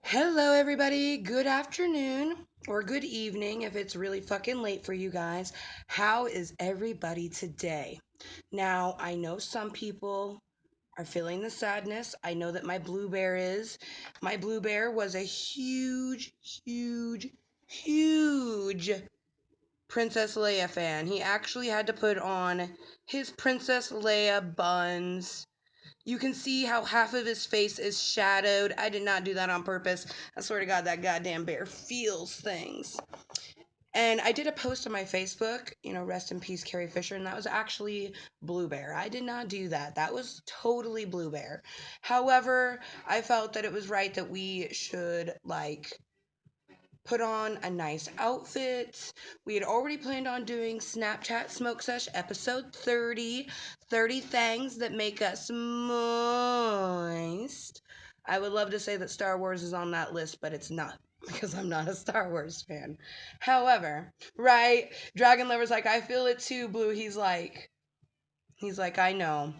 Hello, everybody. Good afternoon or good evening if it's really fucking late for you guys. How is everybody today? Now, I know some people are feeling the sadness. I know that my blue bear is. My blue bear was a huge, huge, huge Princess Leia fan. He actually had to put on his Princess Leia buns. You can see how half of his face is shadowed. I did not do that on purpose. I swear to God, that goddamn bear feels things. And I did a post on my Facebook, rest in peace, Carrie Fisher, and that was actually Blue Bear. I did not do that. That was totally Blue Bear. However, I felt that it was right that we should, put on a nice outfit. We had already planned on doing Snapchat Smoke Sesh episode 30, 30 things that make us moist. I would love to say that Star Wars is on that list, but it's not because I'm not a Star Wars fan. However, right? Dragon Lover's like, I feel it too, Blue. He's like, I know.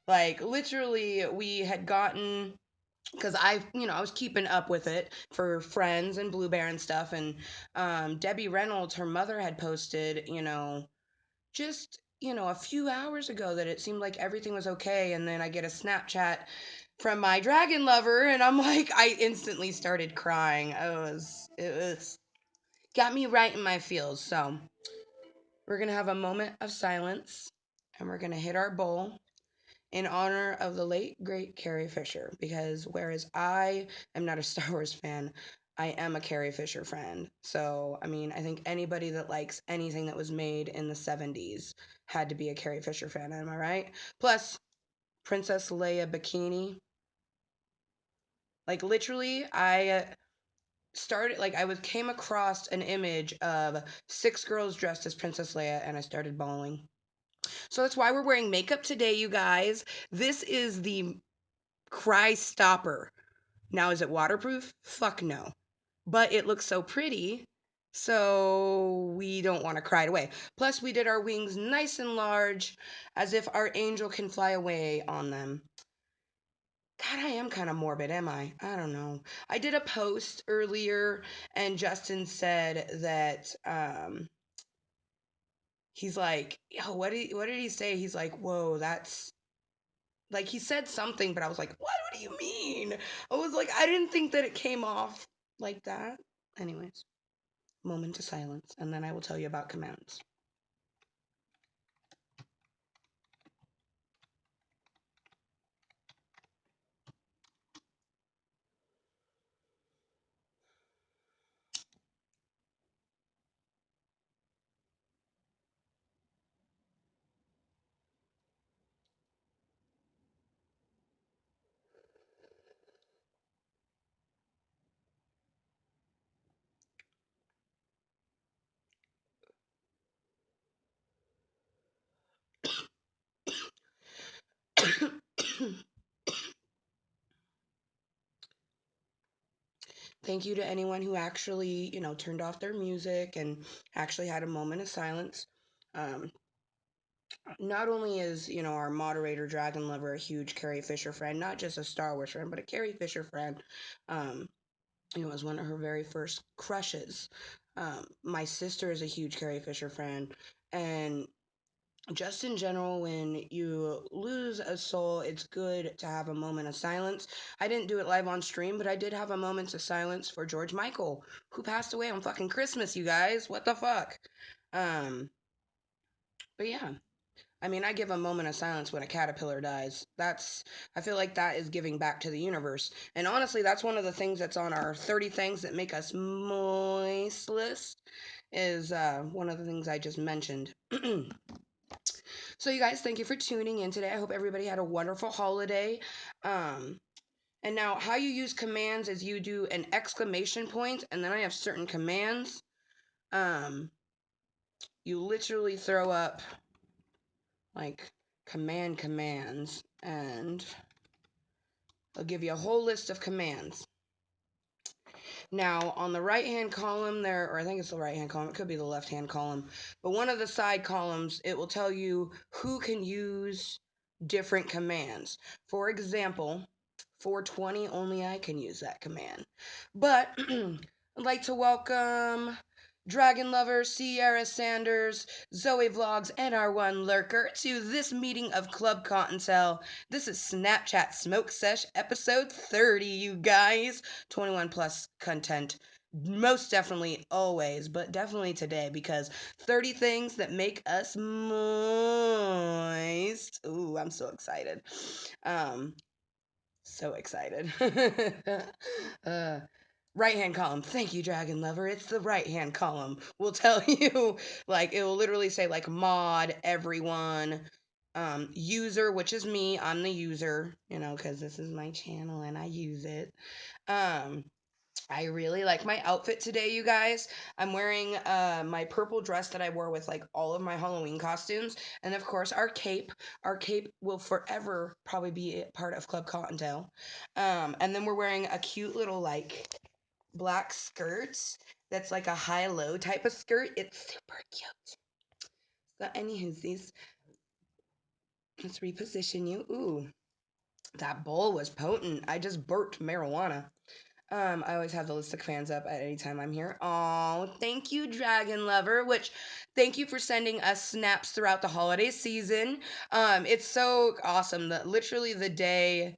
Like, literally, we had gotten because I was keeping up with it for Friends and Blue Bear and stuff. And Debbie Reynolds, her mother, had posted, just a few hours ago that it seemed like everything was okay. And then I get a Snapchat from my dragon lover, and I'm like, I instantly started crying. It was got me right in my feels. So we're gonna have a moment of silence, and we're gonna hit our bowl in honor of the late great Carrie Fisher, because whereas I am not a Star Wars fan, I am a Carrie Fisher friend. So, I mean, I think anybody that likes anything that was made in the 70s had to be a Carrie Fisher fan, am I right? Plus, Princess Leia bikini. Like, literally, I started, like, came across an image of 6 girls dressed as Princess Leia, and I started bawling. So that's why we're wearing makeup today, you guys. This is the cry stopper. Now, is it waterproof? Fuck no. But it looks so pretty, so we don't want to cry it away. Plus, we did our wings nice and large, as if our angel can fly away on them. God, I am kind of morbid, am I? I don't know. I did a post earlier, and Justin said that he's like, yo, what did he say? He's like, whoa, that's like he said something, but I was like, what do you mean? I was like, I didn't think that it came off like that. Anyways, moment of silence, and then I will tell you about commands. Thank you to anyone who actually, turned off their music and actually had a moment of silence. Um, Not only is, our moderator, Dragon Lover, a huge Carrie Fisher friend, not just a Star Wars friend, but a Carrie Fisher friend. Um, was one of her very first crushes. My sister is a huge Carrie Fisher friend. And just in general, when you lose a soul, it's good to have a moment of silence. I didn't do it live on stream, but I did have a moment of silence for George Michael, who passed away on fucking Christmas, you guys. What the fuck? Um, but yeah. I mean, I give a moment of silence when a caterpillar dies. I feel like that is giving back to the universe. And honestly, that's one of the things that's on our 30 things that make us moist list, is one of the things I just mentioned. So, you guys, thank you for tuning in today. I hope everybody had a wonderful holiday. Um, and now, how you use commands is you do an exclamation point, and then I have certain commands. Um, you literally throw up like commands, and I'll give you a whole list of commands. Now, on the right-hand column there, or I think it's the right-hand column, it could be the left-hand column, but one of the side columns, it will tell you who can use different commands. For example, 420, only I can use that command. But I'd like to welcome Dragon Lover, Sierra Sanders, Zoe Vlogs, and our one lurker to this meeting of Klub Kottontale. This is Snapchat Smoke Sesh episode 30, you guys. 21 plus content. Most definitely always, but definitely today, because 30 things that make us moist. Ooh, I'm so excited. So excited. uh, right hand column. Thank you, Dragon Lover. It's the right hand column. Will tell you, like, it will literally say, like, mod, everyone, user, which is me. I'm the user, because this is my channel and I use it. I really like my outfit today, you guys. I'm wearing my purple dress that I wore with like all of my Halloween costumes, and of course our cape. Our cape will forever probably be a part of Klub Kottontale. And then we're wearing a cute little like black skirt that's like a high-low type of skirt. It's super cute. So, anywhoosies, let's reposition you. Ooh, that bowl was potent. I just burped marijuana. I always have the list of fans up at any time I'm here. Oh, thank you, Dragon Lover. Which, thank you for sending us snaps throughout the holiday season. It's so awesome that literally the day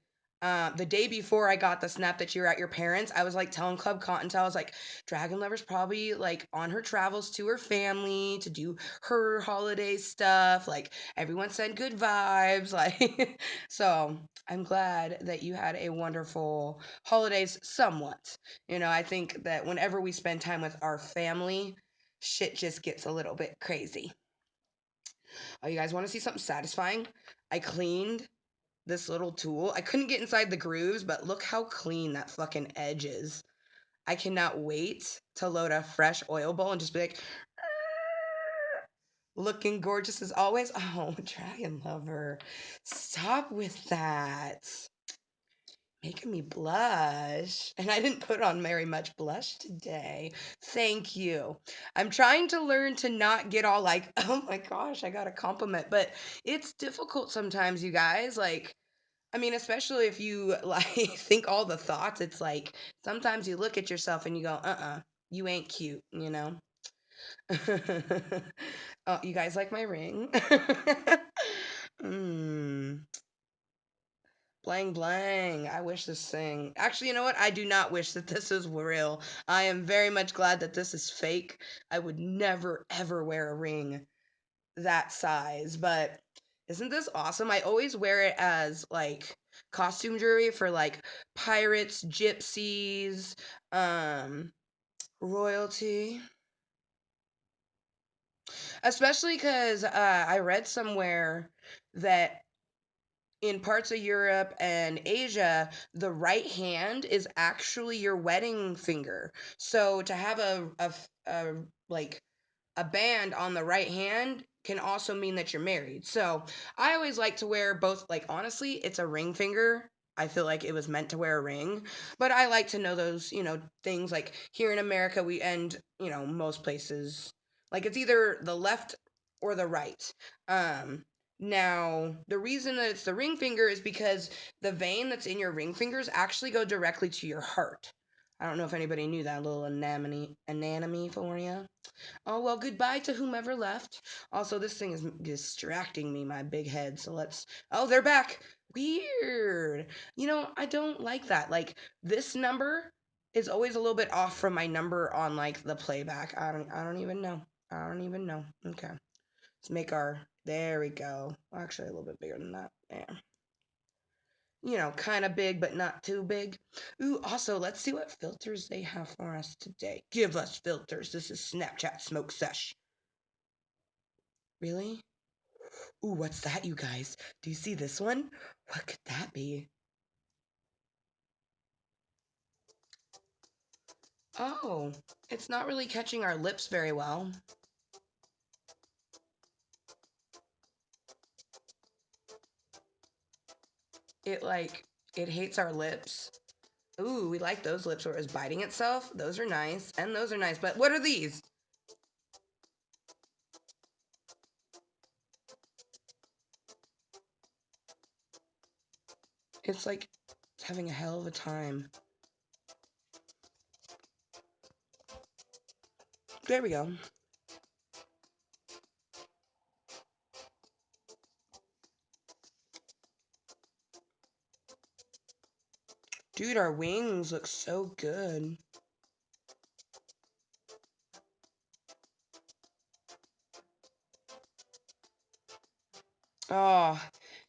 before I got the snap that you're at your parents, I was like telling Club Kottontale, I was like, Dragon Lover's probably like on her travels to her family to do her holiday stuff. Like everyone sent good vibes. Like, so I'm glad that you had a wonderful holidays somewhat. I think that whenever we spend time with our family, shit just gets a little bit crazy. Oh, you guys want to see something satisfying? I cleaned this little tool. I couldn't get inside the grooves, but look how clean that fucking edge is. I cannot wait to load a fresh oil bowl and just be like, looking gorgeous as always. Oh, Dragon Lover, stop with that. Making me blush. And I didn't put on very much blush today. Thank you. I'm trying to learn to not get all like, oh my gosh, I got a compliment. But it's difficult sometimes, you guys. Like, I mean, especially if you like think all the thoughts, it's like sometimes you look at yourself and you go, you ain't cute. Oh, you guys like my ring? mm. Blang blang. I wish this thing. Actually, you know what? I do not wish that this is real. I am very much glad that this is fake. I would never ever wear a ring that size, but isn't this awesome? I always wear it as like costume jewelry for like pirates, gypsies, royalty. Especially because I read somewhere that in parts of Europe and Asia, the right hand is actually your wedding finger. So to have a like a band on the right hand can also mean that you're married. So I always like to wear both. Like honestly, it's a ring finger. I feel like it was meant to wear a ring, but I like to know those, things. Like here in America, we end, most places, like it's either the left or the right. Now, the reason that it's the ring finger is because the vein that's in your ring fingers actually go directly to your heart. I don't know if anybody knew that little anatomy for you. Oh, well, goodbye to whomever left. Also, this thing is distracting me, my big head. So let's. Oh, they're back. Weird. I don't like that. Like, this number is always a little bit off from my number on, like, the playback. I don't even know. I don't even know. Okay. Let's make our. There we go. Actually, a little bit bigger than that. Yeah. Kind of big, but not too big. Ooh, also, let's see what filters they have for us today. Give us filters. This is Snapchat Smoke Sesh. Really? Ooh, what's that, you guys? Do you see this one? What could that be? Oh, it's not really catching our lips very well. It hates our lips. Ooh, we like those lips where it's biting itself. Those are nice, and those are nice. But what are these? It's like it's having a hell of a time. There we go. Dude, our wings look so good. Oh,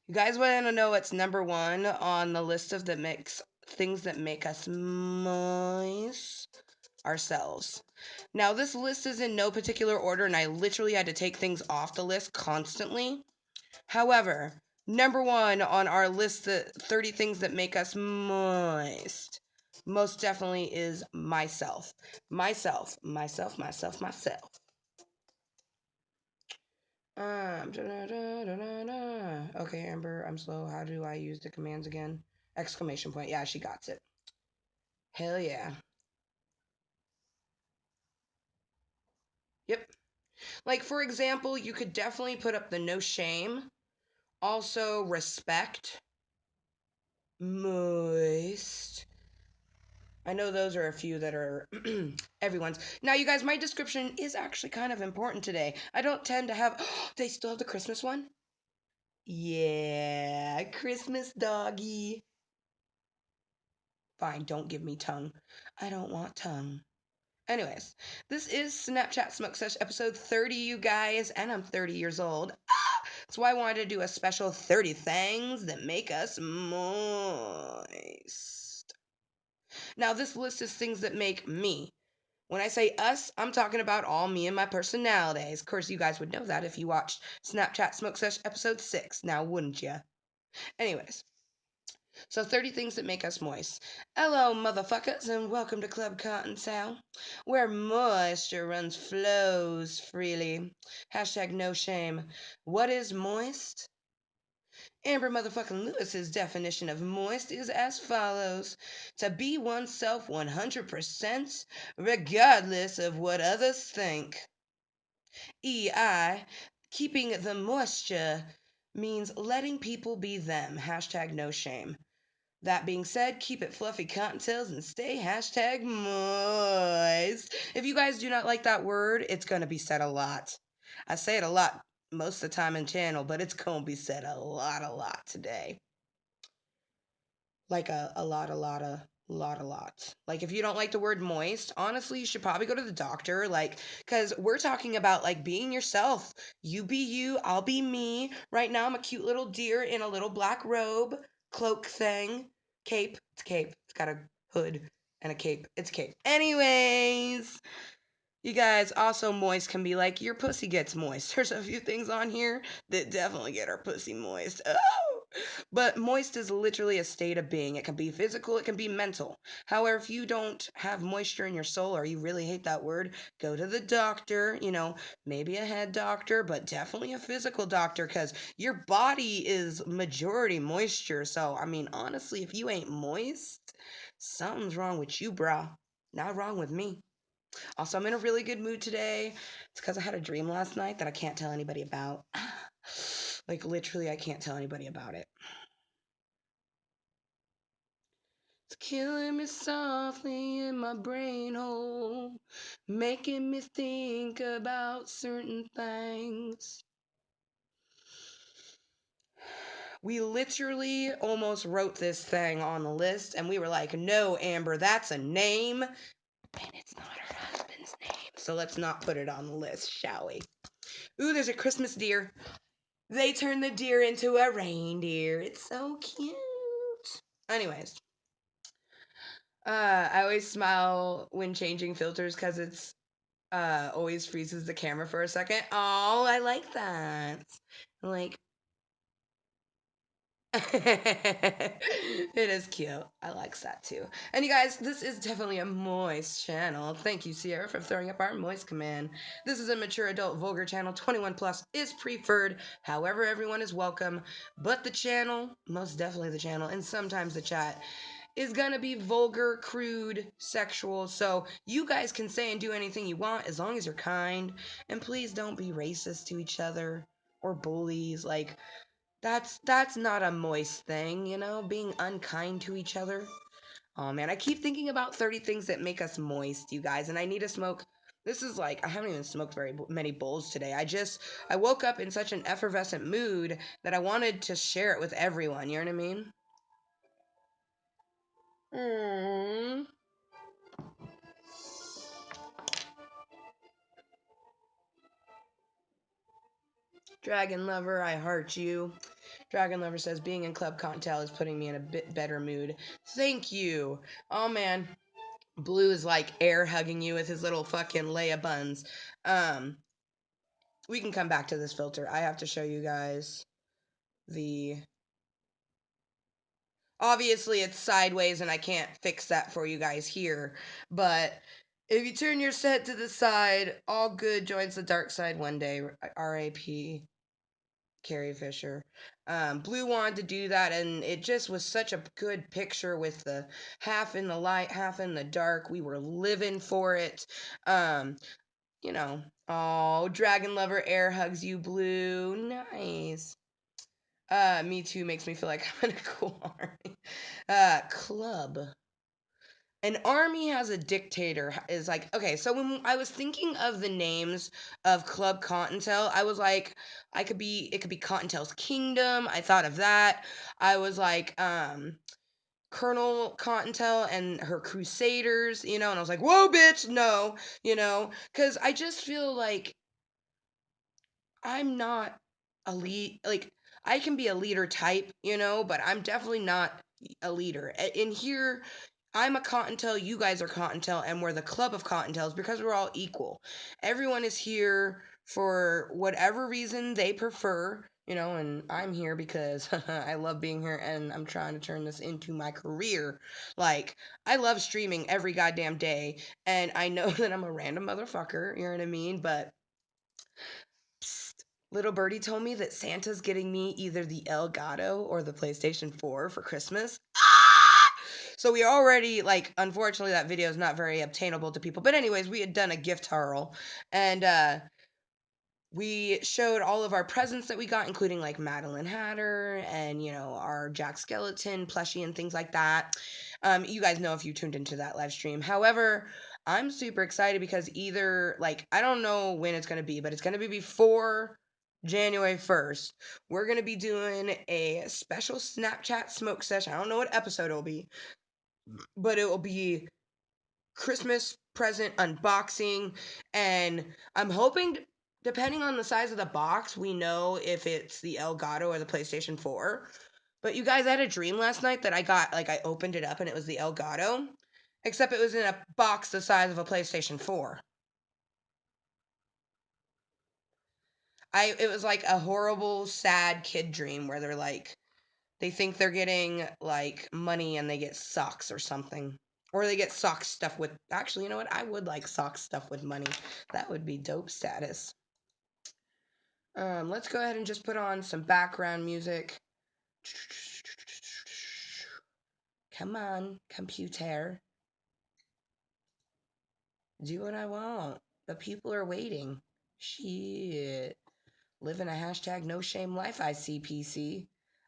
you guys want to know what's number one on the list of things that make us moist? Ourselves. Now, this list is in no particular order, and I literally had to take things off the list constantly. However, number one on our list, the 30 things that make us moist, most definitely is myself. Myself, myself, myself, myself. Okay, Amber, I'm slow. How do I use the commands again? Exclamation point. Yeah, she got it. Hell yeah. Yep. Like, for example, you could definitely put up the no shame. Also, respect. Moist. I know those are a few that are everyone's. Now, you guys, my description is actually kind of important today. I don't tend to have. They still have the Christmas one? Yeah, Christmas doggy. Fine, don't give me tongue. I don't want tongue. Anyways, this is Snapchat Smoke Sesh episode 30, you guys, and I'm 30 years old. That's why I wanted to do a special 30 things that make us moist. Now, this list is things that make me. When I say us, I'm talking about all me and my personalities. Of course, you guys would know that if you watched Snapchat Smoke Sesh episode 6, now wouldn't you? Anyways, so 30 things that make us moist. Hello, motherfuckers, and welcome to Klub Kottontale, where moisture flows freely. Hashtag no shame. What is moist? Amber motherfucking Lewis's definition of moist is as follows: to be oneself 100%, regardless of what others think. EI, keeping the moisture means letting people be them. Hashtag no shame. That being said, keep it fluffy Kottontales and stay hashtag moist. If you guys do not like that word, it's going to be said a lot. I say it a lot most of the time in channel, but it's going to be said a lot today. Like a lot. Like if you don't like the word moist, honestly, you should probably go to the doctor. Like, because we're talking about like being yourself. You be you, I'll be me. Right now, I'm a cute little deer in a little black robe, cloak thing, cape. It's a cape. It's got a hood and a cape. It's a cape. Anyways, you guys, also moist can be like your pussy gets moist. There's a few things on here that definitely get our pussy moist. Oh! But moist is literally a state of being. It can be physical, it can be mental. However, if you don't have moisture in your soul or you really hate that word, go to the doctor, maybe a head doctor, but definitely a physical doctor because your body is majority moisture. So, I mean, honestly, if you ain't moist, something's wrong with you, brah. Not wrong with me. Also, I'm in a really good mood today. It's because I had a dream last night that I can't tell anybody about. Like, literally, I can't tell anybody about it. It's killing me softly in my brain hole, making me think about certain things. We literally almost wrote this thing on the list, and we were like, no, Amber, that's a name, and it's not her husband's name. So let's not put it on the list, shall we? Ooh, there's a Christmas deer. They turned the deer into a reindeer. It's so cute. Anyways, I always smile when changing filters because it's always freezes the camera for a second. Oh, I like that. Like, it is cute. I like that too. And you guys, this is definitely a moist channel. Thank you, Sierra, for throwing up our moist command. This is a mature adult vulgar channel. 21 plus is preferred. However, everyone is welcome. But the channel, most definitely the channel, and sometimes the chat, is gonna be vulgar, crude, sexual. So you guys can say and do anything you want as long as you're kind. And please don't be racist to each other or bullies. Like, that's not a moist thing, being unkind to each other. Oh man, I keep thinking about 30 things that make us moist, you guys, and I need to smoke. This is like, I haven't even smoked very many bowls today. I woke up in such an effervescent mood that I wanted to share it with everyone, you know what I mean? Mm. Dragon Lover, I heart you. Dragon Lover says, being in Klub Kottontale is putting me in a bit better mood. Thank you. Oh man. Blue is like air hugging you with his little fucking Leia buns. We can come back to this filter. I have to show you guys the... Obviously, it's sideways, and I can't fix that for you guys here. But if you turn your set to the side, all good joins the dark side one day. R.A.P. Carrie Fisher. Blue wanted to do that, and it just was such a good picture with the half in the light, half in the dark. We were living for it. You know. Oh, Dragon Lover air hugs you, Blue. Nice. Me too makes me feel like I'm in a cool army. Club. An army has a dictator is like, okay, so when I was thinking of the names of Klub Kottontale, I was like, it could be Kottontale's Kingdom. I thought of that. I was like, Colonel Kottontale and her Crusaders, and I was like, whoa, bitch, no, because I just feel like I'm not a lead, like, I can be a leader type, but I'm definitely not a leader. In here, I'm a Kottontale, you guys are Kottontale, and we're the Club of Kottontales because we're all equal. Everyone is here for whatever reason they prefer, and I'm here because I love being here and I'm trying to turn this into my career. Like, I love streaming every goddamn day, and I know that I'm a random motherfucker, you know what I mean? But psst, little birdie told me that Santa's getting me either the Elgato or the PlayStation 4 for Christmas. Ah! So we already, like, unfortunately that video is not very obtainable to people. But anyways, we had done a gift hurl, and we showed all of our presents that we got, including like Madeline Hatter and our Jack Skeleton plushie and things like that. You guys know if you tuned into that live stream. However, I'm super excited because either, like, I don't know when it's going to be, but it's going to be before January 1st. We're going to be doing a special Snapchat smoke session. I don't know what episode it'll be, but it will be Christmas present unboxing, and I'm hoping, depending on the size of the box, we know if it's the Elgato or the PlayStation 4. But you guys, I had a dream last night that I opened it up and it was the Elgato, except it was in a box the size of a PlayStation 4. It was like a horrible, sad kid dream where they're like, They think they're getting like money and they get socks or something. Or they get socks stuffed with, actually, you know what? I would like socks stuffed with money. That would be dope status. Let's go ahead and just put on some background music. Come on, computer. Do what I want. The people are waiting. Shit. Living a hashtag no shame life, I see, PC.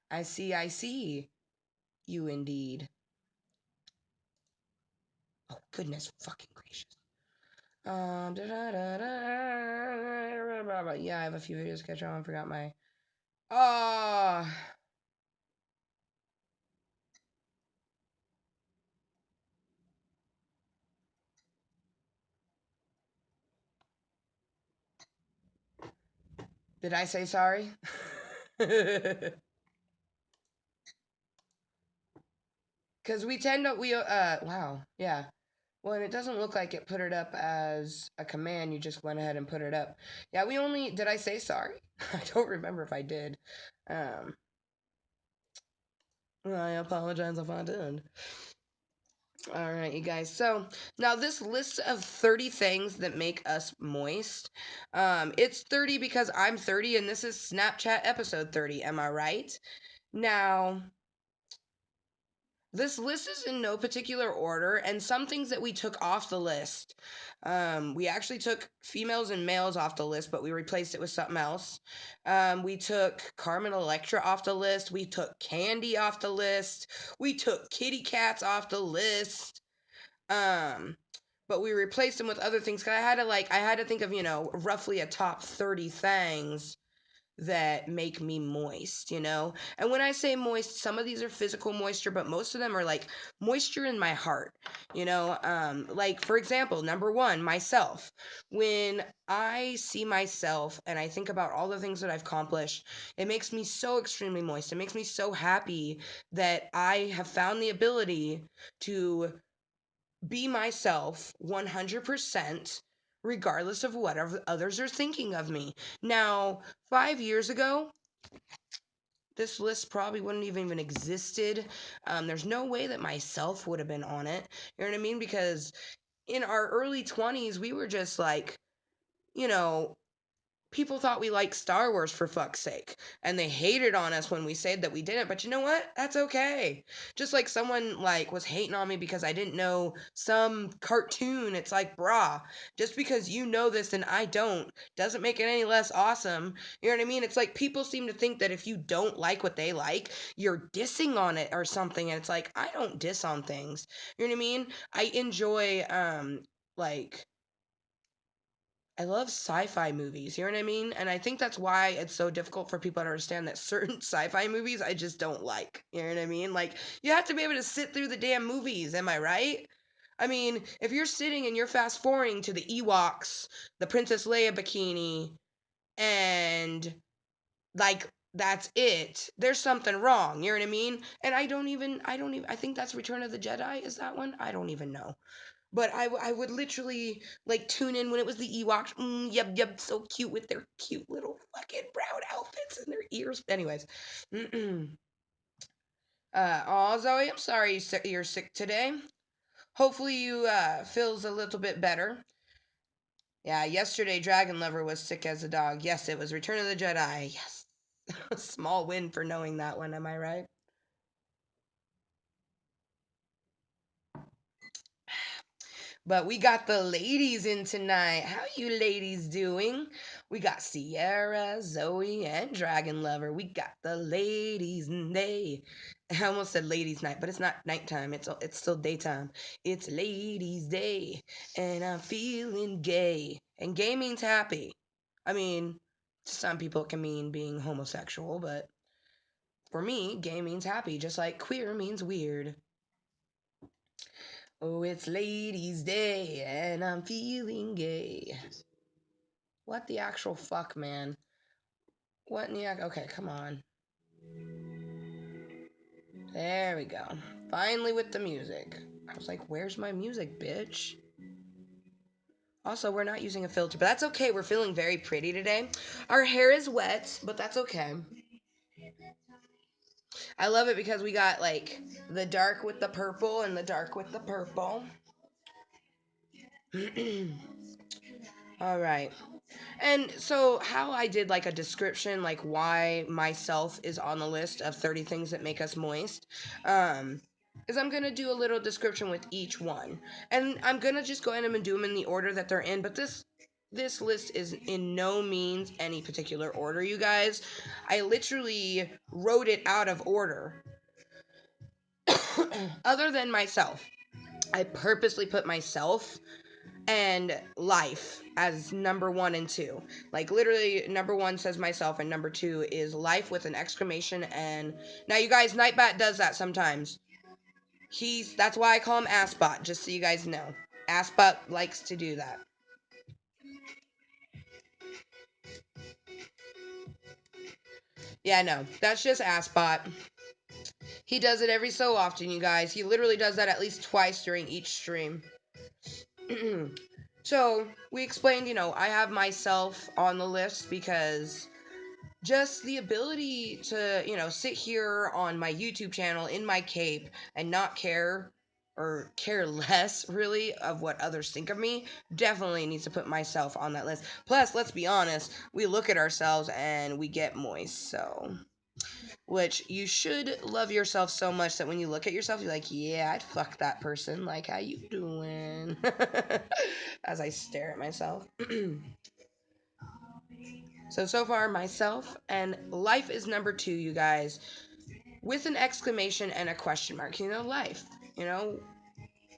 I see. You indeed. Oh, goodness fucking gracious. Yeah, I have a few videos to catch on. I forgot my. Oh. Did I say sorry? Because we tend to, wow, yeah. Well, and it doesn't look like it put it up as a command. You just went ahead and put it up. Yeah, did I say sorry? I don't remember if I did. Um, I apologize if I did. All right, you guys. So now this list of 30 things that make us moist. It's 30 because I'm 30 and this is Snapchat episode 30. Am I right? Now, this list is in no particular order, and some things that we took off the list. We actually took females and males off the list, but we replaced it with something else. We took Carmen Electra off the list. We took Candy off the list. We took kitty cats off the list. But we replaced them with other things. Cause I had to think of, roughly a top 30 things that make me moist, And when I say moist, some of these are physical moisture, but most of them are like moisture in my heart, Like, for example, number one, myself. When I see myself and I think about all the things that I've accomplished, it makes me so extremely moist. It makes me so happy that I have found the ability to be myself 100%, regardless of what others are thinking of me. Now, 5 years ago, this list probably wouldn't even existed. There's no way that myself would have been on it. You know what I mean? Because in our early 20s, we were just like, you know, people thought we liked Star Wars for fuck's sake. And they hated on us when we said that we didn't. But you know what? That's okay. Just like someone like was hating on me because I didn't know some cartoon. It's like, brah, just because you know this and I don't doesn't make it any less awesome. You know what I mean? It's like people seem to think that if you don't like what they like, you're dissing on it or something. And it's like, I don't diss on things. You know what I mean? I enjoy like I love sci-fi movies, you know what I mean? And I think that's why it's so difficult for people to understand that certain sci-fi movies I just don't like. You know what I mean? Like, you have to be able to sit through the damn movies, am I right? I mean, if you're sitting and you're fast forwarding to the Ewoks, the Princess Leia bikini, and like that's it, there's something wrong, you know what I mean? And I think that's Return of the Jedi, is that one? I don't even know. But I would literally like tune in when it was the Ewoks. Yep, so cute with their cute little fucking brown outfits and their ears. Anyways, Zoe, I'm sorry you're sick today. Hopefully you feels a little bit better. Yeah, yesterday Dragon Lover was sick as a dog. Yes, it was Return of the Jedi. Yes, small win for knowing that one. Am I right? But we got the ladies in tonight. How you ladies doing? We got Sierra, Zoe, and Dragon Lover. We got the ladies and they. I almost said ladies night, but it's not nighttime. It's still daytime. It's ladies day, and I'm feeling gay. And gay means happy. I mean, to some people it can mean being homosexual, but for me, gay means happy, just like queer means weird. Oh, it's ladies' day and I'm feeling gay. What the actual fuck, man? What in the okay, come on. There we go. Finally with the music. I was like, where's my music, bitch? Also, we're not using a filter, but that's okay. We're feeling very pretty today. Our hair is wet, but that's okay. I love it because we got like the dark with the purple and the dark with the purple. All right. And so, how I did like a description, like why myself is on the list of 30 things that make us moist, um, is I'm gonna do a little description with each one, and I'm gonna just go ahead and do them in the order that they're in. But this list is in no means any particular order, you guys. I literally wrote it out of order, other than myself. I purposely put myself and life as number 1 and 2. Like literally, number 1 says myself, and number 2 is life with an exclamation. And now, you guys, Nightbat does that sometimes. That's why I call him Assbot, just so you guys know. Assbot likes to do that. Yeah, no, that's just Assbot. He does it every so often, you guys. He literally does that at least twice during each stream. So, we explained, I have myself on the list because just the ability to, sit here on my YouTube channel in my cape and not care or care less, really, of what others think of me, definitely needs to put myself on that list. Plus, let's be honest, we look at ourselves and we get moist, so... Which, you should love yourself so much that when you look at yourself, you're like, yeah, I'd fuck that person. Like, how you doing? As I stare at myself. So far, myself, and life is number 2, you guys. With an exclamation and a question mark. Life.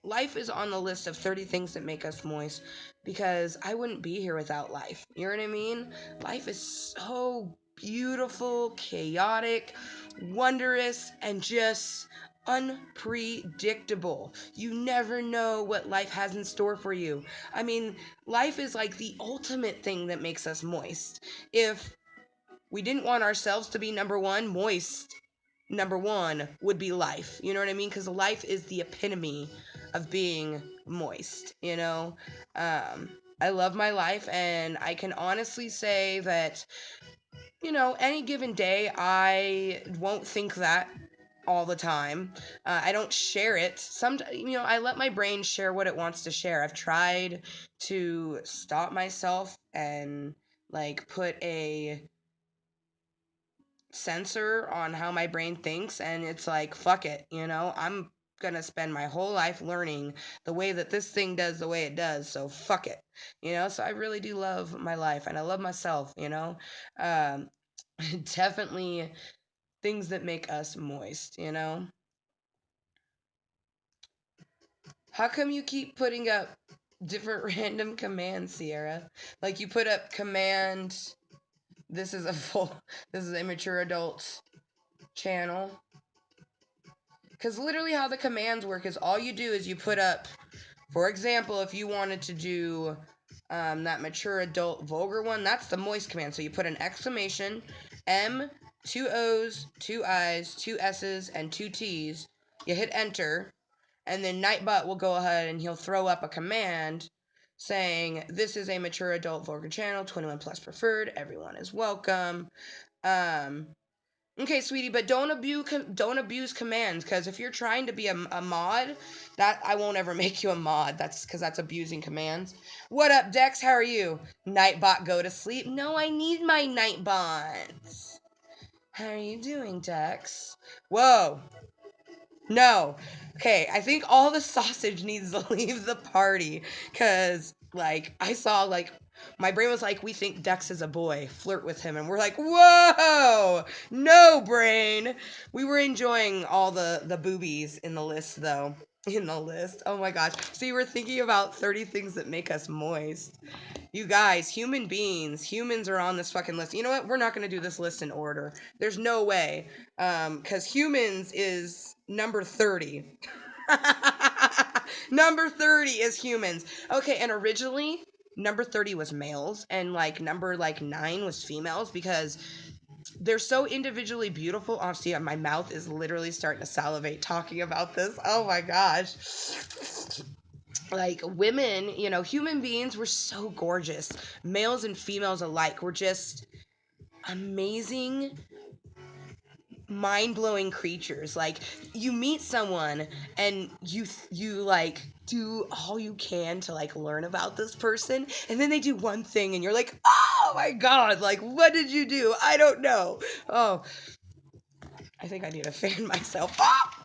Life is on the list of 30 things that make us moist, because I wouldn't be here without life. You know what I mean? Life is so beautiful, chaotic, wondrous, and just unpredictable. You never know what life has in store for you. I mean, life is like the ultimate thing that makes us moist. If we didn't want ourselves to be number 1, moist number 1 would be life. You know what I mean? Because life is the epitome of being moist, I love my life, and I can honestly say that, any given day, I won't think that all the time. I don't share it. I let my brain share what it wants to share. I've tried to stop myself and, like, put a censor on how my brain thinks, and it's like, fuck it, I'm gonna spend my whole life learning the way that this thing does the way it does, so fuck it, so I really do love my life, and I love myself, definitely things that make us moist, How come you keep putting up different random commands, Sierra? Like, you put up command, this is a mature adult channel. Because literally how the commands work is all you do is you put up, for example, if you wanted to do that mature adult vulgar one, that's the moist command. So you put an exclamation, M, 2 O's, 2 I's, 2 S's, and 2 T's. You hit enter, and then Nightbot will go ahead and he'll throw up a command saying, this is a mature adult vulgar channel, 21 plus preferred, everyone is welcome. Okay, sweetie, but don't abuse commands, because if you're trying to be a mod, that I won't ever make you a mod. That's because that's abusing commands. What up, Dex? How are you? Nightbot, go to sleep. No, I need my Nightbots. How are you doing, Dex? Whoa. No. Okay, I think all the sausage needs to leave the party, because, like, I saw, like, my brain was like, we think Dex is a boy, flirt with him, and we're like, whoa, no, brain. We were enjoying all the boobies in the list, though. In the list. Oh my gosh. So you were thinking about 30 things that make us moist. You guys, humans are on this fucking list. You know what? We're not going to do this list in order. There's no way. Because humans is number 30. Number 30 is humans. Okay, and originally, number 30 was males, and, like, number, 9 was females, because they're so individually beautiful. Honestly, my mouth is literally starting to salivate talking about this. Oh my gosh. Like, women, human beings were so gorgeous. Males and females alike were just amazing mind-blowing creatures. Like, you meet someone and you like do all you can to like learn about this person, and then they do one thing and you're like, oh my god, like, what did you do? I don't know. Oh, I think I need to fan myself. Ah!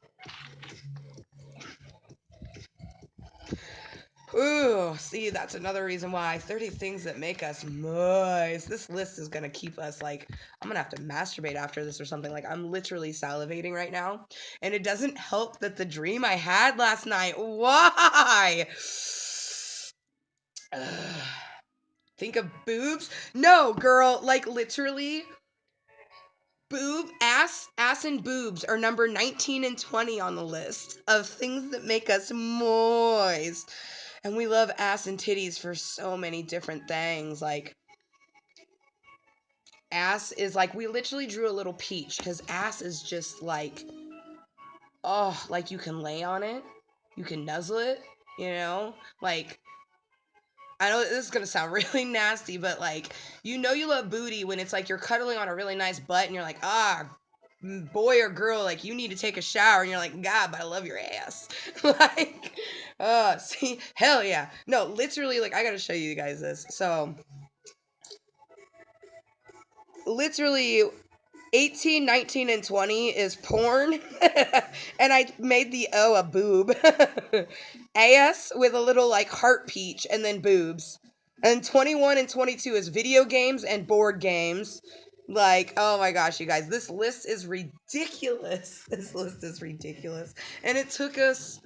Ooh, see, that's another reason why 30 things that make us moist. This list is gonna keep us like, I'm gonna have to masturbate after this or something. Like, I'm literally salivating right now. And it doesn't help that the dream I had last night. Why? Ugh. Think of boobs? No, girl, like literally, ass and boobs are number 19 and 20 on the list of things that make us moist. And we love ass and titties for so many different things. Like, ass is like, we literally drew a little peach because ass is just like, oh, like you can lay on it, you can nuzzle it, you know? Like, I know this is gonna sound really nasty, but like, you know, you love booty when it's like you're cuddling on a really nice butt and you're like, ah, boy or girl, like you need to take a shower, and you're like, God, but I love your ass. Like, see, hell yeah. No, literally, like, I gotta show you guys this. So, literally, 18, 19, and 20 is porn. And I made the O a boob. Ass with a little like heart peach and then boobs. And 21 and 22 is video games and board games. Like, oh my gosh, you guys, this list is ridiculous. This list is ridiculous. And it took us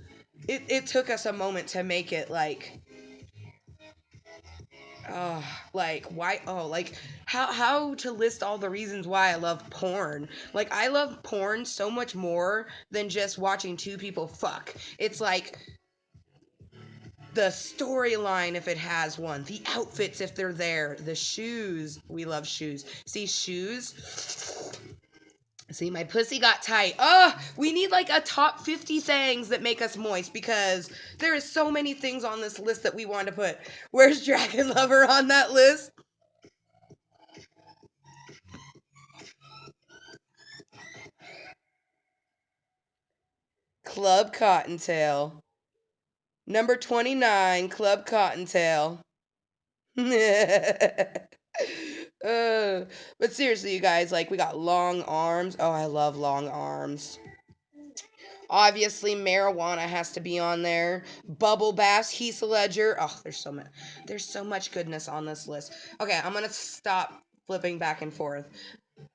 a moment to make it like, oh, like why? Oh, like how to list all the reasons why I love porn. Like, I love porn so much more than just watching two people fuck. It's like the storyline if it has one, the outfits if they're there, the shoes. We love shoes. See, shoes. See, my pussy got tight. We need like a top 50 things that make us moist because there is so many things on this list that we want to put. Where's Dragon Lover on that list? Klub Kottontale. Number 29, Klub Kottontale. But seriously, you guys, like, we got long arms. Oh, I love long arms. Obviously, marijuana has to be on there. Bubble bass, Heath Ledger. Oh, there's so much goodness on this list. Okay, I'm gonna stop flipping back and forth.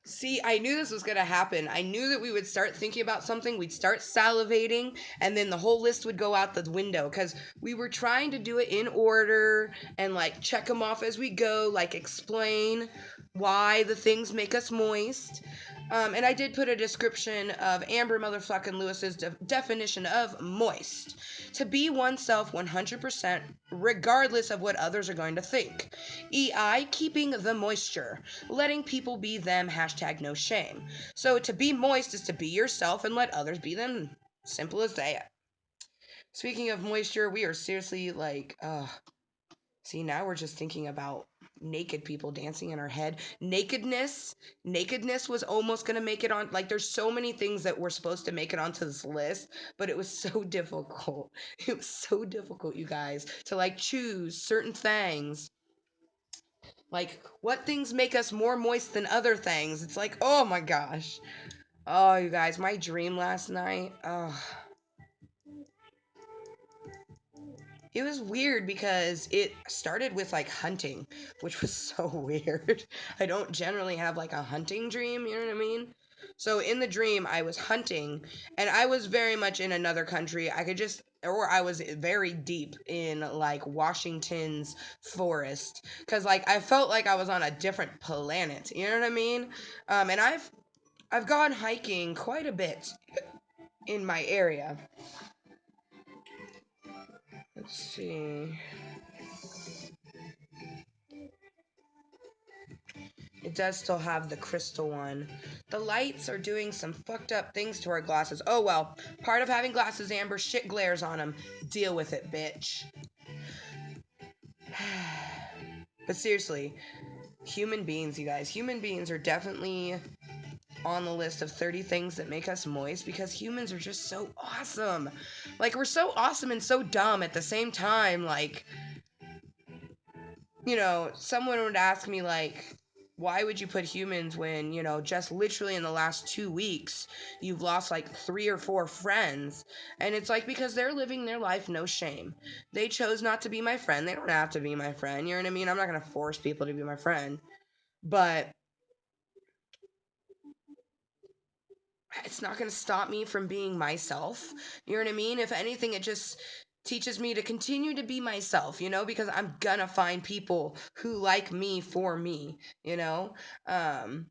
See, I knew this was going to happen. I knew that we would start thinking about something, we'd start salivating, and then the whole list would go out the window because we were trying to do it in order and like check them off as we go, like explain why the things make us moist. And I did put a description of Amber motherfucking Lewis's definition of moist: to be oneself 100%, regardless of what others are going to think. EI, keeping the moisture, letting people be them, hashtag no shame. So to be moist is to be yourself and let others be them. Simple as that. Speaking of moisture, we are seriously like, see, now we're just thinking about naked people dancing in our head. Nakedness was almost going to make it on. Like, there's so many things that were supposed to make it onto this list, but it was so difficult. It was so difficult, you guys, to like choose certain things. Like, what things make us more moist than other things? It's like, oh my gosh. Oh, you guys, my dream last night. Oh, it was weird because it started with like hunting, which was so weird. I don't generally have like a hunting dream, you know what I mean? So in the dream, I was hunting and I was very much in another country. Or I was very deep in like Washington's forest because like I felt like I was on a different planet, you know what I mean? And I've gone hiking quite a bit in my area. Let's see. It does still have the crystal one. The lights are doing some fucked up things to our glasses. Oh well, part of having glasses, Amber, shit glares on them. Deal with it, bitch. But seriously, human beings, you guys, human beings are definitely on the list of 30 things that make us moist because humans are just so awesome. Like, we're so awesome and so dumb at the same time. Like, someone would ask me, like, why would you put humans when, just literally in the last 2 weeks, you've lost like 3 or 4 friends? And it's like, because they're living their life, no shame. They chose not to be my friend. They don't have to be my friend. You know what I mean? I'm not going to force people to be my friend. But it's not going to stop me from being myself. You know what I mean? If anything, it just teaches me to continue to be myself, because I'm gonna find people who like me for me, you know? Um,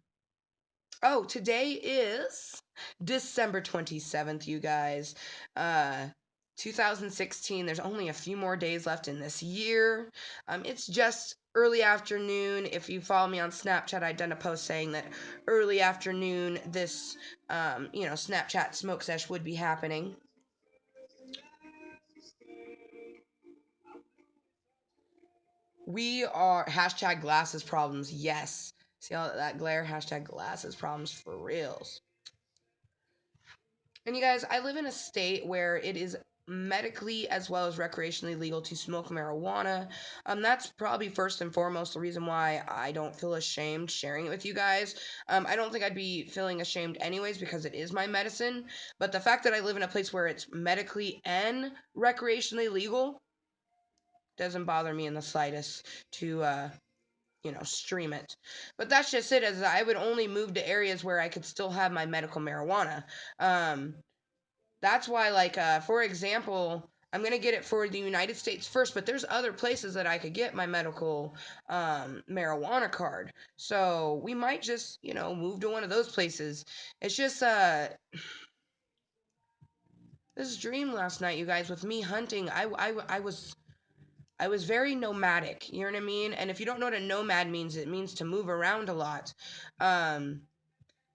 oh, today is December 27th, you guys. Uh, 2016. There's only a few more days left in this year. It's just early afternoon. If you follow me on Snapchat, I done a post saying that early afternoon, this, Snapchat smoke sesh would be happening. We are hashtag glasses problems. Yes. See all that glare? Hashtag glasses problems for reals. And you guys, I live in a state where it is medically as well as recreationally legal to smoke marijuana. That's probably first and foremost the reason why I don't feel ashamed sharing it with you guys. I don't think I'd be feeling ashamed anyways because it is my medicine. But the fact that I live in a place where it's medically and recreationally legal doesn't bother me in the slightest to stream it. But that's just it, as I would only move to areas where I could still have my medical marijuana. That's why, like, for example, I'm going to get it for the United States first, but there's other places that I could get my medical marijuana card. So we might just, move to one of those places. It's just, this dream last night, you guys, with me hunting, I was very nomadic, you know what I mean? And if you don't know what a nomad means, it means to move around a lot. Um,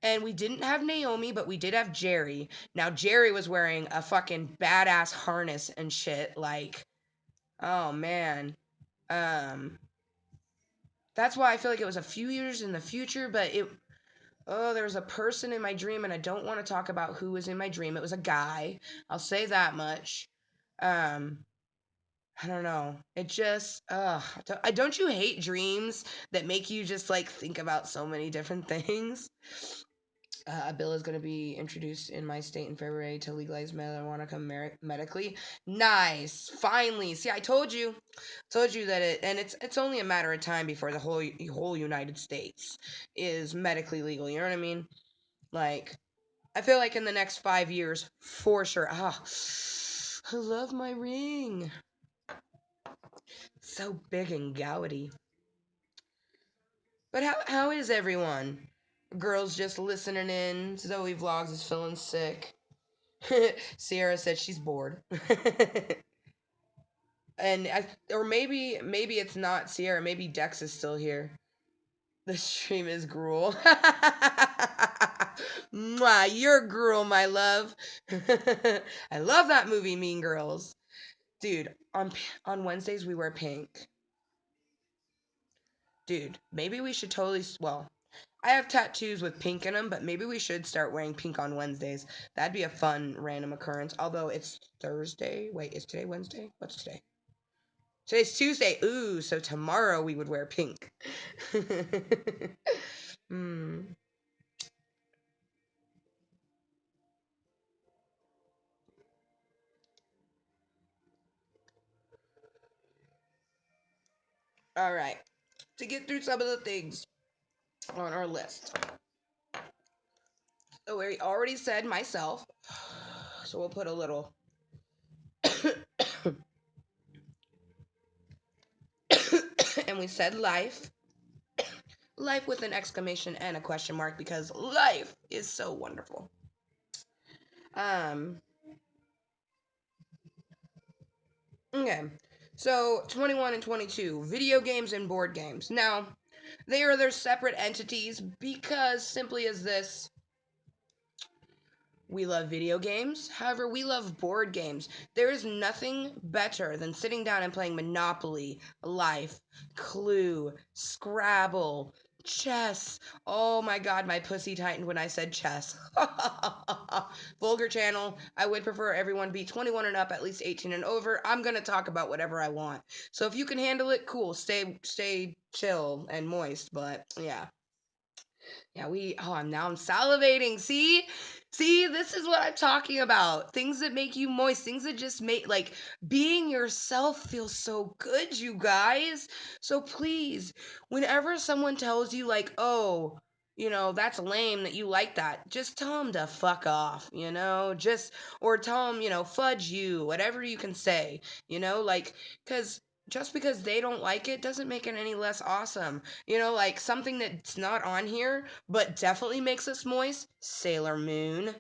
and we didn't have Naomi, but we did have Jerry. Now, Jerry was wearing a fucking badass harness and shit. Like, oh man. Um, that's why I feel like it was a few years in the future, but there was a person in my dream, and I don't want to talk about who was in my dream. It was a guy. I'll say that much. Um, I don't know. It just, don't you hate dreams that make you just like think about so many different things? A bill is going to be introduced in my state in February to legalize marijuana medically. Nice, finally. See, I told you that and it's only a matter of time before the whole United States is medically legal. You know what I mean? Like, I feel like in the next 5 years, for sure. Ah, I love my ring. So big and gouty. But how is everyone? Girls just listening in. Zoe Vlogs is feeling sick. Sierra said she's bored. And or maybe it's not Sierra. Maybe Dex is still here. The stream is gruel. Mwah, you're gruel, my love. I love that movie, Mean Girls. Dude, on Wednesdays we wear pink. Dude, maybe we should totally. Well, I have tattoos with pink in them, but maybe we should start wearing pink on Wednesdays. That'd be a fun random occurrence. Although it's Thursday. Wait, is today Wednesday? What's today? Today's Tuesday. Ooh, so tomorrow we would wear pink. Hmm. All right. To get through some of the things on our list. So we already said myself. So we'll put a little and we said life. Life with an exclamation and a question mark because life is so wonderful. Um okay. So 21 and 22, video games and board games. Now, they are their separate entities because simply as this, we love video games. However, we love board games. There is nothing better than sitting down and playing Monopoly, Life, Clue, Scrabble, Chess. Oh my god, my pussy tightened when I said chess. Vulgar channel. I would prefer everyone be 21 and up, at least 18 and over. I'm gonna talk about whatever I want. So if you can handle it, cool. Stay chill and moist. But yeah. Yeah, I'm salivating. See, this is what I'm talking about. Things that make you moist, things that just make, like, being yourself feels so good, you guys. So please, whenever someone tells you, like, oh, that's lame that you like that, just tell them to fuck off, or tell them, fudge you, whatever you can say, like, because just because they don't like it doesn't make it any less awesome. Like something that's not on here, but definitely makes us moist, Sailor Moon.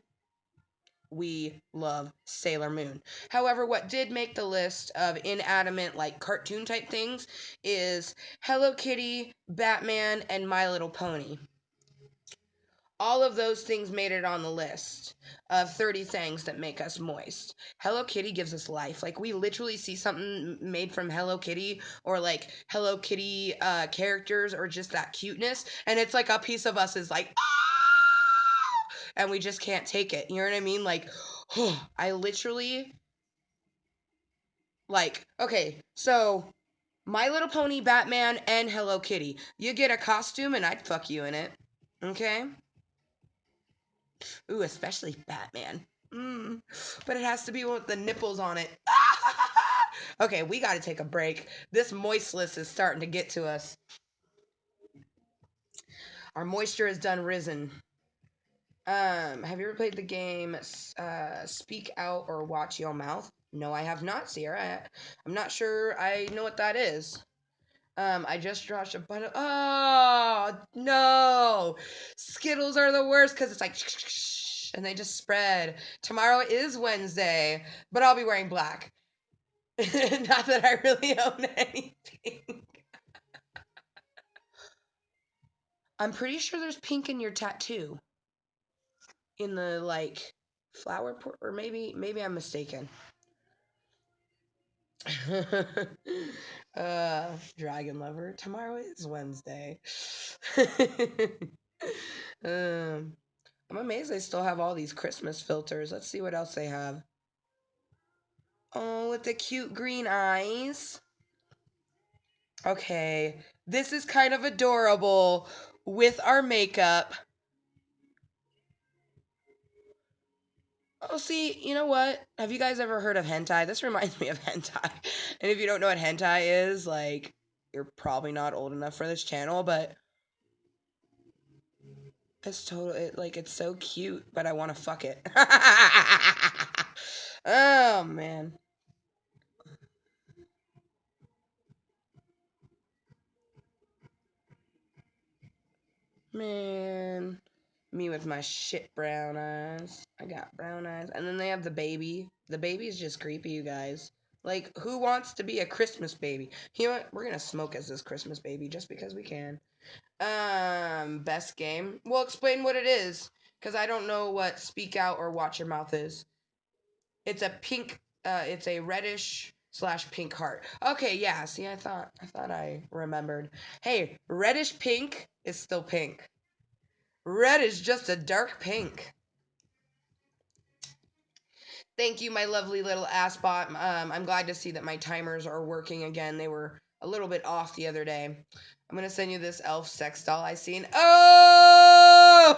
We love Sailor Moon. However, what did make the list of inanimate, like cartoon type things is Hello Kitty, Batman, and My Little Pony. All of those things made it on the list of 30 things that make us moist. Hello Kitty gives us life. Like, we literally see something made from Hello Kitty or like Hello Kitty characters or just that cuteness, and it's like a piece of us is like, ah! And we just can't take it. You know what I mean? Like, I literally, like, okay, so My Little Pony, Batman, and Hello Kitty. You get a costume and I'd fuck you in it. Okay? Ooh, especially Batman. But it has to be with the nipples on it. Okay, we got to take a break. This moist list is starting to get to us. Our moisture has done risen. Have you ever played the game Speak Out or Watch Your Mouth? No, I have not, Sierra. I'm not sure I know what that is. I just dropped a bunch of... Oh, no! Skittles are the worst because it's like... and they just spread. Tomorrow is Wednesday, but I'll be wearing black. Not that I really own anything. I'm pretty sure there's pink in your tattoo. In the, like, flower port, or maybe I'm mistaken. Dragon lover. Tomorrow is Wednesday. I'm amazed they still have all these Christmas filters. Let's see what else they have. Oh, with the cute green eyes. Okay, this is kind of adorable with our makeup. Oh, see, you know what? Have you guys ever heard of hentai? This reminds me of hentai. And if you don't know what hentai is, like, you're probably not old enough for this channel, but it's totally, like, it's so cute, but I want to fuck it. Oh, man. Man. Me with my shit brown eyes. I got brown eyes. And then they have the baby. The baby's just creepy, you guys. Like, who wants to be a Christmas baby? You know what? We're gonna smoke as this Christmas baby just because we can. Best game. Well, explain what it is, because I don't know what Speak Out or Watch Your Mouth is. It's a pink, it's a reddish slash pink heart. Okay, yeah, see, I thought I remembered. Hey, reddish pink is still pink. Red is just a dark pink. Thank you, my lovely little ass bot. I'm glad to see that my timers are working again. They were a little bit off the other day. I'm going to send you this elf sex doll I seen. Oh!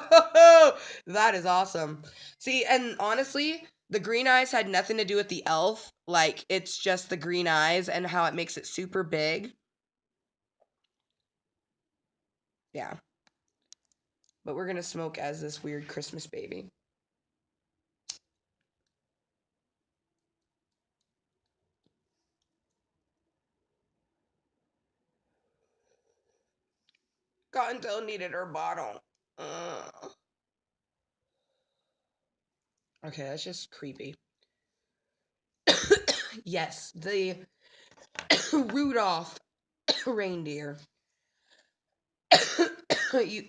That is awesome. See, and honestly, the green eyes had nothing to do with the elf. Like, it's just the green eyes and how it makes it super big. Yeah. But we're going to smoke as this weird Christmas baby. Kottontale needed her bottle. Okay, that's just creepy. Yes, the Rudolph reindeer. Zoe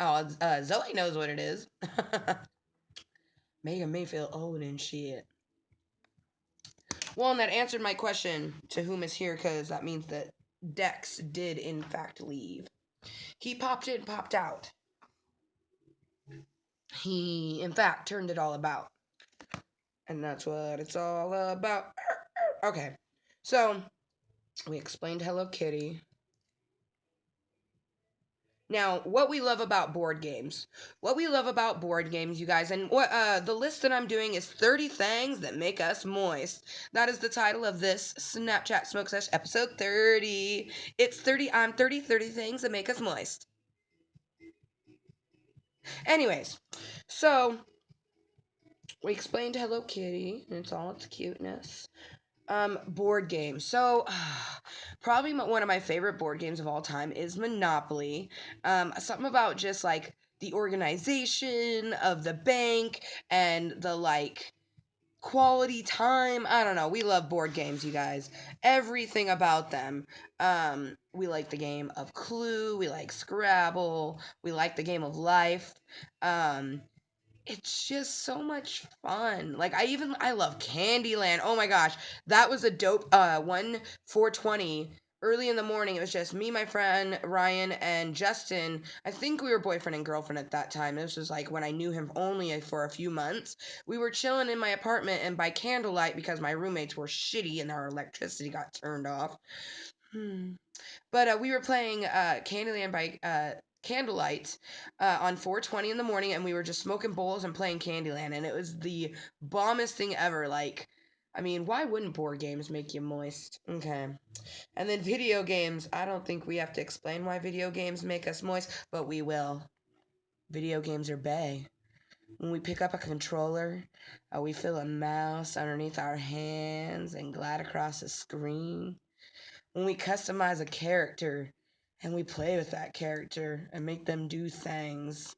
knows what it is. Making me feel old and shit. Well, and that answered my question to whom is here, because that means that Dex did in fact leave. He popped in, popped out. He, in fact, turned it all about. And that's what it's all about. Okay, so we explained Hello Kitty. Now, what we love about board games. What we love about board games, you guys, and what the list that I'm doing is 30 things that make us moist. That is the title of this Snapchat Smoke Sesh episode 30. It's 30, I'm 30, 30 things that make us moist. Anyways, so we explained Hello Kitty and it's all its cuteness. Board games. So, probably one of my favorite board games of all time is Monopoly. Something about just like the organization of the bank and the like quality time. I don't know. We love board games, you guys. Everything about them. We like the game of Clue. We like Scrabble. We like the game of Life. Um, it's just so much fun. Like I love Candyland. Oh my gosh. That was a dope 420 early in the morning. It was just me, my friend Ryan and Justin. I think we were boyfriend and girlfriend at that time. This was like when I knew him only for a few months. We were chilling in my apartment and by candlelight because my roommates were shitty and our electricity got turned off. But we were playing Candyland by candlelight on 420 in the morning, and we were just smoking bowls and playing Candyland, and it was the bombest thing ever. Like, I mean, why wouldn't board games make you moist? Okay. And then video games. I don't think we have to explain why video games make us moist, but we will. Video games are bae. When we pick up a controller, we feel a mouse underneath our hands and glide across the screen. When we customize a character and we play with that character and make them do things,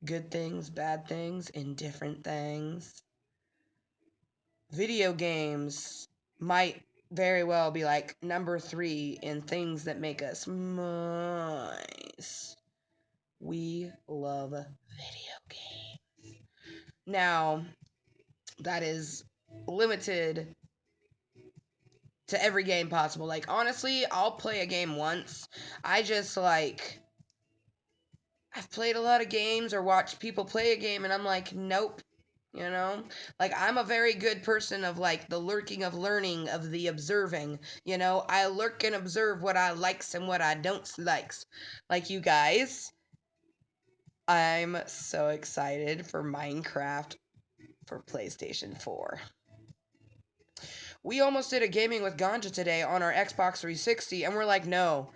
good things, bad things, indifferent things. Video games might very well be like number 3 in things that make us moist. We love video games. Now, that is limited to every game possible. Like, honestly, I'll play a game once. I just, like, I've played a lot of games or watched people play a game, and I'm like, nope. You know? Like, I'm a very good person of, like, the lurking of learning, of the observing. You know? I lurk and observe what I likes and what I don't likes. Like, you guys, I'm so excited for Minecraft for PlayStation 4. We almost did a gaming with Ganja today on our Xbox 360, and we're like, no.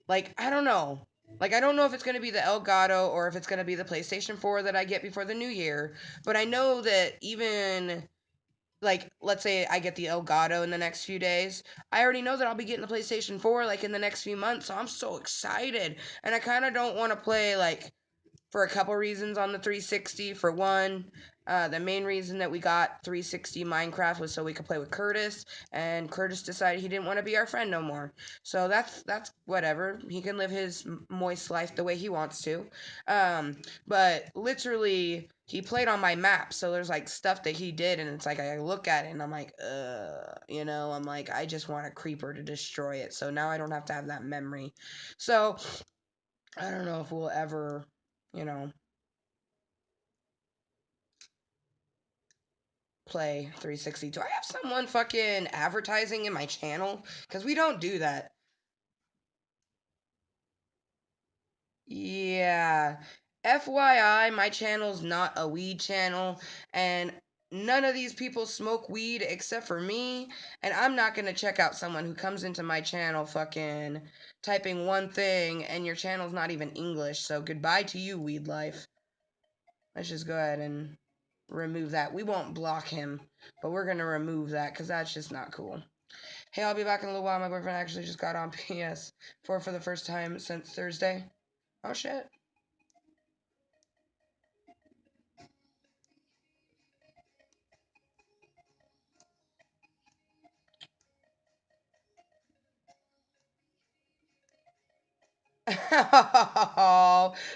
Like, I don't know. Like, I don't know if it's going to be the Elgato or if it's going to be the PlayStation 4 that I get before the new year. But I know that even, like, let's say I get the Elgato in the next few days. I already know that I'll be getting the PlayStation 4, like, in the next few months. So I'm so excited. And I kind of don't want to play, like, for a couple reasons on the 360. For one, the main reason that we got 360 Minecraft was so we could play with Curtis, and Curtis decided he didn't want to be our friend no more. So that's whatever. He can live his moist life the way he wants to. But literally, he played on my map, so there's like stuff that he did, and it's like I look at it and I'm like, I'm like, I just want a creeper to destroy it. So now I don't have to have that memory. So I don't know if we'll ever, you know, play 360. Do I have someone fucking advertising in my channel? Because we don't do that. Yeah. FYI, my channel's not a weed channel, and none of these people smoke weed except for me, and I'm not gonna check out someone who comes into my channel fucking typing one thing, and your channel's not even English, so goodbye to you, weed life. Let's just go ahead and remove that. We won't block him, but we're gonna remove that because that's just not cool. Hey, I'll be back in a little while. My boyfriend actually just got on PS4 for the first time since Thursday. Oh shit.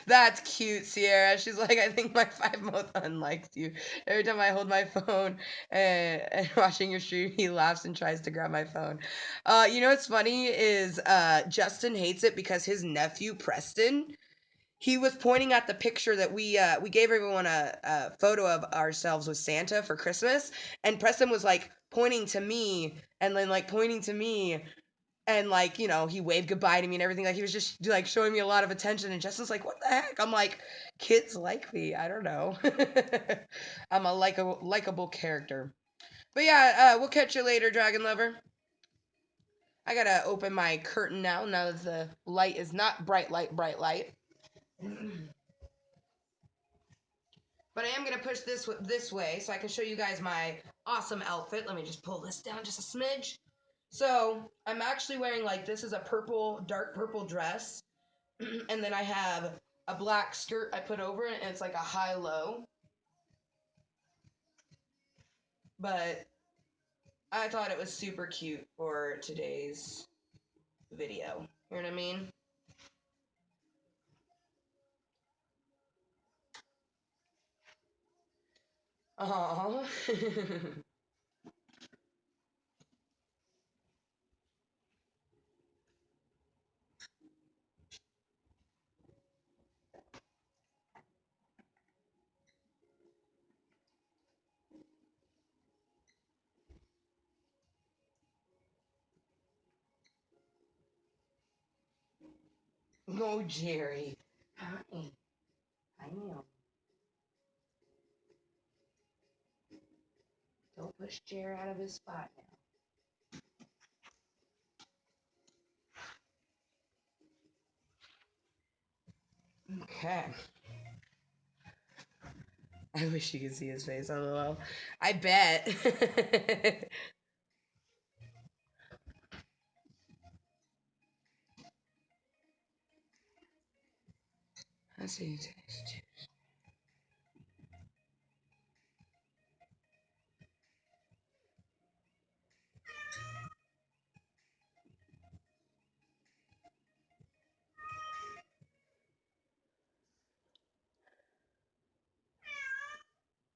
that's cute, Sierra. She's like, I think my 5-month unlikes you. Every time I hold my phone and watching your stream, he laughs and tries to grab my phone. You know what's funny is Justin hates it because his nephew Preston, he was pointing at the picture that we gave everyone a photo of ourselves with Santa for Christmas, and Preston was like pointing to me and then like pointing to me, and like, you know, he waved goodbye to me and everything. Like he was just like showing me a lot of attention, and Justin's like, what the heck? I'm like, kids like me. I don't know. I'm a likable character. But yeah, we'll catch you later, Dragon Lover. I gotta open my curtain now that the light is not bright light, bright light. But I am going to push this way so I can show you guys my awesome outfit. Let me just pull this down just a smidge. So I'm actually wearing, like, this is a dark purple dress. And then I have a black skirt I put over it, and it's like a high-low. But I thought it was super cute for today's video. You know what I mean? Aww. No, Jerry. Hi. I know. Don't push Jerry out of his spot now. Okay. I wish you could see his face, LOL. I bet. Let's see.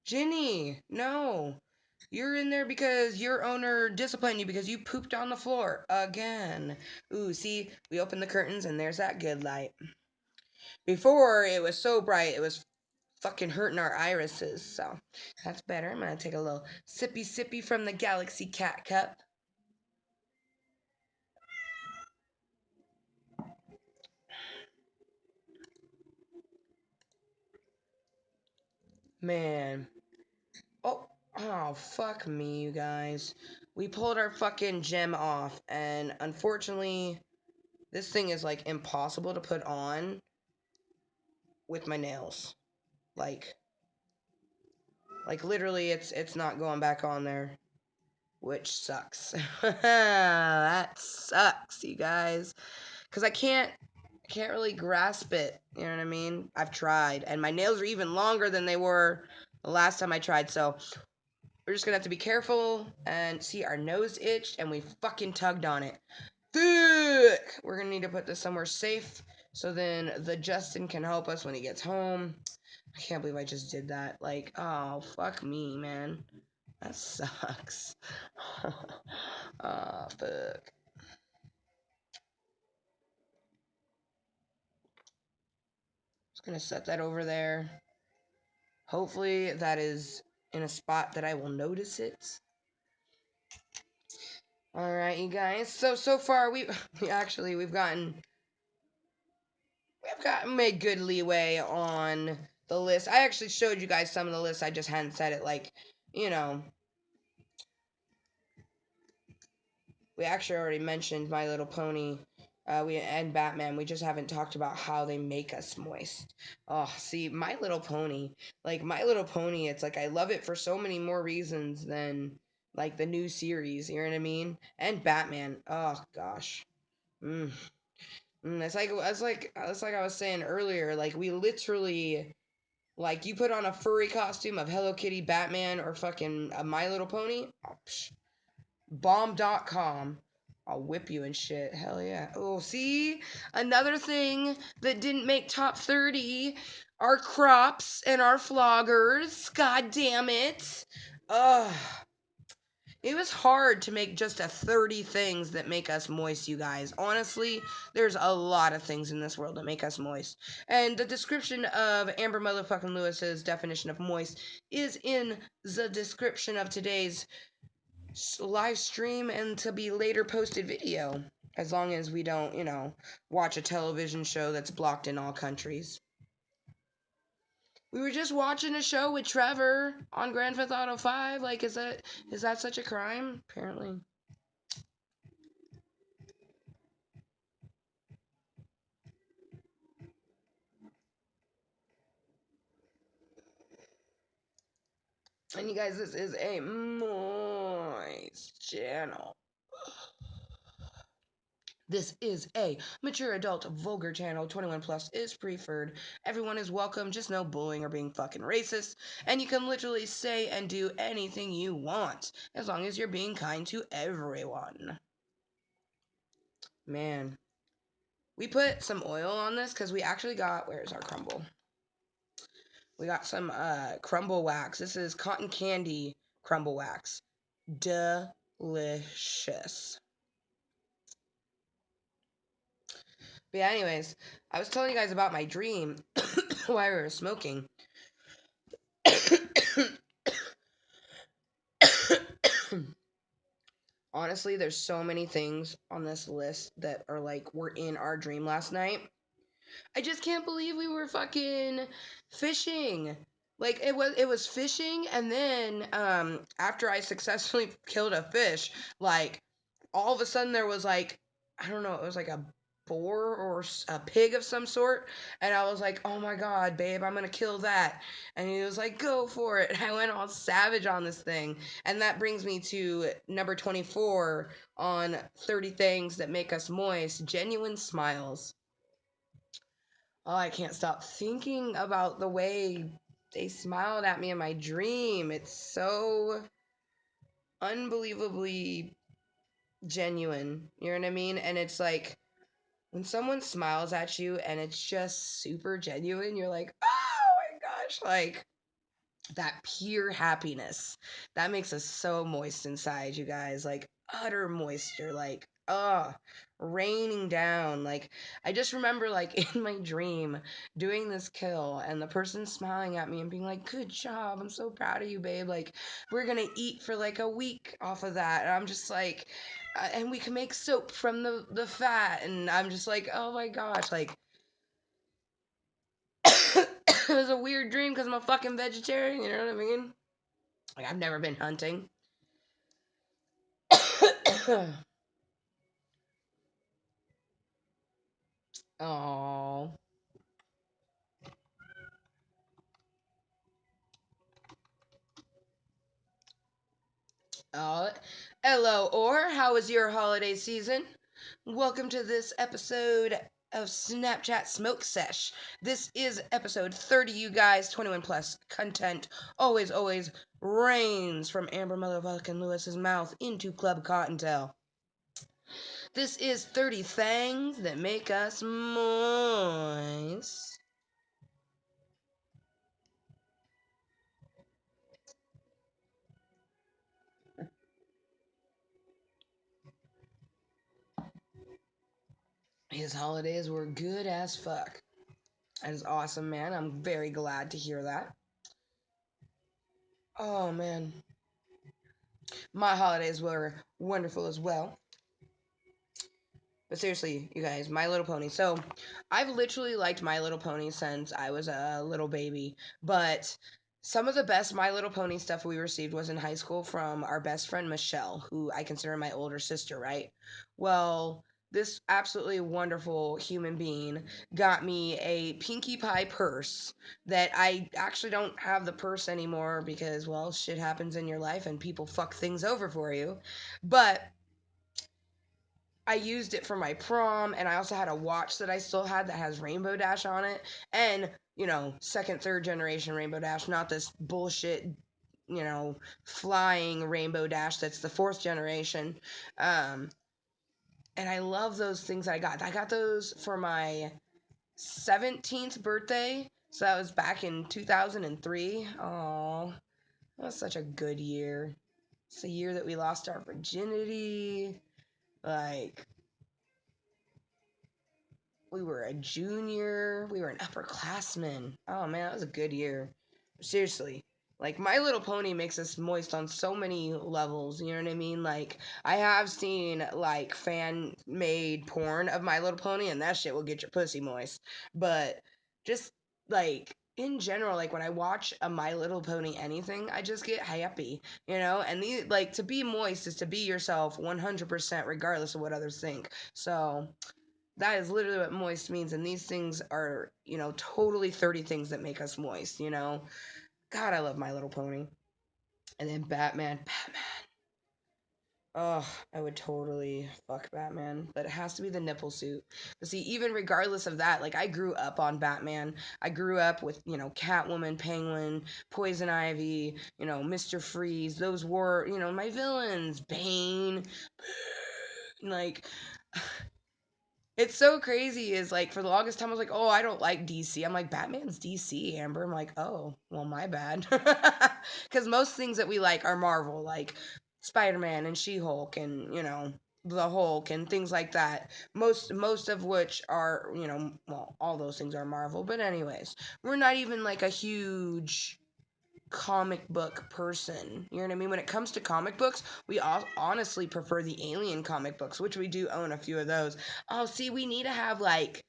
Ginny, no. You're in there because your owner disciplined you because you pooped on the floor again. Ooh, see, we opened the curtains and there's that good light. Before, it was so bright, it was fucking hurting our irises, so that's better. I'm gonna take a little sippy from the Galaxy Cat Cup. Man. Oh, fuck me, you guys. We pulled our fucking gem off, and unfortunately, this thing is, like, impossible to put on with my nails. Like literally, it's not going back on there, which sucks. That sucks, you guys. Because I can't really grasp it, you know what I mean? I've tried, and my nails are even longer than they were the last time I tried, so we're just gonna have to be careful. And see, our nose itched and we fucking tugged on it. Fuck! We're gonna need to put this somewhere safe so then the Justin can help us when he gets home. I can't believe I just did that. Like, oh, fuck me, man. That sucks. Oh, fuck. Just gonna set that over there. Hopefully that is in a spot that I will notice it. Alright, you guys. So far we've made good leeway on the list. I actually showed you guys some of the lists. I just hadn't said it. Like, you know, we actually already mentioned My Little Pony, and Batman. We just haven't talked about how they make us moist. Oh, see, My Little Pony, it's like I love it for so many more reasons than like the new series. You know what I mean? And Batman. Oh gosh. It's like I was saying earlier. Like we literally. Like, you put on a furry costume of Hello Kitty, Batman, or fucking My Little Pony, oh, bomb.com. I'll whip you and shit. Hell yeah. Oh, see? Another thing that didn't make top 30 are crops and our floggers. God damn it. Ugh. It was hard to make just a 30 things that make us moist, you guys. Honestly, there's a lot of things in this world that make us moist. And the description of Amber motherfucking Lewis's definition of moist is in the description of today's live stream and to be later posted video. As long as we don't, watch a television show that's blocked in all countries. We were just watching a show with Trevor on Grand Theft Auto 5. Like, is that such a crime? Apparently. And you guys, this is a moist channel. This is a mature adult vulgar channel. 21 plus is preferred. Everyone is welcome, just no bullying or being fucking racist. And you can literally say and do anything you want, as long as you're being kind to everyone. Man. We put some oil on this because we actually got, where's our crumble? We got some crumble wax. This is cotton candy crumble wax. Delicious. But yeah, anyways, I was telling you guys about my dream while we were smoking. Honestly, there's so many things on this list that are like, were in our dream last night. I just can't believe we were fucking fishing. Like it was fishing, and then after I successfully killed a fish, like all of a sudden there was like, I don't know, it was like a boar or a pig of some sort, and I was like, oh my god, babe, I'm gonna kill that. And he was like, go for it. I went all savage on this thing. And that brings me to number 24 on 30 things that make us moist: genuine smiles. Oh, I can't stop thinking about the way they smiled at me in my dream. It's so unbelievably genuine. You know what I mean? And it's like when someone smiles at you and it's just super genuine, you're like, oh my gosh, like that pure happiness. That makes us so moist inside, you guys. Like utter moisture, like raining down. Like I just remember like in my dream doing this kill and the person smiling at me and being like, good job, I'm so proud of you, babe. Like we're gonna eat for like a week off of that. And I'm just like, and we can make soap from the fat. And I'm just like, oh my gosh, like it was a weird dream because I'm a fucking vegetarian, you know what I mean? Like, I've never been hunting. Oh. Oh. Hello, or how was your holiday season? Welcome to this episode of Snapchat Smoke Sesh. This is episode 30, you guys. 21 plus content. Always, always rains from Amber motherfucking Lewis's mouth into Klub Kottontale. This is 30 things that make us moist. His holidays were good as fuck. That is awesome, man. I'm very glad to hear that. Oh, man. My holidays were wonderful as well. But seriously, you guys, My Little Pony. So, I've literally liked My Little Pony since I was a little baby. But some of the best My Little Pony stuff we received was in high school from our best friend Michelle, who I consider my older sister, right? Well, this absolutely wonderful human being got me a Pinkie Pie purse that I actually don't have the purse anymore because, well, shit happens in your life and people fuck things over for you. But I used it for my prom, and I also had a watch that I still had that has Rainbow Dash on it. And, second, third generation Rainbow Dash, not this bullshit, flying Rainbow Dash that's the fourth generation. Um, And I love those things I got. I got those for my 17th birthday. So that was back in 2003. Oh, that was such a good year. It's the year that we lost our virginity. Like, we were a junior. We were an upperclassman. Oh, man, that was a good year. Seriously. Like, My Little Pony makes us moist on so many levels. You know what I mean? Like, I have seen, like, fan made porn of My Little Pony, and that shit will get your pussy moist. But just, like, in general, like, when I watch a My Little Pony anything, I just get happy, you know? And, like, to be moist is to be yourself 100%, regardless of what others think. So, that is literally what moist means. And these things are, totally 30 things that make us moist, you know? God, I love My Little Pony. And then Batman. Oh, I would totally fuck Batman, but it has to be the nipple suit. But see, even regardless of that, like I grew up on Batman. I grew up with, Catwoman, Penguin, Poison Ivy, Mr. Freeze. Those were, my villains. Bane. Like, it's so crazy is like for the longest time I was like, oh, I don't like DC. I'm like, Batman's DC, Amber. I'm like, oh, well, my bad. Because most things that we like are Marvel, like Spider-Man and She-Hulk and, the Hulk and things like that. Most of which are, well, all those things are Marvel. But anyways, we're not even like a huge comic book person. You know what I mean? When it comes to comic books, we all honestly prefer the Alien comic books, which we do own a few of those. Oh, see, we need to have like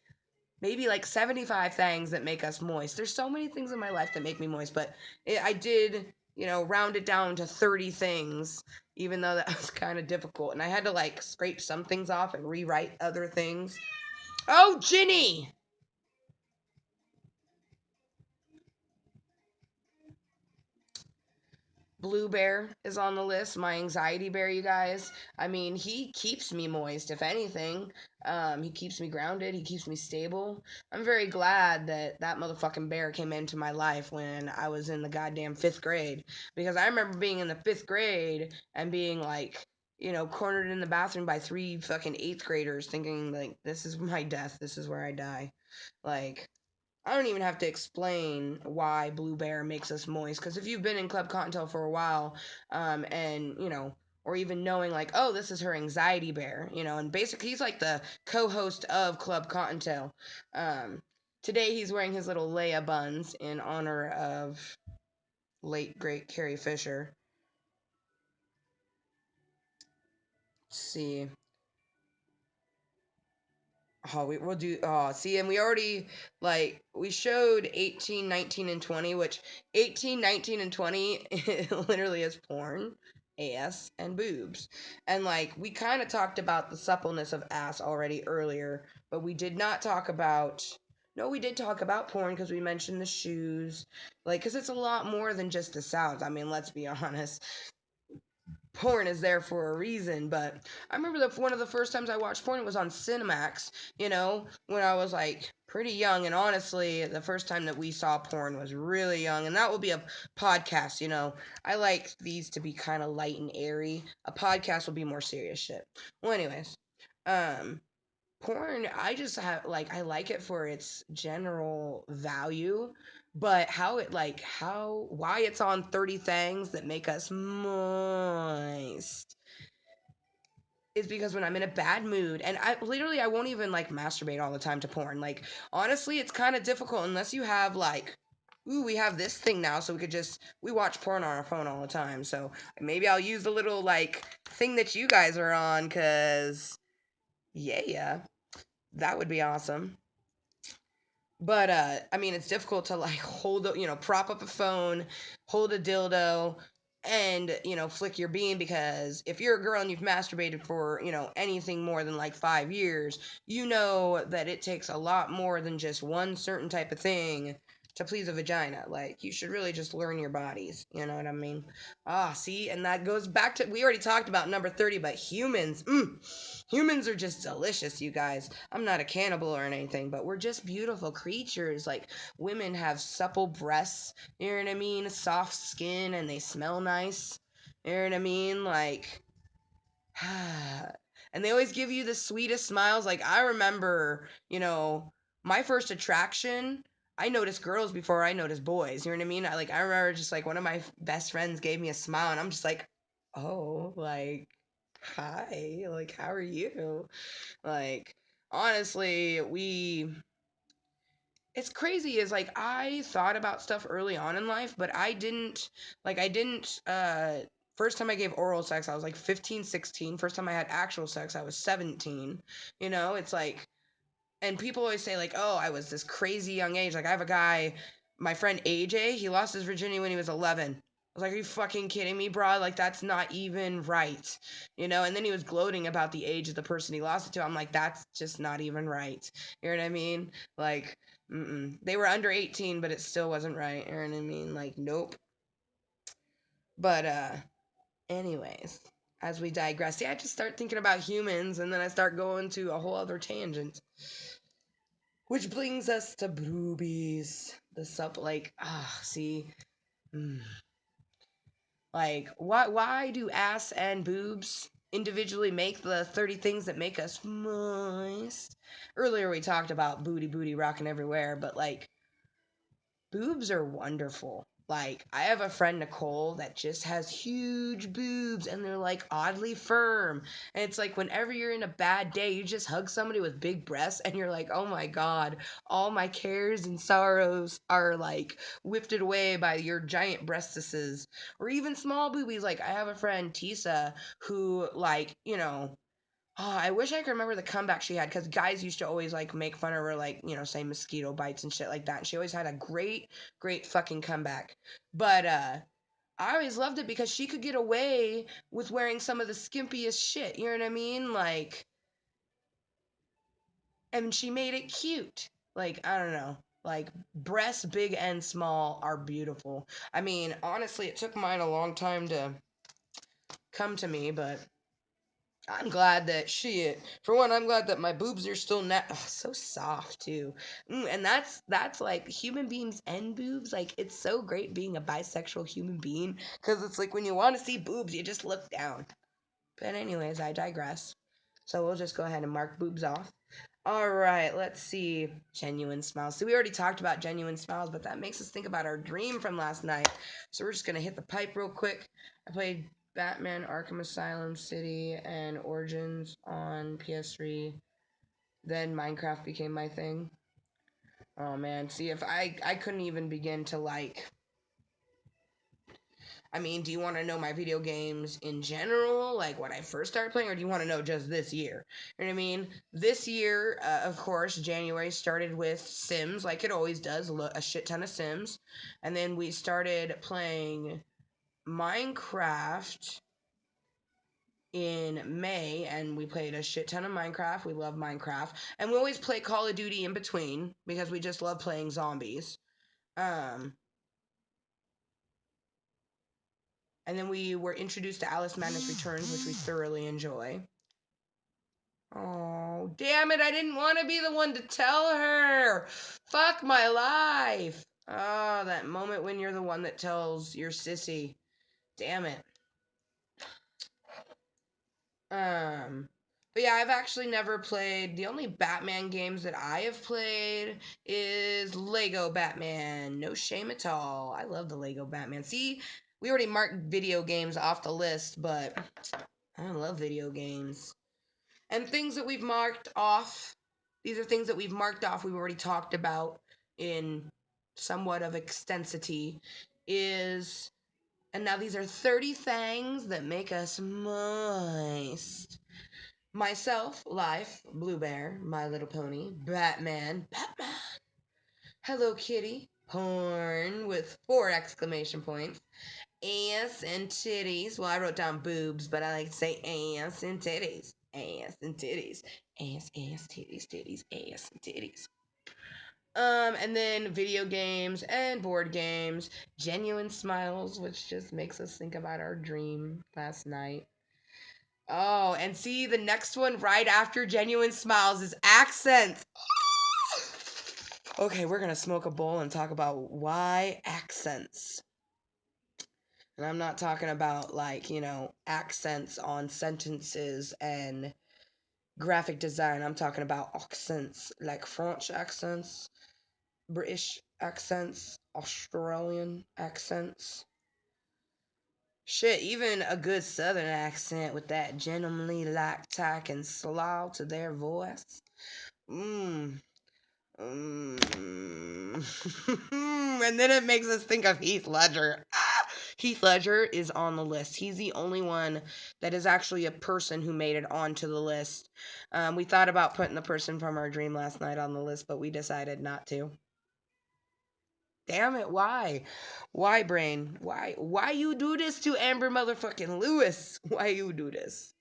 maybe like 75 things that make us moist. There's so many things in my life that make me moist, but I did, round it down to 30 things, even though that was kind of difficult. And I had to like scrape some things off and rewrite other things. Oh, Ginny! Blue Bear is on the list. My anxiety bear, you guys. I mean, he keeps me moist, if anything. He keeps me grounded. He keeps me stable. I'm very glad that that motherfucking bear came into my life when I was in the goddamn fifth grade. Because I remember being in the fifth grade and being like, cornered in the bathroom by three fucking eighth graders thinking, like, this is my death. This is where I die. Like, I don't even have to explain why Blue Bear makes us moist. Because if you've been in Club Kottontale for a while, and or even knowing like, oh, this is her anxiety bear, and basically he's like the co-host of Club Kottontale. Today he's wearing his little Leia buns in honor of late great Carrie Fisher. Let's see. Oh, we'll do. Oh, see, and we already like we showed 18, 19, and 20, which 18, 19, and 20 literally is porn, ass, and boobs. And like we kind of talked about the suppleness of ass already earlier, but we did not talk about. No, we did talk about porn because we mentioned the shoes, like because it's a lot more than just the sounds. I mean, let's be honest, porn is there for a reason. But I remember one of the first times I watched porn, it was on Cinemax, when I was like pretty young. And honestly, the first time that we saw porn was really young. And that will be a podcast, I like these to be kind of light and airy. A podcast will be more serious shit. Well, anyways, um, porn, I just have like I like it for its general value, but why it's on 30 things that make us moist is because when I'm in a bad mood, and I won't even like masturbate all the time to porn. Like honestly, it's kind of difficult unless you have like ooh, we have this thing now, so we watch porn on our phone all the time. So maybe I'll use the little like thing that you guys are on, cause yeah, that would be awesome. But I mean, it's difficult to like prop up a phone, hold a dildo, and flick your bean, because if you're a girl and you've masturbated for anything more than like 5 years, you know that it takes a lot more than just one certain type of thing to please a vagina. Like you should really just learn your bodies. You know what I mean? Ah, see, and that goes back to we already talked about number 30, but humans. Humans are just delicious, you guys. I'm not a cannibal or anything, but we're just beautiful creatures. Like, women have supple breasts, you know what I mean? Soft skin, and they smell nice. You know what I mean? Like, And they always give you the sweetest smiles. Like, I remember, my first attraction, I noticed girls before I noticed boys. You know what I mean? I remember just like one of my best friends gave me a smile, and I'm just like, oh, like, hi, like, how are you? Like, honestly, it's crazy is like I thought about stuff early on in life, but I didn't first time I gave oral sex I was like 15, 16. First time I had actual sex I was 17. It's like, and people always say like, "Oh, I was this crazy young age." Like I have a guy, my friend AJ, he lost his virginity when he was 11. I was like, "Are you fucking kidding me, bro? Like that's not even right." And then he was gloating about the age of the person he lost it to. I'm like, "That's just not even right." You know what I mean? Like, they were under 18, but it still wasn't right. You know what I mean? Like, nope. But anyways, as we digress, I just start thinking about humans, and then I start going to a whole other tangent. Which brings us to boobies. The sup, like, see, mm. Like, why do ass and boobs individually make the 30 things that make us moist? Earlier we talked about booty rocking everywhere, but like, boobs are wonderful. Like, I have a friend, Nicole, that just has huge boobs and they're like oddly firm. And it's like whenever you're in a bad day, you just hug somebody with big breasts and you're like, oh my God, all my cares and sorrows are like whipped away by your giant breastises. Or even small boobies. Like, I have a friend, Tisa, who, like, oh, I wish I could remember the comeback she had because guys used to always like make fun of her, like, say mosquito bites and shit like that. And she always had a great, great fucking comeback. But I always loved it because she could get away with wearing some of the skimpiest shit. You know what I mean? Like, and she made it cute. Like, I don't know. Like, breasts, big and small, are beautiful. I mean, honestly, it took mine a long time to come to me, but I'm glad that for one, I'm glad that my boobs are still so soft too. And that's like human beings and boobs. Like, it's so great being a bisexual human being because it's like when you want to see boobs, you just look down. But anyways, I digress. So we'll just go ahead and mark boobs off. All right, let's see. Genuine smiles. So we already talked about genuine smiles, but that makes us think about our dream from last night. So we're just gonna hit the pipe real quick. I played Batman Arkham Asylum City and Origins on PS3. Then Minecraft became my thing. Oh man, see if I couldn't even begin to like, I mean, do you want to know my video games in general, like when I first started playing, or do you want to know just this year? You know what I mean? This year, of course, January started with Sims, like it always does, a shit ton of Sims. And then we started playing Minecraft in May, and we played a shit ton of Minecraft. We love Minecraft. And we always play Call of Duty in between because we just love playing zombies. Um, and then we were introduced to Alice Madness Returns, which we thoroughly enjoy. Oh, damn it. I didn't want to be the one to tell her. Fuck my life. Oh, that moment when you're the one that tells your sissy. Damn it. But yeah, I've actually never played. The only Batman games that I have played is Lego Batman. No shame at all. I love the Lego Batman. See, we already marked video games off the list, but I love video games. And things that we've marked off, these are things that we've marked off, we've already talked about in somewhat of extensity, is, and now these are 30 things that make us moist. Myself, Life, Blue Bear, My Little Pony, Batman, Hello Kitty, Porn with 4 exclamation points, ass and titties. Well, I wrote down boobs, but I like to say ass and titties. Ass and titties. Ass, titties, titties, ass and titties. And then video games and board games. Genuine smiles, which just makes us think about our dream last night. Oh, and see, the next one right after genuine smiles is accents. Okay, we're gonna smoke a bowl and talk about why accents. And I'm not talking about, like, accents on sentences and graphic design. I'm talking about accents, like French accents, British accents, Australian accents. Shit, even a good southern accent with that gentlemanly like tack and slow to their voice. Mmm. And then it makes us think of Heath Ledger. Heath Ledger is on the list. He's the only one that is actually a person who made it onto the list. We thought about putting the person from our dream last night on the list, but we decided not to. Damn it, why? Why, brain? Why you do this to Amber motherfucking Lewis? Why you do this?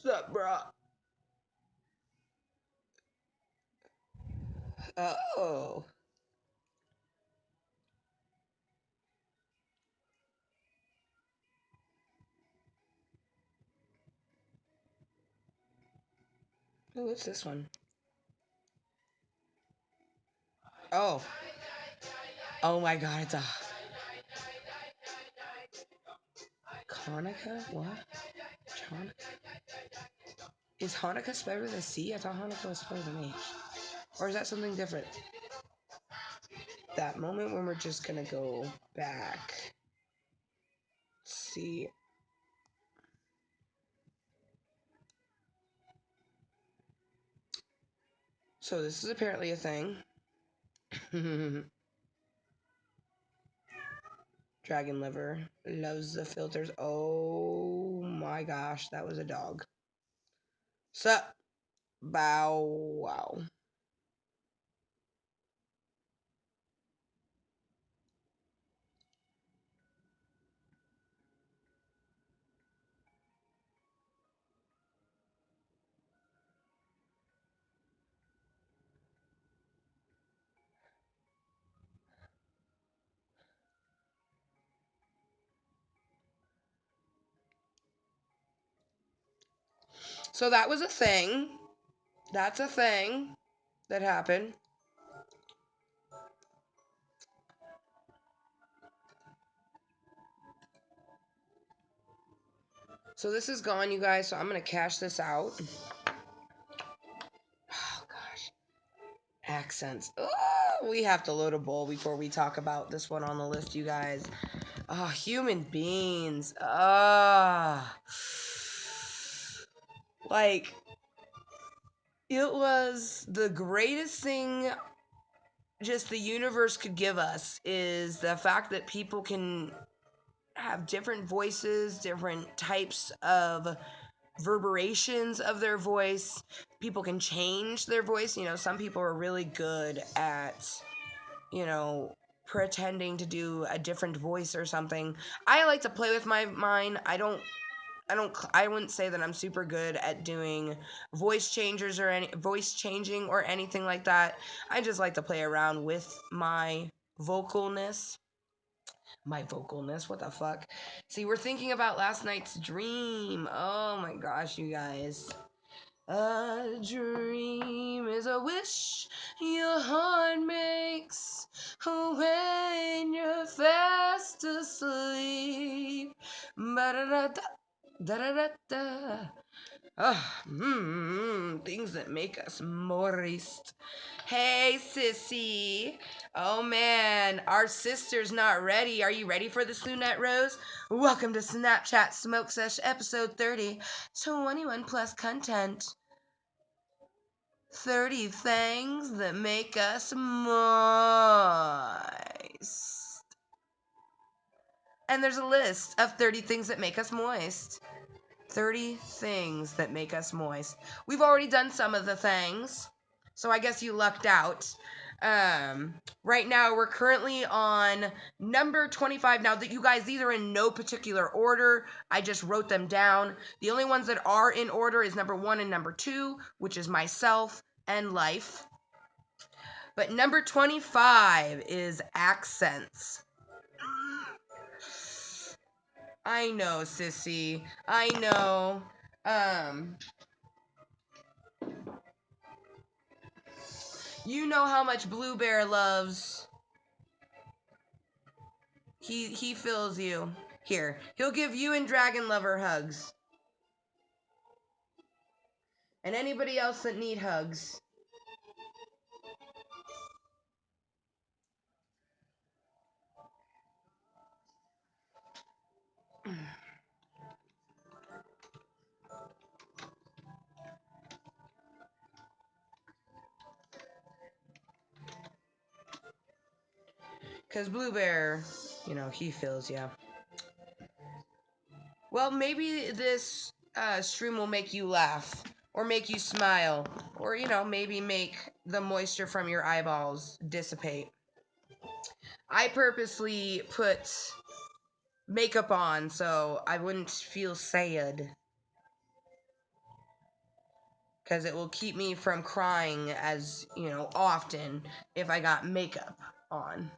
What's up, bro? Oh. Oh, what's this one? Oh. Oh my god, it's a Hanukkah? What? Hanukkah? Is Hanukkah spelled with a C? I thought Hanukkah was spelled with an H. Or is that something different? That moment when we're just gonna go back. See. So this is apparently a thing. Dragon liver loves the filters. Oh my gosh, that was a dog. Sup? Bow wow. So that was a thing. That's a thing that happened. So this is gone, you guys. So I'm gonna cash this out. Oh gosh, accents. Oh, we have to load a bowl before we talk about this one on the list, you guys. Oh, human beings. Like, it was the greatest thing just the universe could give us is the fact that people can have different voices, different types of reverberations of their voice. People can change their voice. You know, some people are really good at, you know, pretending to do a different voice or something. I like to play with my mind. I wouldn't say that I'm super good at doing voice changers or any voice changing or anything like that. I just like to play around with my vocalness. My vocalness, what the fuck? See, we're thinking about last night's dream. Oh my gosh, you guys. A dream is a wish your heart makes when you're fast asleep. Ba-da-da-da, da-da-da-da. Things that make us moist. Hey, sissy. Oh man, our sister's not ready. Are you ready for the Lunette Rose? Welcome to Snapchat Smoke Sesh episode 30. 21 plus content. 30 things that make us moist. And there's a list of 30 things that make us moist. 30 things that make us moist. We've already done some of the things, so I guess you lucked out. Right now, we're currently on number 25. Now, that you guys, these are in no particular order. I just wrote them down. The only ones that are in order is number 1 and number 2, which is myself and life. But number 25 is accents. I know, sissy. I know. You know how much Blue Bear loves. He feels you. Here, he'll give you and Dragon Lover hugs. And anybody else that need hugs. Because Blue Bear, you know, he feels you. Well, maybe this stream will make you laugh, or make you smile, or, you know, maybe make the moisture from your eyeballs dissipate. I purposely put makeup on so I wouldn't feel sad, because it will keep me from crying as, you know, often if I got makeup on.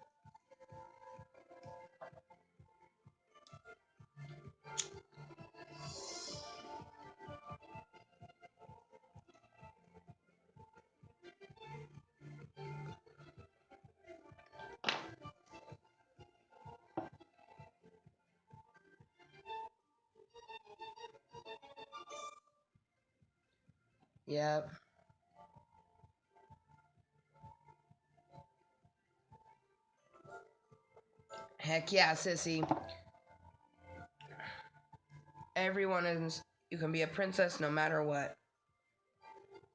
Yep. Heck yeah, sissy. Everyone is, you can be a princess no matter what.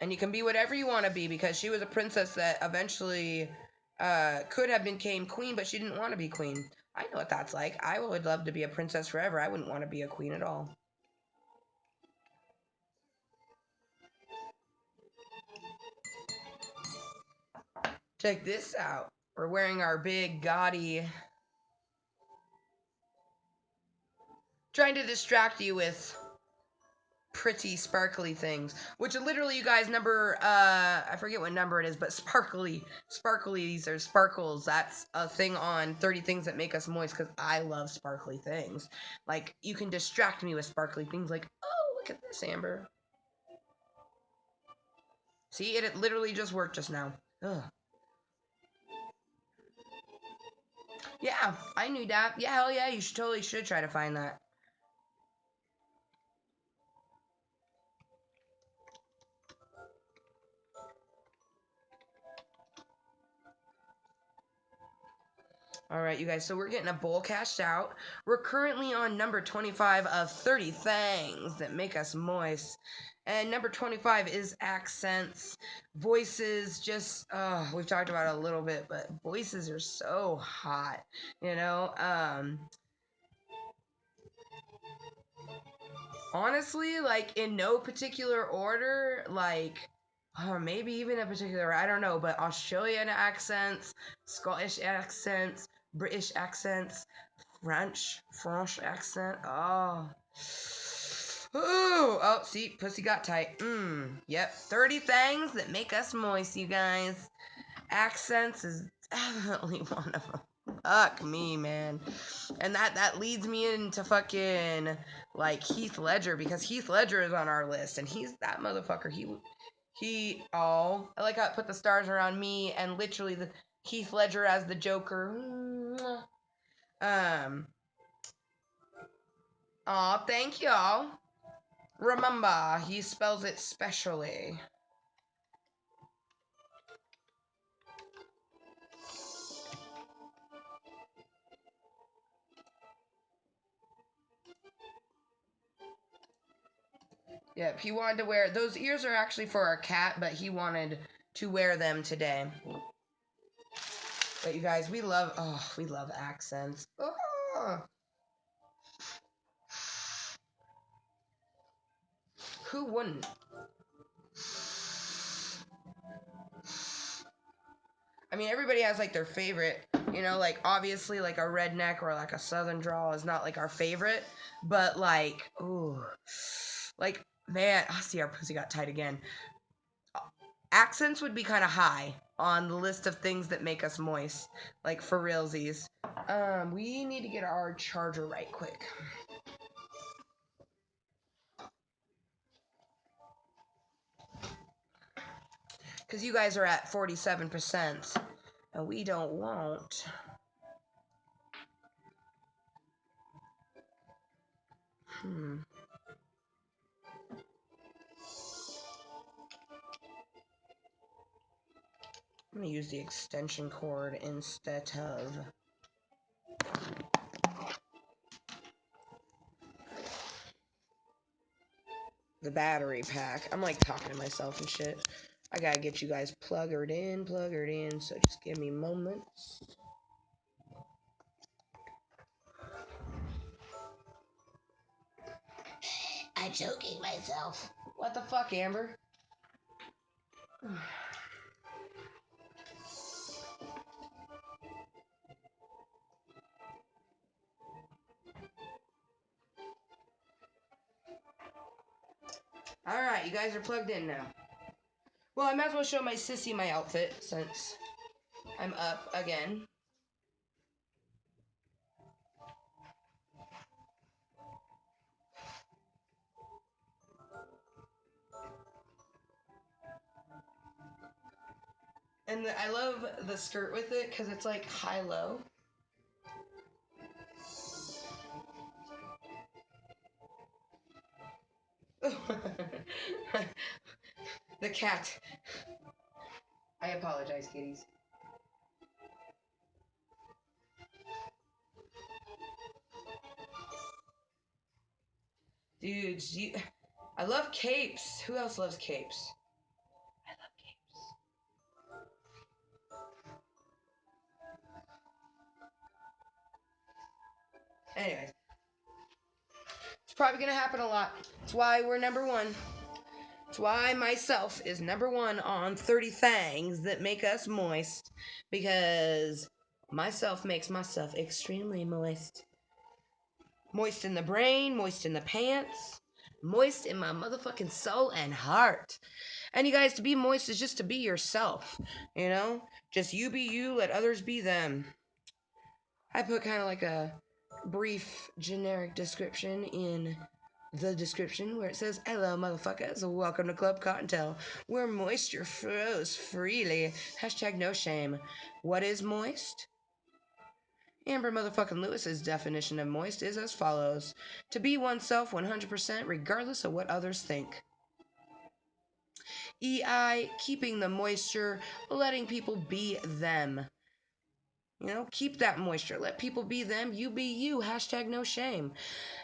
And you can be whatever you want to be, because she was a princess that eventually could have became queen, but she didn't want to be queen. I know what that's like. I would love to be a princess forever. I wouldn't want to be a queen at all. Check this out. We're wearing our big, gaudy... Trying to distract you with pretty, sparkly things. Which literally, you guys, number... I forget what number it is, but sparklies or sparkles. That's a thing on 30 Things That Make Us Moist, because I love sparkly things. Like, you can distract me with sparkly things like, oh, look at this, Amber. See, it literally just worked just now. Ugh. Yeah, I knew that. Yeah, hell yeah, you totally should try to find that. Alright, you guys, so we're getting a bowl cashed out. We're currently on number 25 of 30 Things That Make Us Moist. And number 25 is accents. Voices, just, we've talked about it a little bit, but voices are so hot, you know? Honestly, like, in no particular order, like... maybe even a particular, I don't know, but Australian accents, Scottish accents, British accents, French accent. Oh. Ooh. Oh, see, pussy got tight. Yep. 30 things that make us moist, you guys. Accents is definitely one of them. Fuck me, man. And that leads me into fucking, like, Heath Ledger, because Heath Ledger is on our list, and he's that motherfucker. Oh, I like how it put the stars around me and literally the Heath Ledger as the Joker. Aw, thank y'all. Remember, he spells it specially. Yep, he wanted to wear... Those ears are actually for our cat, but he wanted to wear them today. But you guys, we love accents. Oh. Who wouldn't? I mean, everybody has, like, their favorite, you know, like, obviously, like, a redneck or, like, a southern drawl is not, like, our favorite, but, like, ooh, like, man, I see our pussy got tight again. Accents would be kind of high on the list of things that make us moist, like, for realsies. We need to get our charger right quick. Because you guys are at 47%. And we don't want... I'm going to use the extension cord instead of... the battery pack. I'm like talking to myself and shit. I gotta get you guys pluggered in, so just give me moments. I'm choking myself. What the fuck, Amber? Alright, you guys are plugged in now. Well, I might as well show my sissy my outfit since I'm up again. And I love the skirt with it because it's like high-low. The cat. I apologize, kitties. Dudes, I love capes. Who else loves capes? I love capes. Anyways. It's probably gonna happen a lot. That's why we're number one. That's why myself is number one on 30 things that make us moist. Because myself makes myself extremely moist. Moist in the brain, moist in the pants, moist in my motherfucking soul and heart. And you guys, to be moist is just to be yourself, you know? Just you be you, let others be them. I put kind of like a brief, generic description in the description where it says, "Hello, motherfuckers. Welcome to Klub Kottontale, where moisture flows freely. Hashtag no shame." What is moist? Amber motherfucking Lewis's definition of moist is as follows: to be oneself 100% regardless of what others think. EI, keeping the moisture, letting people be them. You know, keep that moisture. Let people be them. You be you. Hashtag no shame.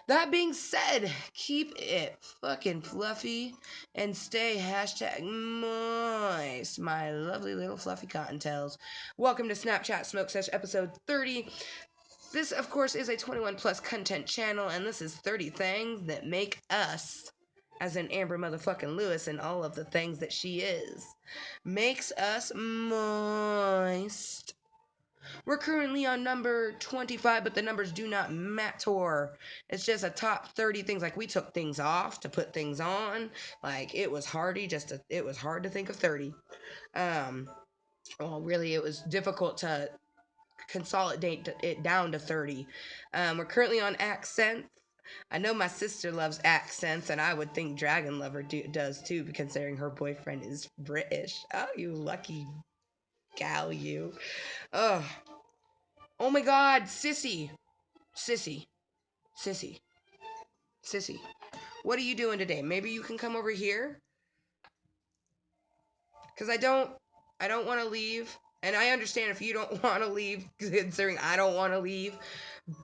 That being said, keep it fucking fluffy and stay hashtag moist, my lovely little fluffy cottontails. Welcome to Snapchat Smoke Sesh episode 30. This, of course, is a 21+Cuntent channel, and this is 30 things that make us, as in Amber motherfucking Lewis and all of the things that she is, makes us moist. We're currently on number 25, but the numbers do not matter. It's just a top 30 things. Like, we took things off to put things on. Like, it was hard to think of 30. Well, really, it was difficult to consolidate it down to 30. We're currently on accents. I know my sister loves accents, and I would think Dragon Lover does too, considering her boyfriend is British. Oh, you lucky gal, you. Ugh. Oh my god, Sissy. What are you doing today? Maybe you can come over here? Because I don't want to leave. And I understand if you don't want to leave, considering I don't want to leave.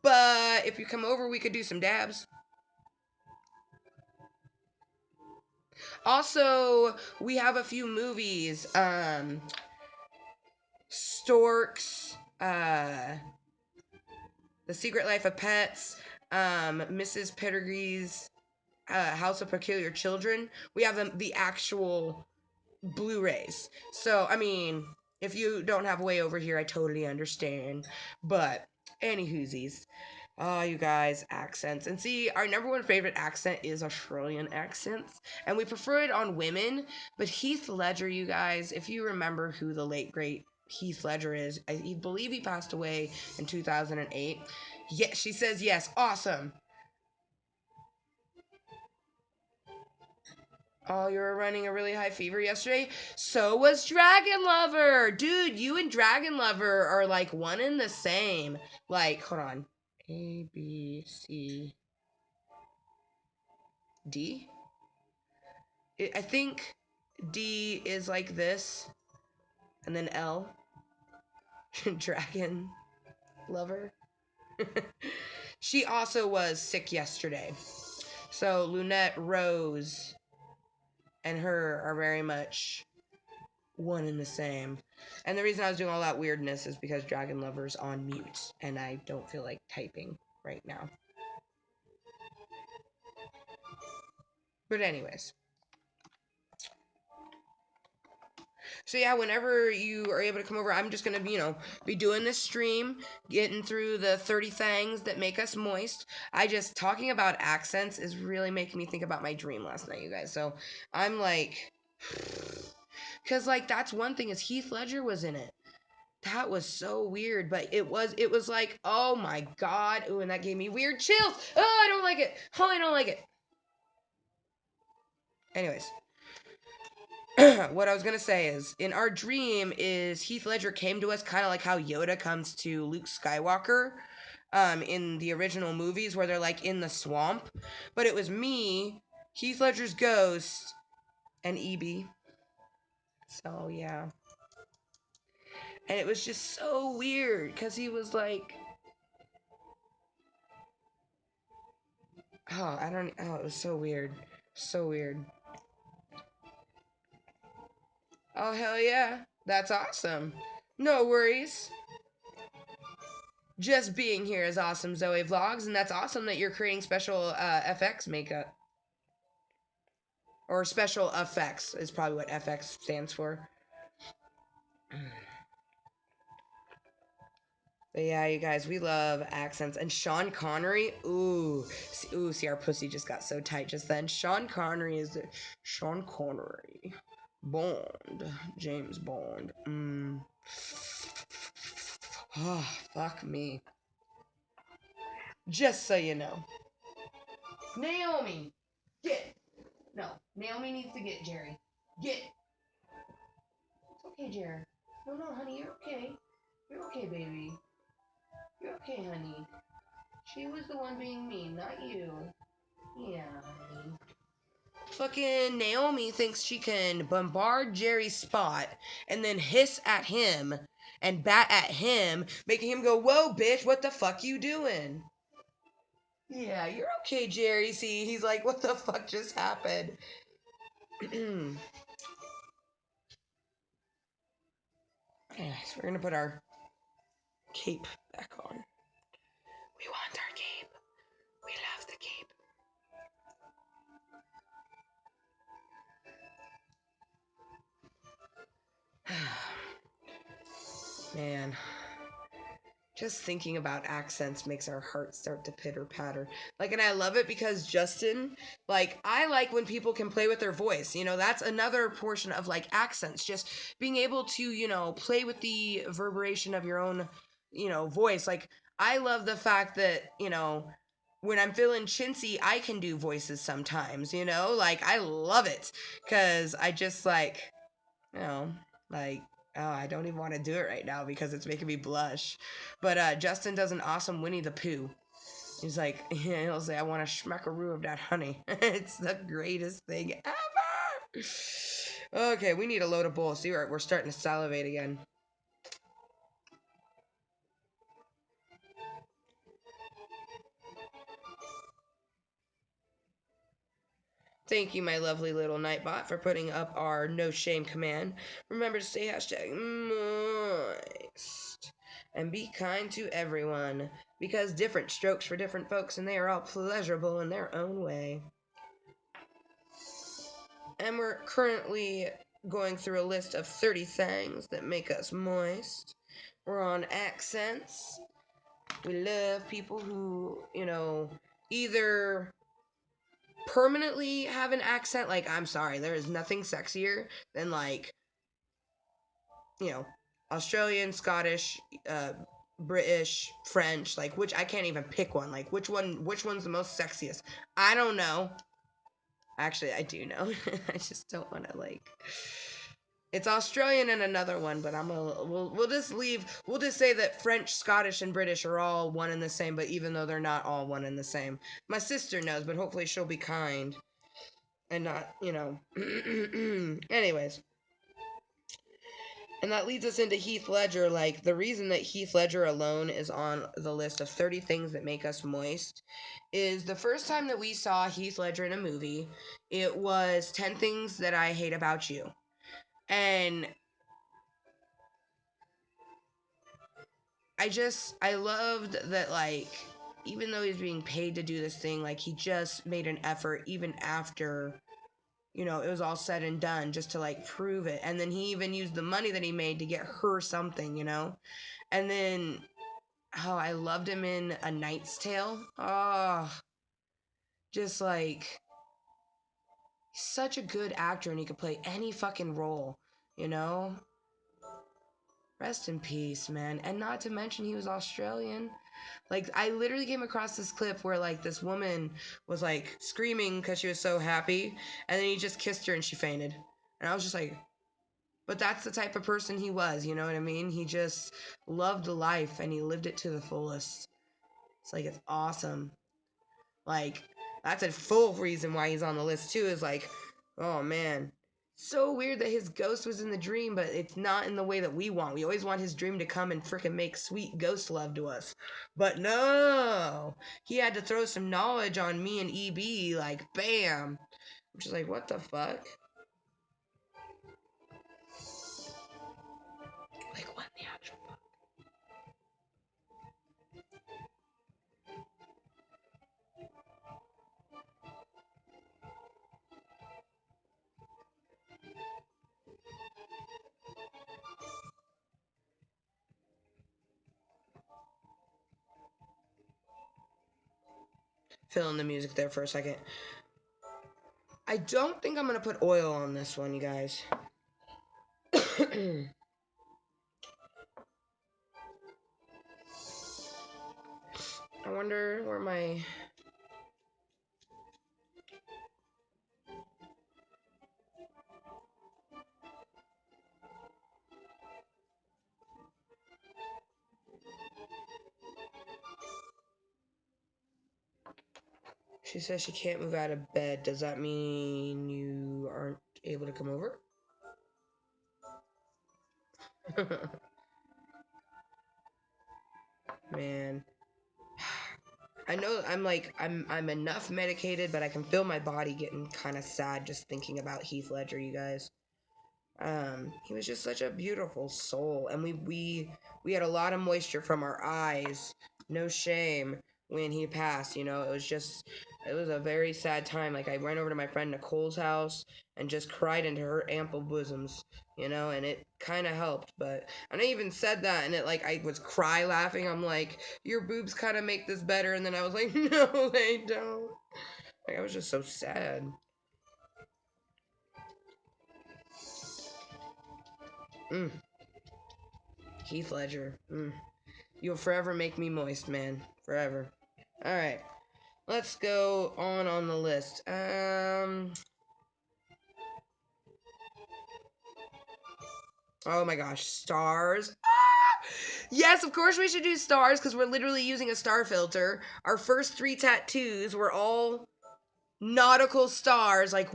But if you come over, we could do some dabs. Also, we have a few movies. Storks, The Secret Life of Pets, Mrs. Pettigrew's House of Peculiar Children. We have the actual Blu-rays. So, I mean, if you don't have a way over here, I totally understand. But, anywhoosies. Oh, you guys, accents. And see, our number one favorite accent is Australian accents. And we prefer it on women. But Heath Ledger, you guys, if you remember who the late, great Heath Ledger is, I believe he passed away in 2008. Yes, she says yes. Awesome. Oh, you were running a really high fever yesterday? So was Dragon Lover! Dude, you and Dragon Lover are like one and the same. Like, hold on. A, B, C, D? I think D is like this, and then L. Dragon Lover. She also was sick yesterday. So Lunette, Rose, and her are very much one and the same. And the reason I was doing all that weirdness is because Dragon Lover's on mute, and I don't feel like typing right now. But anyways. So yeah, whenever you are able to come over, I'm just gonna, be doing this stream, getting through the 30 things that make us moist. Talking about accents is really making me think about my dream last night, you guys. So I'm like, because like that's one thing is Heath Ledger was in it. That was so weird, but it was like, oh my god, ooh, and that gave me weird chills. Oh, I don't like it. Oh, I don't like it. Anyways. What I was gonna say is, in our dream, is Heath Ledger came to us kind of like how Yoda comes to Luke Skywalker, in the original movies where they're like in the swamp. But it was me, Heath Ledger's ghost, and EB. So yeah, and it was just so weird because he was like, oh, I don't, oh, it was so weird, so weird. Oh hell yeah, that's awesome. No worries. Just being here is awesome, Zoe Vlogs, and that's awesome that you're creating special FX makeup. Or special effects is probably what FX stands for. But yeah, you guys, we love accents. And Sean Connery, ooh, see, our pussy just got so tight just then. Sean Connery is Sean Connery. Bond, James Bond. Oh, fuck me. Just so you know. Naomi, get. No, Naomi needs to get Jerry. Get. It's okay, Jerry. No, honey, you're okay. You're okay, baby. You're okay, honey. She was the one being mean, not you. Yeah, honey. Fucking Naomi thinks she can bombard Jerry's spot and then hiss at him and bat at him, making him go, whoa, bitch, what the fuck you doing? Yeah, you're okay, Jerry. See, he's like, what the fuck just happened? Anyways, we're gonna put our cape back on. We want our cape. We love the cape. Man, just thinking about accents makes our hearts start to pitter patter. Like, and I love it because Justin, like, I like when people can play with their voice. That's another portion of like accents, just being able to, play with the reverberation of your own, voice. Like, I love the fact that, when I'm feeling chintzy, I can do voices sometimes, like, I love it because I just like, oh, I don't even want to do it right now because it's making me blush. But Justin does an awesome Winnie the Pooh. He's like, he'll say, I want a schmackaroo of that honey. It's the greatest thing ever. Okay, we need a load of bowls. See, we're starting to salivate again. Thank you, my lovely little Nightbot, for putting up our no shame command. Remember to stay #moist and be kind to everyone, because different strokes for different folks, and they are all pleasurable in their own way. And we're currently going through a list of 30 things that make us moist. We're on accents. We love people who, either permanently have an accent. Like, I'm sorry, there is nothing sexier than like, Australian, Scottish, British, French, like, which I can't even pick one. Like, which one's the most sexiest? I don't know. Actually, I do know. I just don't want to like. It's Australian and another one, but we'll just leave. We'll just say that French, Scottish, and British are all one and the same, but even though they're not all one and the same, my sister knows, but hopefully she'll be kind and not, you know. Anyways, and that leads us into Heath Ledger. Like, the reason that Heath Ledger alone is on the list of 30 things that make us moist is the first time that we saw Heath Ledger in a movie, it was 10 Things That I Hate About You. And I loved that, like, even though he's being paid to do this thing, like, he just made an effort even after, you know, it was all said and done just to, like, prove it. And then he even used the money that he made to get her something, you know? And then, oh, I loved him in A Knight's Tale. Oh, just like, he's such a good actor and he could play any fucking role, you know? Rest in peace, man. And not to mention, he was Australian. Like, I literally came across this clip where, like, this woman was, like, screaming because she was so happy, and then he just kissed her and she fainted. And I was just like, but that's the type of person he was, you know what I mean? He just loved life and he lived it to the fullest. It's like, it's awesome. Like, that's a full reason why he's on the list, too, is like, oh, man. So weird that his ghost was in the dream, but it's not in the way that we want. We always want his dream to come and frickin' make sweet ghost love to us. But no! He had to throw some knowledge on me and EB, like, bam! I'm just like, what the fuck? Like, what in the actual fuck? Fill in the music there for a second. I don't think I'm gonna put oil on this one, you guys. I wonder where my... She says she can't move out of bed. Does that mean you aren't able to come over? Man. I know I'm enough medicated, but I can feel my body getting kind of sad just thinking about Heath Ledger, you guys. He was just such a beautiful soul, and we had a lot of moisture from our eyes. No shame when he passed, you know. It was a very sad time. Like, I went over to my friend Nicole's house and just cried into her ample bosoms, you know, and it kind of helped. But and I even said that, and it like I was cry laughing. I'm like, your boobs kind of make this better, and then I was like, no, they don't. Like, I was just so sad. Mm. Heath Ledger. Mm. You'll forever make me moist, man. Forever. Alright. Let's go on the list. Oh my gosh. Stars. Ah! Yes, of course we should do stars because we're literally using a star filter. Our first 3 tattoos were all nautical stars. Like,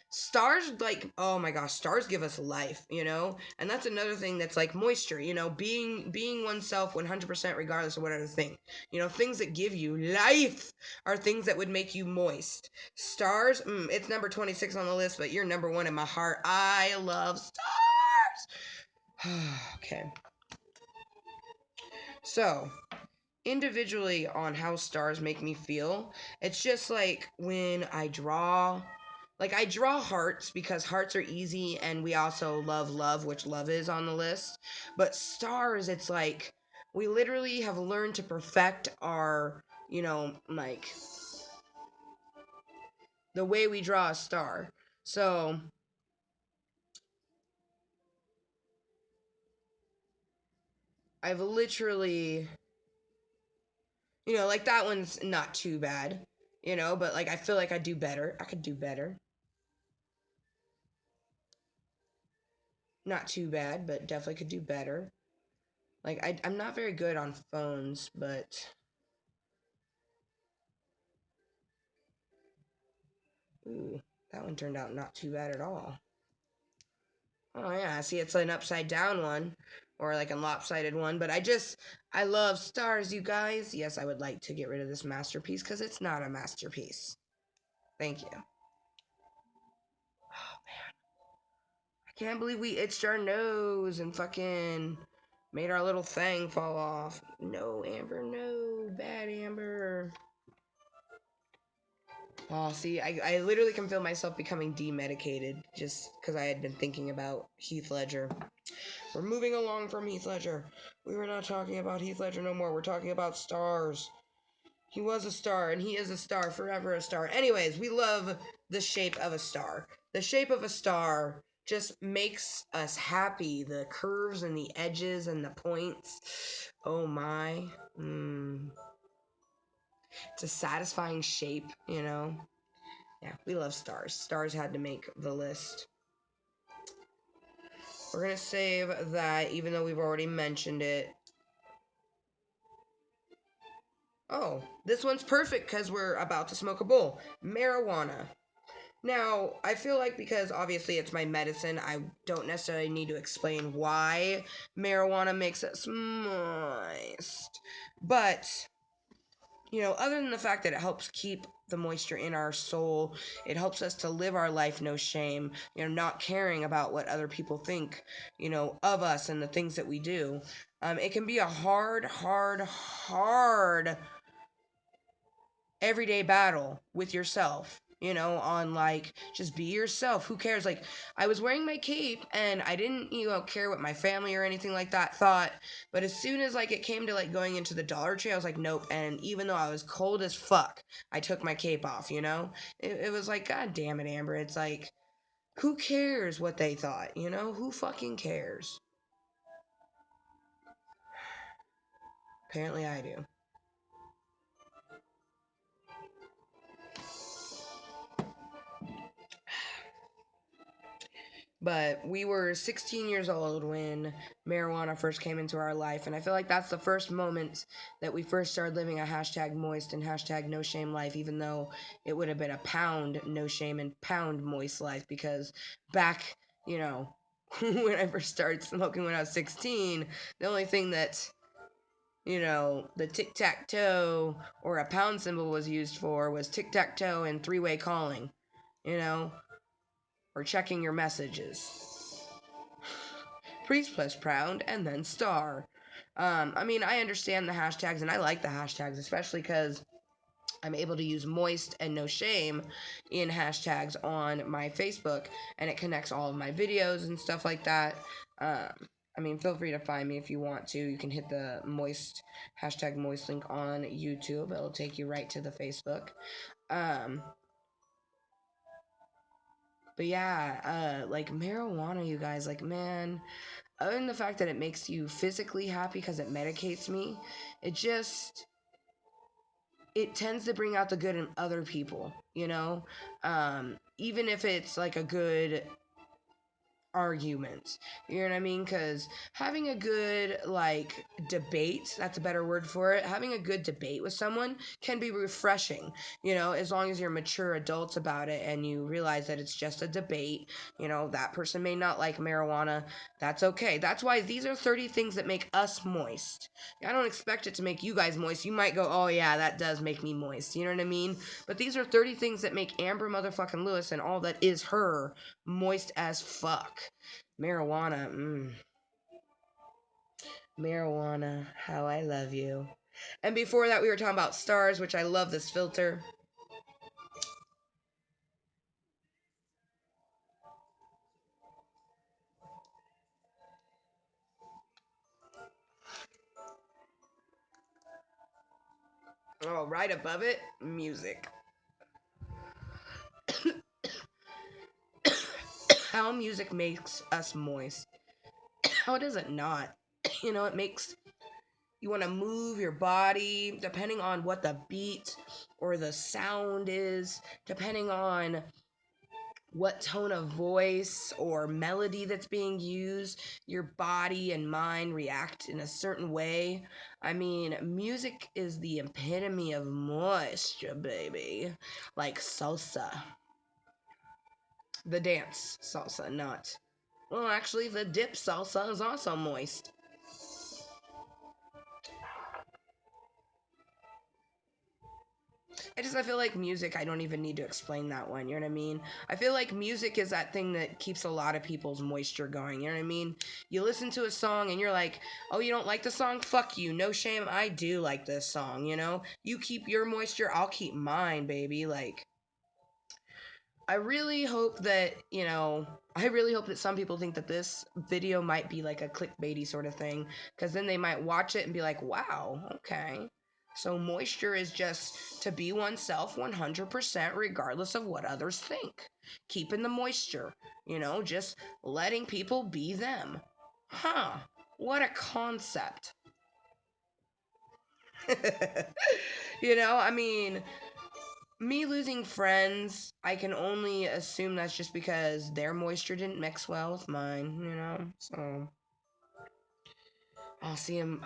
stars, like, oh my gosh, stars give us life, you know. And that's another thing that's like moisture, you know, being oneself 100% regardless of whatever thing, you know. Things that give you life are things that would make you moist. Stars, it's number 26 on the list, but you're number 1 in my heart. I love stars. Okay, so individually on how stars make me feel, it's just like when I draw, like, I draw hearts because hearts are easy, and we also love love, which love is on the list. But stars, it's like we literally have learned to perfect our, you know, like, the way we draw a star. So I've literally, you know, like, that one's not too bad. you know, but like I feel like I do better. I could do better. Not too bad, but definitely could do better. Like I'm not very good on phones, but ooh, that one turned out not too bad at all. Oh yeah, see it's an upside down one or like a lopsided one, but I love stars, you guys. Yes, I would like to get rid of this masterpiece cuz it's not a masterpiece. Thank you. Oh man, I can't believe we itched our nose and fucking made our little thing fall off. No, Amber, no. Bad Amber. Oh, see, I literally can feel myself becoming demedicated just because I had been thinking about Heath Ledger. We're moving along from Heath Ledger. We were not talking about Heath Ledger no more. We're talking about stars. He was a star, and he is a star, forever a star. Anyways, we love the shape of a star. The shape of a star just makes us happy. The curves and the edges and the points. Oh my. It's a satisfying shape, you know? Yeah, we love stars. Stars had to make the list. We're going to save that, even though we've already mentioned it. Oh, this one's perfect because we're about to smoke a bowl. Marijuana. Now, I feel like because obviously it's my medicine, I don't necessarily need to explain why marijuana makes us moist. But, you know, other than the fact that it helps keep the moisture in our soul, it helps us to live our life no shame, you know, not caring about what other people think, you know, of us and the things that we do. It can be a hard everyday battle with yourself, you know, on like just be yourself. Who cares? Like I was wearing my cape and I didn't, you know, care what my family or anything like that thought, but as soon as like it came to like going into the Dollar Tree, I was like nope. And even though I was cold as fuck, I took my cape off, you know. It was like god damn it, Amber. It's like who cares what they thought, you know? Who fucking cares? Apparently I do. But we were 16 years old when marijuana first came into our life. And I feel like that's the first moment that we first started living a hashtag moist and hashtag no shame life, even though it would have been a pound no shame and pound moist life. Because back, you know, when I first started smoking when I was 16, the only thing that, you know, the tic tac toe or a pound symbol was used for was tic tac toe and three-way calling, you know, or checking your messages. Priest plus pound and then star. I mean, I understand the hashtags and I like the hashtags, especially because I'm able to use moist and no shame in hashtags on my Facebook and it connects all of my videos and stuff like that. I mean, feel free to find me if you want to. You can hit the moist hashtag moist link on YouTube. It'll take you right to the Facebook. But yeah, like marijuana, you guys, like man, other than the fact that it makes you physically happy because it medicates me, it just it tends to bring out the good in other people, you know? Even if it's like a good argument. You know what I mean? Because having a good, like, debate, that's a better word for it, having a good debate with someone can be refreshing, you know, as long as you're mature adults about it and you realize that it's just a debate. You know, that person may not like marijuana. That's okay. That's why these are 30 things that make us moist. I don't expect it to make you guys moist. You might go, oh, yeah, that does make me moist. You know what I mean? But these are 30 things that make Amber motherfucking Lewis and all that is her moist as fuck. Marijuana, marijuana, how I love you. And before that, we were talking about stars, which I love this filter. Oh, right above it, music. How music makes us moist. How does it not? You know, it makes You want to move your body depending on what the beat or the sound is, depending on what tone of voice or melody that's being used, your body and mind react in a certain way. I mean, music is the epitome of moisture, baby. Like salsa. The dance salsa, not. Well, actually, the dip salsa is also moist. I feel like music, I don't even need to explain that one, you know what I mean? I feel like music is that thing that keeps a lot of people's moisture going, you know what I mean? You listen to a song and you're like, oh, you don't like the song? Fuck you, no shame, I do like this song, you know? You keep your moisture, I'll keep mine, baby, like... I really hope that, I really hope that some people think that this video might be like a clickbaity sort of thing, because then they might watch it and be like, wow, okay. So moisture is just to be oneself 100% regardless of what others think. Keeping the moisture, just letting people be them. Huh, what a concept. I mean, me losing friends, I can only assume that's just because their moisture didn't mix well with mine. So I'll see him.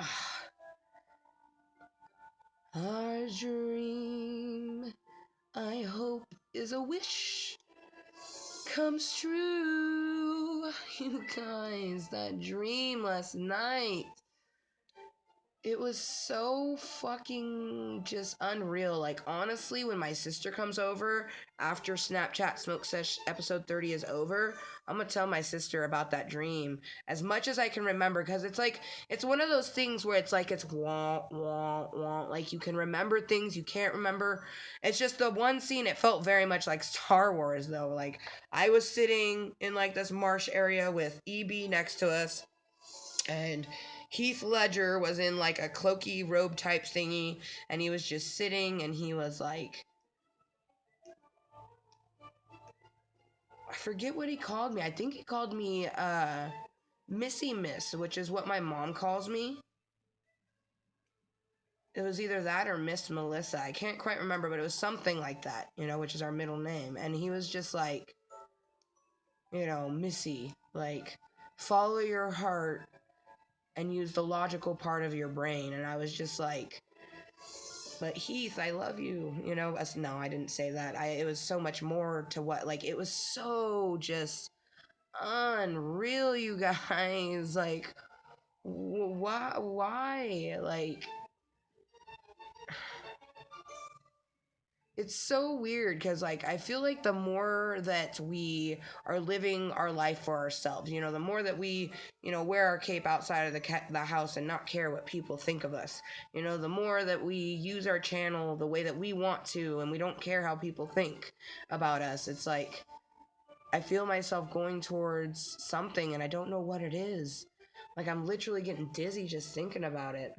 Our dream, I hope, is a wish comes true. You guys, that dream last night. It was so fucking just unreal. Like, honestly, when my sister comes over after Snapchat Smoke Sesh episode 30 is over, I'm gonna tell my sister about that dream as much as I can remember, because it's like, it's one of those things where it's like, it's wah, wah, wah. Like, you can remember things you can't remember. It's just the one scene, it felt very much like Star Wars, though. Like, I was sitting in, like, this marsh area with EB next to us, and Heath Ledger was in like a cloaky robe type thingy, and he was just sitting, and he was like, I forget what he called me. I think he called me Missy Miss, which is what my mom calls me. It was either that or Miss Melissa. I can't quite remember, but it was something like that, which is our middle name. And he was just like, Missy, like, follow your heart and use the logical part of your brain. And I was just like, but Heath, I love you, no, I didn't say that. It was so much more to what, like, it was so just unreal, you guys. Like, why, like, it's so weird, because, like, I feel like the more that we are living our life for ourselves, the more that we, wear our cape outside of the house and not care what people think of us, the more that we use our channel the way that we want to, and we don't care how people think about us. It's like, I feel myself going towards something, and I don't know what it is. Like, I'm literally getting dizzy just thinking about it.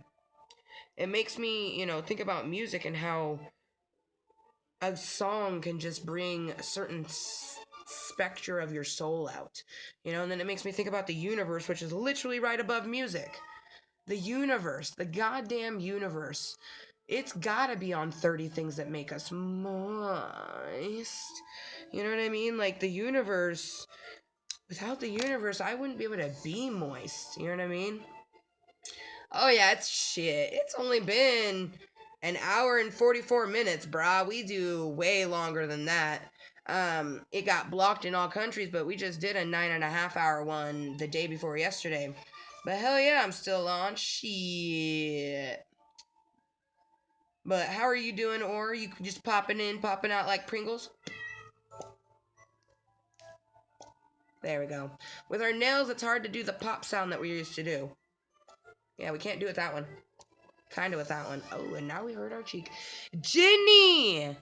It makes me, think about music and how a song can just bring a certain spectre of your soul out, and then it makes me think about the universe, which is literally right above music. The universe, the goddamn universe, it's gotta be on 30 things that make us moist. You know what I mean? Like, the universe, without the universe, I wouldn't be able to be moist. You know what I mean? Oh yeah, it's shit. It's only been an hour and 44 minutes, brah. We do way longer than that. It got blocked in all countries, but we just did a 9.5 hour one the day before yesterday. But hell yeah, I'm still on. Shit. But how are you doing, or you just popping in, popping out like Pringles? There we go. With our nails, it's hard to do the pop sound that we used to do. Yeah, we can't do it that one. Kinda with that one. Oh, and now we hurt our cheek. Ginny!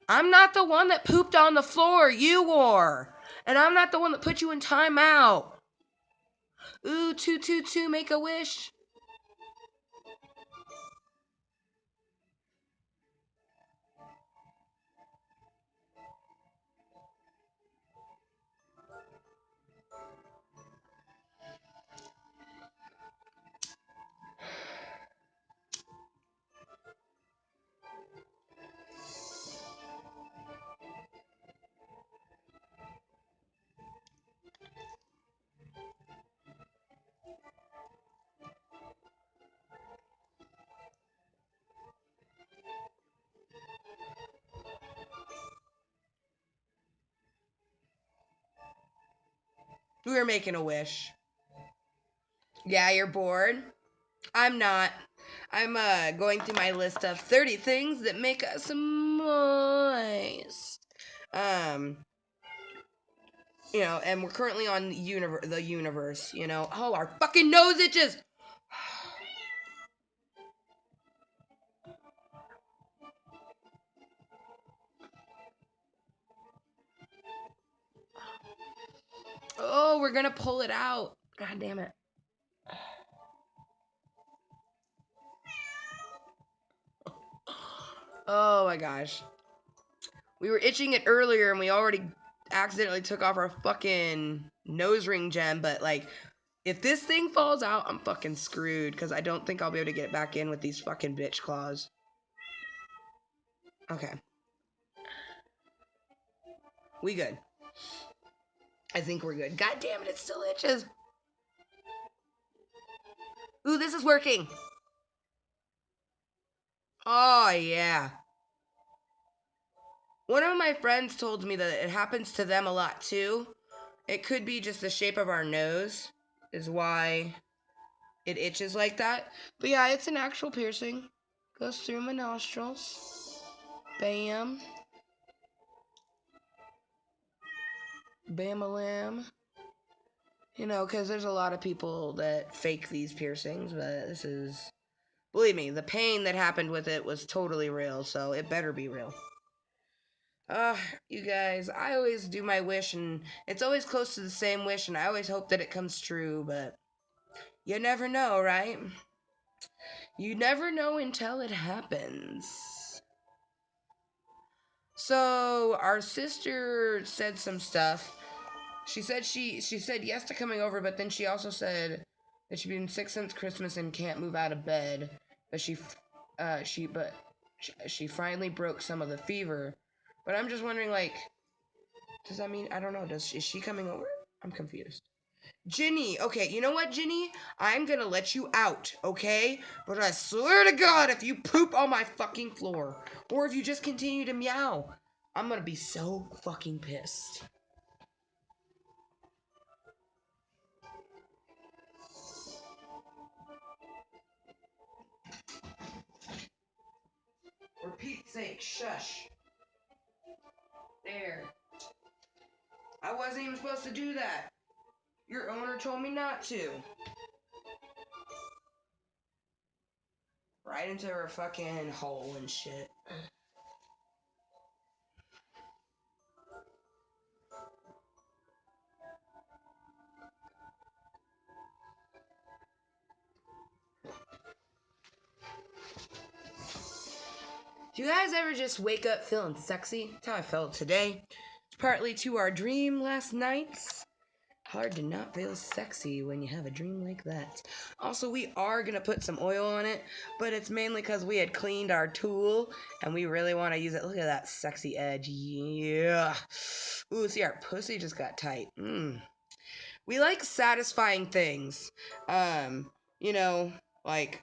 I'm not the one that pooped on the floor. You were. And I'm not the one that put you in timeout. Ooh, 222, make a wish. We were making a wish. Yeah, you're bored? I'm not. I'm going through my list of 30 things that make us moist. You know, and we're currently on the universe, you know. Oh, our fucking nose itches. Oh, we're gonna pull it out. God damn it. Oh my gosh. We were itching it earlier and we already accidentally took off our fucking nose ring gem, but like, if this thing falls out, I'm fucking screwed because I don't think I'll be able to get it back in with these fucking bitch claws. Okay. We good. I think we're good. God damn it, it still itches. Ooh, this is working. Oh, yeah. One of my friends told me that it happens to them a lot too. It could be just the shape of our nose is why it itches like that. But yeah, it's an actual piercing. Goes through my nostrils. Bam. Bam-a-lam. You know, because there's a lot of people that fake these piercings, but this is... Believe me, the pain that happened with it was totally real, so it better be real. You guys, I always do my wish, and it's always close to the same wish, and I always hope that it comes true, but you never know, right? You never know until it happens. So, our sister said some stuff. She said she said yes to coming over, but then she also said that she's been sick since Christmas and can't move out of bed. But she finally broke some of the fever. But I'm just wondering, like, does that mean, I don't know, is she coming over? I'm confused. Ginny, okay, you know what, Ginny? I'm gonna let you out, okay? But I swear to God, if you poop on my fucking floor, or if you just continue to meow, I'm gonna be so fucking pissed. For Pete's sake, shush. There. I wasn't even supposed to do that. Your owner told me not to. Right into her fucking hole and shit. Do you guys ever just wake up feeling sexy? That's how I felt today. It's partly to our dream last night. Hard to not feel sexy when you have a dream like that. Also, we are going to put some oil on it, but it's mainly because we had cleaned our tool and we really want to use it. Look at that sexy edge. Yeah. Ooh, see, our pussy just got tight. We like satisfying things. You know, like...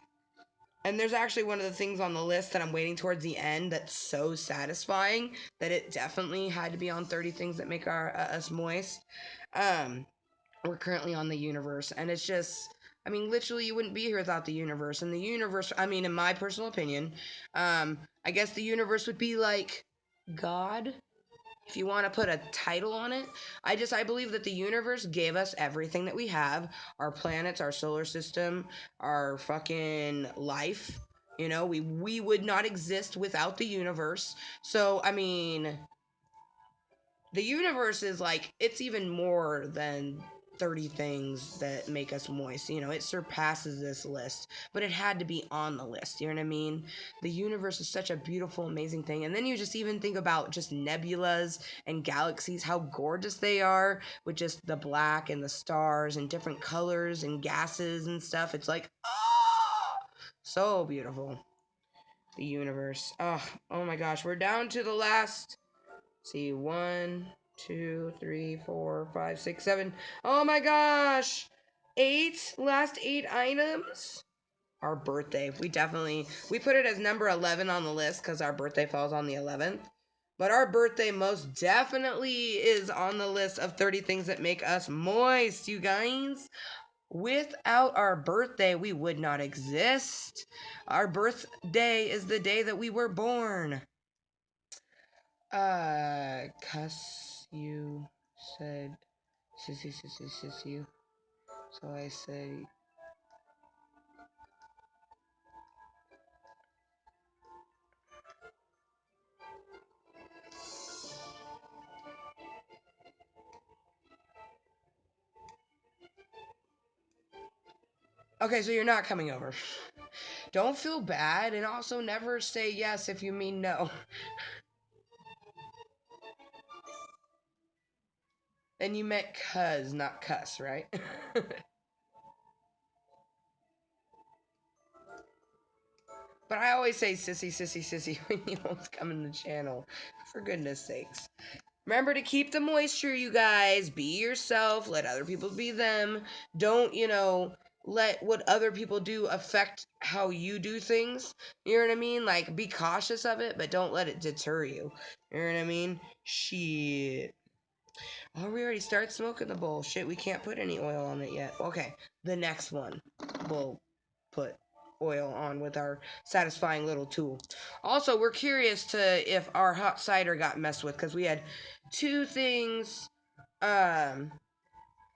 And there's actually one of the things on the list that I'm waiting towards the end that's so satisfying that it definitely had to be on 30 things that make us moist. We're currently on the universe, and it's just, I mean, literally you wouldn't be here without the universe. And the universe, I mean, in my personal opinion, I guess the universe would be like God, if you want to put a title on it. I believe that the universe gave us everything that we have, our planets, our solar system, our fucking life. You know, we would not exist without the universe. So, I mean, the universe is like, it's even more than 30 things that make us moist. You know, it surpasses this list, but it had to be on the list. You know what I mean? The universe is such a beautiful, amazing thing. And then you just even think about just nebulas and galaxies, how gorgeous they are with just the black and the stars and different colors and gases and stuff. It's like, oh, so beautiful. The universe. Oh my gosh. We're down to the last. See, 1, 2, 3, 4, 5, 6, 7. Oh my gosh! 8? Last 8 items? Our birthday. We put it as number 11 on the list because our birthday falls on the 11th. But our birthday most definitely is on the list of 30 things that make us moist, you guys. Without our birthday, we would not exist. Our birthday is the day that we were born. Cuss, you said sissy, you. So I say, okay, so you're not coming over. Don't feel bad, and also never say yes if you mean no. And you meant cuz, not cuss, right? But I always say sissy when you don't come in the channel. For goodness sakes. Remember to keep the moisture, you guys. Be yourself. Let other people be them. Don't, let what other people do affect how you do things. You know what I mean? Like, be cautious of it, but don't let it deter you. You know what I mean? Shit. Oh, we already started smoking the bowl. Shit, we can't put any oil on it yet. Okay, the next one we'll put oil on with our satisfying little tool. Also, we're curious to if our hot cider got messed with because we had two things, um,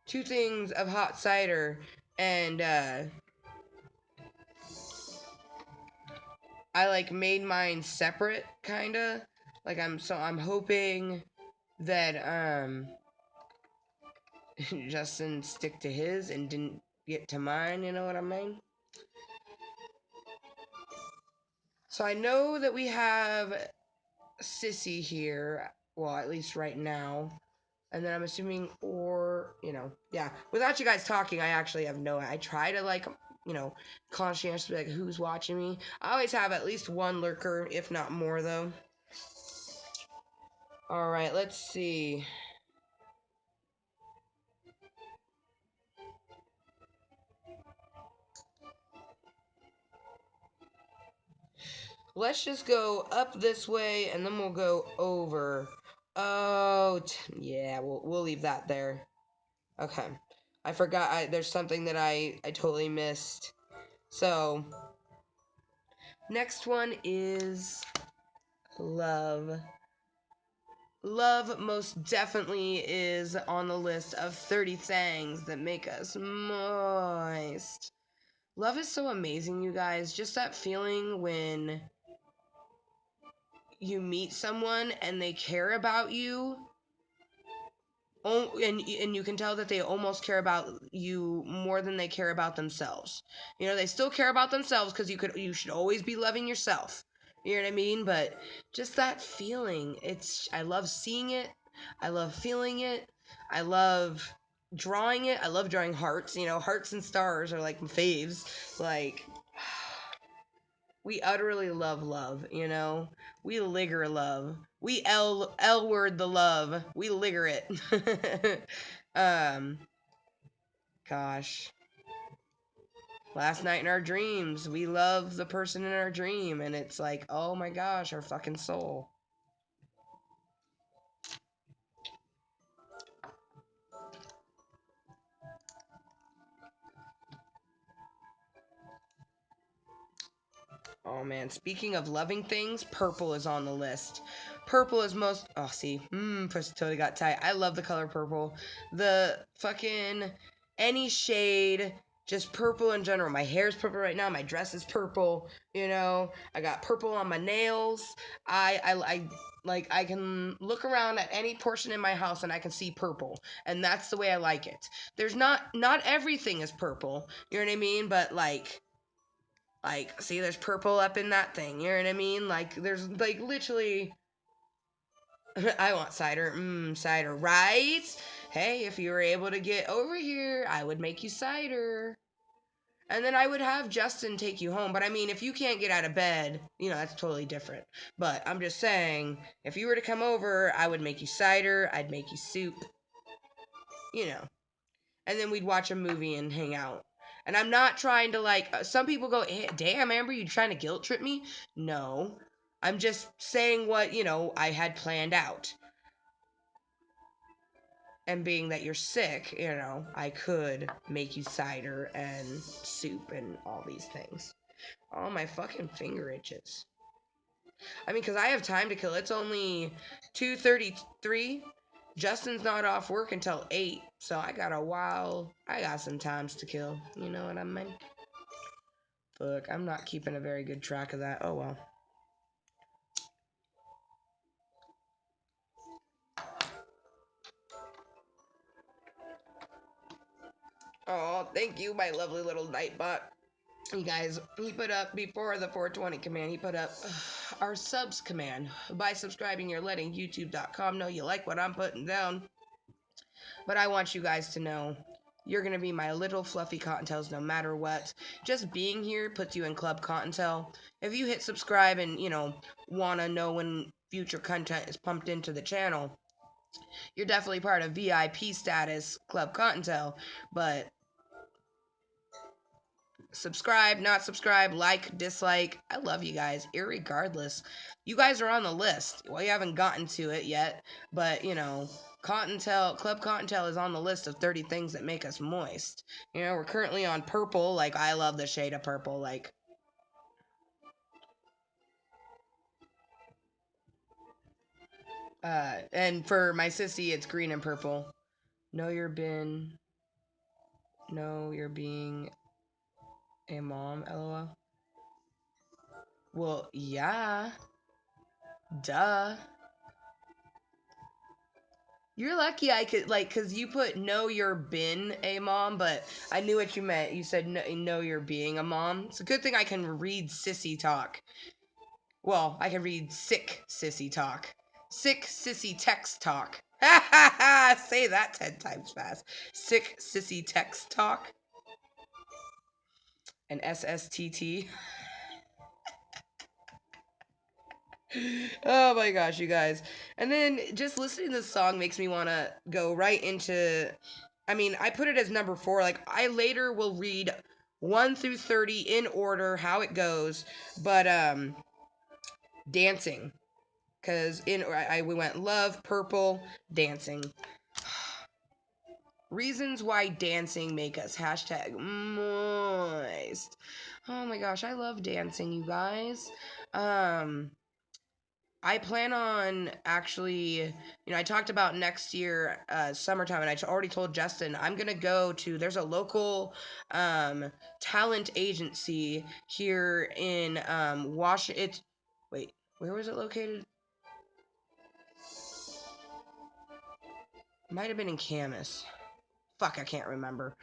two things of hot cider, and I like made mine separate, kinda. Like I'm hoping that Justin stick to his and didn't get to mine, you know what I mean? So I know that we have Sissy here, well, at least right now. And then I'm assuming, or, yeah. Without you guys talking, I actually have no, I try to, like, conscientiously, like, who's watching me. I always have at least one lurker, if not more, though. Alright, let's see. Let's just go up this way, and then we'll go over. Oh, yeah, we'll leave that there. Okay. I forgot, there's something that I totally missed. So, next one is love. Love most definitely is on the list of 30 things that make us moist. Love is so amazing, you guys. Just that feeling when you meet someone and they care about you. Oh, and you can tell that they almost care about you more than they care about themselves. They still care about themselves because you should always be loving yourself. You know what I mean? But just that feeling, I love seeing it. I love feeling it. I love drawing it. I love drawing hearts. Hearts and stars are like my faves. Like, we utterly love love. We ligger love. We L word the love. We ligger it. Gosh. Last night in our dreams, we love the person in our dream, and it's like, oh my gosh, our fucking soul. Oh man, speaking of loving things, purple is on the list. Purple is most. Oh, see. Pussy totally got tight. I love the color purple. The fucking. Any shade. Just purple in general. My hair's purple right now. My dress is purple. I got purple on my nails. I can look around at any portion in my house and I can see purple. And that's the way I like it. There's not everything is purple. You know what I mean? But see, there's purple up in that thing. You know what I mean? There's, literally... I want cider. Cider, right? Hey, if you were able to get over here, I would make you cider. And then I would have Justin take you home. But, I mean, if you can't get out of bed, that's totally different. But I'm just saying, if you were to come over, I would make you cider. I'd make you soup. And then we'd watch a movie and hang out. And I'm not trying to some people go, hey, damn, Amber, you trying to guilt trip me? No. I'm just saying what, I had planned out. And being that you're sick, I could make you cider and soup and all these things. Oh, my fucking finger itches. I mean, because I have time to kill. It's only 2:33. Justin's not off work until 8, so I got a while. I got some times to kill. You know what I mean? Fuck, I'm not keeping a very good track of that. Oh, well. Oh, thank you, my lovely little nightbot. You guys, he put up, before the 420 command, he put up our subs command. By subscribing, you're letting youtube.com know you like what I'm putting down. But I want you guys to know you're going to be my little fluffy Kottontales no matter what. Just being here puts you in Klub Kottontale. If you hit subscribe and, want to know when future content is pumped into the channel, you're definitely part of VIP status Klub Kottontale. But subscribe, not subscribe, like, dislike, I love you guys, irregardless. You guys are on the list. Well, you haven't gotten to it yet, but, Kottontale, Klub Kottontale is on the list of 30 things that make us moist. We're currently on purple, like, I love the shade of purple, like. And for my sissy, it's green and purple. Know you're being a mom, lol. Well, yeah. Duh. You're lucky I could, because you put know you're been a mom, but I knew what you meant. You said know you're being a mom. It's a good thing I can read sissy talk. Well, I can read sick sissy talk. Sick sissy text talk. Ha ha ha! Say that 10 times fast. Sick sissy text talk. And SSTT. Oh my gosh, you guys. And then just listening to this song makes me want to go right into. I mean, I put it as number 4. Like, I later will read 1 through 30 in order, how it goes. But, dancing. Because we went love, purple, dancing. Reasons why dancing make us hashtag moist. Oh my gosh, I love dancing, you guys. I plan on actually, I talked about next year, summertime, and I already told Justin, I'm going to go to, there's a local talent agency here in Washington. Wait, where was it located? Might have been in Camas. Fuck, I can't remember.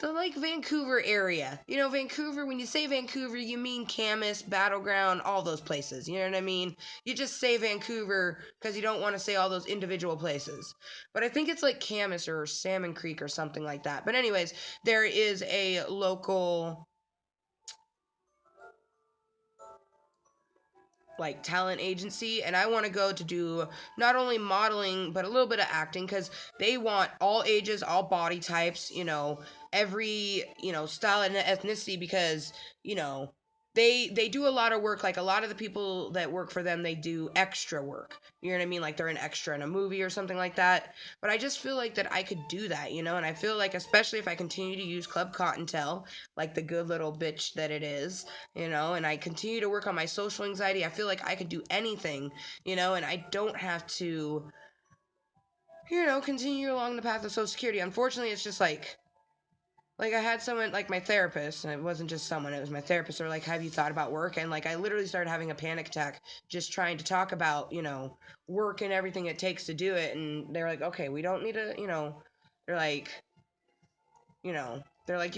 The Vancouver area. Vancouver, when you say Vancouver, you mean Camas, Battleground, all those places. You know what I mean? You just say Vancouver because you don't want to say all those individual places. But I think it's like Camas or Salmon Creek or something like that. But anyways, there is a local talent agency, and I want to go to do not only modeling but a little bit of acting, because they want all ages, all body types, every style and ethnicity, because they do a lot of work. Like, a lot of the people that work for them, they do extra work. You know what I mean? Like, they're an extra in a movie or something like that. But I just feel like that I could do that, and I feel like, especially if I continue to use Klub Kottontale, like the good little bitch that it is, and I continue to work on my social anxiety, I feel like I could do anything, and I don't have to, continue along the path of Social Security. Unfortunately, it's just I had someone, my therapist, and it wasn't just someone, it was my therapist, or have you thought about work? And I literally started having a panic attack just trying to talk about, work and everything it takes to do it. And they're like, okay, we don't need to, they're like, you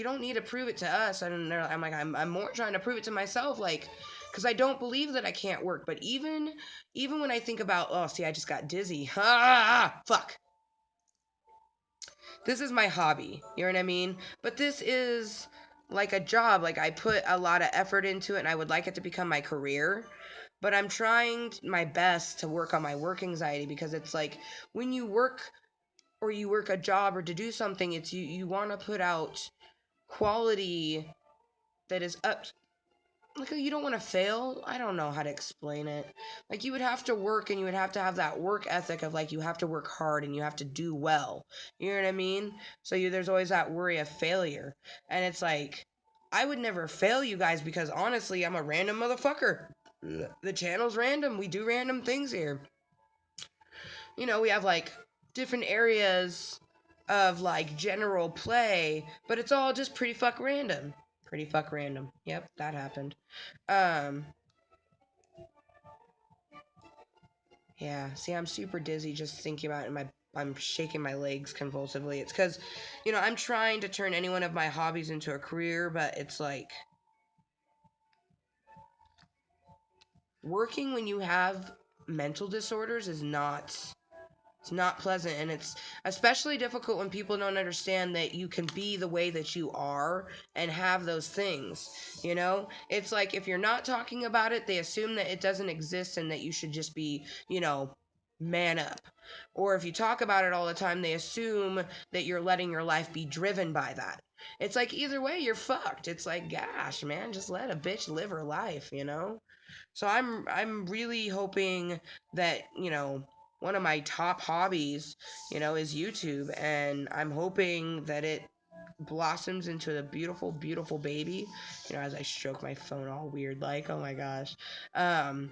don't need to prove it to us. And I'm like, I'm more trying to prove it to myself, because I don't believe that I can't work. But even when I think about, oh, see, I just got dizzy. Fuck. This is my hobby, you know what I mean? But this is like a job. I put a lot of effort into it, and I would like it to become my career. But I'm trying my best to work on my work anxiety, because it's when you work, or you work a job, or to do something, it's you want to put out quality that is up like, you don't want to fail. I don't know how to explain it. Like, you would have to work, and you would have to have that work ethic of, like, you have to work hard and you have to do well. You know what I mean? So there's always that worry of failure. And it's like, I would never fail you guys because honestly, I'm a random motherfucker. The channel's random. We do random things here. You know, we have like different areas of like general play, but it's all just pretty fuck random. Pretty fuck random. Yep, that happened. Um, yeah, see, I'm super dizzy just thinking about it, and I'm shaking my legs convulsively. It's because, you know, I'm trying to turn any one of my hobbies into a career, but it's like working when you have mental disorders is not, it's not pleasant, and it's especially difficult when people don't understand that you can be the way that you are and have those things. You know, it's like if you're not talking about it, they assume that it doesn't exist and that you should just be, you know, man up. Or if you talk about it all the time, they assume that you're letting your life be driven by that. It's like either way, you're fucked. It's like, gosh, man, just let a bitch live her life, you know? So I'm really hoping that, you know, one of my top hobbies, you know, is YouTube, and I'm hoping that it blossoms into a beautiful, beautiful baby. You know, as I stroke my phone all weird like, oh my gosh. Um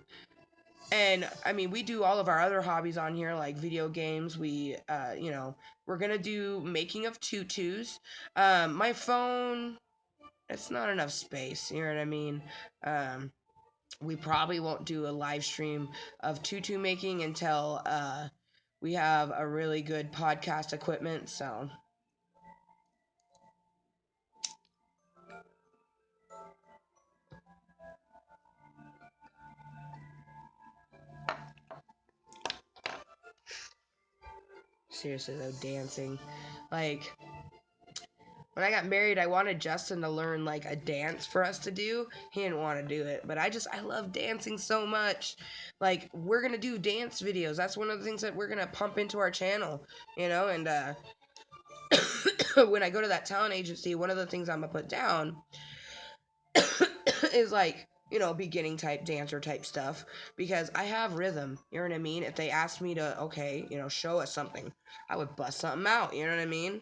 and I mean, we do all of our other hobbies on here, like video games. We, you know, we're gonna do making of tutus. My phone, it's not enough space. You know what I mean? Um, we probably won't do a live stream of tutu making until we have a really good podcast equipment. So seriously though, dancing, like when I got married, I wanted Justin to learn like a dance for us to do. He didn't want to do it, but I love dancing so much. Like we're gonna do dance videos. That's one of the things that we're gonna pump into our channel, you know. And when I go to that talent agency, one of the things I'm gonna put down is like, you know, beginning type dancer type stuff, because I have rhythm. You know what I mean? If they asked me to, okay, you know, show us something, I would bust something out. You know what I mean?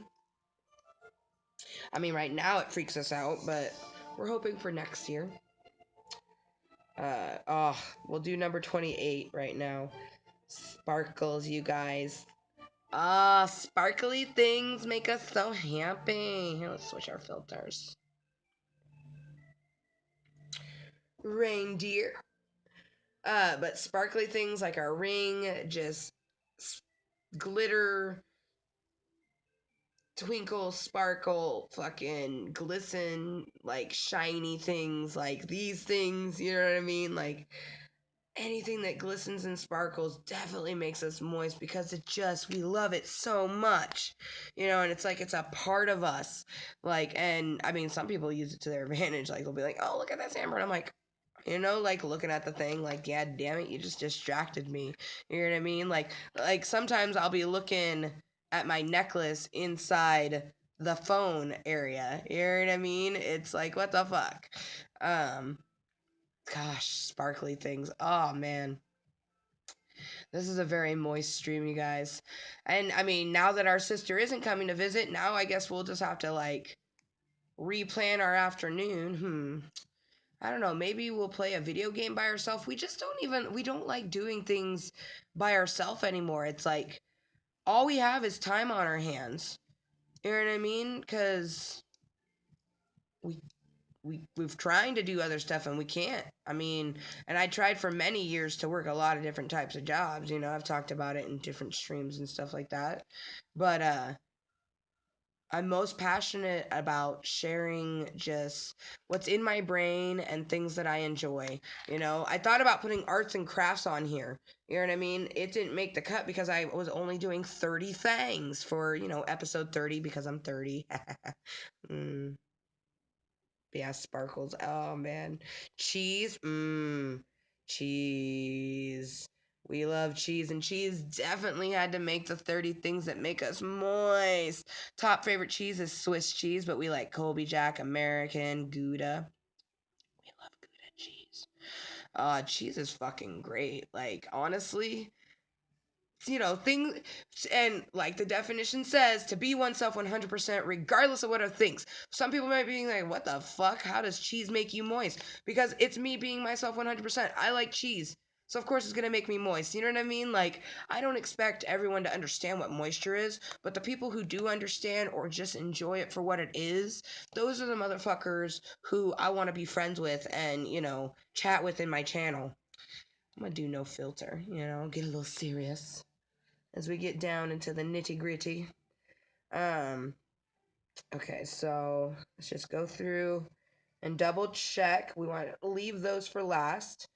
I mean, right now it freaks us out, but we're hoping for next year. Oh, we'll do number 28 right now. Sparkles, you guys. Ah, sparkly things make us so happy. Here, let's switch our filters. Reindeer. But sparkly things like our ring, just glitter, twinkle, sparkle, fucking glisten, like shiny things, like these things, you know what I mean? Like anything that glistens and sparkles definitely makes us moist because we love it so much, you know, and it's like it's a part of us. Like, and I mean, some people use it to their advantage. Like, they'll be like, oh, look at this hammer. And I'm like, you know, like looking at the thing, like, yeah, damn it, you just distracted me. You know what I mean? Like sometimes I'll be looking at my necklace inside the phone area. You know what I mean? It's like, what the fuck? Um, Gosh, sparkly things. Oh man, this is a very moist stream, you guys. And I mean, now that our sister isn't coming to visit, now I guess we'll just have to like replan our afternoon. I don't know, maybe we'll play a video game by ourselves. We don't like doing things by ourselves anymore. It's like all we have is time on our hands. You know what I mean? Because we we've trying to do other stuff and we can't. I mean, and I tried for many years to work a lot of different types of jobs. You know, I've talked about it in different streams and stuff like that. But I'm most passionate about sharing just what's in my brain and things that I enjoy. You know, I thought about putting arts and crafts on here. You know what I mean? It didn't make the cut because I was only doing 30 Thangs for, you know, episode 30 because I'm 30. mm, yeah, sparkles. Oh man. Cheese. Cheese. We love cheese, and cheese definitely had to make the 30 things that make us moist. Top favorite cheese is Swiss cheese, but we like Colby Jack, American, Gouda. We love Gouda Cheese is fucking great. Like, honestly, things, and like the definition says, to be oneself 100%, regardless of what others thinks. Some people might be like, what the fuck? How does cheese make you moist? Because it's me being myself 100%. I like cheese. So of course it's gonna make me moist. You know what I mean? Like, I don't expect everyone to understand what moisture is, but the people who do understand or just enjoy it for what it is, those are the motherfuckers who I want to be friends with and, chat with in my channel. I'm gonna do no filter, get a little serious as we get down into the nitty gritty. Um, okay, so let's just go through and double check. We want to leave those for last.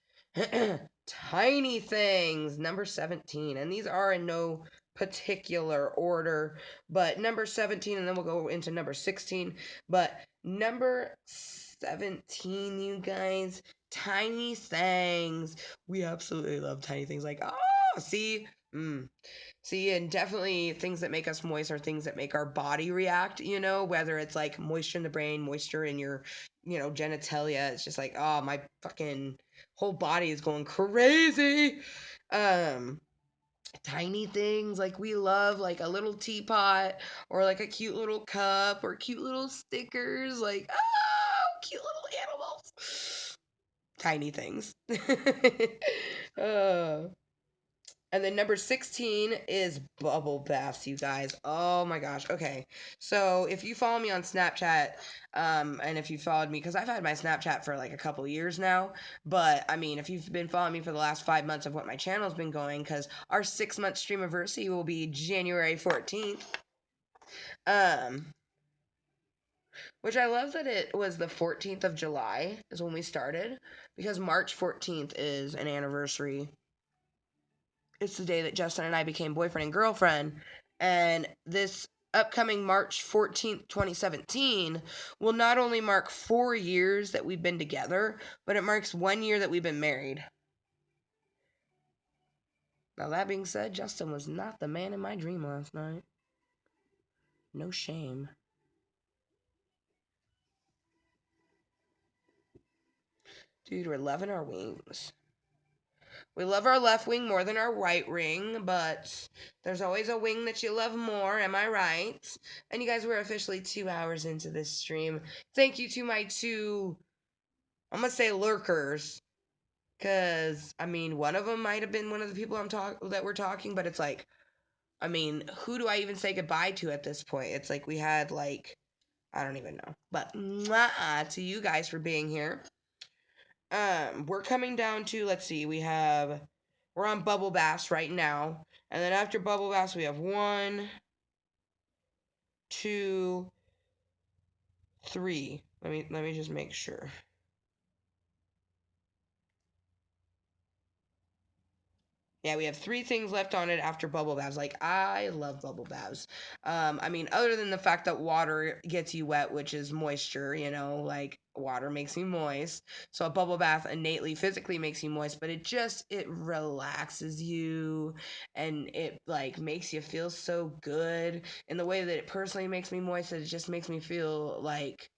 Tiny things, number 17. And these are in no particular order, but number 17, and then we'll go into number 16. But number 17, you guys, tiny things. We absolutely love tiny things. Like, oh, see? See, and definitely things that make us moist are things that make our body react, whether it's like moisture in the brain, moisture in your, genitalia. It's just like, oh, my fucking whole body is going crazy. Um, Tiny things like we love, like a little teapot or like a cute little cup or cute little stickers, like, oh, cute little animals. Tiny things. uh, and then number 16 is bubble baths, you guys. Oh my gosh. Okay. So if you follow me on Snapchat, and if you followed me, because I've had my Snapchat for like a couple years now, but I mean, if you've been following me for the last 5 months of what my channel's been going, because our 6-month stream anniversary will be January 14th. Which I love that it was the 14th of July is when we started, because March 14th is an anniversary. It's the day that Justin and I became boyfriend and girlfriend. And this upcoming March 14th, 2017 will not only mark 4 years that we've been together, but it marks 1 year that we've been married. Now, that being said, Justin was not the man in my dream last night. No shame. Dude, we're loving our wings. We love our left wing more than our right wing, but there's always a wing that you love more, am I right? And you guys, we're officially 2 hours into this stream. Thank you to my two, I'm going to say lurkers, because, I mean, one of them might have been one of the people that we're talking, but it's like, I mean, who do I even say goodbye to at this point? It's like we had, like, I don't even know. But, mwah to you guys for being here. We're coming down to, let's see, we're on bubble baths right now. And then after bubble baths, we have 1, 2, 3. Let me just make sure. Yeah, we have 3 things left on it after bubble baths. Like, I love bubble baths. I mean, other than the fact that water gets you wet, which is moisture, like water makes you moist. So a bubble bath innately physically makes you moist, but it relaxes you and it like makes you feel so good. In the way that it personally makes me moist, it just makes me feel like,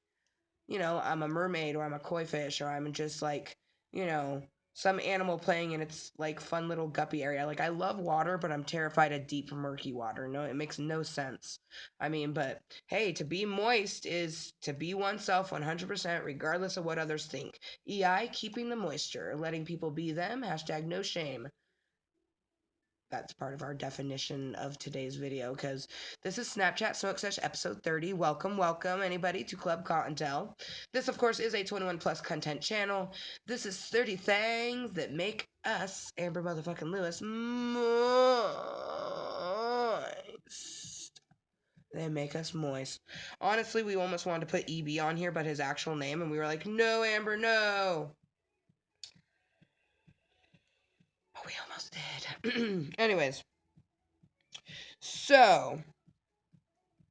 I'm a mermaid or I'm a koi fish or I'm just like, you know, some animal playing in its like fun little guppy area. Like I love water, but I'm terrified of deep murky water. No, it makes no sense. I mean, but hey, to be moist is to be oneself 100% regardless of what others think. EI, keeping the moisture, letting people be them, hashtag no shame. That's part of our definition of today's video, because this is Snapchat Smoke Sesh episode 30. Welcome, anybody, to Klub Kottontale. This, of course, is a 21+Cuntent channel. This is 30 things that make us, Amber motherfucking Lewis, moist. They make us moist. Honestly, we almost wanted to put EB on here, but his actual name, and we were like, no, Amber, no. But we almost did. Anyways. So,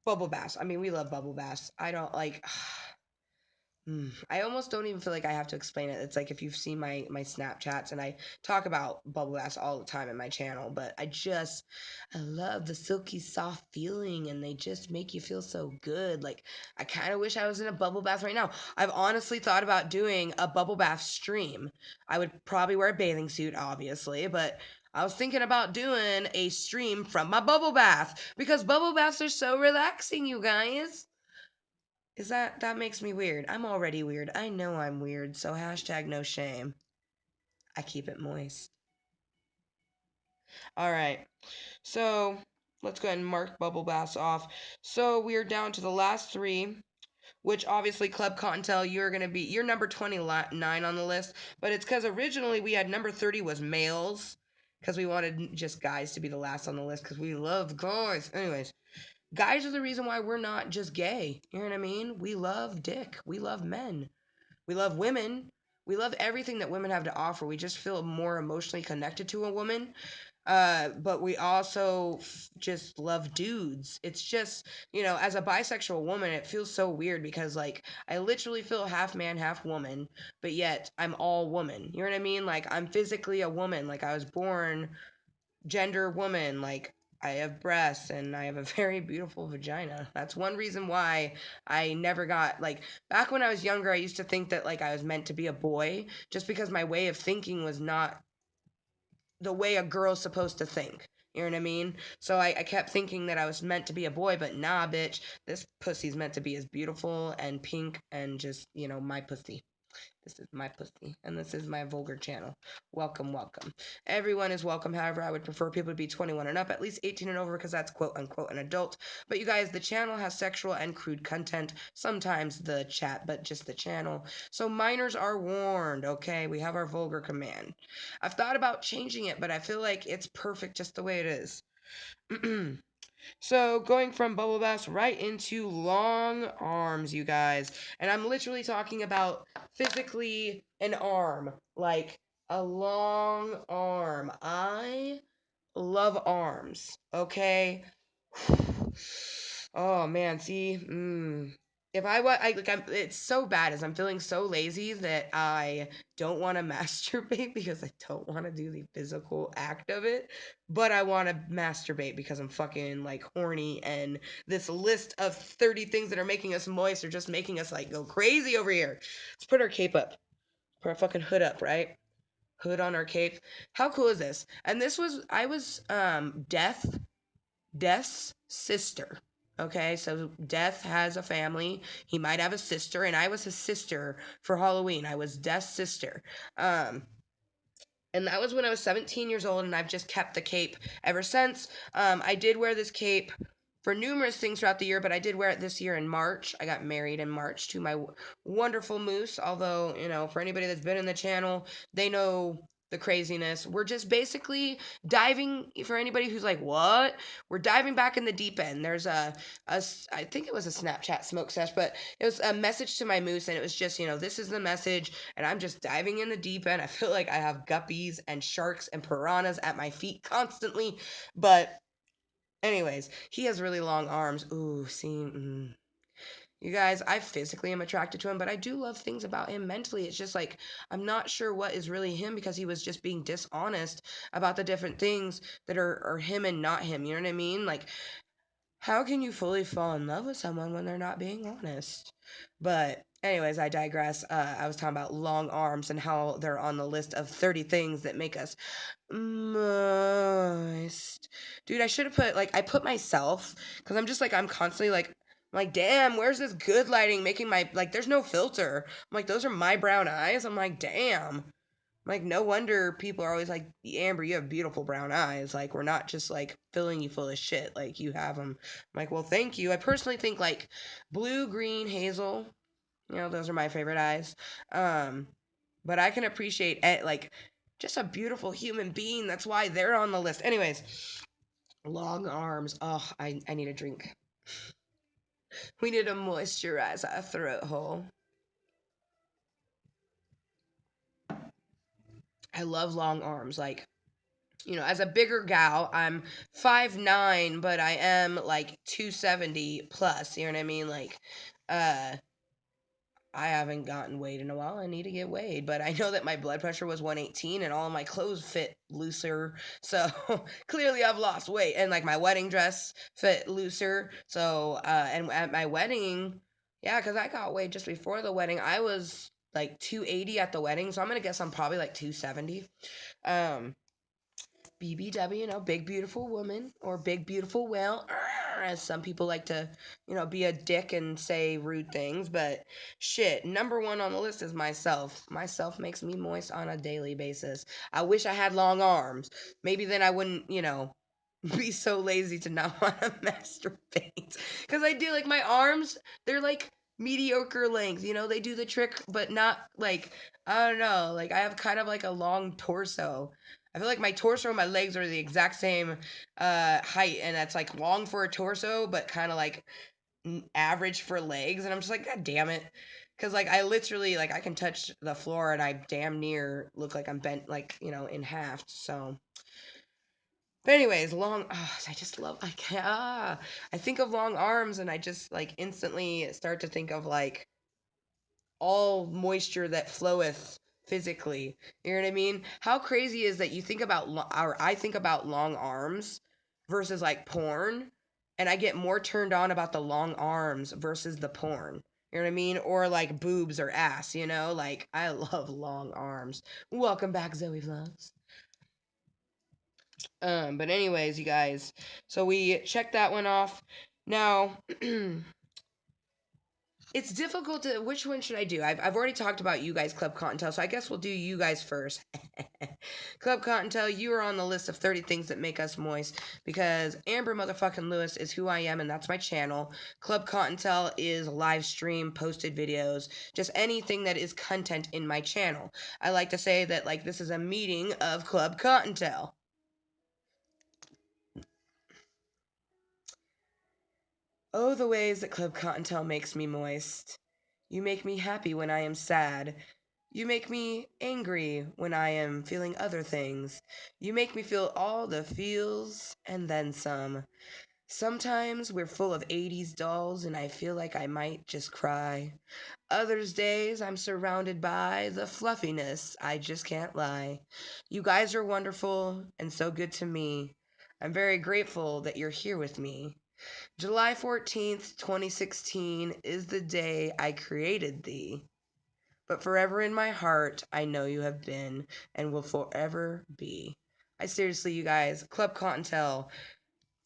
bubble baths. I mean, we love bubble baths. I don't like I almost don't even feel like I have to explain it. It's like if you've seen my Snapchats, and I talk about bubble baths all the time in my channel, but I love the silky soft feeling, and they just make you feel so good. Like, I kind of wish I was in a bubble bath right now. I've honestly thought about doing a bubble bath stream. I would probably wear a bathing suit, obviously, but I was thinking about doing a stream from my bubble bath because bubble baths are so relaxing, you guys. Is that makes me weird? I'm already weird. I know I'm weird, so hashtag no shame. I keep it moist. All right, so let's go ahead and mark bubble baths off. So we are down to the last three, which obviously Klub Kottontale, you're number 29 on the list, but it's because originally we had number 30 was males, because we wanted just guys to be the last on the list because we love guys. Anyways, guys are the reason why we're not just gay. You know what I mean? We love dick. We love men. We love women. We love everything that women have to offer. We just feel more emotionally connected to a woman. But we also just love dudes. It's just, as a bisexual woman, it feels so weird because, like, I literally feel half man, half woman, but yet I'm all woman. You know what I mean? Like, I'm physically a woman. Like, I was born gender woman. Like, I have breasts and I have a very beautiful vagina. That's one reason why I never got, like, back when I was younger, I used to think that, like, I was meant to be a boy just because my way of thinking was not the way a girl's supposed to think. You know what I mean? So I kept thinking that I was meant to be a boy, but nah, bitch. This pussy's meant to be as beautiful and pink and just, my pussy. This is my pussy, and this is my vulgar channel. Welcome, welcome. Everyone is welcome. However, I would prefer people to be 21 and up, at least 18 and over, because that's quote unquote an adult. But you guys, the channel has sexual and crude content. Sometimes the chat, but just the channel. So minors are warned, okay? We have our vulgar command. I've thought about changing it, but I feel like it's perfect just the way it is. So going from bubble baths right into long arms, you guys. And I'm literally talking about physically an arm, like a long arm. I love arms, okay? Oh man, see, if I was, it's so bad as I'm feeling so lazy that I don't want to masturbate because I don't want to do the physical act of it, but I want to masturbate because I'm fucking like horny, and this list of 30 things that are making us moist are just making us like go crazy over here. Let's put our cape up, put our fucking hood up, right? Hood on our cape. How cool is this? And I was Death's sister. Okay, so Death has a family. He might have a sister, and I was his sister for Halloween. I was Death's sister. Um, and that was when I was 17 years old, and I've just kept the cape ever since. I did wear this cape for numerous things throughout the year, but I did wear it this year in March. I got married in March to my wonderful moose. Although, for anybody that's been in the channel, they know the craziness. We're just basically diving, for anybody who's like, what? We're diving back in the deep end. There's I think it was a Snapchat smoke sesh, but it was a message to my moose, and it was just, this is the message, and I'm just diving in the deep end. I feel like I have guppies and sharks and piranhas at my feet constantly, but anyways, he has really long arms. Ooh, see, you guys, I physically am attracted to him, but I do love things about him mentally. It's just like, I'm not sure what is really him because he was just being dishonest about the different things that are him and not him. You know what I mean? Like, how can you fully fall in love with someone when they're not being honest? But anyways, I digress. I was talking about long arms and how they're on the list of 30 things that make us moist. Dude, I should have put, like, I put myself, because I'm just like, I'm constantly like, damn, where's this good lighting making my, like, there's no filter. I'm like, those are my brown eyes. I'm like, damn. Like, no wonder people are always like, Amber, you have beautiful brown eyes. Like, we're not just like filling you full of shit. Like, you have them. I'm like, well, thank you. I personally think like blue, green, hazel, those are my favorite eyes. But I can appreciate it, like, just a beautiful human being. That's why they're on the list. Anyways, long arms. Oh, I need a drink. We need to moisturize our throat hole. I love long arms. Like, as a bigger gal, I'm 5'9", but I am like 270 plus. You know what I mean? Like, uh, I haven't gotten weighed in a while. I need to get weighed, but I know that my blood pressure was 118 and all my clothes fit looser. So clearly I've lost weight, and like my wedding dress fit looser. So and at my wedding, yeah, cuz I got weighed just before the wedding. I was like 280 at the wedding, so I'm going to guess I'm probably like 270. Um BBW, big beautiful woman, or big beautiful whale, as some people like to, be a dick and say rude things. But shit, number one on the list is myself. Myself makes me moist on a daily basis. I wish I had long arms. Maybe then I wouldn't, be so lazy to not want to masturbate. Because I do, like, my arms, they're like mediocre length, they do the trick, but not like, I don't know, like I have kind of like a long torso. I feel like my torso and my legs are the exact same height, and that's like long for a torso, but kind of like average for legs. And I'm just like, God damn it. Because like I literally, like, I can touch the floor and I damn near look like I'm bent, like, in half. So, but anyways, I just love, I can't, I think of long arms and I just like instantly start to think of like all moisture that floweth physically. You know what I mean? How crazy is that you think about, or I think about long arms versus like porn, and I get more turned on about the long arms versus the porn. You know what I mean? Or like boobs or ass, Like, I love long arms. Welcome back, Zoe Vlogs. But anyways, you guys, so we checked that one off. Now, it's difficult to, which one should I do? I've already talked about you guys, Klub Kottontale, so I guess we'll do you guys first. Klub Kottontale, you are on the list of 30 things that make us moist, because Amber motherfucking Lewis is who I am, and that's my channel. Klub Kottontale is live stream, posted videos, just anything that is content in my channel. I like to say that, like, this is a meeting of Klub Kottontale. Oh, the ways that Klub Kottontale makes me moist. You make me happy when I am sad. You make me angry when I am feeling other things. You make me feel all the feels and then some. Sometimes we're full of 80s dolls and I feel like I might just cry. Others days I'm surrounded by the fluffiness, I just can't lie. You guys are wonderful and so good to me. I'm very grateful that you're here with me. July 14th, 2016 is the day I created thee. But forever in my heart, I know you have been and will forever be. I seriously, you guys, Klub Kottontale,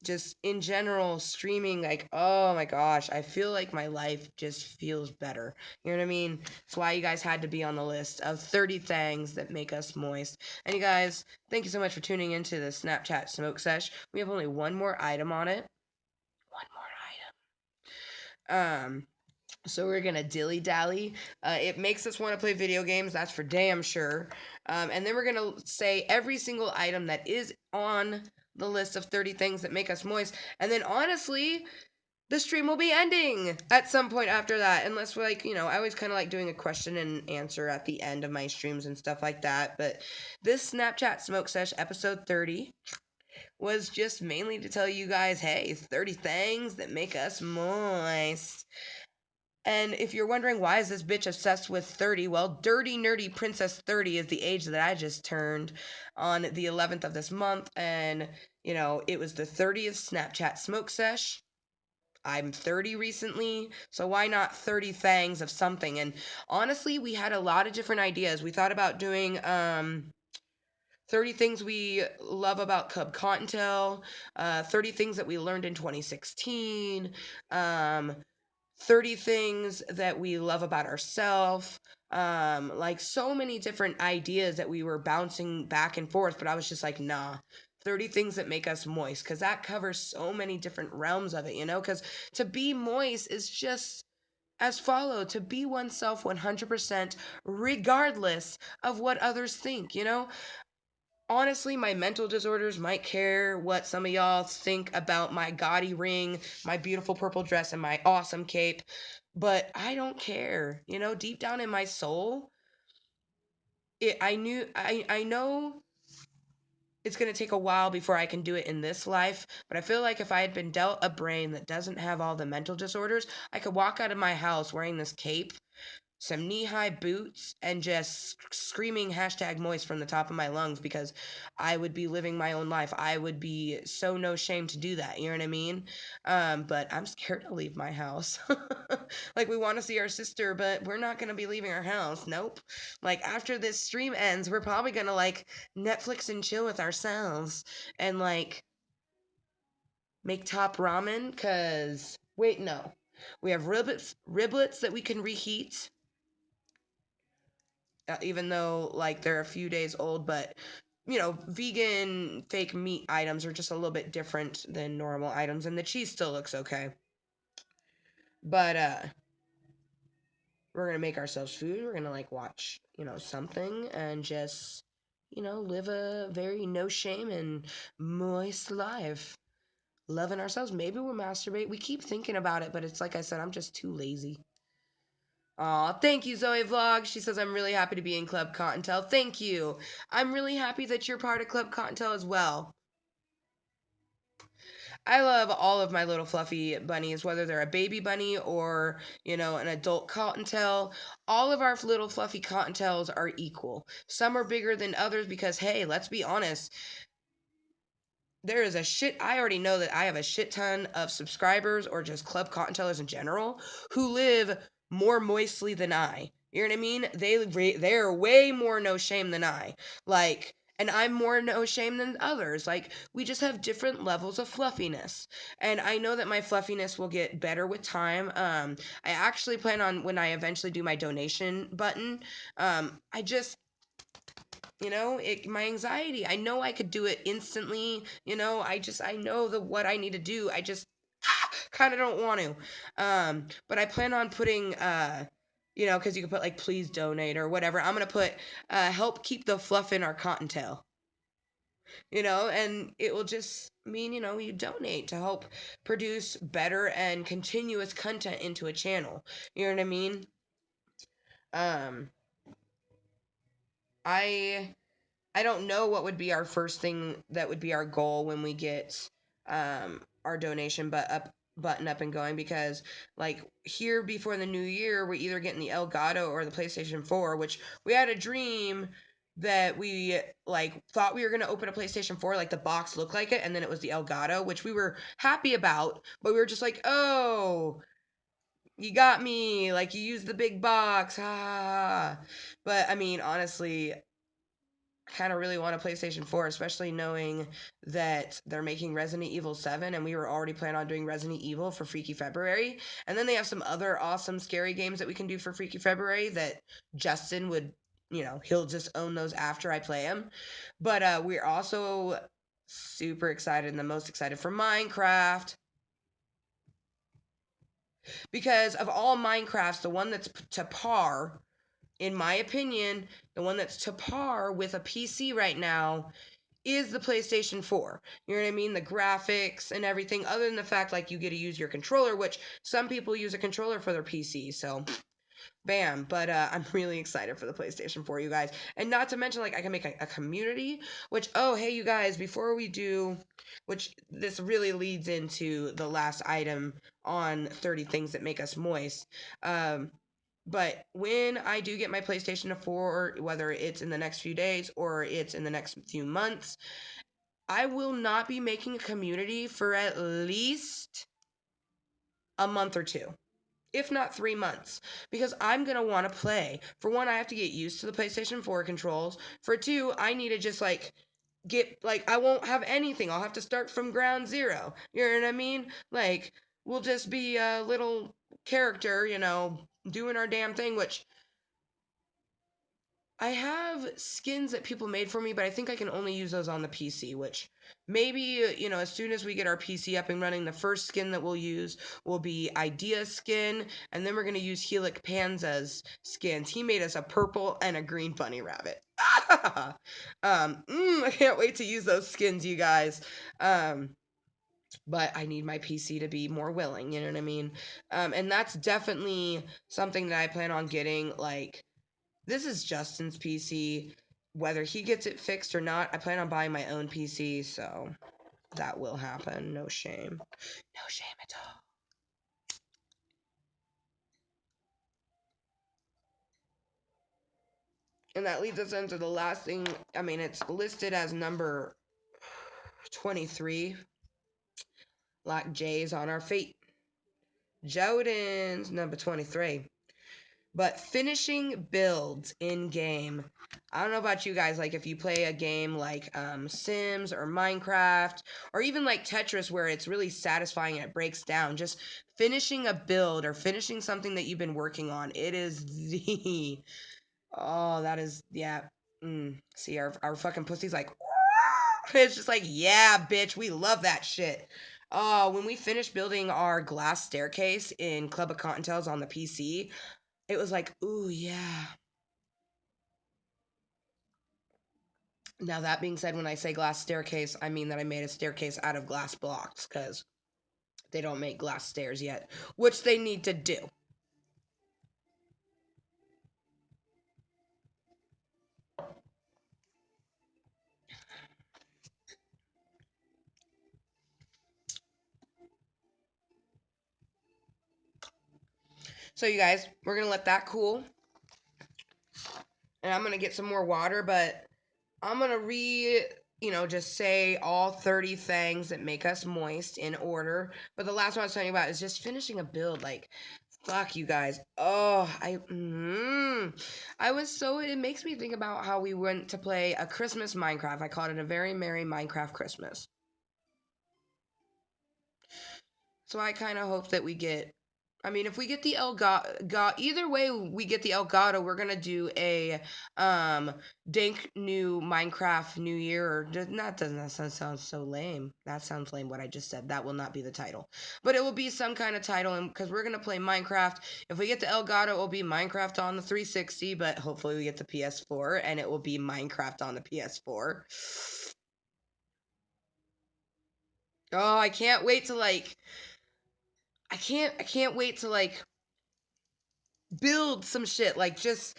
just in general, streaming, like, oh my gosh, I feel like my life just feels better. You know what I mean? That's why you guys had to be on the list of 30 things that make us moist. And you guys, thank you so much for tuning into the Snapchat Smoke Sesh. We have only one more item on it. One more item. So we're gonna dilly dally. It makes us want to play video games, that's for damn sure. And then we're gonna say every single item that is on the list of 30 things that make us moist. And then honestly, the stream will be ending at some point after that. Unless we're like, I always kind of like doing a question and answer at the end of my streams and stuff like that. But this Snapchat Smoke Sesh episode 30 was just mainly to tell you guys, hey, 30 things that make us moist. And if you're wondering why is this bitch obsessed with 30, well, Dirty Nerdy Princess 30 is the age that I just turned on the 11th of this month, and it was the 30th Snapchat Smoke Sesh. I'm 30 recently, so why not 30 things of something? And honestly, we had a lot of different ideas. We thought about doing 30 things we love about Klub Kottontale, 30 things that we learned in 2016, 30 things that we love about ourselves. Like so many different ideas that we were bouncing back and forth, but I was just like, nah. 30 things that make us moist, because that covers so many different realms of it, because to be moist is just as follow: to be oneself 100%, regardless of what others think. Honestly, my mental disorders might care what some of y'all think about my gaudy ring, my beautiful purple dress, and my awesome cape, but I don't care. Deep down in my soul, I know it's going to take a while before I can do it in this life, but I feel like if I had been dealt a brain that doesn't have all the mental disorders, I could walk out of my house wearing this cape some knee-high boots, and just screaming hashtag moist from the top of my lungs because I would be living my own life. I would be so no shame to do that. You know what I mean? But I'm scared to leave my house. Like, we want to see our sister, but we're not going to be leaving our house. Nope. Like, after this stream ends, we're probably going to, like, Netflix and chill with ourselves and, like, make top ramen because, wait, no. We have riblets that we can reheat, even though like they're a few days old, but vegan fake meat items are just a little bit different than normal items, and the cheese still looks okay. But we're gonna make ourselves food. We're gonna like watch, something and just, live a very no shame and moist life. Loving ourselves. Maybe we'll masturbate. We keep thinking about it, but it's like I said, I'm just too lazy. Aw, thank you, Zoe Vlog. She says, I'm really happy to be in Klub Kottontale. Thank you. I'm really happy that you're part of Klub Kottontale as well. I love all of my little fluffy bunnies, whether they're a baby bunny or, an adult cottontail. All of our little fluffy cottontails are equal. Some are bigger than others because, hey, let's be honest, there is I already know that I have a shit ton of subscribers or just Klub Kottontalers in general who live more moistly than I. You know what I mean? They're way more no shame than I. Like, and I'm more no shame than others. Like, we just have different levels of fluffiness. And I know that my fluffiness will get better with time. I actually plan on, when I eventually do my donation button, I just my anxiety, I know I could do it instantly. I know what I need to do. I just kind of don't want to. But I plan on putting because you can put like please donate or whatever. I'm gonna put help keep the fluff in our cottontail. And it will just mean, you donate to help produce better and continuous content into a channel. You know what I mean? um I I don't know what would be our first thing that would be our goal when we get our donation button up and going, because like here before the new year we're either getting the Elgato or the PlayStation 4, which we had a dream that we like thought we were going to open a PlayStation 4, like the box looked like it, and then it was the Elgato, which we were happy about, but we were just like, oh, you got me, like you used the big box, ah. But I mean, honestly, kind of really want a PlayStation 4, especially knowing that they're making Resident Evil 7, and we were already planning on doing Resident Evil for Freaky February. And then they have some other awesome scary games that we can do for Freaky February that Justin would, he'll just own those after I play them. But we're also super excited and the most excited for Minecraft. Because of all Minecrafts, the one that's to par, in my opinion, the one that's to par with a PC right now is the PlayStation 4. You know what I mean? The graphics and everything, other than the fact like you get to use your controller, which some people use a controller for their PC. So bam. But I'm really excited for the PlayStation 4, you guys. And not to mention, like, I can make a community, which, oh, hey, you guys, before we do, which this really leads into the last item on 30 things that make us moist. But when I do get my PlayStation 4, whether it's in the next few days or it's in the next few months, I will not be making a community for at least a month or two, if not 3 months, because I'm going to want to play. For one, I have to get used to the PlayStation 4 controls. For two, I need to just I won't have anything. I'll have to start from ground zero. You know what I mean? Like, we'll just be a little character, doing our damn thing, which I have skins that people made for me, but I think I can only use those on the PC, which maybe, as soon as we get our PC up and running, the first skin that we'll use will be Idea's skin, and then we're going to use Helic Panza's skins. He made us a purple and a green bunny rabbit. I can't wait to use those skins, you guys. But I need my PC to be more willing, you know what I mean? And that's definitely something that I plan on getting, like, this is Justin's PC. Whether he gets it fixed or not, I plan on buying my own PC, so that will happen. No shame. No shame at all. And that leads us into the last thing. I mean, it's listed as number 23, like J's on our feet. Joden's number 23. But finishing builds in game. I don't know about you guys, like if you play a game like Sims or Minecraft or even like Tetris where it's really satisfying and it breaks down, just finishing a build or finishing something that you've been working on, it is the oh, that is yeah. See, our fucking pussy's like it's just like, yeah, bitch, we love that shit. When we finished building our glass staircase in Klub Kottontales on the PC, it was like, ooh, yeah. Now, that being said, when I say glass staircase, I mean that I made a staircase out of glass blocks because they don't make glass stairs yet, which they need to do. So, you guys, we're going to let that cool. And I'm going to get some more water, but I'm going to just say all 30 things that make us moist in order. But the last one I was telling you about is just finishing a build. Like, fuck you guys. Oh, it makes me think about how we went to play a Christmas Minecraft. I called it a very merry Minecraft Christmas. So I kind of hope that we get, I mean, if we get the either way we get the Elgato, we're gonna do a dank new Minecraft New Year. Or doesn't that sound so lame? That sounds lame. What I just said. That will not be the title, but it will be some kind of title, and because we're gonna play Minecraft. If we get the Elgato, it will be Minecraft on the 360, but hopefully we get the PS4, and it will be Minecraft on the PS4. Oh, I can't wait to like. I can't wait to like build some shit. Like, just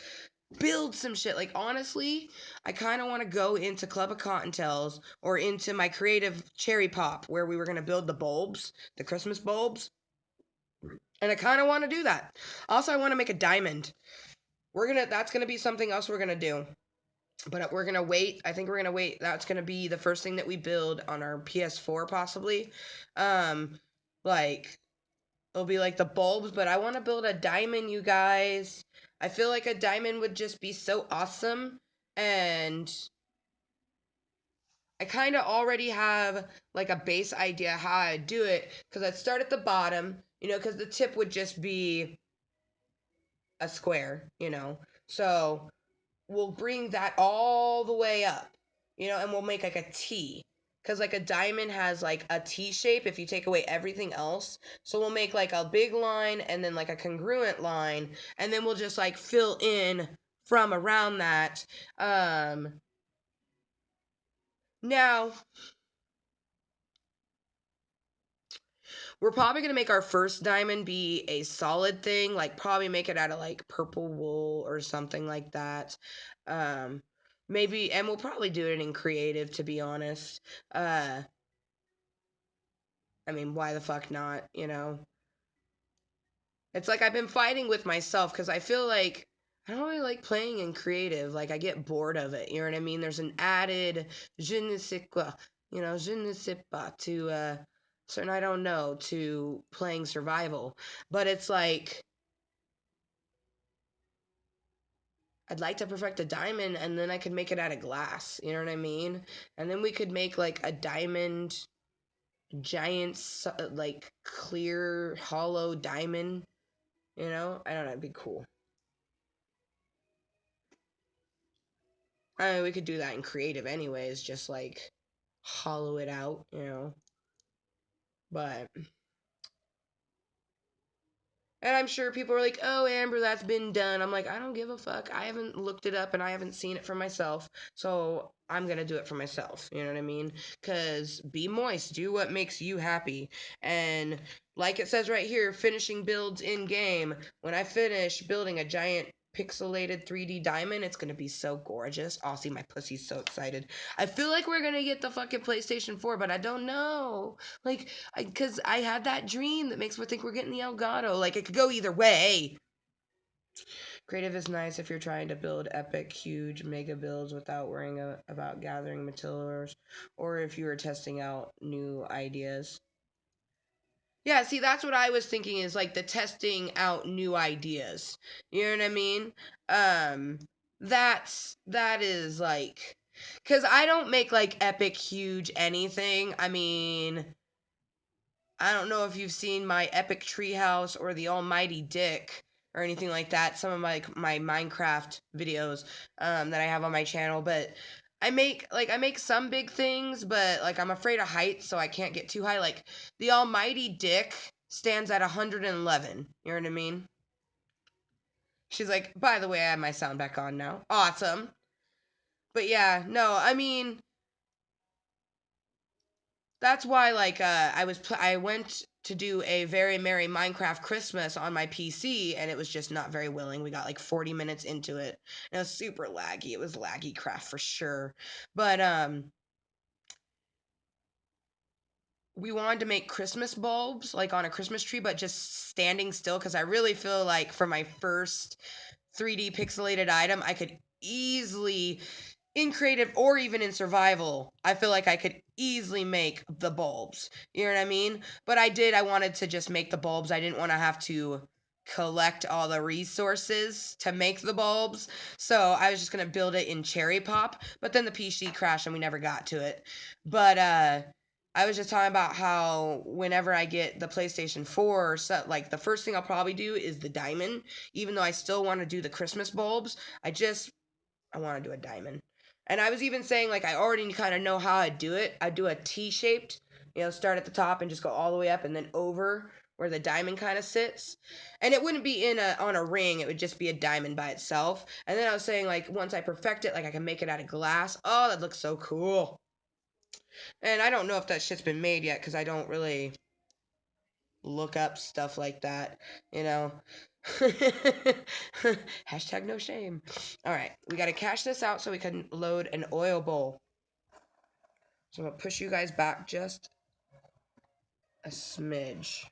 build some shit. Like, honestly, I kind of want to go into Club of Kottontales or into my creative cherry pop where we were going to build the bulbs, the Christmas bulbs. And I kind of want to do that. Also, I want to make a diamond. That's going to be something else we're going to do. But we're going to wait. I think we're going to wait. That's going to be the first thing that we build on our PS4, possibly. Like, it'll be like the bulbs, but I want to build a diamond, you guys. I feel like a diamond would just be so awesome. And I kind of already have like a base idea how I'd do it because I'd start at the bottom, because the tip would just be a square. So we'll bring that all the way up, and we'll make like a T. Because like a diamond has like a T shape if you take away everything else. So we'll make like a big line and then like a congruent line. And then we'll just like fill in from around that. Now, we're probably going to make our first diamond be a solid thing. Like probably make it out of like purple wool or something like that. Maybe, and we'll probably do it in creative, to be honest. I mean, why the fuck not? It's like I've been fighting with myself because I feel like I don't really like playing in creative. Like I get bored of it. You know what I mean? There's an added je ne sais quoi, je ne sais pas to certain I don't know to playing survival. But it's like I'd like to perfect a diamond and then I could make it out of glass. You know what I mean? And then we could make like a diamond giant like clear hollow diamond. I don't know, it'd be cool. I mean, we could do that in creative anyways, just like hollow it out. But, and I'm sure people are like, oh, Amber, that's been done. I'm like, I don't give a fuck. I haven't looked it up and I haven't seen it for myself. So I'm going to do it for myself. You know what I mean? Because be moist, do what makes you happy. And like it says right here, finishing builds in game. When I finish building a giant pixelated 3D diamond, it's gonna be so gorgeous. Oh, see, my pussy's so excited. I feel like we're gonna get the fucking PlayStation 4, but I don't know. Like, because I had that dream that makes me think we're getting the Elgato. Like, it could go either way. Creative is nice if you're trying to build epic, huge, mega builds without worrying about gathering materials, or if you are testing out new ideas. Yeah, see, that's what I was thinking is like the testing out new ideas. You know what I mean? Um, that is like, cause I don't make like epic, huge anything. I mean, I don't know if you've seen my epic treehouse or the almighty dick or anything like that. Some of my Minecraft videos that I have on my channel, but I make some big things, but like I'm afraid of heights, so I can't get too high. Like the almighty dick stands at 111. You know what I mean? She's like, by the way, I have my sound back on now. Awesome. But yeah, no, I mean, that's why like I went to do a very merry Minecraft Christmas on my PC and it was just not very willing. We got like 40 minutes into it. And it was super laggy. It was laggy craft for sure. But we wanted to make Christmas bulbs like on a Christmas tree but just standing still cuz I really feel like for my first 3D pixelated item I could easily in creative or even in survival, I feel like I could easily make the bulbs. You know what I mean? But I wanted to just make the bulbs. I didn't want to have to collect all the resources to make the bulbs. So I was just going to build it in cherry pop, but then the PC crashed and we never got to it. But I was just talking about how whenever I get the PlayStation 4, so like the first thing I'll probably do is the diamond, even though I still want to do the Christmas bulbs. I want to do a diamond. And I was even saying, like, I already kind of know how I'd do it. I'd do a T-shaped, start at the top and just go all the way up and then over where the diamond kind of sits. And it wouldn't be on a ring. It would just be a diamond by itself. And then I was saying, like, once I perfect it, like, I can make it out of glass. Oh, that looks so cool. And I don't know if that shit's been made yet because I don't really look up stuff like that, you know. Hashtag no shame. All right, we got to cash this out so we can load an oil bowl. So I'm going to push you guys back just a smidge.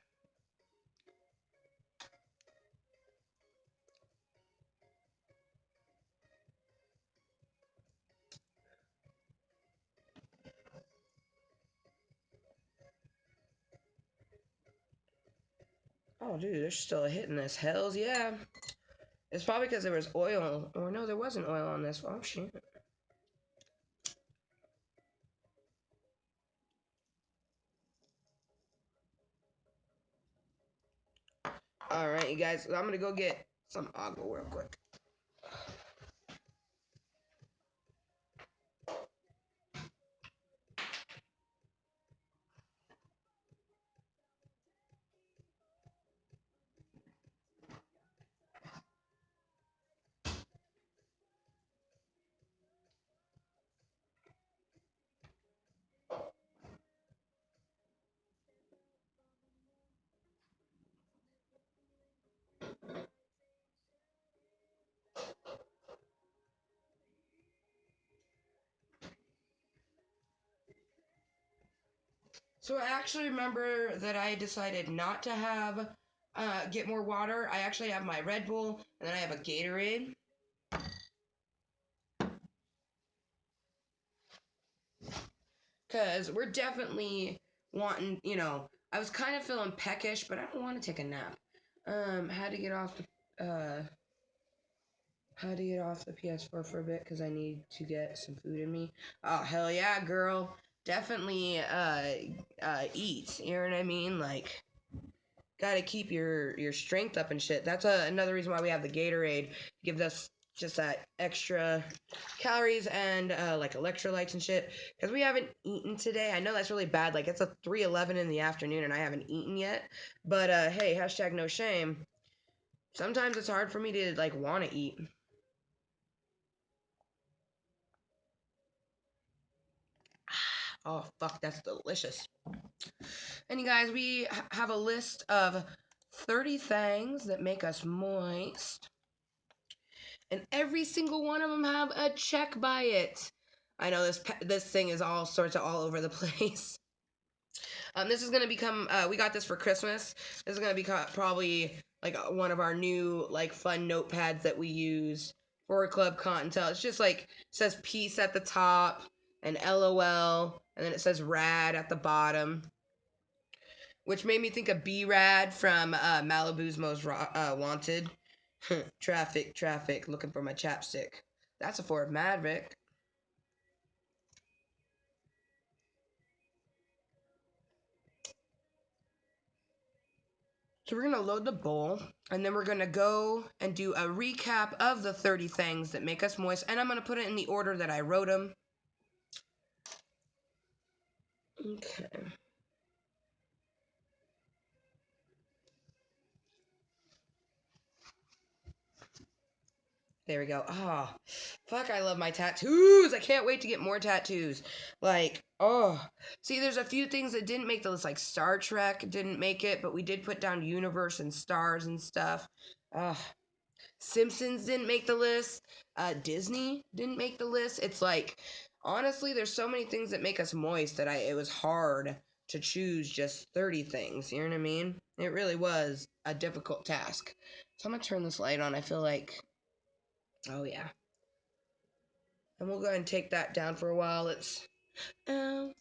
Oh, dude, there's still a hit in this. Hells yeah. It's probably because there was oil. Or no, there wasn't oil on this. Oh, shit. All right, you guys. I'm going to go get some agua real quick. So I actually remember that I decided not to have get more water. I actually have my Red Bull and then I have a Gatorade. Because we're definitely wanting, I was kind of feeling peckish, but I don't want to take a nap. Had to get off the PS4 for a bit because I need to get some food in me. Oh, hell yeah, girl. Definitely eat. You know what I mean? Like, gotta keep your strength up and shit. That's another reason why we have the Gatorade. Gives us just that extra calories and like electrolytes and shit. Because we haven't eaten today. I know that's really bad. Like it's a 3:11 in the afternoon and I haven't eaten yet. But hey, hashtag no shame. Sometimes it's hard for me to like want to eat. Oh fuck, that's delicious. And you guys, we have a list of 30 things that make us moist. And every single one of them have a check by it. I know this thing is all sorts of all over the place. This is gonna become. We got this for Christmas. This is gonna become probably like one of our new like fun notepads that we use for Klub Kottontale. It's just like says peace at the top and LOL, and then it says rad at the bottom, which made me think of B-Rad from Malibu's Most Wanted. Traffic, looking for my chapstick. That's a Ford Maverick. So we're going to load the bowl, and then we're going to go and do a recap of the 30 things that make us moist, and I'm going to put it in the order that I wrote them. Okay. There we go. Oh, fuck, I love my tattoos. I can't wait to get more tattoos. Like, oh. See, there's a few things that didn't make the list, like Star Trek didn't make it, but we did put down universe and stars and stuff. Simpsons didn't make the list. Disney didn't make the list. It's like, honestly, there's so many things that make us moist that it was hard to choose just 30 things. You know what I mean? It really was a difficult task. So I'm going to turn this light on. I feel like... Oh, yeah. And we'll go ahead and take that down for a while. It's... Ooh,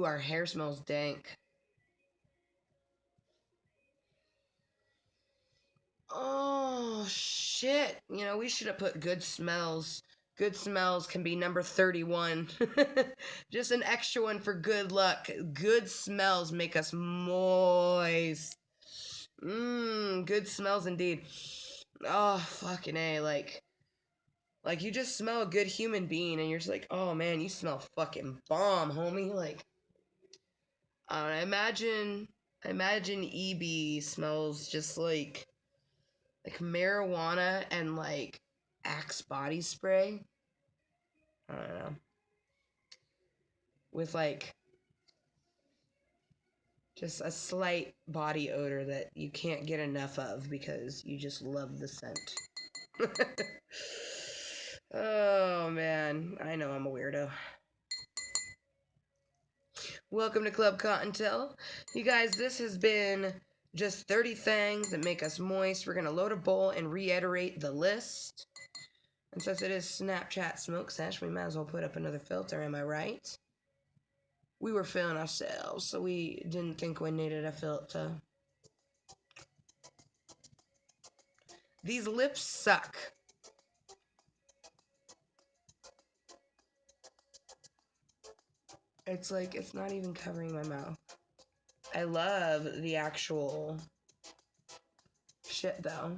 our hair smells dank. Oh, shit. You know, we should have put good smells. Good smells can be number 31. Just an extra one for good luck. Good smells make us moist. Good smells indeed. Oh, fucking A. Like you just smell a good human being and you're just like, oh man, you smell fucking bomb, homie. Like, I imagine EB smells just like marijuana and like Axe body spray. I don't know. With like just a slight body odor that you can't get enough of because you just love the scent. Oh man, I know I'm a weirdo. Welcome to Klub Kottontale. You guys, this has been just 30 things that make us moist. We're going to load a bowl and reiterate the list. And since it is Snapchat Smoke Sesh, we might as well put up another filter, am I right? We were feeling ourselves, so we didn't think we needed a filter. These lips suck. It's like, it's not even covering my mouth. I love the actual shit, though.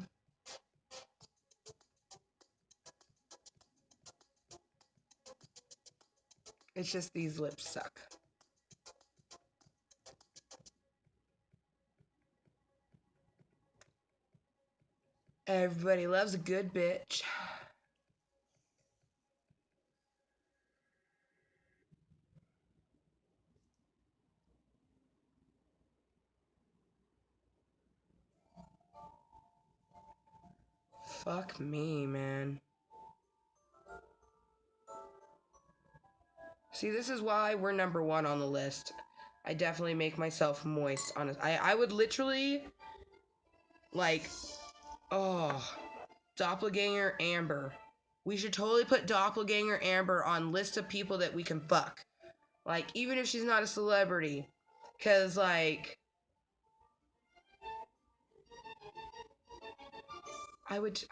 It's just these lips suck. Everybody loves a good bitch. Fuck me, man. See, this is why we're number one on the list. I definitely make myself moist, honest. I would literally, like, oh, Doppelganger Amber. We should totally put Doppelganger Amber on list of people that we can fuck. Like, even if she's not a celebrity. Because, like, I would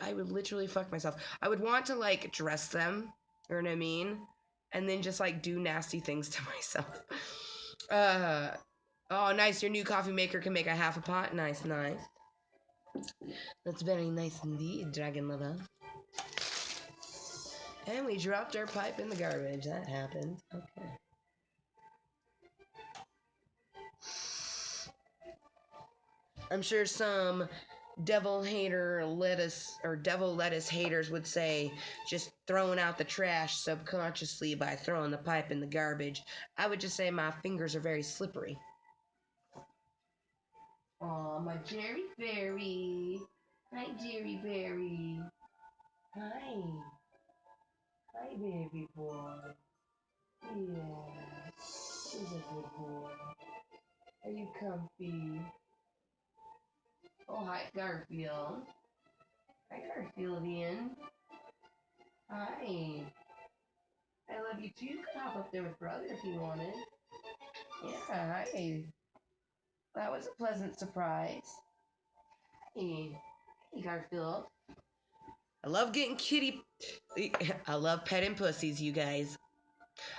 literally fuck myself. I would want to, like, dress them. You know what I mean? And then just, like, do nasty things to myself. Oh, nice. Your new coffee maker can make a half a pot. Nice, nice. That's very nice indeed, Dragon Lover. And we dropped our pipe in the garbage. That happened. Okay. I'm sure some devil lettuce haters would say just throwing out the trash subconsciously by throwing the pipe in the garbage. I would just say my fingers are very slippery. Aw, my Jerry Berry. Hi, Jerry Berry. Hi. Hi, baby boy. Yeah. Who's a good boy? Are you comfy? Oh, hi, Garfield. Hi, Garfieldian. Hi. I love you too. You could hop up there with brother if you wanted. Yeah, hi. That was a pleasant surprise. Hey, hey Garfield. I love getting kitty. I love petting pussies, you guys.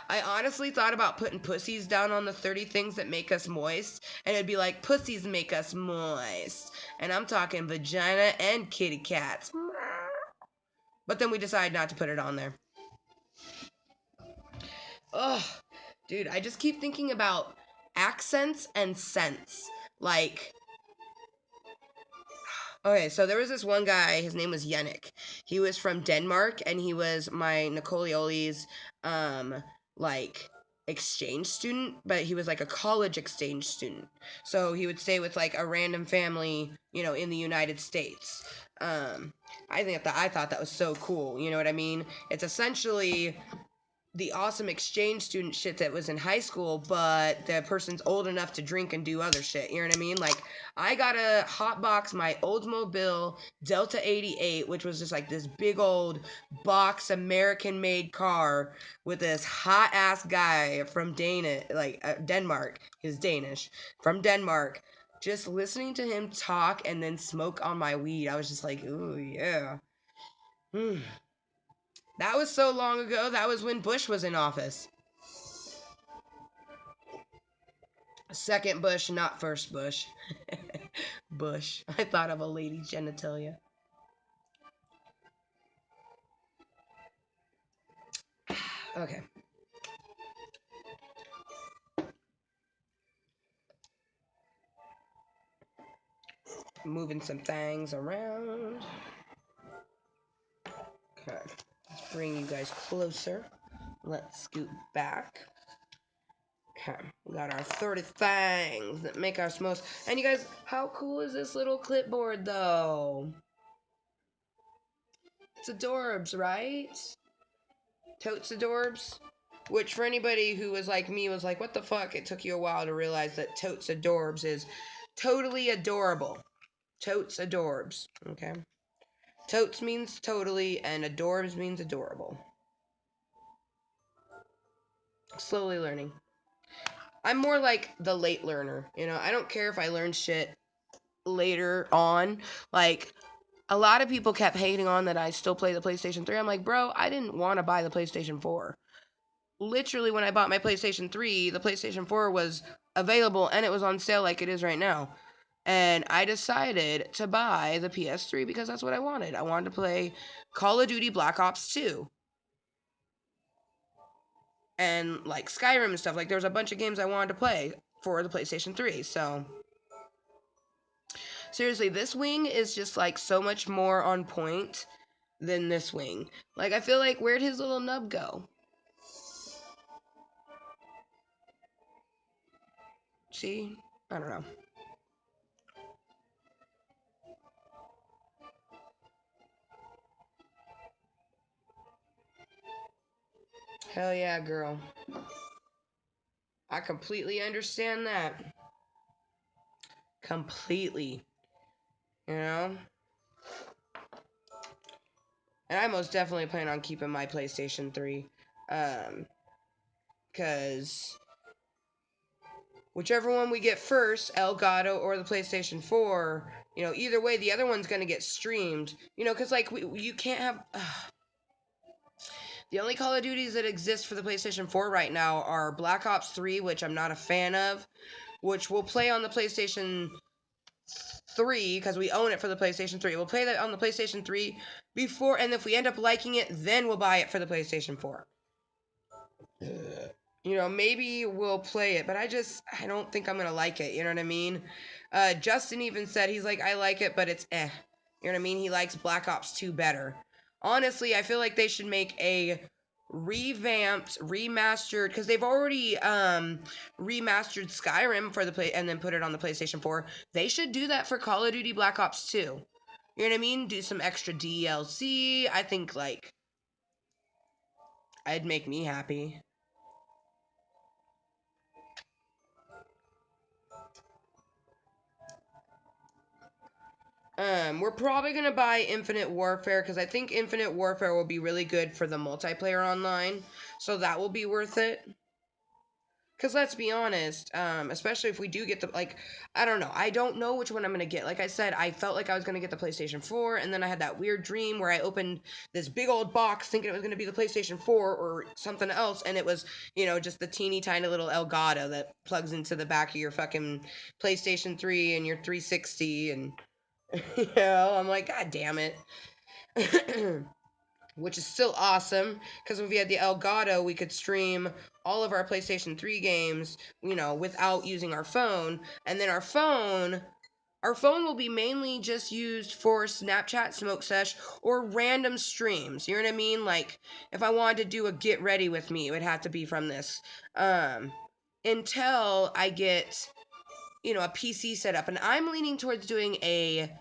I honestly thought about putting pussies down on the 30 things that make us moist, and it'd be like, pussies make us moist. And I'm talking vagina and kitty cats. But then we decided not to put it on there. Ugh, dude, I just keep thinking about accents and scents. Like, okay, so there was this one guy, his name was Yannick. He was from Denmark, and he was my Nicolioli's, like, exchange student, but he was like a college exchange student. So he would stay with like a random family, you know, in the United States. I thought that was so cool. You know what I mean? It's essentially the awesome exchange student shit that was in high school, but the person's old enough to drink and do other shit. You know what I mean? Like, I got to hotbox my Oldsmobile Delta 88, which was just like this big old box American-made car with this hot-ass guy from Denmark. He's Danish. From Denmark. Just listening to him talk and then smoke on my weed, I was just like, ooh, yeah. That was so long ago. That was when Bush was in office. Second Bush, not first Bush. Bush. I thought of a lady's genitalia. Okay. Moving some things around. Okay. Let's bring you guys closer. Let's scoot back. Okay. We got our 30 things that make us most. And you guys, how cool is this little clipboard though? It's adorbs, right? Totes adorbs. Which, for anybody who was like me, was like, what the fuck? It took you a while to realize that totes adorbs is totally adorable. Totes adorbs. Okay. Totes means totally, and adorbs means adorable. Slowly learning. I'm more like the late learner. You know, I don't care if I learn shit later on. Like, a lot of people kept hating on that I still play the PlayStation 3. I'm like, bro, I didn't want to buy the PlayStation 4. Literally, when I bought my PlayStation 3, the PlayStation 4 was available and it was on sale like it is right now. And I decided to buy the PS3 because that's what I wanted. I wanted to play Call of Duty Black Ops 2. And like Skyrim and stuff. Like, there was a bunch of games I wanted to play for the PlayStation 3. So, seriously, this wing is just like so much more on point than this wing. Like, I feel like, where'd his little nub go? See? I don't know. Hell yeah, girl. I completely understand that. Completely. You know? And I most definitely plan on keeping my PlayStation 3. Because whichever one we get first, Elgato or the PlayStation 4, you know, either way, the other one's going to get streamed. You know, because, like, you can't have... The only Call of Duties that exist for the PlayStation 4 right now are Black Ops 3, which I'm not a fan of, which we'll play on the PlayStation 3 because we own it for the PlayStation 3. We'll play that on the PlayStation 3 before, and if we end up liking it, then we'll buy it for the PlayStation 4. You know, maybe we'll play it, but I don't think I'm gonna like it. You know what I mean? Justin even said, he's like, I like it, but it's eh. You know what I mean? He likes Black Ops 2 better. Honestly, I feel like they should make a revamped, remastered, because they've already remastered Skyrim for the play and then put it on the PlayStation 4. They should do that for Call of Duty Black Ops 2. You know what I mean? Do some extra DLC. I think, like, it'd make me happy. We're probably gonna buy Infinite Warfare because I think Infinite Warfare will be really good for the multiplayer online, so that will be worth it. Because let's be honest, especially if we do get the, like, I don't know. I don't know which one I'm going to get. Like I said, I felt like I was going to get the PlayStation 4, and then I had that weird dream where I opened this big old box thinking it was going to be the PlayStation 4 or something else, and it was, just the teeny tiny little Elgato that plugs into the back of your fucking PlayStation 3 and your 360, and, I'm like, God damn it. Which is still awesome because if we had the Elgato, we could stream all of our PlayStation 3 games, without using our phone. And then our phone will be mainly just used for Snapchat, Smoke Sesh, or random streams. You know what I mean? Like if I wanted to do a get ready with me, it would have to be from this. Until I get, a PC set up. And I'm leaning towards doing a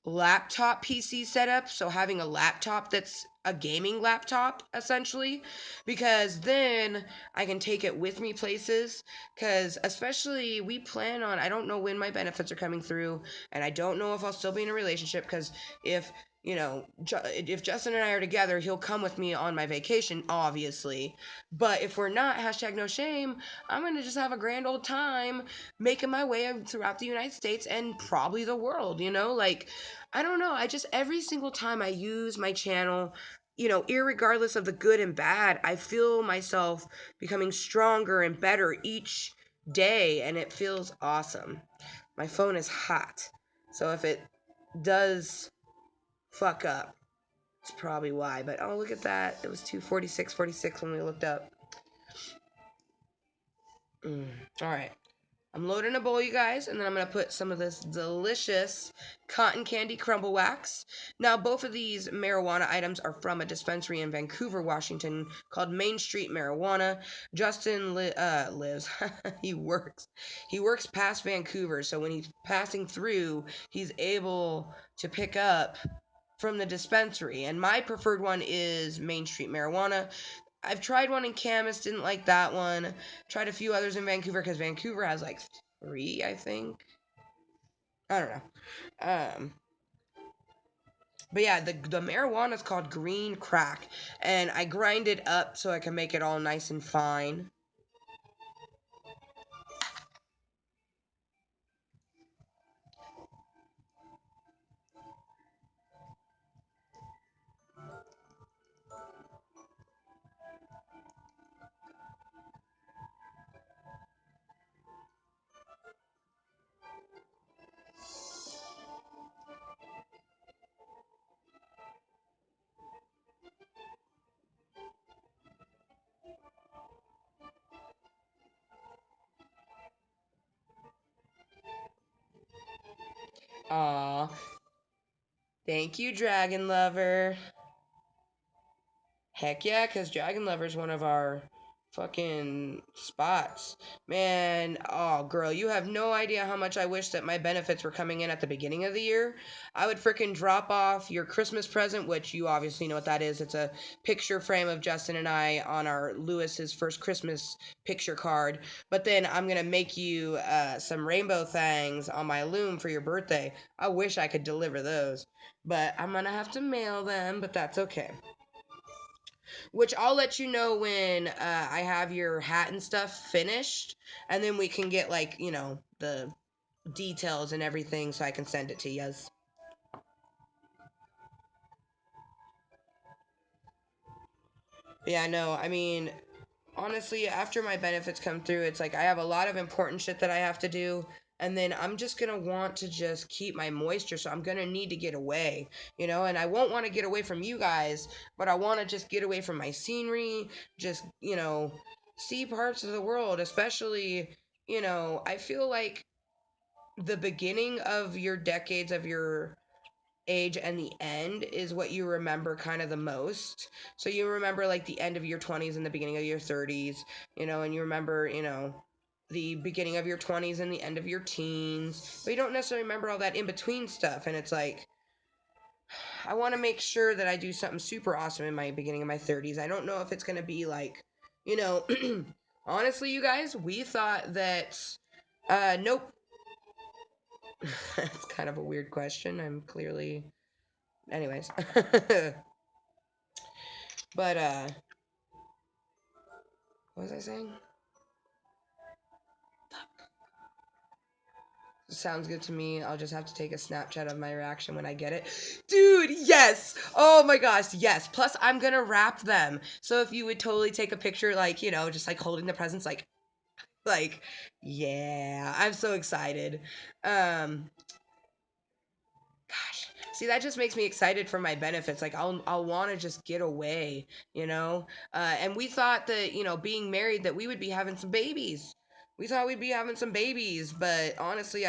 laptop PC setup, so having a laptop that's a gaming laptop essentially, because then I can take it with me places. Because especially we plan on, I don't know when my benefits are coming through, and I don't know if I'll still be in a relationship. Because if if Justin and I are together, he'll come with me on my vacation, obviously. But if we're not, hashtag no shame, I'm gonna just have a grand old time making my way throughout the United States and probably the world. Like I don't know. I just, every single time I use my channel, irregardless of the good and bad, I feel myself becoming stronger and better each day, and it feels awesome. My phone is hot. So if it does fuck up, it's probably why. But oh, look at that. It was 2:46:46 when we looked up. All right. I'm loading a bowl, you guys, and then I'm going to put some of this delicious cotton candy crumble wax. Now, both of these marijuana items are from a dispensary in Vancouver, Washington called Main Street Marijuana. Justin lives, he works. He works past Vancouver, so when he's passing through, he's able to pick up from the dispensary. And my preferred one is Main Street Marijuana. I've tried one in Camas, didn't like that one. Tried a few others in Vancouver because Vancouver has like three, I think. I don't know. Um, but yeah, the marijuana is called green crack, and I grind it up so I can make it all nice and fine. Aw, thank you, Dragon Lover. Heck yeah, because Dragon Lover's one of our fucking spots. Man, oh, girl, you have no idea how much I wish that my benefits were coming in at the beginning of the year. I would freaking drop off your Christmas present, which you obviously know what that is. It's a picture frame of Justin and I on our Lewis's first Christmas picture card. But then I'm going to make you some rainbow Thangs on my loom for your birthday. I wish I could deliver those. But I'm going to have to mail them, but that's okay. Which I'll let you know when I have your hat and stuff finished, and then we can get like the details and everything, so I can send it to you. Yeah, no, I mean, honestly, after my benefits come through, it's like I have a lot of important shit that I have to do. And then I'm just gonna want to just keep my moisture, so I'm gonna need to get away, and I won't want to get away from you guys, but I want to just get away from my scenery, just, see parts of the world, especially, I feel like the beginning of your decades of your age and the end is what you remember kind of the most. So you remember like the end of your 20s and the beginning of your 30s, and you remember, the beginning of your 20s and the end of your teens, but you don't necessarily remember all that in between stuff. And it's like, I want to make sure that I do something super awesome in my beginning of my 30s. I don't know if it's going to be like, you know, honestly, you guys, we thought that, nope, That's kind of a weird question. I'm clearly, anyways. But what was I saying? Sounds good to me. I'll just have to take a Snapchat of my reaction when I get it. Dude, yes! Oh my gosh, yes. Plus, I'm gonna wrap them. So if you would totally take a picture, like, just like holding the presents, like, yeah, I'm so excited. Um, Gosh, see, that just makes me excited for my benefits. Like, I'll want to just get away, you know. And we thought that, being married, that we would be having some babies. We thought we'd be having some babies, but honestly,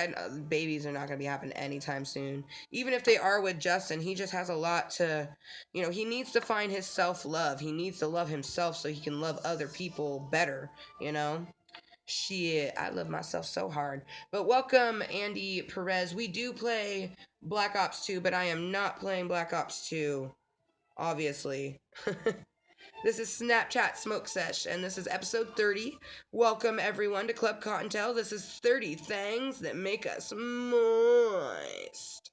babies are not going to be happening anytime soon. Even if they are with Justin, he just has a lot to, he needs to find his self love. He needs to love himself so he can love other people better, you know. Shit, I love myself so hard. But welcome, Andy Perez. We do play Black Ops 2, but I am not playing Black Ops 2, obviously. This is Snapchat Smoke Sesh, and this is episode 30. Welcome, everyone, to Klub Kottontale. This is 30 Thangs that make us moist.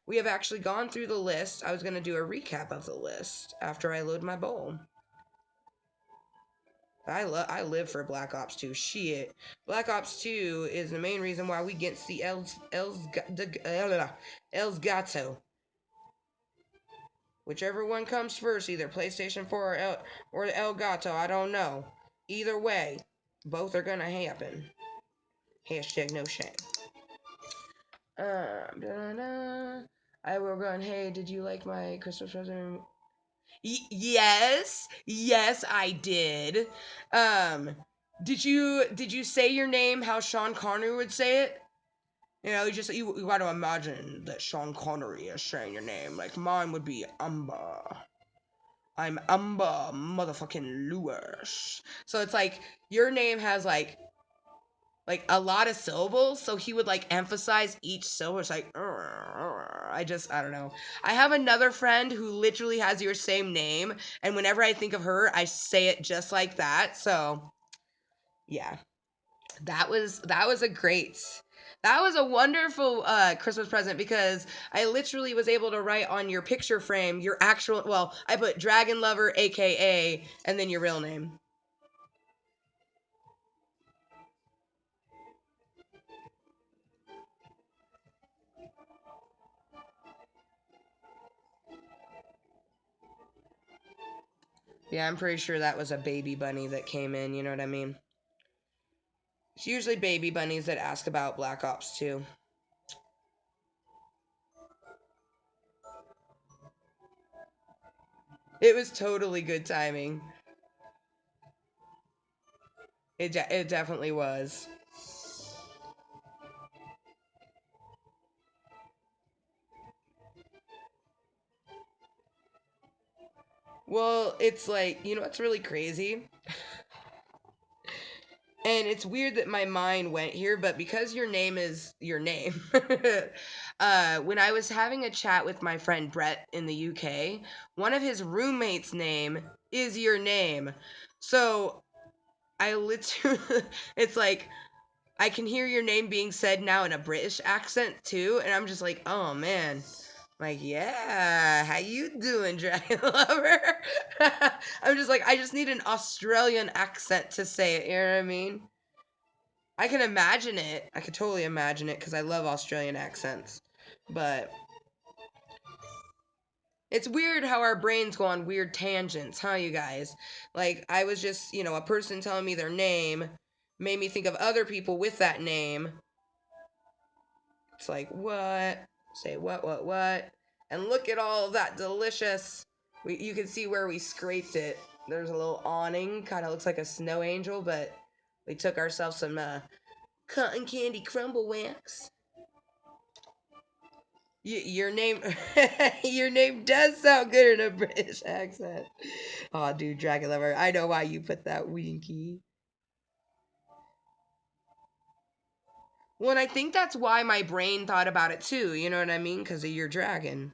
We have actually gone through the list. I was going to do a recap of the list after I load my bowl. I live for Black Ops 2. Shit. Black Ops 2 is the main reason why we get the Els Gato. Whichever one comes first, either PlayStation 4 or El Gato, I don't know. Either way, both are gonna happen. Hashtag no shame. I will run. Hey, did you like my Christmas present? Yes, I did. Um, did you say your name how Sean Connery would say it? You got to imagine that Sean Connery is saying your name. Like mine would be Umber. I'm Umber motherfucking Lewis. So it's like your name has like a lot of syllables, so he would like emphasize each syllable. It's like I don't know. I have another friend who literally has your same name, and whenever I think of her, I say it just like that. So yeah, that was a wonderful Christmas present because I literally was able to write on your picture frame your actual, well, I put Dragon Lover, aka, and then your real name. Yeah, I'm pretty sure that was a baby bunny that came in, you know what I mean? It's usually baby bunnies that ask about Black Ops 2. It was totally good timing. It definitely was. Well, it's like, what's really crazy? And it's weird that my mind went here, but because your name is your name, when I was having a chat with my friend Brett in the UK, one of his roommates' name is your name. So I literally, it's like, I can hear your name being said now in a British accent too, and I'm just like, oh man. Like, yeah, how you doing, Dragon Lover? I'm just like, I just need an Australian accent to say it, you know what I mean? I can imagine it. I could totally imagine it because I love Australian accents. But it's weird how our brains go on weird tangents, huh, you guys? Like, I was just, a person telling me their name made me think of other people with that name. It's like, what? Say what? And look at all of that delicious. You can see where we scraped it. There's a little awning, kind of looks like a snow angel, but we took ourselves some cotton candy crumble wax. Your name, your name does sound good in a British accent. Oh, dude, Dragon Lover, I know why you put that winky. Well, and I think that's why my brain thought about it too. You know what I mean? Because of your dragon,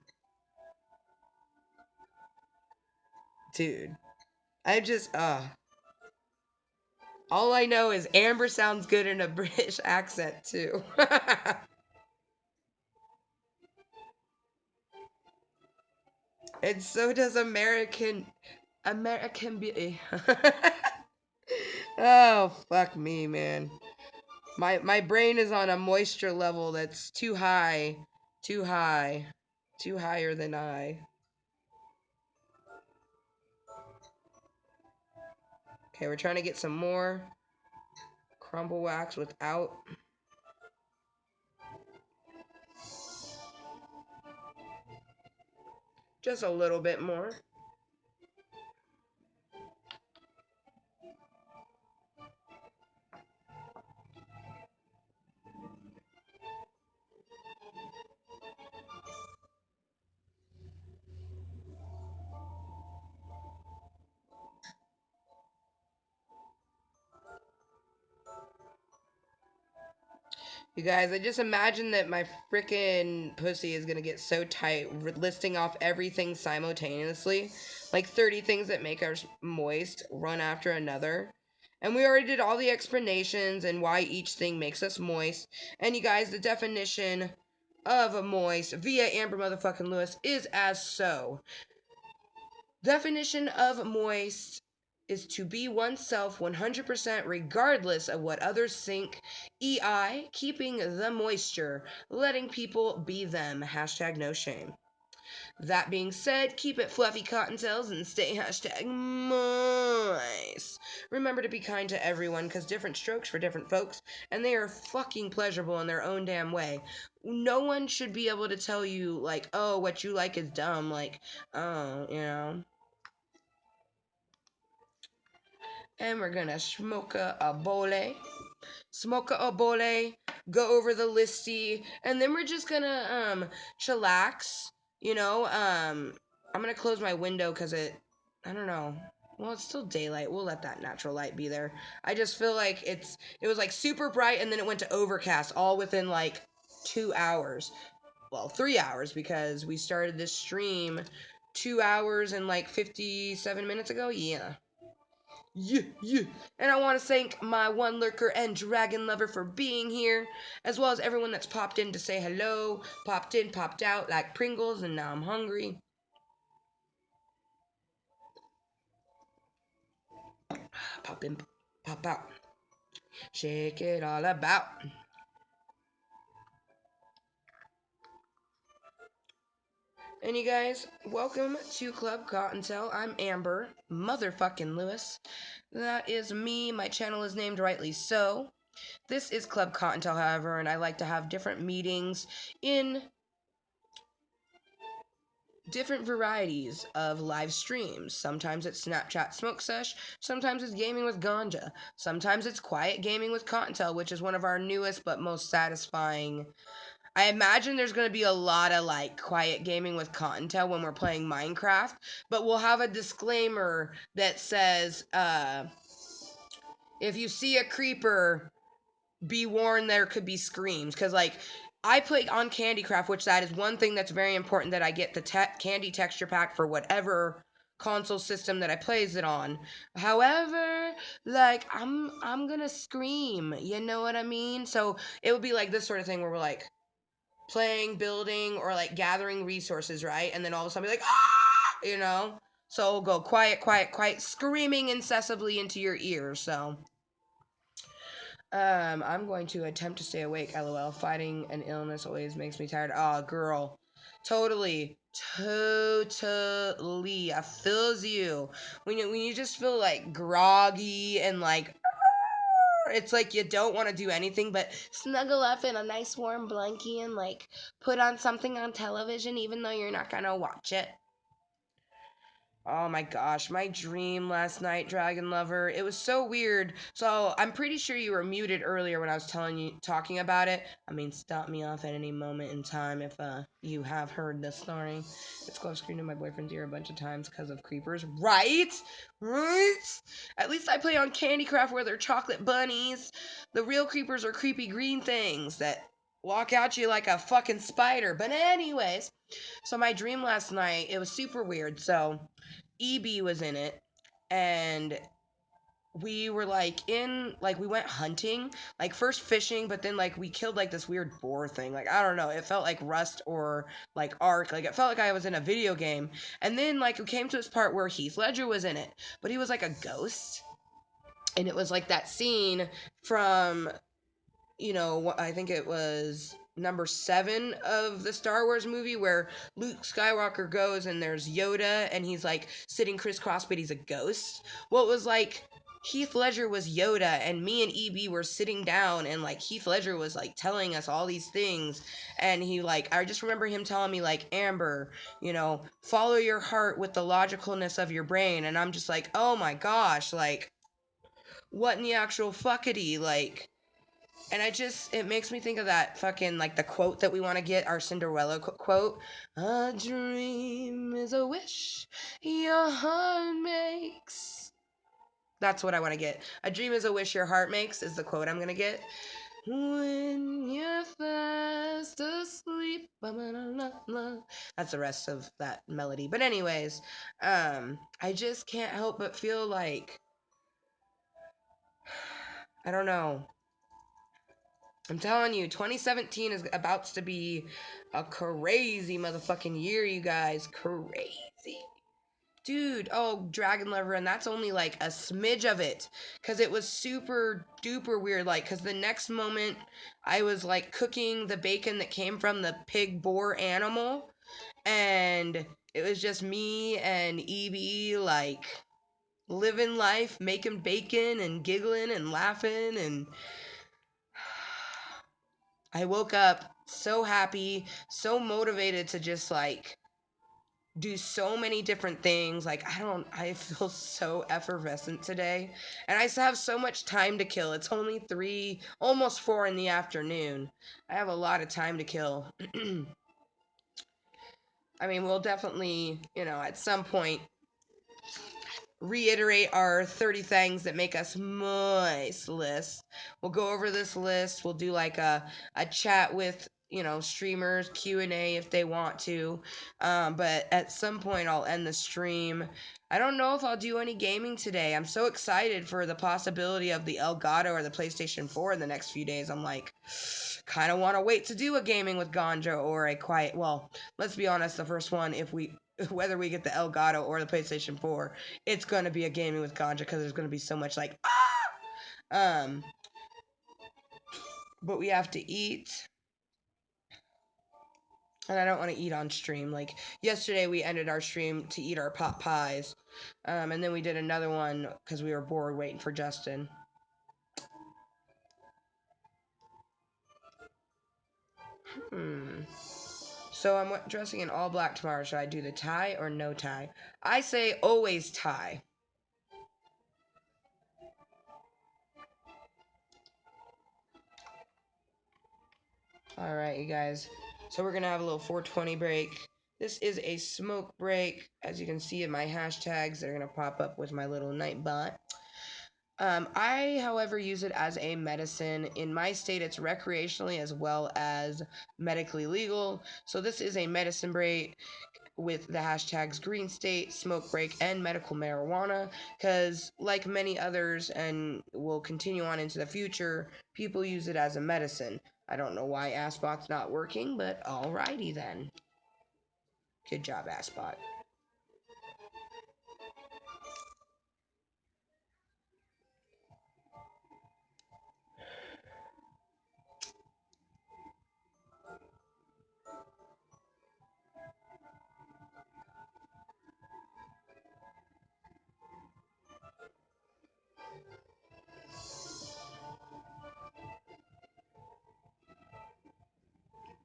dude. I just, all I know is Amber sounds good in a British accent too. And so does American Beauty. Oh, fuck me, man. My brain is on a moisture level that's too high. Too high. Too higher than I. Okay, we're trying to get some more crumble wax without. Just a little bit more. You guys, I just imagine that my freaking pussy is gonna get so tight, listing off everything simultaneously. Like 30 things that make us moist, one after another. And we already did all the explanations and why each thing makes us moist. And you guys, the definition of a moist via Amber motherfucking Lewis is as so. Definition of moist is to be oneself 100% regardless of what others think, EI, keeping the moisture, letting people be them, hashtag no shame. That being said, keep it fluffy Kottontales and stay hashtag moist. Remember to be kind to everyone, because different strokes for different folks, and they are fucking pleasurable in their own damn way. No one should be able to tell you, like, oh, what you like is dumb, like, oh, you know. And we're gonna smoke a bole, go over the listy, and then we're just gonna chillax. You know, I'm gonna close my window because I don't know. Well, it's still daylight. We'll let that natural light be there. I just feel like it was like super bright, and then it went to overcast all within like 2 hours. Well, 3 hours, because we started this stream 2 hours and like 57 minutes ago. Yeah. Yeah, yeah. And I want to thank my one lurker and dragon lover for being here, as well as everyone that's popped in to say hello, popped in, popped out like Pringles, and now I'm hungry. Pop in, pop out. Shake it all about. And you guys, welcome to Klub Kottontale. I'm Amber, motherfucking Lewis. That is me. My channel is named rightly so. This is Klub Kottontale, however, and I like to have different meetings in different varieties of live streams. Sometimes it's Snapchat Smoke Sesh, sometimes it's gaming with Ganja, sometimes it's quiet gaming with Kottontale, which is one of our newest but most satisfying. I imagine there's going to be a lot of like quiet gaming with Kottontale when we're playing Minecraft, but we'll have a disclaimer that says if you see a creeper, be warned there could be screams, because like I play on Candy Craft, which that is one thing that's very important, that I get the candy texture pack for whatever console system that I plays it on. However, like I'm gonna scream, you know what I mean? So it would be like this sort of thing where we're like playing, building, or like gathering resources, right? And then all of a sudden be like, ah, you know. So we'll go quiet, quiet, quiet, screaming incessantly into your ears. So I'm going to attempt to stay awake, lol. Fighting an illness always makes me tired. Aw, girl. Totally. Totally. I feels you. When you just feel like groggy and like it's like you don't want to do anything but snuggle up in a nice warm blankie and like put on something on television even though you're not gonna watch it. Oh my gosh, my dream last night, Dragon Lover. It was so weird. So I'm pretty sure you were muted earlier when I was talking about it. I mean, stop me off at any moment in time if you have heard this story. It's close screen to my boyfriend's ear a bunch of times because of creepers. Right? Right? At least I play on Candy Craft where they're chocolate bunnies. The real creepers are creepy green things that walk at you like a fucking spider. But anyways, so my dream last night, it was super weird. So EB was in it, and we were like we went hunting, like first fishing, but then like we killed like this weird boar thing. Like I don't know, it felt like Rust or like Ark. Like it felt like I was in a video game. And then like it came to this part where Heath Ledger was in it, but he was like a ghost. And it was like that scene from, I think it was number 7 of the Star Wars movie where Luke Skywalker goes and there's Yoda and he's like sitting crisscross, but he's a ghost. Well, it was like Heath Ledger was Yoda and me and EB were sitting down and like Heath Ledger was like telling us all these things. And I just remember him telling me like, Amber, follow your heart with the logicalness of your brain. And I'm just like, oh my gosh, like, what in the actual fuckity, like. And it makes me think of that fucking, like, the quote that we want to get, our Cinderella quote. A dream is a wish your heart makes. That's what I want to get. A dream is a wish your heart makes is the quote I'm going to get. When you're fast asleep. That's the rest of that melody. But anyways, I just can't help but feel like, I don't know. I'm telling you, 2017 is about to be a crazy motherfucking year, you guys. Crazy. Dude, oh, Dragon Lover, and that's only like a smidge of it. Because it was super duper weird. Like, because the next moment, I was like cooking the bacon that came from the pig boar animal. And it was just me and EB, like, living life, making bacon and giggling and laughing and I woke up so happy, so motivated to just like do so many different things. Like, I feel so effervescent today. And I still have so much time to kill. It's only 3, almost 4 in the afternoon. I have a lot of time to kill. I mean, we'll definitely, at some point reiterate our 30 things that make us moist list. We'll go over this list. We'll do like a chat with, streamers, Q&A if they want to. But at some point I'll end the stream. I don't know if I'll do any gaming today. I'm so excited for the possibility of the Elgato or the PlayStation 4 in the next few days. I'm like, kind of want to wait to do a gaming with Ganja or a quiet, well, let's be honest, the first one, whether we get the Elgato or the PlayStation 4, it's going to be a gaming with Ganja because there's going to be so much like, but we have to eat. And I don't want to eat on stream. Like, yesterday we ended our stream to eat our pot pies. And then we did another one because we were bored waiting for Justin. So I'm dressing in all black tomorrow. Should I do the tie or no tie? I say always tie. Alright, you guys. So we're going to have a little 420 break. This is a smoke break. As you can see in my hashtags, they're going to pop up with my little night bot. I, however, use it as a medicine. In my state, it's recreationally as well as medically legal. So this is a medicine break with the hashtags green state, smoke break, and medical marijuana, because like many others and will continue on into the future, people use it as a medicine. I don't know why Aspot's not working, but alrighty then. Good job, Aspot.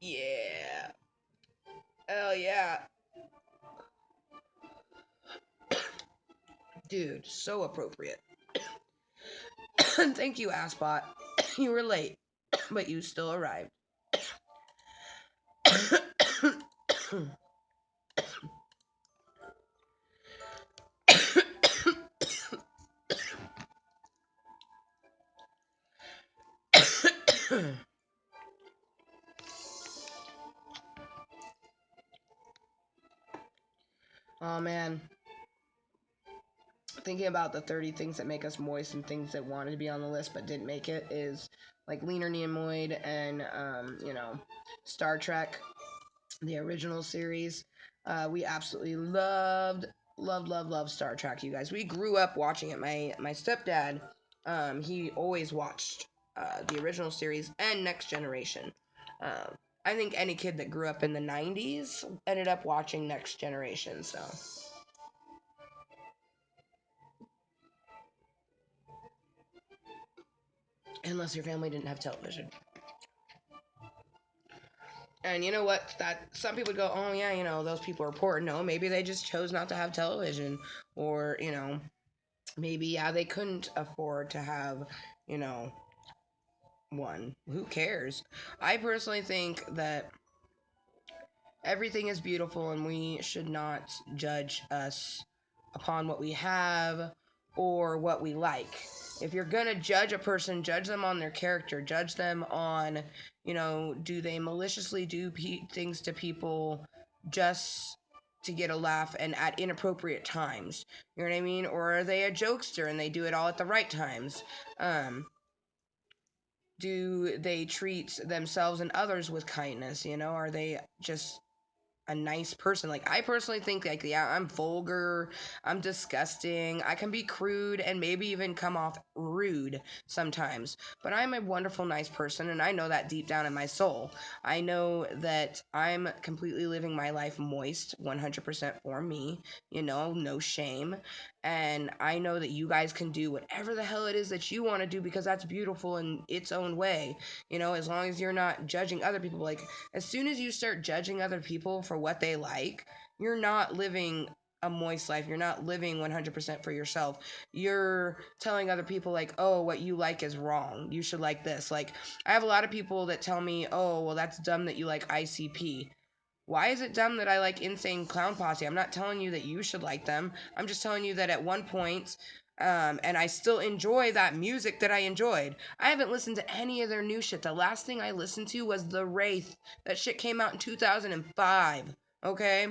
Yeah. Hell yeah. Dude, so appropriate. Thank you, Aspot. You were late, but you still arrived. Oh man. thinking about the 30 things that make us moist and things that wanted to be on the list but didn't make it is like Leaner Nemoid and Star Trek, the original series. We absolutely loved Star Trek, you guys. We grew up watching it. My stepdad, he always watched the original series and Next Generation. I think any kid that grew up in the 90s ended up watching Next Generation, so. Unless your family didn't have television. And you know what? That some people go, oh yeah, those people are poor. No, maybe they just chose not to have television, or maybe yeah, they couldn't afford to have, you know, one. Who cares? I personally think that everything is beautiful, and we should not judge us upon what we have or what we like. If you're gonna judge a person, judge them on their character. Judge them on, do they maliciously do things to people just to get a laugh and at inappropriate times? You know what I mean? Or are they a jokester and they do it all at the right times? Do they treat themselves and others with kindness? Are they just a nice person? Like, I personally think, like, yeah, I'm vulgar, I'm disgusting, I can be crude and maybe even come off rude sometimes, but I'm a wonderful, nice person, and I know that deep down in my soul. I know that I'm completely living my life moist 100% for me, no shame. And I know that you guys can do whatever the hell it is that you want to do, because that's beautiful in its own way, as long as you're not judging other people. Like, as soon as you start judging other people for what they like, you're not living a moist life. You're not living 100% for yourself. You're telling other people, like, oh, what you like is wrong. You should like this. Like, I have a lot of people that tell me, oh, well, that's dumb that you like ICP. Why is it dumb that I like Insane Clown Posse? I'm not telling you that you should like them. I'm just telling you that at one point, and I still enjoy that music that I enjoyed. I haven't listened to any of their new shit. The last thing I listened to was The Wraith. That shit came out in 2005. Okay?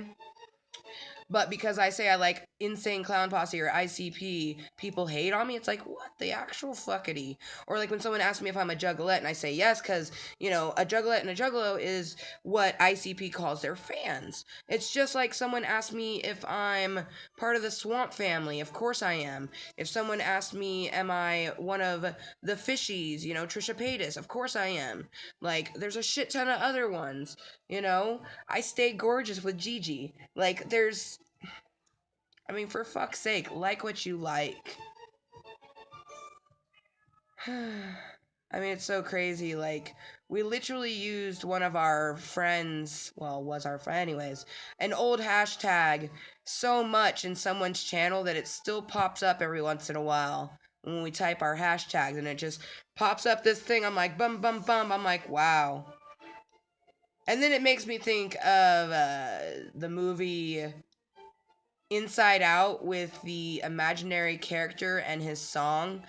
But because I say I like Insane Clown Posse or ICP, people hate on me. It's like, what the actual fuckity? Or like when someone asks me if I'm a juggalette and I say yes, because, a juggalette and a juggalo is what ICP calls their fans. It's just like someone asked me if I'm part of the Swamp Family. Of course I am. If someone asked me, am I one of the Fishies, Trisha Paytas? Of course I am. Like, there's a shit ton of other ones, I stay gorgeous with Gigi. Like, for fuck's sake, like what you like. It's so crazy. Like, we literally used one of our friends, well, was our friend anyways, an old hashtag so much in someone's channel that it still pops up every once in a while when we type our hashtags, and it just pops up this thing. I'm like, bum, bum, bum. I'm like, wow. And then it makes me think of the movie Inside Out with the imaginary character and his song.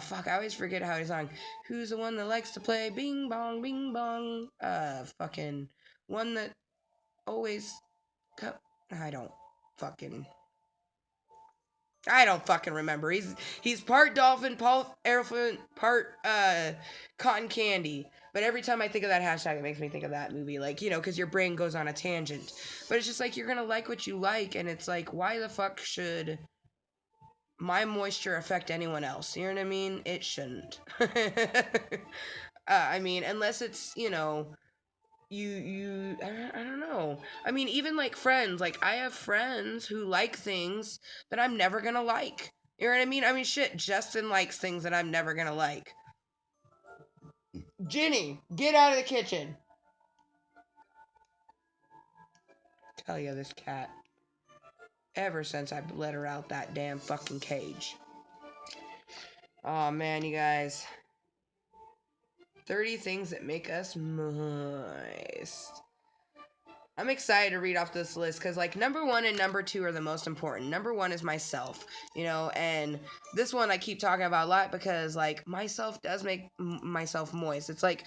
Fuck, I always forget how his song. Who's the one that likes to play bing bong, bing bong? Fucking one that always. I don't fucking. I don't fucking remember. He's part dolphin, part elephant, part cotton candy. But every time I think of that hashtag, it makes me think of that movie. Like, because your brain goes on a tangent. But it's just like, you're gonna like what you like, and it's like, why the fuck should my moisture affect anyone else? You know what I mean? It shouldn't. Unless it's, I don't know. Even like friends. Like, I have friends who like things that I'm never gonna like. You know what I mean? Shit, Justin likes things that I'm never gonna like. Ginny, get out of the kitchen. Tell you, this cat. Ever since I let her out that damn fucking cage. Oh man, you guys. 30 things that make us moist. I'm excited to read off this list because, like, number 1 and number 2 are the most important. Number 1 is myself, and this one I keep talking about a lot because, like, myself does make myself moist. It's like,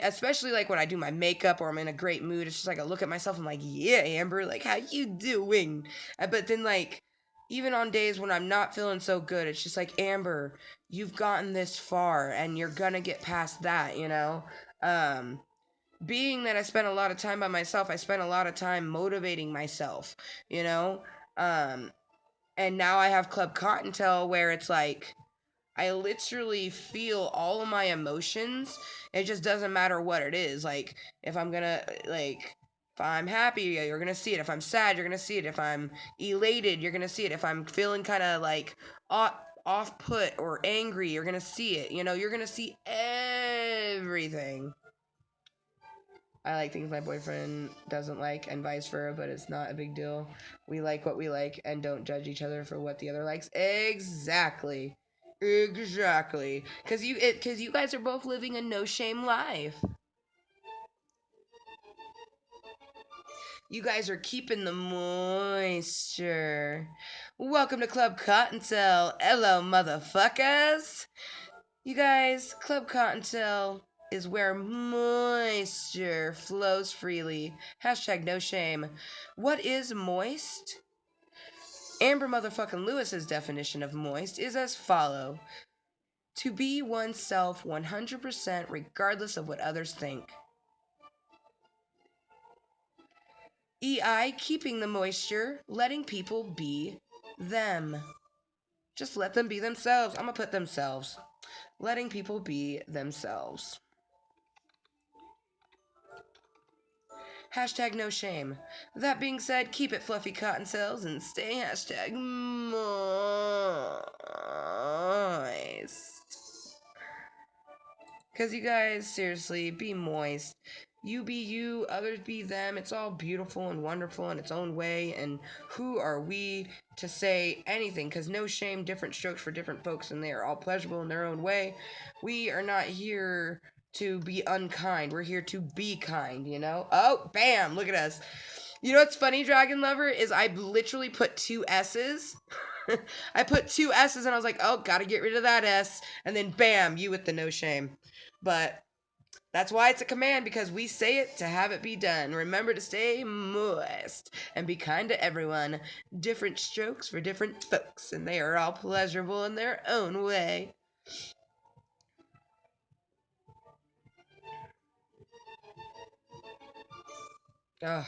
especially like when I do my makeup or I'm in a great mood, it's just like I look at myself and I'm like, yeah, Amber, like, how you doing? But then, like, even on days when I'm not feeling so good, it's just like, Amber, you've gotten this far and you're gonna get past that, you know? Being that I spent a lot of time by myself, I spent a lot of time motivating myself, you know? Um, and now I have Klub Kottontale where it's like, I literally feel all of my emotions. It just doesn't matter what it is. Like, if I'm gonna, like, if I'm happy, you're gonna see it. If I'm sad, you're gonna see it. If I'm elated, you're gonna see it. If I'm feeling kind of like off put or angry, you're gonna see it. You know, you're gonna see everything. I like things my boyfriend doesn't like, and vice versa, but it's not a big deal. We like what we like and don't judge each other for what the other likes. Exactly. Exactly. Cause you guys are both living a no shame life. You guys are keeping the moisture. Welcome to Klub Kottontale. Ello Motherfuckers. You guys, Klub Kottontale is where moisture flows freely. Hashtag no shame. What is moist? Amber motherfucking Lewis's definition of moist is as follow: to be oneself 100% regardless of what others think. EI, keeping the moisture, letting people be them. Just let them be themselves. I'm gonna put themselves. Letting people be themselves. Hashtag no shame. That being said, keep it fluffy, Kottontales, and stay hashtag moist. Because you guys, seriously, be moist. You be you, others be them. It's all beautiful and wonderful in its own way. And who are we to say anything? Because no shame, different strokes for different folks, and they are all pleasurable in their own way. We are not here to be unkind. We're here to be kind, you know? Oh, bam! Look at us. You know what's funny, Dragon Lover, is I literally put 2 S's. I put 2 S's and I was like, oh, gotta get rid of that S. And then bam, you with the no shame. But that's why it's a command, because we say it to have it be done. Remember to stay moist and be kind to everyone. Different strokes for different folks, and they are all pleasurable in their own way. Ugh.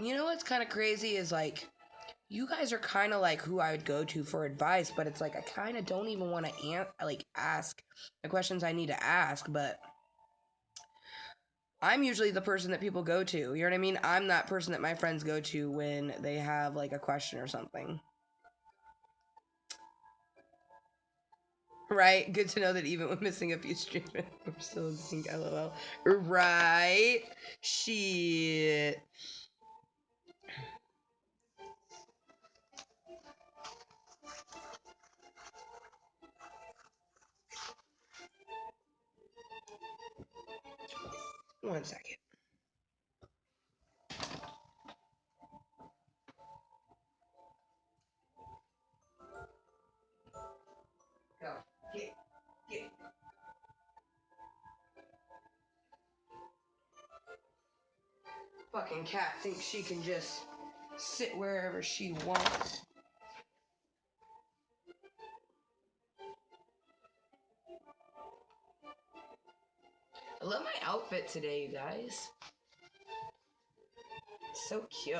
You know what's kind of crazy is like, you guys are kind of like who I would go to for advice, but it's like I kind of don't even want to ask the questions I need to ask, but I'm usually the person that people go to. You know what I mean? I'm that person that my friends go to when they have like a question or something. Right? Good to know that even when missing a few streams, we're still in sync. LOL. Right? Shit. One second. Go. Get. Fucking cat thinks she can just sit wherever she wants. I love my outfit today, you guys. It's so cute.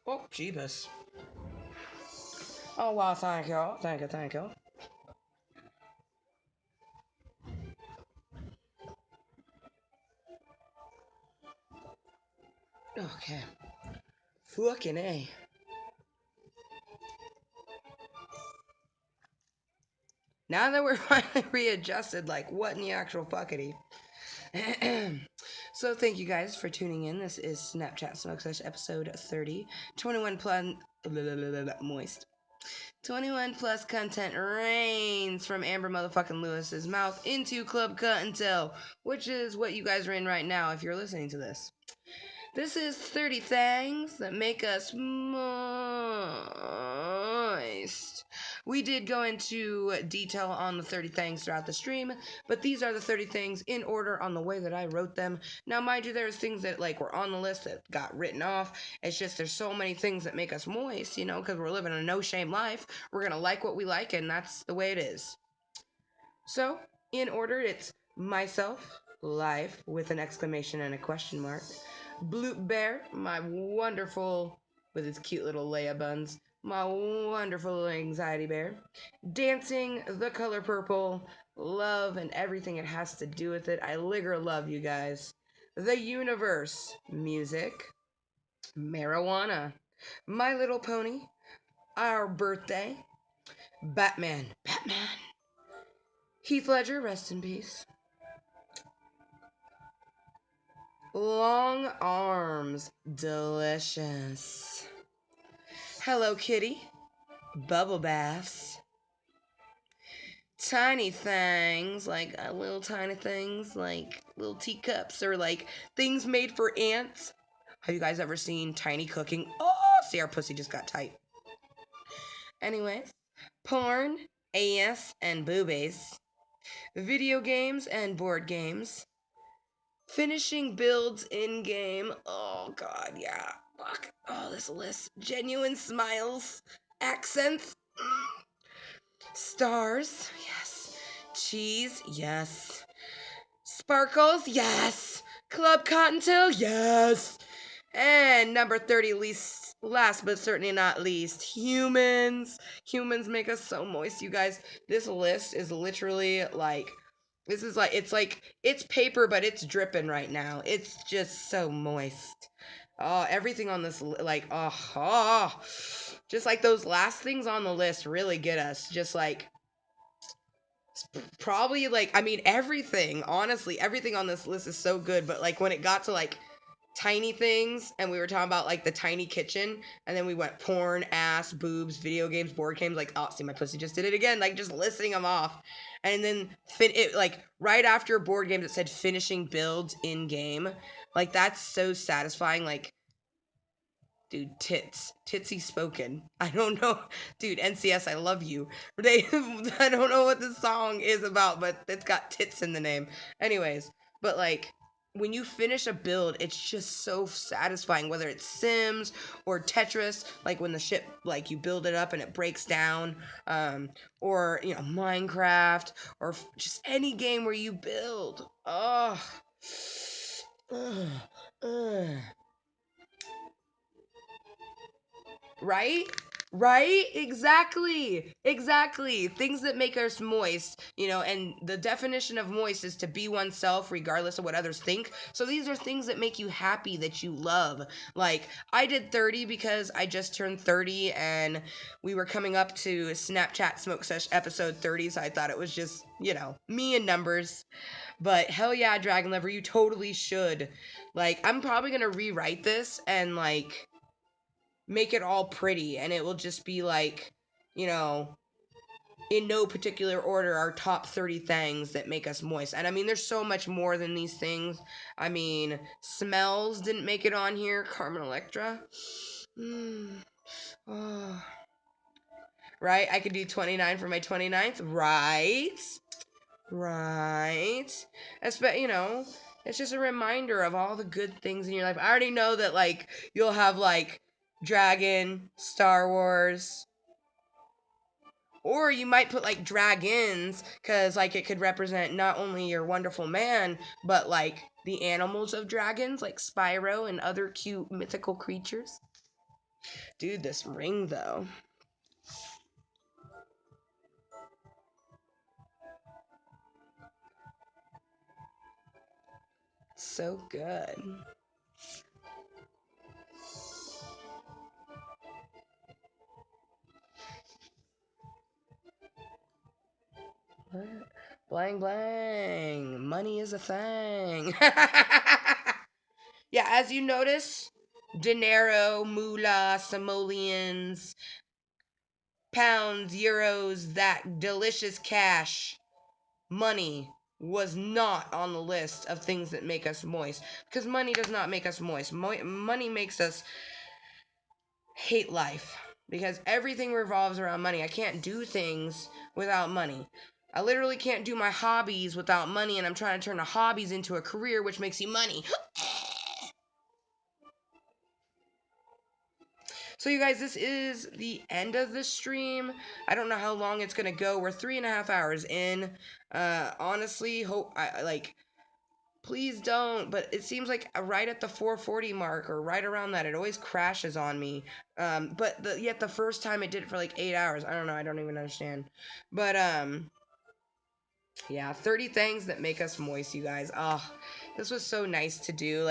Oh, Jeebus. Oh, wow, thank you. Thank you, thank you. Okay. Fucking A. Now that we're finally readjusted, like, what in the actual fuckity? So thank you guys for tuning in. This is Snapchat Smoke Sesh episode 30. 21 plus moist. 21 plus content rains from Amber motherfucking Lewis's mouth into Klub Kottontale, which is what you guys are in right now if you're listening to this. This is 30 things that make us moist. We did go into detail on the 30 things throughout the stream, but these are the 30 things in order on the way that I wrote them. Now, mind you, there's things that like were on the list that got written off. It's just there's so many things that make us moist, you know, because we're living a no-shame life. We're going to like what we like, and that's the way it is. So, in order, it's myself, life, with an exclamation and a question mark. Bloop Bear, my wonderful, with his cute little Leia buns, my wonderful anxiety bear. Dancing, the color purple, love, and everything it has to do with it. I love you guys. The universe, music, marijuana, My Little Pony, our birthday, Batman, Heath Ledger, rest in peace. Long arms, delicious. Hello Kitty, bubble baths. Tiny things, like little tiny things, like little teacups, or like things made for ants. Have you guys ever seen Tiny Cooking? Oh, see, our pussy just got tight. Anyways, porn, ass, and boobies. Video games and board games. Finishing builds in game. Oh god, yeah. Fuck. Oh, this list. Genuine smiles. Accents. Stars. Yes. Cheese. Yes. Sparkles. Yes. Klub Kottontale. Yes. And number 30, last but certainly not least, humans. Humans make us so moist, you guys. This list is literally like, this is like, it's paper, but it's dripping right now. It's just so moist. Oh, everything on this, like, just like those last things on the list really get us. Just like, probably like, I mean, everything, honestly, everything on this list is so good, but like when it got to like, tiny things, and we were talking about like the tiny kitchen, and then we went porn, ass, boobs, video games, board games, like, oh, see, my pussy just did it again, like just listing them off. And then it like right after board games it said finishing builds in game. Like, that's so satisfying. Like, dude, titsy spoken. I don't know, dude, NCS, I love you. I don't know what this song is about, but it's got tits in the name. Anyways, but like, when you finish a build, it's just so satisfying, whether it's Sims or Tetris, like when the shit, like you build it up and it breaks down, or, you know, Minecraft, or just any game where you build. Oh, ugh, ugh. Right? Right? Exactly. Things that make us moist, you know, and the definition of moist is to be oneself regardless of what others think. So these are things that make you happy, that you love. Like, I did 30 because I just turned 30 and we were coming up to Snapchat Smoke Sesh episode 30, so I thought it was just, you know, me and numbers. But hell yeah, Dragon Lover, you totally should. Like, I'm probably gonna rewrite this and like make it all pretty, and it will just be like, you know, in no particular order, our top 30 things that make us moist. And I mean, there's so much more than these things. I mean, smells didn't make it on here. Carmen Electra. Oh. Right? I could do 29 for my 29th. Right. You know, it's just a reminder of all the good things in your life. I already know that, like, you'll have, like, Dragon, Star Wars, or you might put, like, dragons, because, like, it could represent not only your wonderful man, but, like, the animals of dragons, like Spyro and other cute mythical creatures. Dude, this ring, though. So good. What? Blang blang. Money is a thing. Yeah, as you notice, dinero, moolah, simoleons, pounds, euros, that delicious cash, money was not on the list of things that make us moist. Because money does not make us moist. Money makes us hate life. Because everything revolves around money. I can't do things without money. I literally can't do my hobbies without money, and I'm trying to turn the hobbies into a career, which makes you money. So, you guys, this is the end of the stream. I don't know how long it's gonna go. We're 3.5 hours in. Honestly, please don't. But it seems like right at the 440 mark or right around that, it always crashes on me. Yet the first time it did it for like 8 hours. I don't know. I don't even understand. But yeah, 30 things that make us moist, you guys. Oh, this was so nice to do.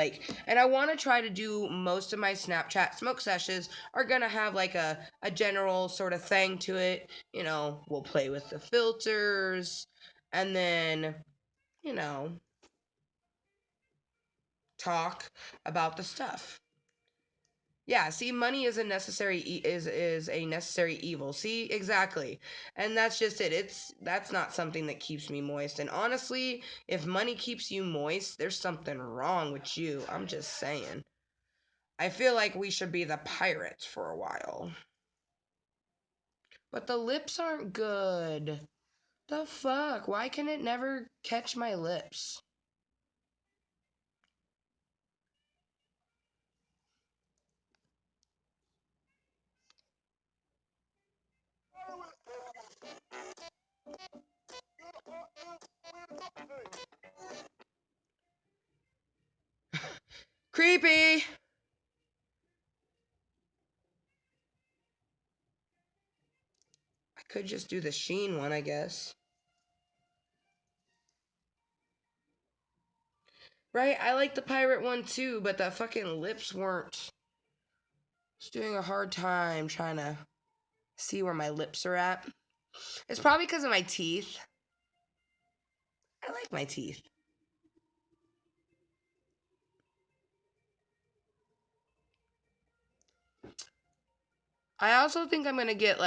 And I want to try to do most of my Snapchat smoke sessions are going to have like a general sort of thing to it. We'll play with the filters and then, you know, talk about the stuff. Yeah, see, money is a necessary is a necessary evil. See, exactly. And that's just it. That's not something that keeps me moist. And honestly, if money keeps you moist, there's something wrong with you. I'm just saying. I feel like we should be the pirates for a while. But the lips aren't good. The fuck? Why can it never catch my lips? Creepy! I could just do the sheen one, I guess. Right? I like the pirate one too, but the fucking lips weren't. Just doing a hard time trying to see where my lips are at. It's probably because of my teeth. I like my teeth. I also think I'm gonna get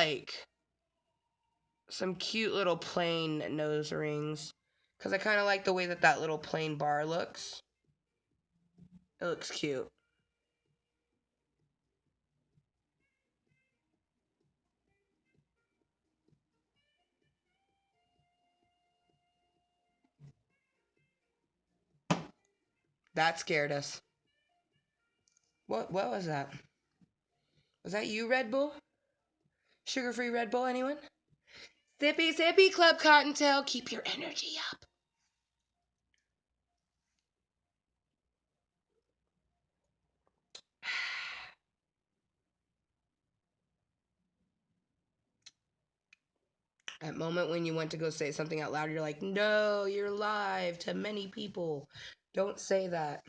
some cute little plain nose rings. Because I kind of like the way that little plain bar looks. It looks cute. That scared us. What was that? Was that you, Red Bull? Sugar-free Red Bull, anyone? Sippy, sippy, Klub Kottontale. Keep your energy up. That moment when you went to go say something out loud, you're like, no, you're live to many people. Don't say that.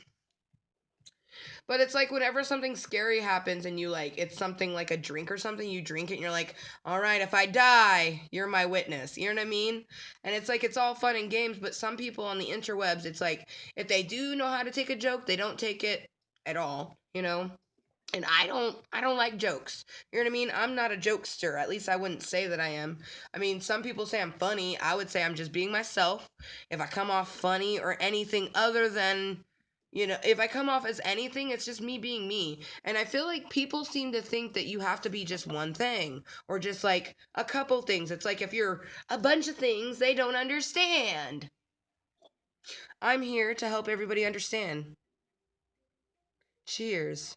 But it's like whenever something scary happens and it's something like a drink or something, you drink it and you're like, all right, if I die, you're my witness. You know what I mean? And it's like, it's all fun and games, but some people on the interwebs, it's like, if they do know how to take a joke, they don't take it at all, And I don't like jokes. You know what I mean? I'm not a jokester. At least I wouldn't say that I am. I mean, some people say I'm funny. I would say I'm just being myself. If I come off funny or anything other than, if I come off as anything, it's just me being me. And I feel like people seem to think that you have to be just one thing or just like a couple things. It's like if you're a bunch of things, they don't understand. I'm here to help everybody understand. Cheers.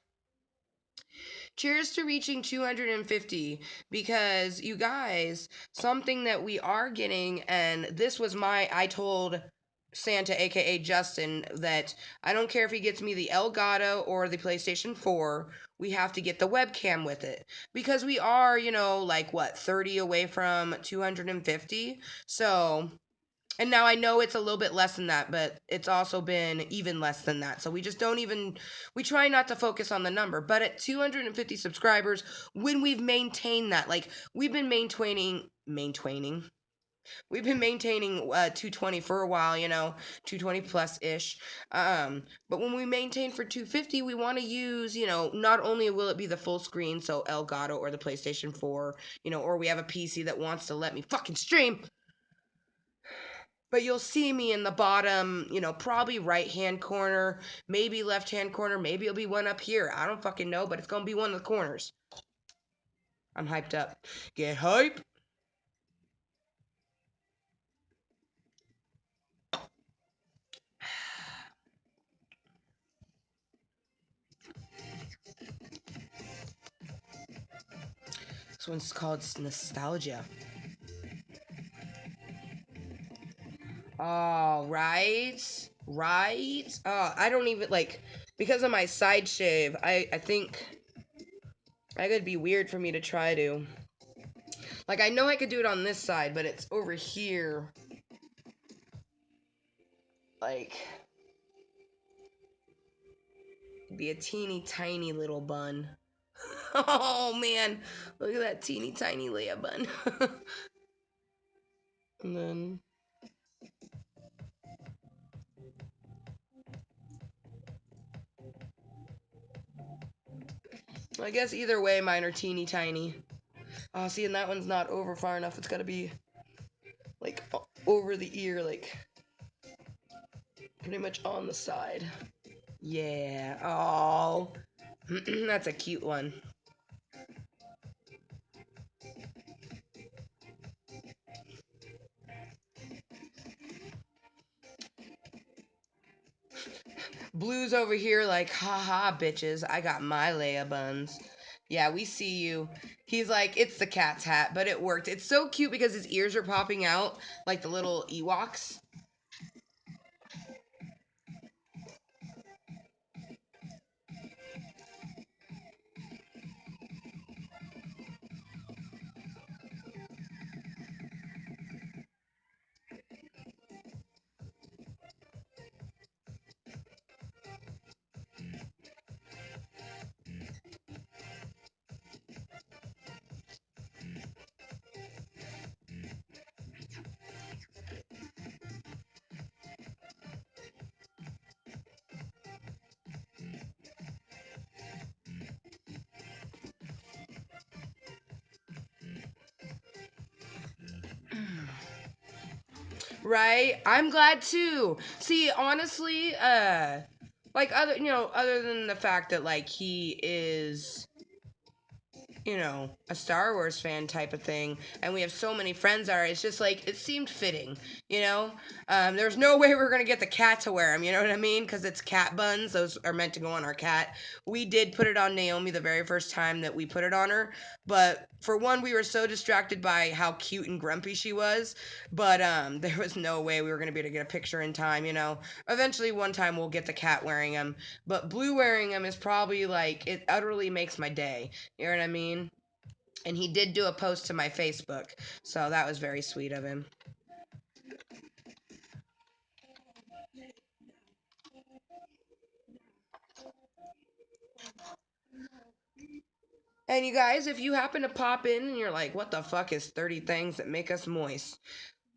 Cheers to reaching 250 because you guys, something that we are getting, and this was I told Santa, aka Justin, that I don't care if he gets me the Elgato or the PlayStation 4, we have to get the webcam with it because we are, 30 away from 250. So and now I know it's a little bit less than that, but it's also been even less than that. So we just don't even, we try not to focus on the number. But at 250 subscribers, when we've maintained that, we've been maintaining, We've been maintaining 220 for a while, 220 plus ish. But when we maintain for 250, we want to use, not only will it be the full screen, so Elgato or the PlayStation 4, or we have a PC that wants to let me fucking stream. But you'll see me in the bottom, probably right hand corner, maybe left hand corner, maybe it'll be one up here. I don't fucking know, but it's gonna be one of the corners. I'm hyped up. Get hype! This one's called Nostalgia. Oh, right. Right. Oh, I don't even like because of my side shave. I think I could be weird for me to try to. Like I know I could do it on this side, but it's over here. Like be a teeny tiny little bun. Oh man, look at that teeny tiny Leia bun. And then I guess either way, mine are teeny tiny. Oh, see, and that one's not over far enough. It's got to be like over the ear, like pretty much on the side. Yeah. Oh, that's a cute one. Blue's over here like, haha, bitches. I got my Leia buns. Yeah, we see you. He's like, it's the cat's hat, but it worked. It's so cute because his ears are popping out like the little Ewoks. Right? I'm glad too. See, honestly, like other than the fact that like he is a Star Wars fan type of thing, and we have so many friends are, it's just like, it seemed fitting, you know? There's no way we're gonna get the cat to wear them, you know what I mean? Because it's cat buns, those are meant to go on our cat. We did put it on Naomi the very first time that we put it on her, but for one, we were so distracted by how cute and grumpy she was, but there was no way we were gonna be able to get a picture in time, Eventually, one time we'll get the cat wearing them, but Blue wearing them is probably like, it utterly makes my day. You know what I mean? And he did do a post to my Facebook, so that was very sweet of him. And you guys, if you happen to pop in and you're like, what the fuck is 30 things that make us moist?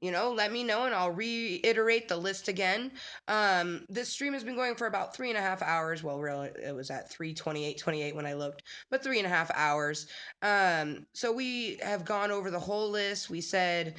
Let me know and I'll reiterate the list again. This stream has been going for about 3.5 hours. Well, really, it was at 3:28:28 when I looked, but 3.5 hours. So we have gone over the whole list. We said,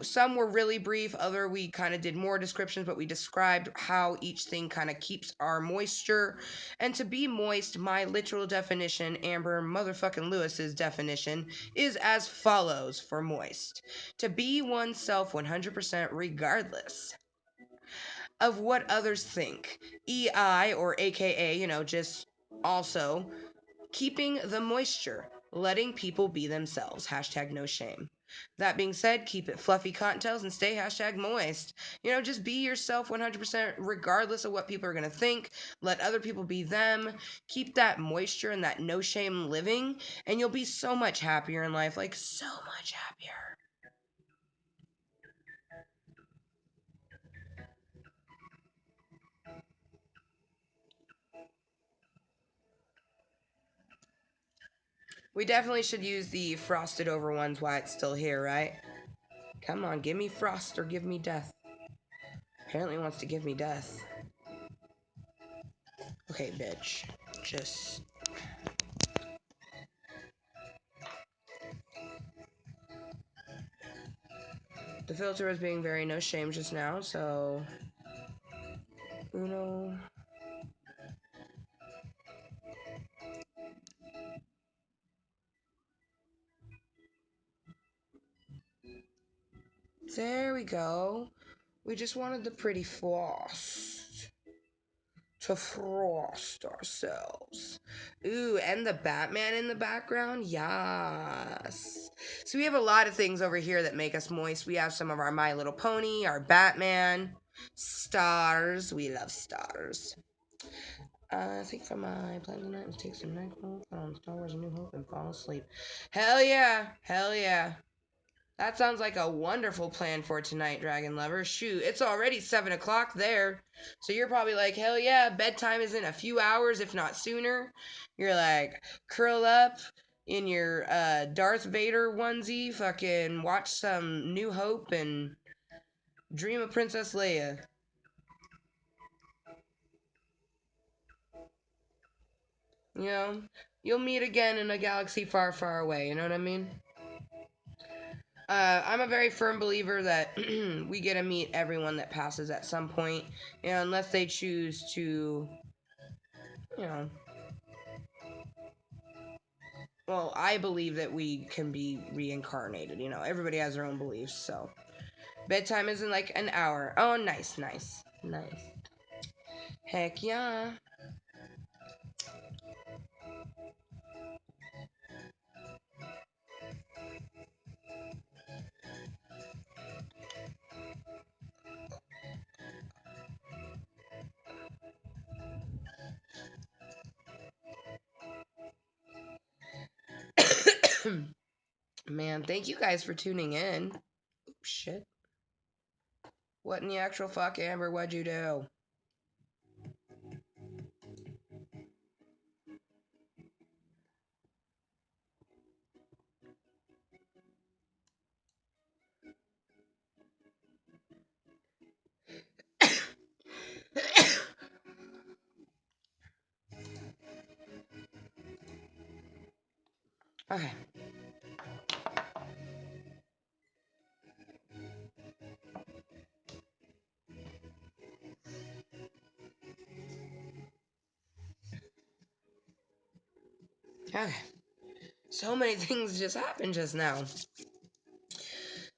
some were really brief, other we kind of did more descriptions, but we described how each thing kind of keeps our moisture. And to be moist, my literal definition, Amber motherfucking Lewis's definition, is as follows for moist: to be oneself 100% regardless of what others think. EI or AKA, just also keeping the moisture, letting people be themselves. Hashtag no shame. That being said, keep it fluffy Kottontales and stay hashtag moist. Just be yourself 100% regardless of what people are going to think. Let other people be them. Keep that moisture and that no shame living, and you'll be so much happier in life. Like, so much happier. We definitely should use the frosted over ones while it's still here, right? Come on, give me frost or give me death. Apparently wants to give me death. Okay, bitch. Just... The filter was being very no shame just now, so... Uno... There we go. We just wanted the pretty frost. To frost ourselves. Ooh, and the Batman in the background? Yes. So we have a lot of things over here that make us moist. We have some of our My Little Pony, our Batman, stars. We love stars. I think for my plan tonight is take some NyQuil, put on Star Wars A New Hope, and fall asleep. Hell yeah. Hell yeah. That sounds like a wonderful plan for tonight, Dragon Lover. Shoot, it's already 7 o'clock there. So you're probably like, hell yeah, bedtime is in a few hours, if not sooner. You're like, curl up in your Darth Vader onesie, fucking watch some New Hope, and dream of Princess Leia. You know, you'll meet again in a galaxy far, far away, you know what I mean? I'm a very firm believer that we get to meet everyone that passes at some point, you know, unless they choose to, you know. Well, I believe that we can be reincarnated, you know. Everybody has their own beliefs, so. Bedtime is in like an hour. Oh, nice, nice, nice. Heck yeah. Man, thank you guys for tuning in. Oops, shit. What in the actual fuck, Amber? What'd you do? Okay. Okay. So many things just happened just now.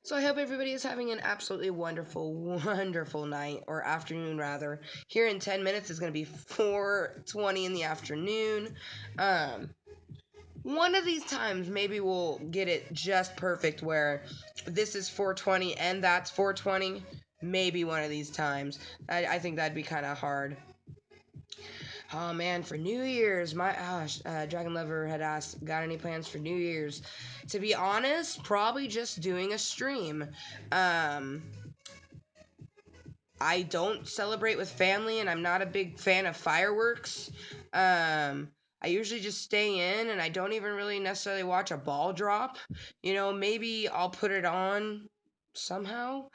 So I hope everybody is having an absolutely wonderful, wonderful night, or afternoon rather. Here in 10 minutes is going to be 4:20 in the afternoon. One of these times maybe we'll get it just perfect where this is 4:20 and that's 4:20. Maybe one of these times. I think that'd be kind of hard. Oh man, for New Year's, my Dragon Lover had asked, got any plans for New Year's? To be honest, probably just doing a stream. I don't celebrate with family, and I'm not a big fan of fireworks. I usually just stay in, and I don't even really necessarily watch a ball drop. You know, maybe I'll put it on somehow.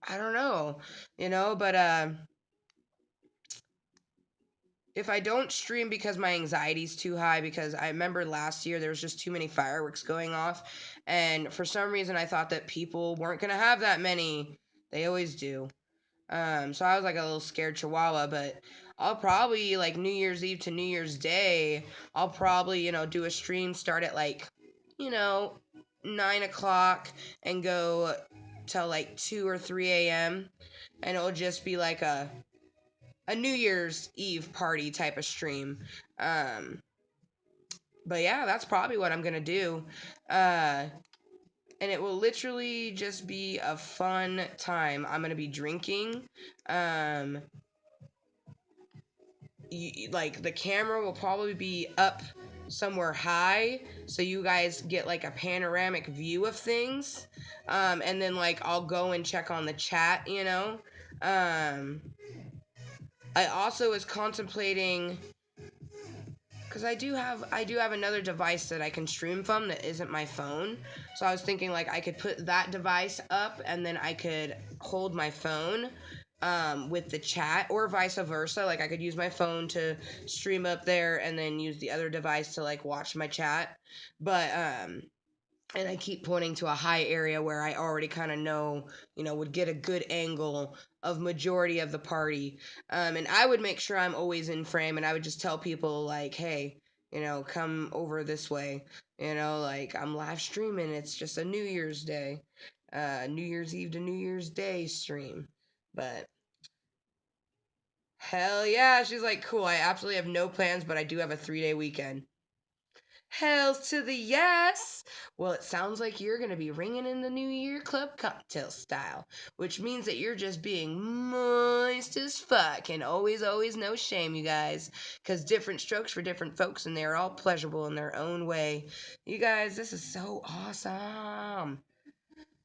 I don't know. You know, but if I don't stream because my anxiety's too high, because I remember last year there was just too many fireworks going off, and for some reason I thought that people weren't gonna have that many. They always do. So I was like a little scared chihuahua, but I'll probably like New Year's Eve to New Year's Day, I'll probably, you know, do a stream, start at like, you know, 9 o'clock and go till like 2 or 3 a.m. And it'll just be like a New Year's Eve party type of stream. But yeah, that's probably what I'm gonna do. And it will literally just be a fun time. I'm gonna be drinking. Like the camera will probably be up somewhere high, so you guys get like a panoramic view of things. And then like I'll go and check on the chat. You know. I also was contemplating Because I do have another device that I can stream from that isn't my phone. So I was thinking like I could put that device up and then I could hold my phone with the chat, or vice versa. Like I could use my phone to stream up there and then use the other device to like watch my chat. But and I keep pointing to a high area where I already kind of know, would get a good angle of majority of the party. And I would make sure I'm always in frame, and I would just tell people like, hey, come over this way. Like I'm live streaming. It's just a New Year's Day, New Year's Eve to New Year's Day stream. But hell yeah, she's like, cool. I absolutely have no plans, but I do have a 3-day weekend. Hells to the yes! Well, it sounds like you're going to be ringing in the new year Klub Kottontale style, which means that you're just being moist as fuck, and always, always no shame, you guys, because different strokes for different folks, and they're all pleasurable in their own way. You guys, this is so awesome.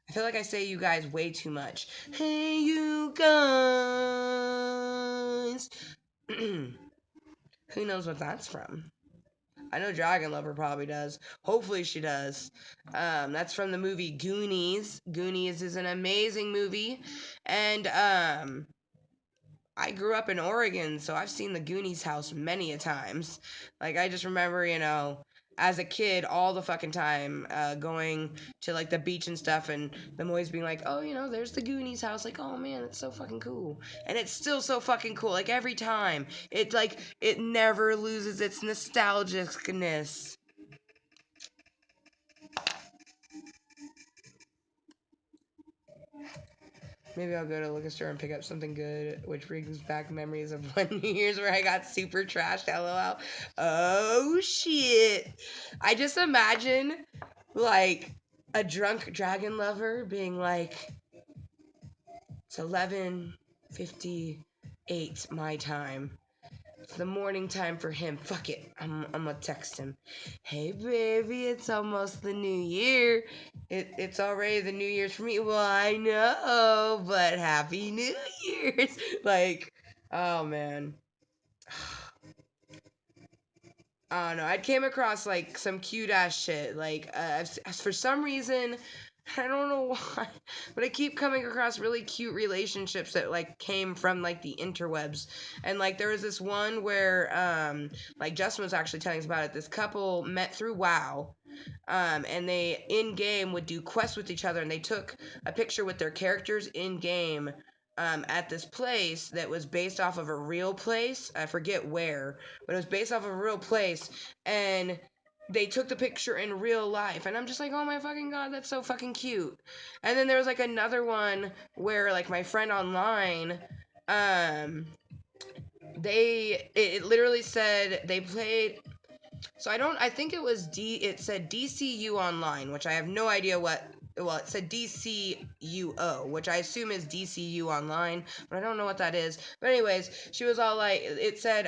I feel like I say you guys way too much. Hey, you guys! Who knows what that's from? I know Dragon Lover probably does. Hopefully she does. That's from the movie Goonies. Goonies is an amazing movie. And I grew up in Oregon, so I've seen the Goonies house many a times. Like, I just remember, as a kid, all the fucking time, going to, like, the beach and stuff, and them always being like, oh, there's the Goonies house. Like, oh, man, it's so fucking cool. And it's still so fucking cool. Like, every time. It never loses its nostalgicness. Maybe I'll go to Liquor Store and pick up something good, which brings back memories of one New Year's where I got super trashed, lol. Oh, shit. I just imagine, like, a drunk dragon lover being like, it's 11:58 my time. It's the morning time for him. Fuck it. I'm gonna text him. Hey, baby, it's almost the new year. It's already the New Year's for me. Well, I know, but Happy New Year's. Like, oh, man. I don't know. I came across, like, some cute-ass shit. Like, for some reason, I don't know why, but I keep coming across really cute relationships that, like, came from, like, the interwebs. And, like, there was this one where, like, Justin was actually telling us about it. This couple met through WoW, and they, in-game, would do quests with each other, and they took a picture with their characters in-game, at this place that was based off of a real place. I forget where, but it was based off of a real place, and they took the picture in real life, and I'm just like, oh my fucking god, that's so fucking cute. And then there was like another one where like my friend online, it literally said they played. So I think it was it said DCU Online, which I have no idea what. Well, it said DCUO, which I assume is DCU Online, but I don't know what that is. But anyways, she was all like, it said,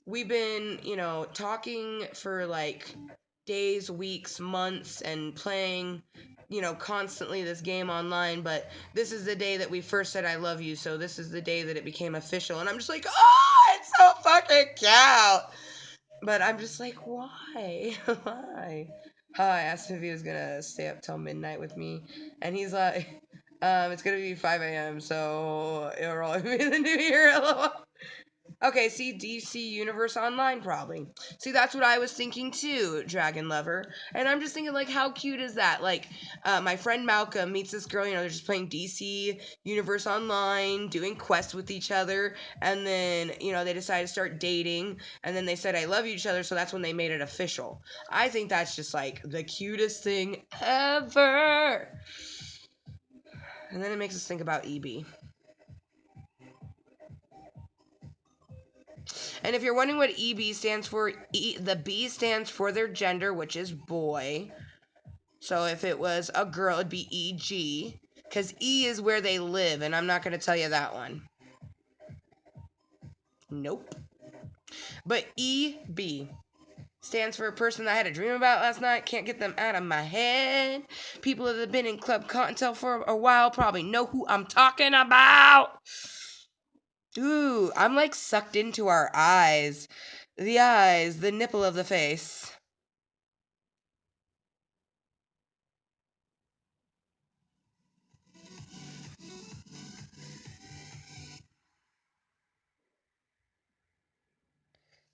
we've been, talking for like days, weeks, months, and playing, constantly this game online, but this is the day that we first said I love you, so this is the day that it became official. And I'm just like, oh, it's so fucking cute. But I'm just like, why? Why? I asked him if he was gonna stay up till midnight with me, and he's like, it's gonna be 5 a.m., so it'll probably be the new year. Okay, see, DC Universe Online, probably. See, that's what I was thinking too, Dragon Lover. And I'm just thinking, like, how cute is that? Like, my friend Malcolm meets this girl, they're just playing DC Universe Online, doing quests with each other, and then, they decided to start dating, and then they said, I love you each other, so that's when they made it official. I think that's just, like, the cutest thing ever. And then it makes us think about EB. And if you're wondering what EB stands for, the B stands for their gender, which is boy. So if it was a girl, it'd be EG. Because E is where they live, and I'm not going to tell you that one. Nope. But EB stands for a person that I had a dream about last night. Can't get them out of my head. People that have been in Klub Kottontale for a while probably know who I'm talking about. Ooh, I'm like sucked into our eyes. The eyes, the nipple of the face.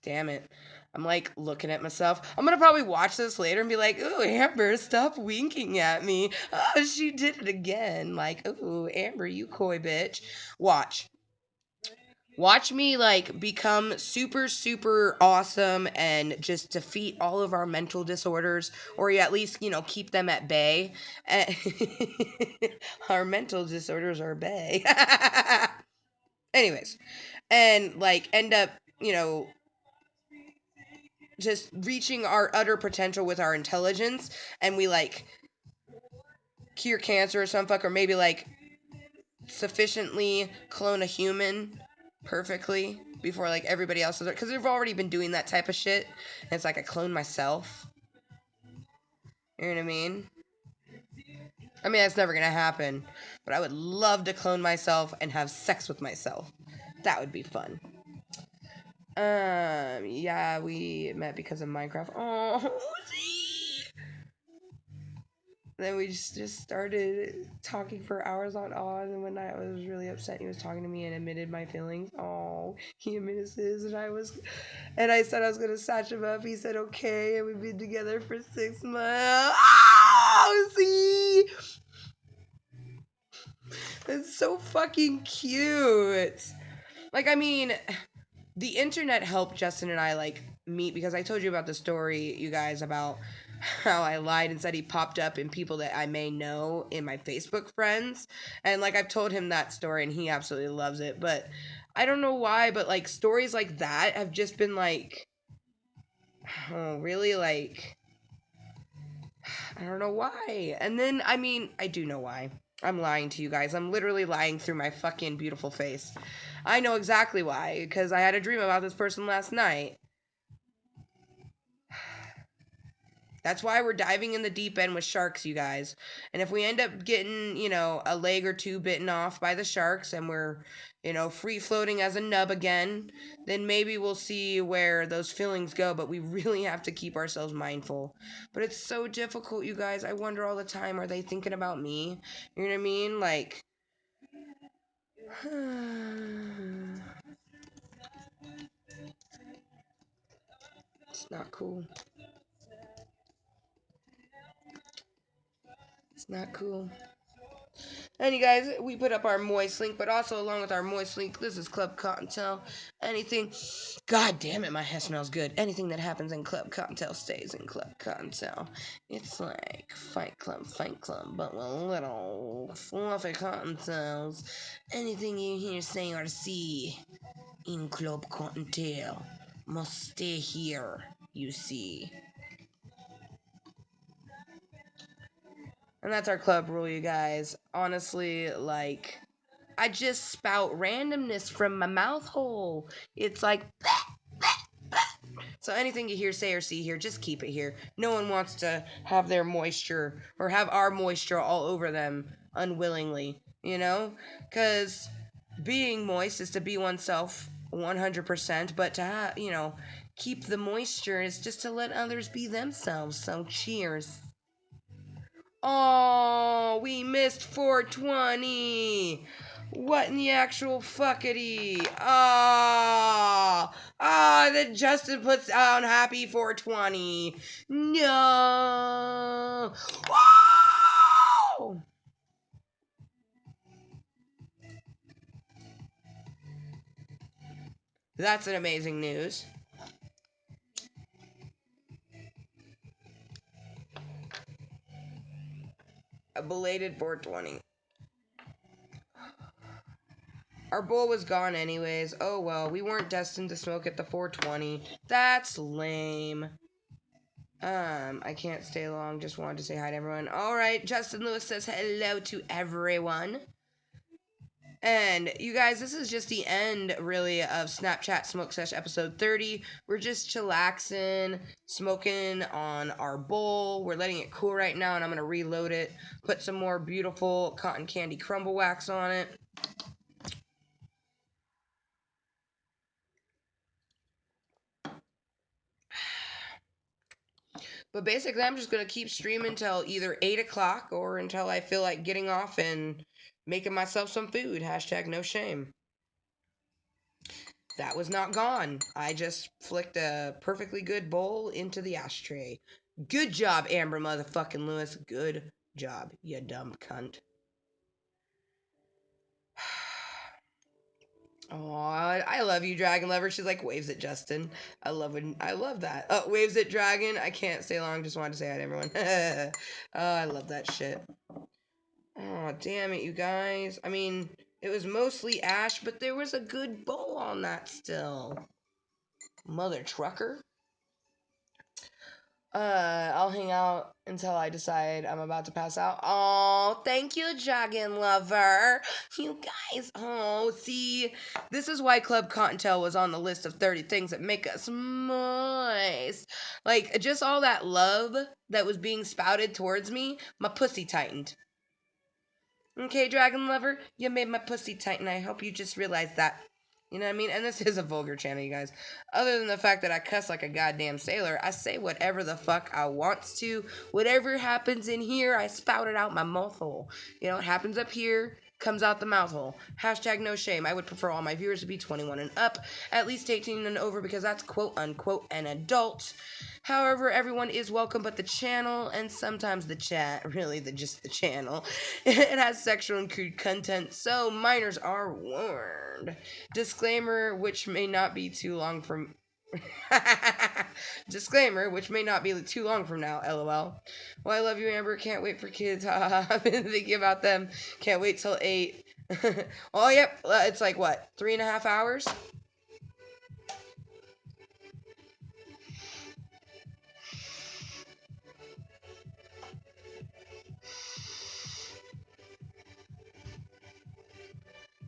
Damn it. I'm like looking at myself. I'm gonna probably watch this later and be like, ooh, Amber, stop winking at me. Oh, she did it again. Like, ooh, Amber, you coy bitch. Watch. Watch me like become super, super awesome and just defeat all of our mental disorders, or at least, keep them at bay. Our mental disorders are bay. Anyways, and like end up, just reaching our utter potential with our intelligence, and we like cure cancer or some fuck, or maybe like sufficiently clone a human perfectly before like everybody else is, because they've already been doing that type of shit. And it's like I clone myself. You know what I mean? I mean, that's never gonna happen, but I would love to clone myself and have sex with myself. That would be fun. Yeah, we met because of Minecraft. Oh, then we just started talking for hours on Oz, and one night I was really upset. He was talking to me and admitted my feelings. Oh, he admitted his, and I said I was gonna satch him up. He said okay, and we've been together for 6 months. Oh, see, it's so fucking cute. Like, I mean, the internet helped Justin and I like meet, because I told you about the story, you guys, about how I lied and said he popped up in people that I may know in my Facebook friends. And like I've told him that story and he absolutely loves it. But I don't know why, but like stories like that have just been like, oh, really? Like, I don't know why. And then, I mean, I do know why. I'm lying to you guys. I'm literally lying through my fucking beautiful face. I know exactly why, because I had a dream about this person last night. That's why we're diving in the deep end with sharks, you guys. And if we end up getting, a leg or two bitten off by the sharks and we're, free floating as a nub again, then maybe we'll see where those feelings go. But we really have to keep ourselves mindful. But it's so difficult, you guys. I wonder all the time, are they thinking about me? You know what I mean? Like, it's not cool. It's not cool. And you guys, we put up our Mooiisstte link, but also along with our Mooiisstte link, this is Klub Kottontale. Anything, god damn it, my hair smells good. Anything that happens in Klub Kottontale stays in Klub Kottontale. It's like Fight Club, but with little fluffy cottontails. Anything you hear, say, or see in Klub Kottontale must stay here, you see. And that's our club rule, you guys. Honestly, like, I just spout randomness from my mouth hole. It's like, so anything you hear, say, or see here, just keep it here. No one wants to have their moisture or have our moisture all over them unwillingly, Because being moist is to be oneself 100%, but to have, keep the moisture is just to let others be themselves. So cheers. Oh, we missed 420. What in the actual fuckity? Then Justin puts down happy 420. No. Wow. That's an amazing news. A belated 420. Our bowl was gone anyways. Oh well, we weren't destined to smoke at the 420. That's lame. I can't stay long. Just wanted to say hi to everyone. All right, Justin Lewis says hello to everyone. And you guys, this is just the end, really, of Snapchat Smoke Sesh episode 30. We're just chillaxing, smoking on our bowl. We're letting it cool right now, and I'm going to reload it, put some more beautiful cotton candy crumble wax on it. But basically, I'm just going to keep streaming till either 8 o'clock or until I feel like getting off and making myself some food. Hashtag no shame. That was not gone. I just flicked a perfectly good bowl into the ashtray. Good job, Amber motherfucking Lewis. Good job, you dumb cunt. Oh, I love you, Dragon Lover. She's like waves at Justin. I love that. Oh, waves at Dragon. I can't stay long. Just wanted to say hi to everyone. Oh, I love that shit. Oh, damn it, you guys. I mean, it was mostly ash, but there was a good bowl on that still. Mother trucker. I'll hang out until I decide I'm about to pass out. Oh, thank you, Dragon Lover. You guys, oh, see, this is why Klub Kottontale was on the list of 30 things that make us moist. Like, just all that love that was being spouted towards me, my pussy tightened. Okay, Dragon Lover, you made my pussy tighten. I hope you just realized that. You know what I mean? And this is a vulgar channel, you guys. Other than the fact that I cuss like a goddamn sailor, I say whatever the fuck I wants to. Whatever happens in here, I spout it out my mouth hole. You know, it happens up here, comes out the mouth hole. Hashtag no shame. I would prefer all my viewers to be 21 and up, at least 18 and over, because that's quote unquote an adult. However, everyone is welcome but the channel, and sometimes the chat, really just the channel. It has sexual and crude content, so minors are warned. Disclaimer, which may not be too long from... Disclaimer, which may not be too long from now, lol. Well, I love you, Amber. Can't wait for kids. I've been thinking about them. Can't wait till 8. Oh, yep. It's like, what, 3.5 hours?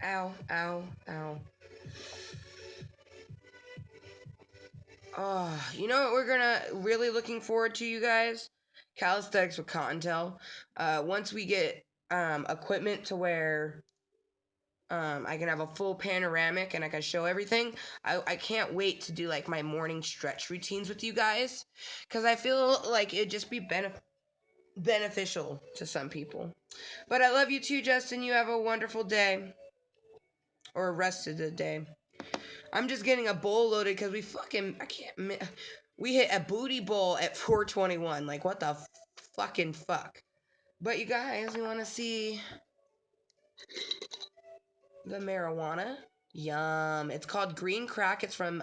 Ow, ow, ow. Oh, you know what we're gonna really looking forward to, you guys? Calisthenics with Kottontale. Once we get equipment to where I can have a full panoramic and I can show everything. I can't wait to do like my morning stretch routines with you guys, because I feel like it'd just be beneficial to some people. But I love you too, Justin. You have a wonderful day, or rest of the day. I'm just getting a bowl loaded because we hit a booty bowl at 421. Like, what the fucking fuck? But you guys, you want to see the marijuana? Yum. It's called Green Crack. It's from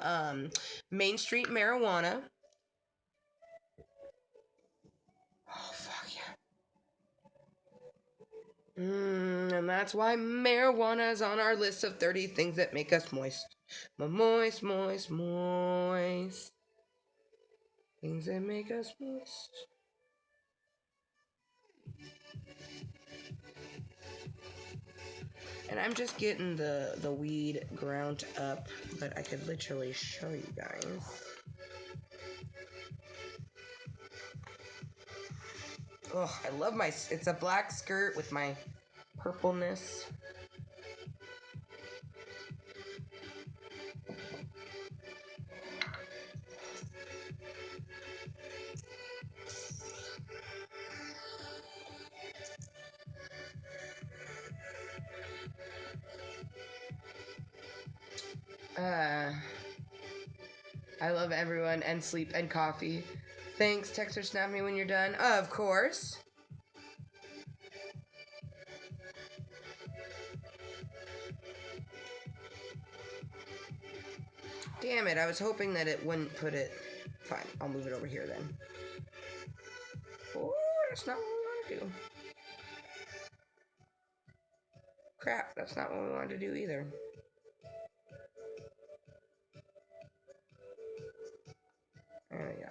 Main Street Marijuana. Oh, fuck yeah. And that's why marijuana is on our list of 30 things that make us moist. Moist, moist, moist. Things that make us moist. And I'm just getting the weed ground up, but I could literally show you guys. Oh, I love it's a black skirt with my purpleness. I love everyone and sleep and coffee. Thanks, text or snap me when you're done. Of course. Damn it, I was hoping that it wouldn't put it... Fine, I'll move it over here then. Oh, that's not what we want to do. Crap, that's not what we wanted to do either. There we go.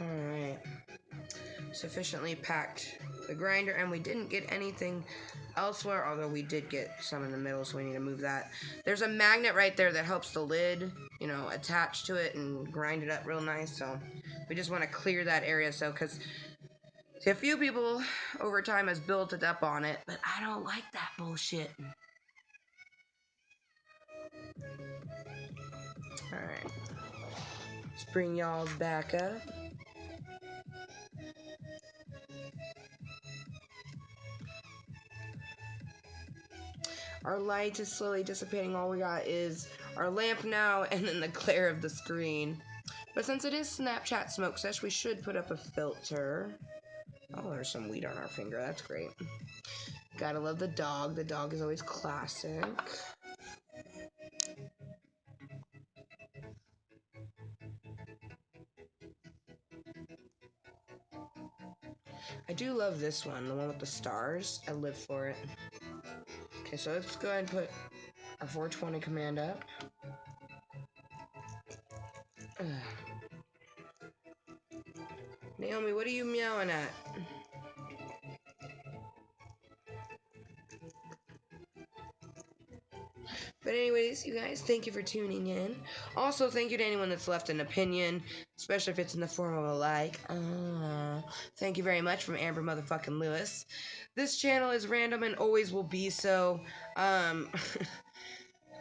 Alright. Sufficiently packed the grinder, and we didn't get anything elsewhere, although we did get some in the middle, so we need to move that. There's a magnet right there that helps the lid, you know, attach to it and grind it up real nice, so we just want to clear that area, so, because a few people over time has built it up on it, but I don't like that bullshit. Alright. Let's bring y'all's back up. Our light is slowly dissipating. All we got is our lamp now and then the glare of the screen. But since it is Snapchat Smoke Sesh, we should put up a filter. Oh, there's some weed on our finger. That's great. Gotta love the dog. The dog is always classic. I do love this one, the one with the stars. I live for it. Okay, so let's go ahead and put our 420 command up. Naomi, what are you meowing at? But anyways, you guys, thank you for tuning in. Also, thank you to anyone that's left an opinion, especially if it's in the form of a like. Thank you very much from Amber Motherfucking Lewis. This channel is random and always will be so. I'm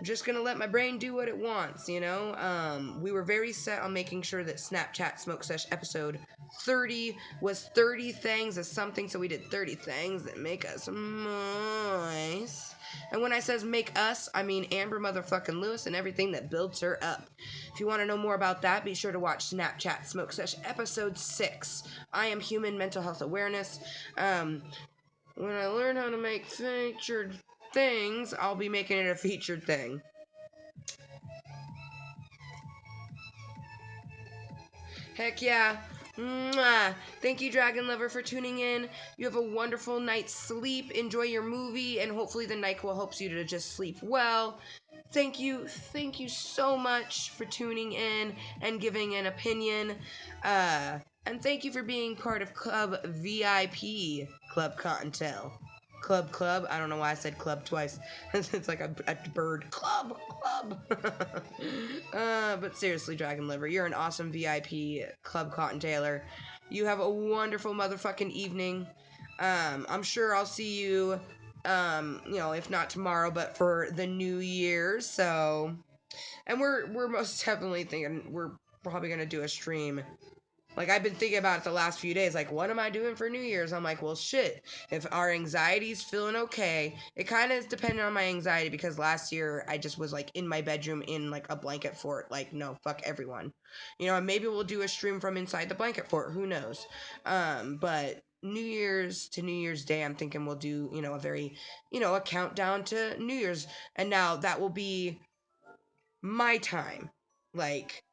just gonna let my brain do what it wants, you know? We were very set on making sure that Snapchat Smoke Sesh episode 30 was 30 things of something, so we did 30 things that make us moist. And when I says make us, I mean Amber Motherfucking Lewis and everything that builds her up. If you want to know more about that, be sure to watch Snapchat Smoke Sesh episode 6. I am human mental health awareness. When I learn how to make featured things, I'll be making it a featured thing. Heck yeah. Mwah. Thank you, Dragon Lover, for tuning in. You have a wonderful night's sleep. Enjoy your movie, and hopefully the NyQuil helps you to just sleep well. Thank you so much for tuning in and giving an opinion. And thank you for being part of Club VIP, Klub Kottontale. Club. I don't know why I said club twice. It's like a bird. Club. But seriously, Dragon Liver, you're an awesome VIP Klub Kottontale. You have a wonderful motherfucking evening. I'm sure I'll see you, you know, if not tomorrow, but for the New Year. So, and we're most definitely thinking we're probably gonna do a stream. Like, I've been thinking about it the last few days, like, what am I doing for New Year's? I'm like, well, shit, if our anxiety's feeling okay, it kind of is dependent on my anxiety, because last year I just was, like, in my bedroom in, like, a blanket fort, like, no, fuck everyone. You know, and maybe we'll do a stream from inside the blanket fort, who knows? But New Year's to New Year's Day, I'm thinking we'll do, you know, a very, you know, a countdown to New Year's, and now that will be my time. Like,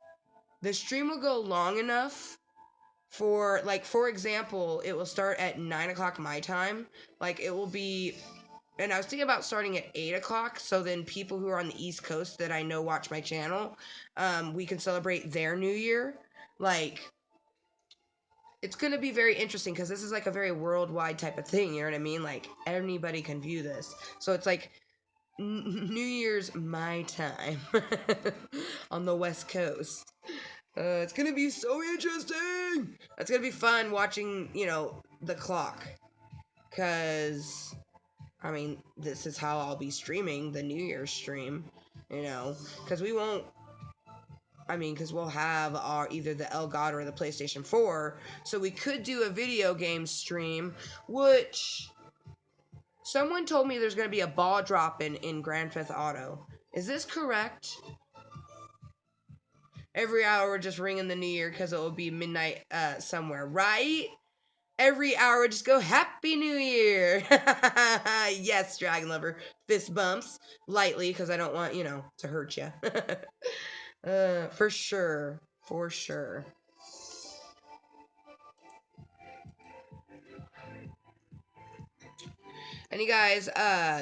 the stream will go long enough for, like, for example, it will start at 9 o'clock my time. Like, it will be, and I was thinking about starting at 8 o'clock, so then people who are on the East Coast that I know watch my channel, we can celebrate their New Year. Like, it's gonna be very interesting, because this is, like, a very worldwide type of thing, you know what I mean? Like, anybody can view this. So it's like, New Year's my time on the West Coast. It's gonna be so interesting. It's gonna be fun watching, you know, the clock. Cause, I mean, this is how I'll be streaming the New Year's stream, you know. Cause we won't, I mean, cause we'll have our, either the Elgato or the PlayStation 4. So we could do a video game stream, which, someone told me there's gonna be a ball drop in Grand Theft Auto. Is this correct? Every hour we're just ringing the New Year, because it will be midnight somewhere, right? Every hour just go, Happy New Year. Yes, Dragon Lover. Fist bumps lightly, because I don't want, you know, to hurt you. For sure. For sure. And you guys,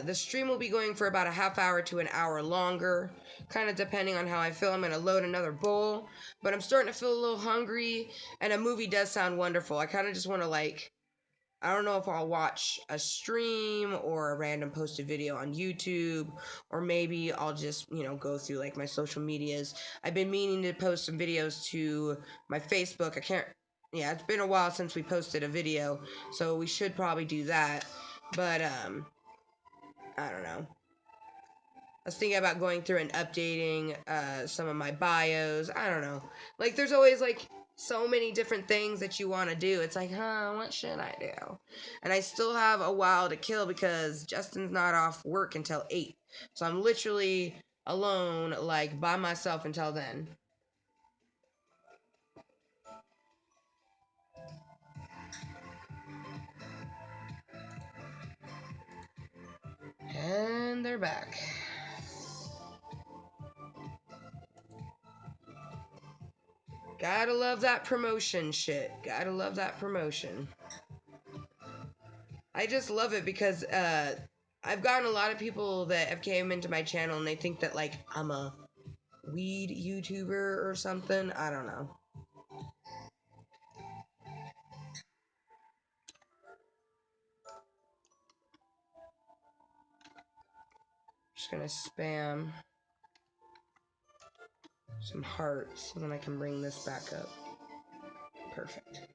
the stream will be going for about a half hour to an hour longer, kind of depending on how I feel. I'm going to load another bowl, but I'm starting to feel a little hungry, and a movie does sound wonderful. I kind of just want to, like, I don't know if I'll watch a stream or a random posted video on YouTube, or maybe I'll just, go through, like, my social medias. I've been meaning to post some videos to my Facebook. Yeah, it's been a while since we posted a video, so we should probably do that. But, I don't know. I was thinking about going through and updating some of my bios. I don't know. Like, there's always, like, so many different things that you want to do. It's like, what should I do? And I still have a while to kill because Justin's not off work until 8. So I'm literally alone, like, by myself until then. And they're back. Gotta love that promotion shit. Gotta love that promotion. I just love it because I've gotten a lot of people that have came into my channel and they think that, like, I'm a weed YouTuber or something. I don't know. Just gonna spam some hearts so then I can bring this back up. Perfect.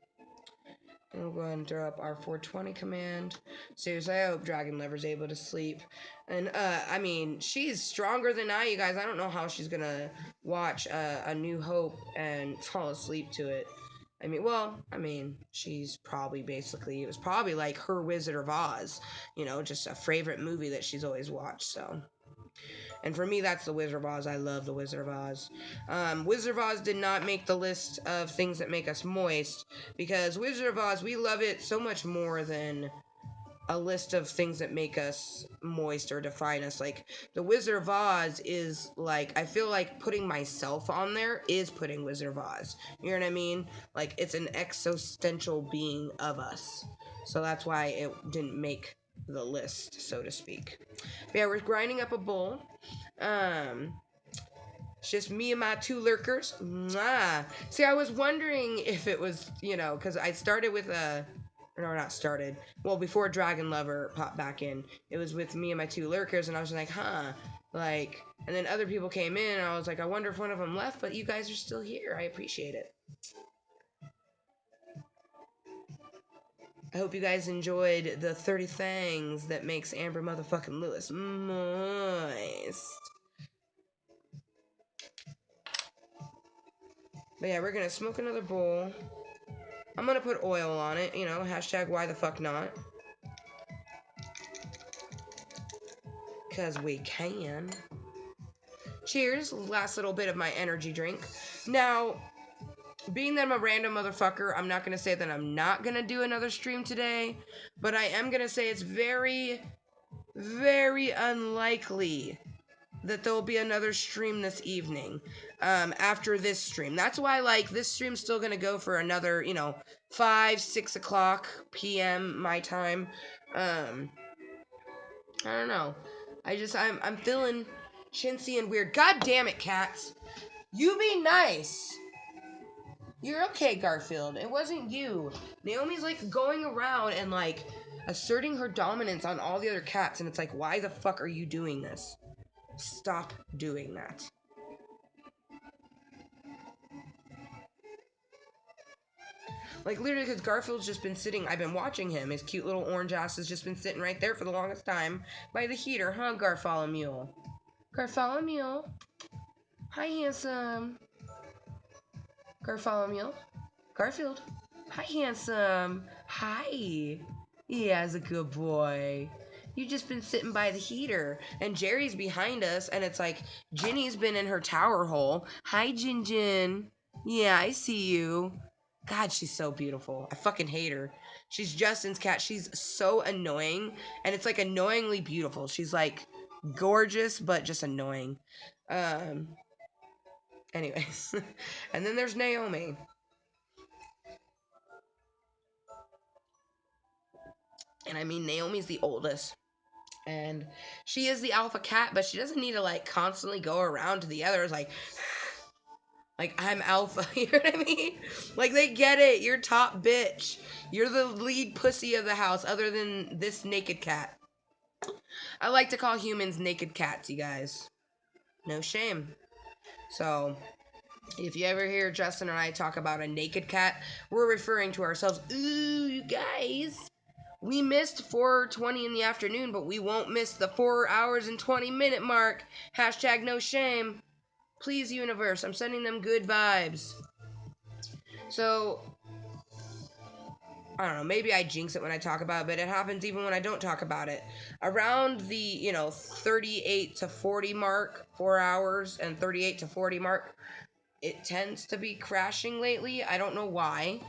And we'll go ahead and throw up our 420 command. Seriously, I hope Dragon Lover's able to sleep. And, I mean, she's stronger than I, you guys. I don't know how she's gonna watch A New Hope and fall asleep to it. She's probably it was probably like her Wizard of Oz, just a favorite movie that she's always watched, so. And for me, that's The Wizard of Oz. I love The Wizard of Oz. Wizard of Oz did not make the list of things that make us moist, because Wizard of Oz, we love it so much more than a list of things that make us moist or define us. Like, The Wizard of Oz is, like, I feel like putting myself on there is putting Wizard of Oz. You know what I mean? Like, it's an existential being of us. So that's why it didn't make the list, so to speak. But yeah, we're grinding up a bowl. It's just me and my 2 lurkers. Mwah. See, I was wondering if it was, because I started with before Dragon Lover popped back in, it was with me and my 2 lurkers, and I was like, and then other people came in, and I was like, I wonder if one of them left, but you guys are still here. I appreciate it. I hope you guys enjoyed the 30 Thangs that makes Amber motherfucking Lewis moist. But yeah, we're gonna smoke another bowl. I'm gonna put oil on it, hashtag why the fuck not. Because we can. Cheers, last little bit of my energy drink. Now, being that I'm a random motherfucker, I'm not gonna say that I'm not gonna do another stream today, but I am gonna say it's very, very unlikely that there will be another stream this evening, after this stream. That's why, like, this stream's still gonna go for another, 5, 6 o'clock p.m. my time. I don't know. I'm feeling chintzy and weird. God damn it, cats. You be nice. You're okay, Garfield. It wasn't you. Naomi's, like, going around and, like, asserting her dominance on all the other cats, and it's like, why the fuck are you doing this? Stop doing that. Like, literally, because Garfield's just been sitting, I've been watching him. His cute little orange ass has just been sitting right there for the longest time by the heater, huh, Gartholomew? Gartholomew? Hi, handsome. Gartholomew? Garfield? Hi, handsome. Hi. Yeah, it's a good boy. You just been sitting by the heater, and Jerry's behind us, and it's like, Ginny's been in her tower hole. Hi, Jin Jin. Yeah, I see you. God, she's so beautiful. I fucking hate her. She's Justin's cat. She's so annoying, and it's like annoyingly beautiful. She's like gorgeous, but just annoying. Anyways. And then there's Naomi. And I mean, Naomi's the oldest. And she is the alpha cat, but she doesn't need to like constantly go around to the others like I'm alpha. You know what I mean? Like they get it. You're top bitch. You're the lead pussy of the house, other than this naked cat. I like to call humans naked cats, you guys. No shame. So if you ever hear Justin and I talk about a naked cat, we're referring to ourselves. Ooh, you guys. We missed 4:20 in the afternoon, but we won't miss the 4 hours and 20-minute mark. Hashtag no shame. Please, universe, I'm sending them good vibes. So, I don't know, maybe I jinx it when I talk about it, but it happens even when I don't talk about it. Around the, 38 to 40 mark, 4 hours and 38 to 40 mark, it tends to be crashing lately. I don't know why.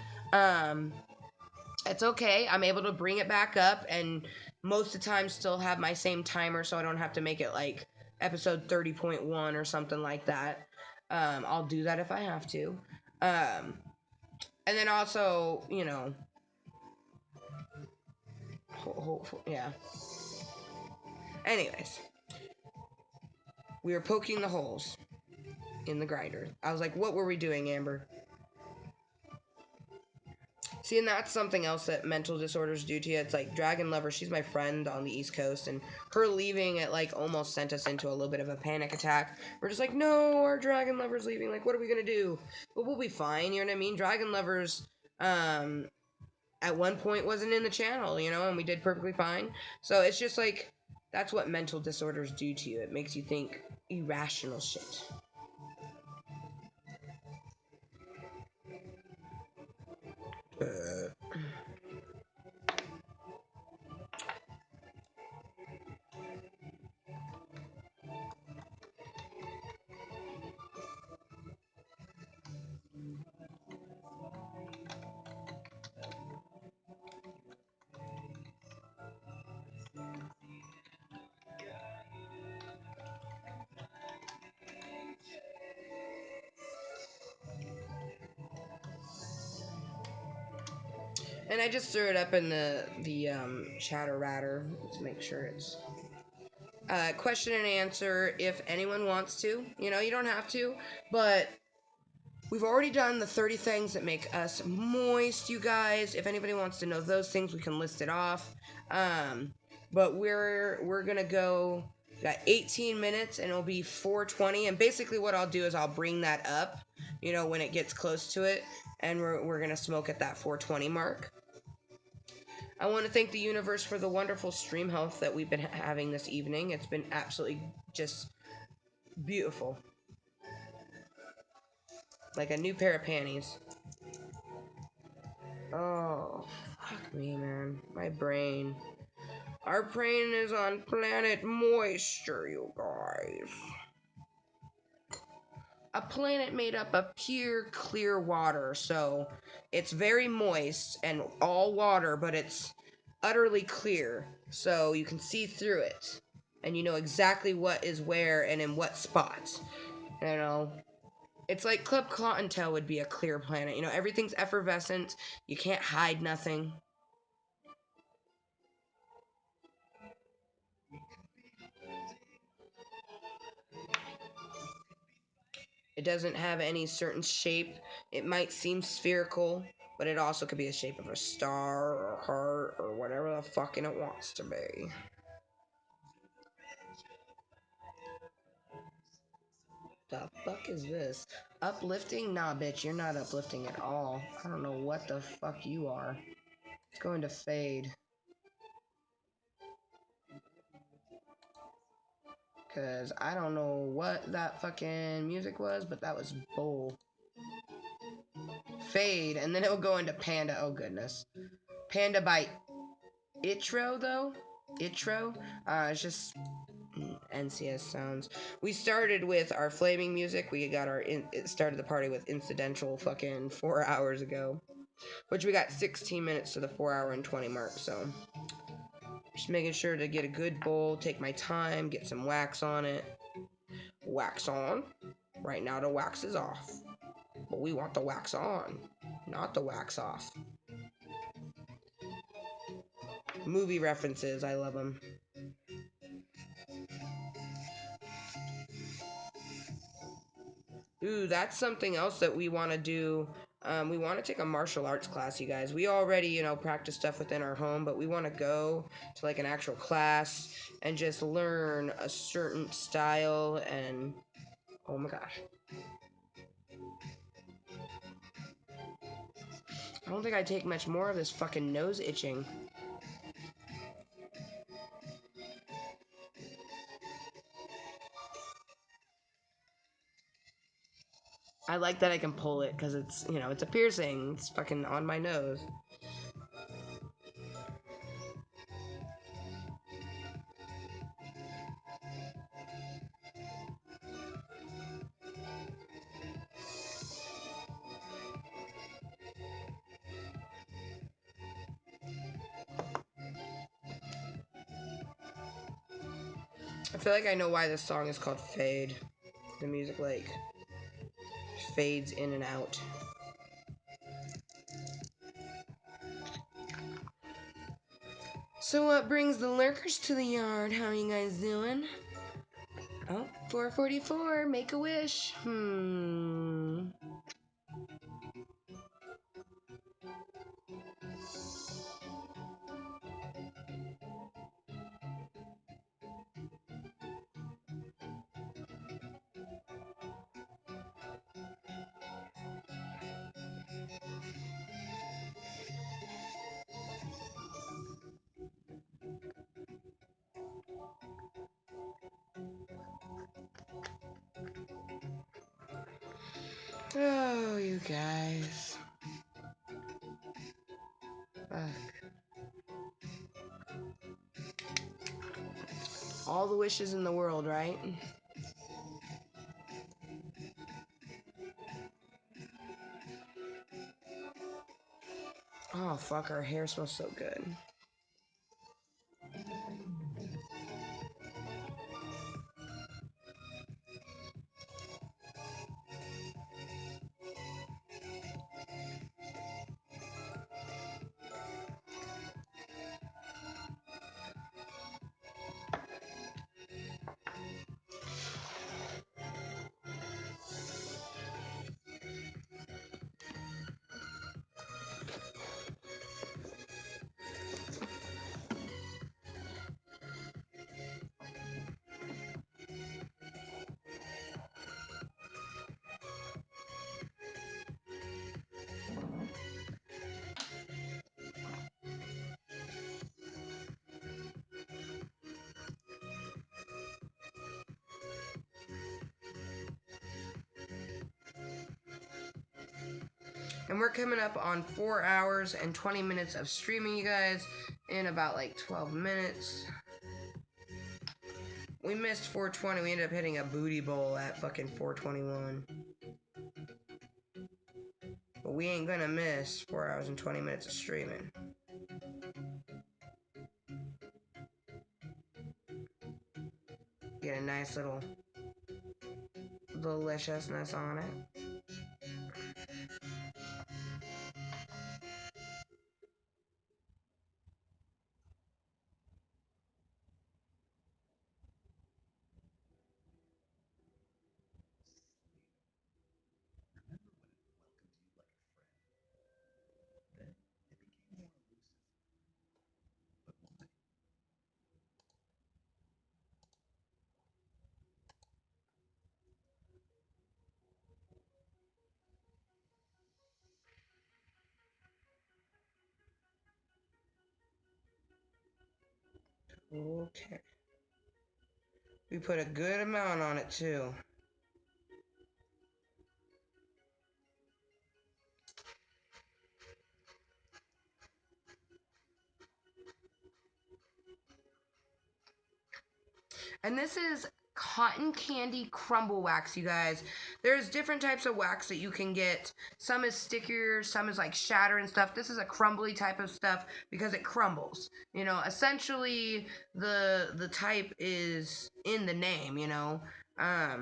It's okay. I'm able to bring it back up and most of the time still have my same timer so I don't have to make it like episode 30.1 or something like that. I'll do that if I have to. And then also, yeah. Anyways, we were poking the holes in the grinder. I was like, what were we doing, Amber? See, and that's something else that mental disorders do to you. It's like Dragon Lover, she's my friend on the East Coast, and her leaving it like almost sent us into a little bit of a panic attack. We're just like, no, our Dragon Lover's leaving. Like, what are we gonna do? But we'll be fine, you know what I mean? Dragon Lovers, at one point wasn't in the channel, and we did perfectly fine. So it's just like, that's what mental disorders do to you. It makes you think irrational shit. And I just threw it up in the chatter ratter to make sure it's question and answer if anyone wants to. You don't have to, but we've already done the 30 things that make us moist, you guys. If anybody wants to know those things, we can list it off. But we're gonna go. Got 18 minutes, and it'll be 4:20. And basically, what I'll do is I'll bring that up, when it gets close to it, and we're gonna smoke at that 4:20 mark. I want to thank the universe for the wonderful stream health that we've been having this evening. It's been absolutely just beautiful. Like a new pair of panties. Oh, fuck me, man. My brain. Our brain is on planet Mooiissture, you guys. A planet made up of pure, clear water, so it's very moist and all water, but it's utterly clear, so you can see through it. And you know exactly what is where and in what spots. It's like Klub Kottontale would be a clear planet. Everything's effervescent. You can't hide nothing. It doesn't have any certain shape. It might seem spherical, but it also could be the shape of a star or a heart or whatever the fucking it wants to be. The fuck is this? Uplifting? Nah, bitch, you're not uplifting at all. I don't know what the fuck you are. It's going to fade. Because I don't know what that fucking music was, but that was bull. Fade, and then it'll go into Panda. Oh, goodness. Panda by Itro, though? Itro? It's just NCS sounds. We started with our flaming music. We got it started the party with incidental fucking 4 hours ago. Which we got 16 minutes to the 4 hour and 20 mark, so. Just making sure to get a good bowl, take my time, get some wax on it. Wax on. Right now the wax is off. But we want the wax on, not the wax off. Movie references, I love them. Ooh, that's something else that we want to do. We want to take a martial arts class, you guys. We already, practice stuff within our home, but we want to go to like an actual class and just learn a certain style and oh my gosh. I don't think I take much more of this fucking nose itching. I like that I can pull it because it's, it's a piercing. It's fucking on my nose. I feel like I know why this song is called Fade. The music, like, fades in and out. So what brings the lurkers to the yard? How are you guys doing? Oh, 444, make a wish. Oh, you guys. Fuck. All the wishes in the world, right? Oh, fuck, our hair smells so good. And we're coming up on 4 hours and 20 minutes of streaming, you guys, in about like 12 minutes. We missed 420. We ended up hitting a booty bowl at fucking 421. But we ain't gonna miss 4 hours and 20 minutes of streaming. Get a nice little deliciousness on it. Okay. We put a good amount on it too. And this is cotton candy crumble wax, you guys. There's different types of wax that you can get. Some is stickier, some is like shatter and stuff. This is a crumbly type of stuff because it crumbles. Essentially the type is in the name, I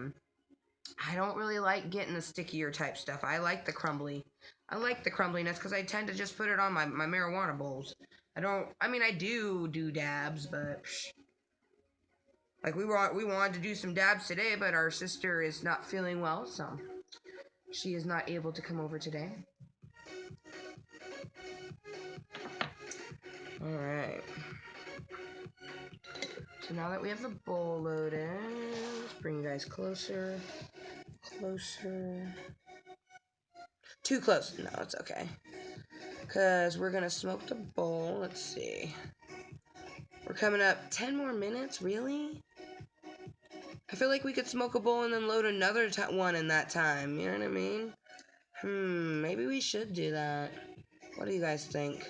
don't really like getting the stickier type stuff. I like the crumbly. I like the crumbliness because I tend to just put it on my marijuana bowls. I do dabs, but like we wanted to do some dabs today, but our sister is not feeling well, so She is not able to come over today. Alright. So now that we have the bowl loaded, let's bring you guys closer. Closer. Too close. No, it's okay. Because we're going to smoke the bowl. Let's see. We're coming up 10 more minutes? Really? I feel like we could smoke a bowl and then load another one in that time. You know what I mean? Maybe we should do that. What do you guys think?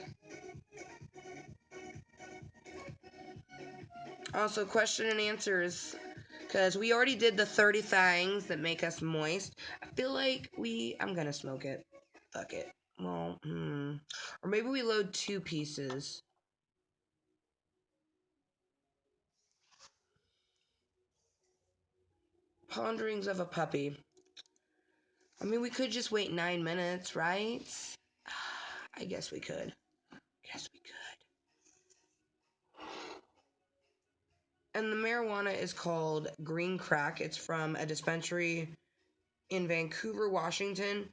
Also, question and answers. Because we already did the 30 things that make us moist. I feel like I'm going to smoke it. Fuck it. Well, Or maybe we load 2 pieces. Ponderings of a puppy. I mean, we could just wait 9 minutes, right? I guess we could. And the marijuana is called Green Crack. It's from a dispensary in Vancouver, Washington.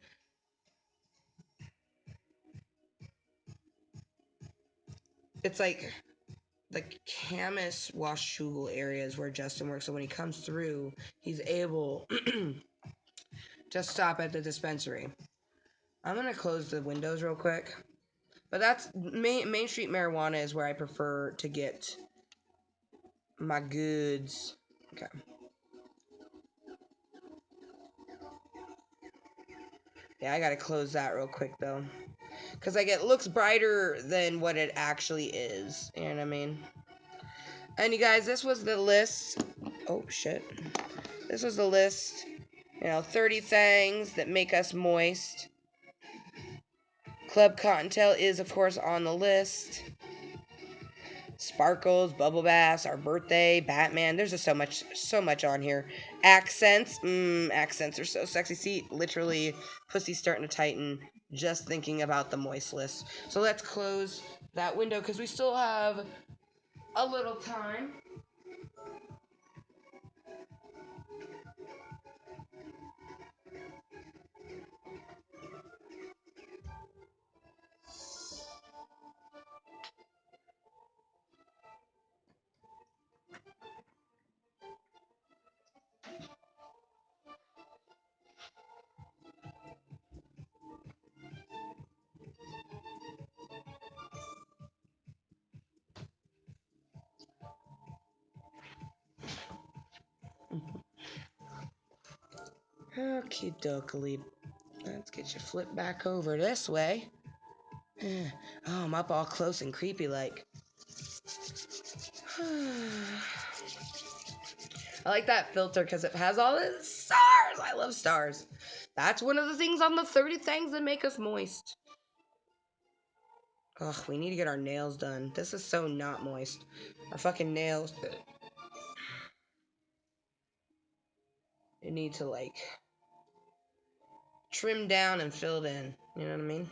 It's like the Camas Washougal areas where Justin works. So when he comes through, he's able to stop at the dispensary. I'm going to close the windows real quick. But that's Main Street marijuana is where I prefer to get my goods. Okay. Yeah, I gotta close that real quick though. Because like it looks brighter than what it actually is. You know what I mean? And you guys, this was the list. Oh shit. This was the list. 30 things that make us moist. Klub Kottontale is of course on the list. Sparkles, bubble baths, our birthday, Batman. There's just so much on here. Accents. Accents are so sexy. See, literally, pussy's starting to tighten just thinking about the moist list. So let's close that window because we still have a little time. Okie dokie. Let's get you flipped back over this way. Oh, I'm up all close and creepy like. I like that filter because it has all the stars. I love stars. That's one of the things on the 30 things that make us moist. Ugh, we need to get our nails done. This is so not moist. Our fucking nails. It need to like trim down and filled in. You know what I mean?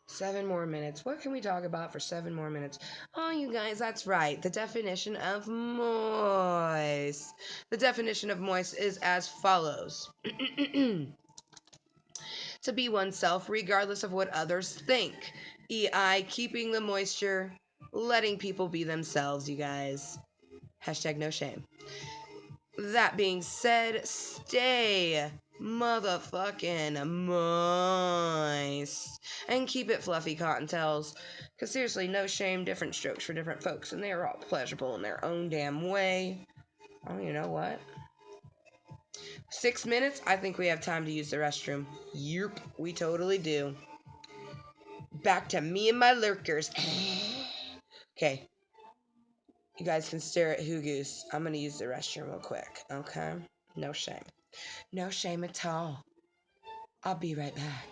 7 more minutes. What can we talk about for 7 more minutes? Oh, you guys, that's right. The definition of moist. The definition of moist is as follows. To be oneself regardless of what others think. EI, keeping the moisture, letting people be themselves, you guys. Hashtag no shame. That being said, stay motherfucking moist and keep it fluffy, Kottontales. Because seriously, no shame, different strokes for different folks, and they are all pleasurable in their own damn way. Oh, you know what? 6 minutes? I think we have time to use the restroom. Yep, we totally do. Back to me and my lurkers. Okay. You guys can stare at Hoogoose. I'm going to use the restroom real quick, okay? No shame. No shame at all. I'll be right back.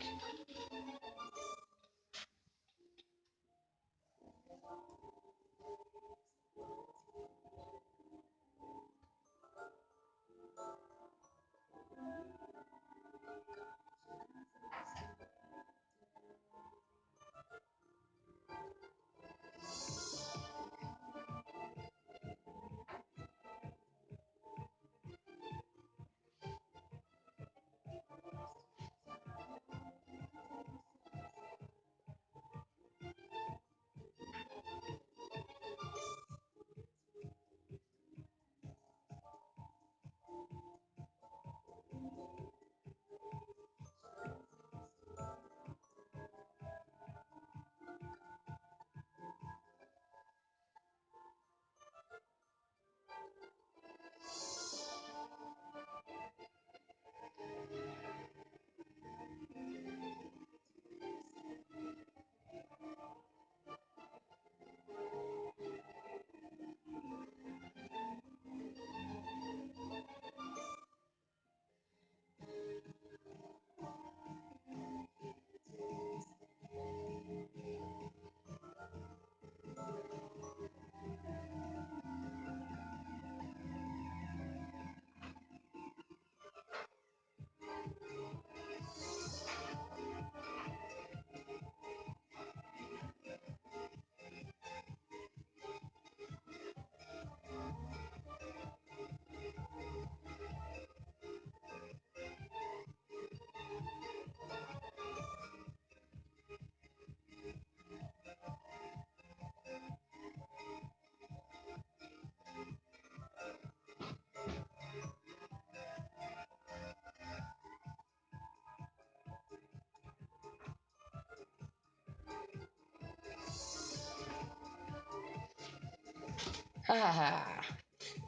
Ah,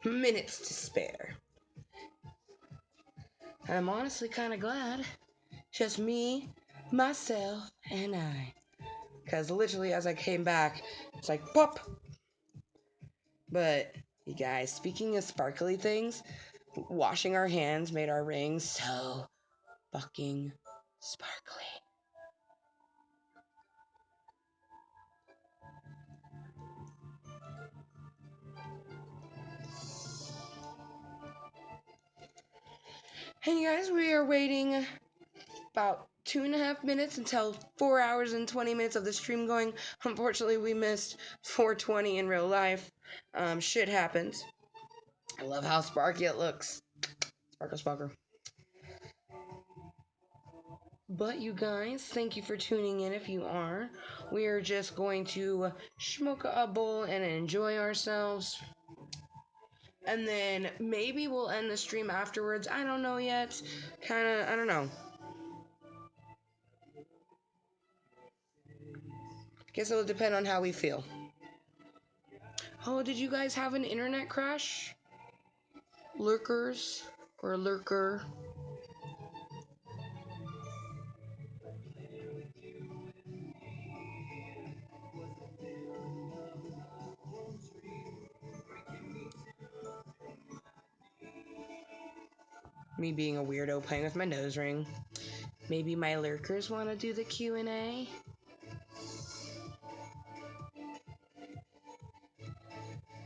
minutes to spare. And I'm honestly kind of glad. Just me, myself, and I. Because literally as I came back, it's like, pop. But, you guys, speaking of sparkly things, washing our hands made our rings so fucking sparkly. And you guys, we are waiting about 2.5 minutes until 4 hours and 20 minutes of the stream going. Unfortunately, we missed 4:20 in real life. Shit happens. I love how sparky it looks. Sparkle, sparkle. But you guys, thank you for tuning in if you are. We are just going to smoke a bowl and enjoy ourselves. And then maybe we'll end the stream afterwards. I don't know yet. I don't know. Guess it'll depend on how we feel. Oh, did you guys have an internet crash? Lurkers or lurker? Me being a weirdo playing with my nose ring. Maybe my lurkers want to do the Q&A?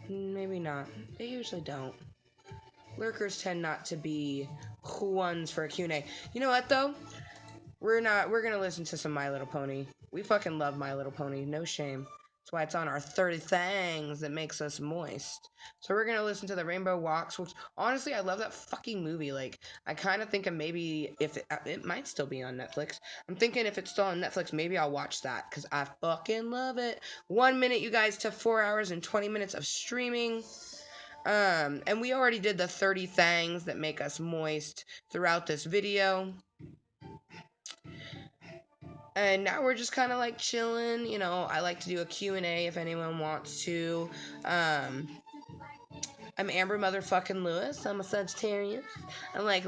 Maybe not. They usually don't. Lurkers tend not to be ones for a Q&A. You know what, though? We're gonna listen to some My Little Pony. We fucking love My Little Pony. No shame. That's why it's on our 30 Thangs that makes us moist. So we're gonna listen to the Rainbow Walks, which, honestly, I love that fucking movie. Like, I kind of think of maybe, if it might still be on Netflix. I'm thinking if it's still on Netflix, maybe I'll watch that, because I fucking love it. 1 minute, you guys, to 4 hours and 20 minutes of streaming. And we already did the 30 Thangs that make us moist throughout this video. And now we're just kind of like chilling. You know, I like to do a Q&A if anyone wants to. I'm Amber motherfucking Lewis. I'm a Sagittarius. I like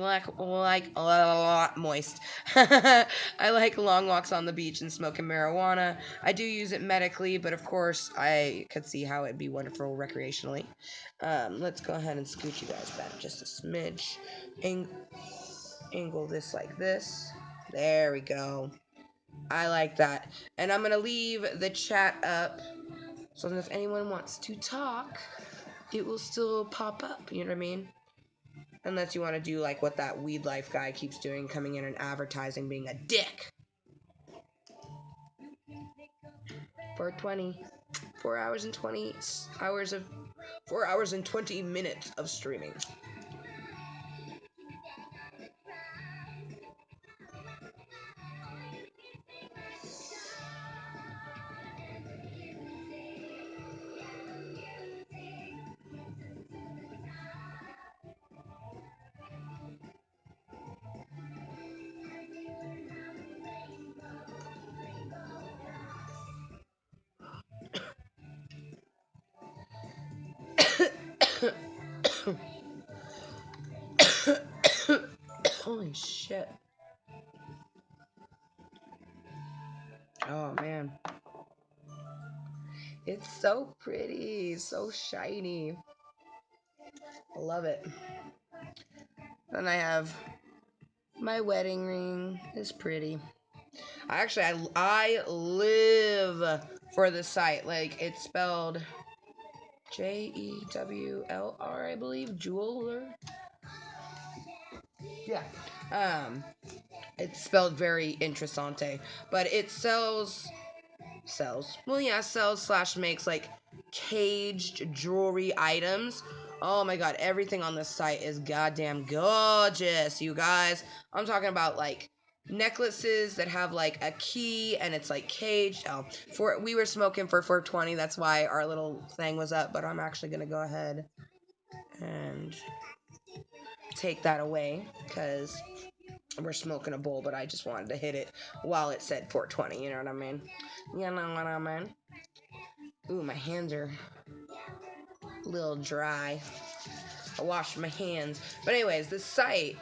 moist. I like long walks on the beach and smoking marijuana. I do use it medically, but of course I could see how it'd be wonderful recreationally. Let's go ahead and scoot you guys back just a smidge. Angle this like this. There we go. I like that. And I'm going to leave the chat up so that if anyone wants to talk, it will still pop up. You know what I mean? Unless you want to do like what that Weed Life guy keeps doing, coming in and advertising being a dick. 4:20. 4 hours and 20 hours of 4 hours and 20 minutes of streaming. Holy shit. Oh man. It's so pretty, so shiny. I love it. Then I have my wedding ring. It's pretty. I live for the site. Like, it's spelled Jewlr, I believe. Jeweler. Yeah. It's spelled very interessante, but it sells / makes like caged jewelry items. Oh my god, everything on this site is goddamn gorgeous, you guys. I'm talking about like necklaces that have like a key and it's like caged. We were smoking for 420, that's why our little thing was up, but I'm actually gonna go ahead and take that away because we're smoking a bowl, but I just wanted to hit it while it said 420, you know what I mean? You know what I mean? Ooh, my hands are a little dry. I washed my hands. But anyways, this site,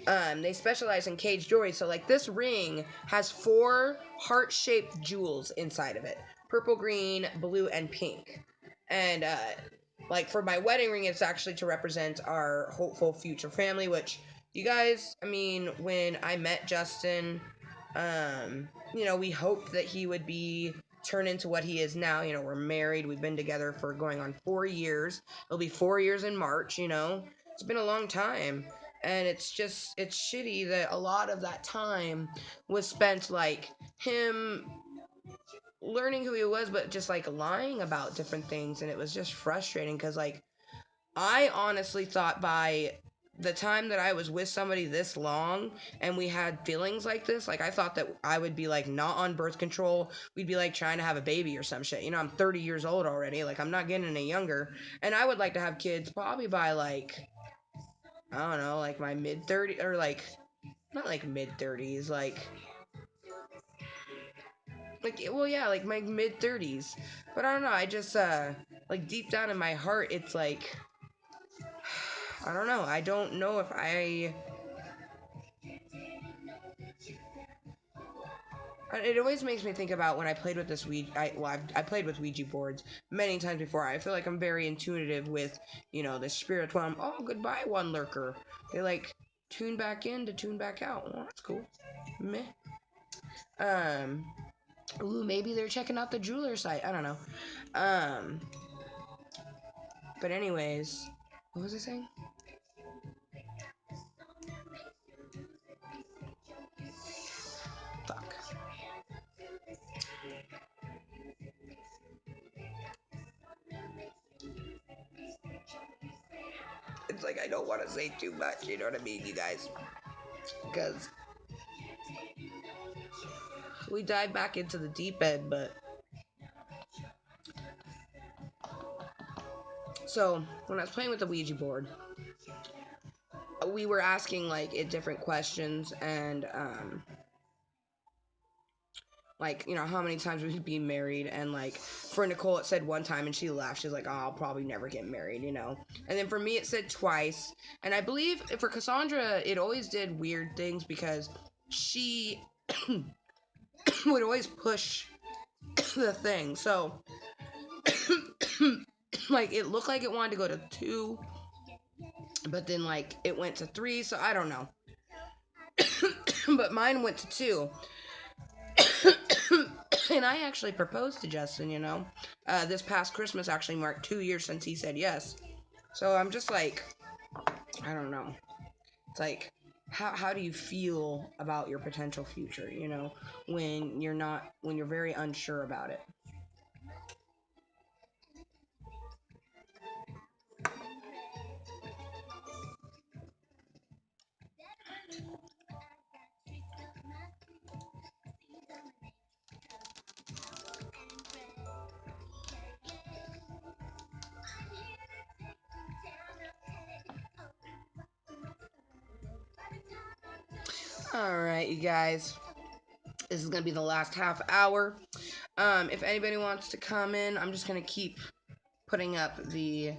they specialize in cage jewelry. So like this ring has 4 heart-shaped jewels inside of it. Purple, green, blue, and pink. And like for my wedding ring, it's actually to represent our hopeful future family, which you guys, I mean, when I met Justin, you know, we hoped that he would be turn into what he is now. You know, we're married. We've been together for going on 4 years. It'll be 4 years in March, you know. It's been a long time. And it's shitty that a lot of that time was spent like him learning who he was, but just like lying about different things. And it was just frustrating because like I honestly thought by the time that I was with somebody this long and we had feelings like this, like I thought that I would be like not on birth control. We'd be like trying to have a baby or some shit. You know, I'm 30 years old already. Like I'm not getting any younger. And I would like to have kids probably by like, I don't know, like my mid 30s or like, not like mid 30s, well, yeah, like my mid 30s. But I don't know. I just, like deep down in my heart, it's like, I don't know. I don't know if it always makes me think about when I played with this I played with Ouija boards many times before. I feel like I'm very intuitive with, you know, the spirit. When I'm, oh, goodbye, one lurker. They like tune back in to tune back out. Well, that's cool. Meh. Ooh, maybe they're checking out the jeweler site. I don't know. But anyways, what was I saying? Fuck. It's like I don't want to say too much, you know what I mean, you guys? Because we dive back into the deep end, but so when I was playing with the Ouija board, we were asking like it different questions and like, you know, how many times we'd be married, and like for Nicole it said 1 time and she laughed. She's like, oh, I'll probably never get married, you know. And then for me it said twice, and I believe for Cassandra it always did weird things because she would always push the thing. So like it looked like it wanted to go to 2, but then like it went to 3, so I don't know. But mine went to 2. And I actually proposed to Justin, you know. This past Christmas actually marked 2 years since he said yes. So I'm just like, I don't know. It's like, how do you feel about your potential future, you know, when you're very unsure about it? Alright, you guys. This is going to be the last half hour. If anybody wants to come in, I'm just going to keep putting up the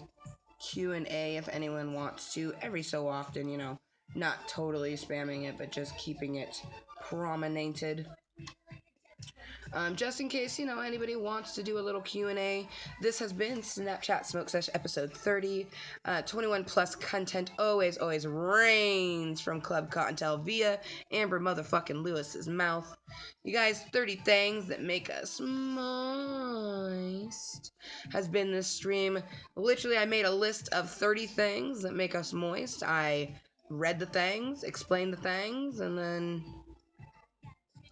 Q&A if anyone wants to every so often, you know, not totally spamming it, but just keeping it prominated. Just in case, you know, anybody wants to do a little Q&A. This has been Snapchat Smoke Sesh episode 30. 21 plus content always reigns from Klub Kottontale via Amber motherfucking Lewis's mouth. You guys, 30 things that make us moist has been this stream. Literally, I made a list of 30 things that make us moist. I read the things, explained the things, and then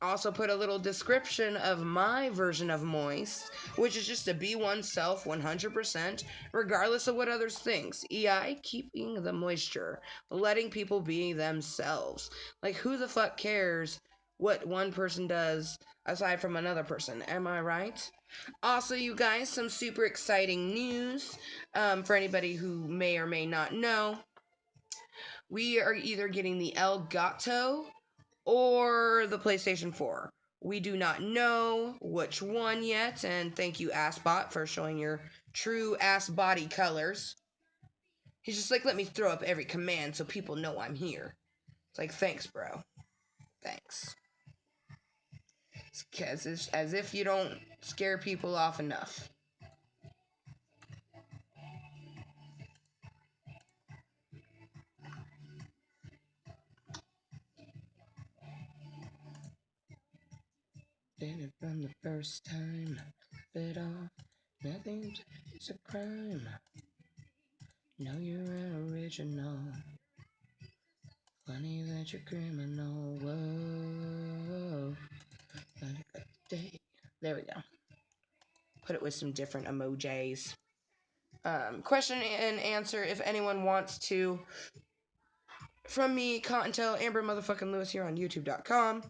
also put a little description of my version of moist, which is just to be oneself 100%, regardless of what others think. EI, keeping the moisture, letting people be themselves. Like, who the fuck cares what one person does aside from another person? Am I right? Also, you guys, some super exciting news for anybody who may or may not know. We are either getting the Elgato or the PlayStation 4. We do not know which one yet, and thank you, Assbot, for showing your true ass body colors. He's just like, let me throw up every command so people know I'm here. It's like, thanks, bro. Thanks. It's as if you don't scare people off enough. Did it from the first time. Bit off. Nothing's a crime. Know you're an original. Funny that you're criminal. Whoa. There we go. Put it with some different emojis. Question and answer if anyone wants to. From me, Kottontale, Amber Motherfucking Lewis here on YouTube.com.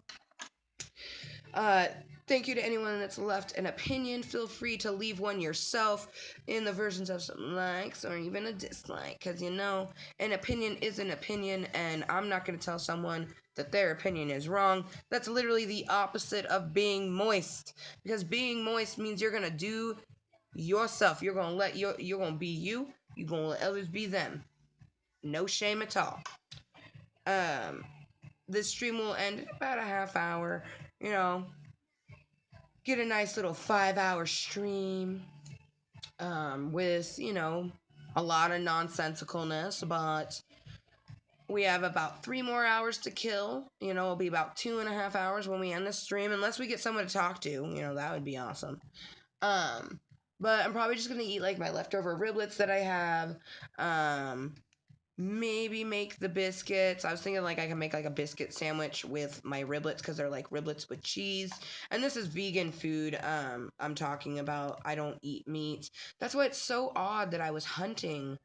Thank you to anyone that's left an opinion. Feel free to leave one yourself in the versions of some likes or even a dislike. Because, you know, an opinion is an opinion, and I'm not going to tell someone that their opinion is wrong. That's literally the opposite of being moist. Because being moist means you're going to do yourself. You're going to let you're going to be you. You're going to let others be them. No shame at all. This stream will end in about a half hour. You know, get a nice little 5-hour stream with, you know, a lot of nonsensicalness, but we have about 3 more hours to kill. You know, it'll be about 2.5 hours when we end the stream, unless we get someone to talk to. You know, that would be awesome. But I'm probably just gonna eat like my leftover riblets that I have. Maybe make the biscuits. I was thinking like I can make like a biscuit sandwich with my riblets because they're like riblets with cheese. And this is vegan food I'm talking about. I don't eat meat. That's why it's so odd that I was hunting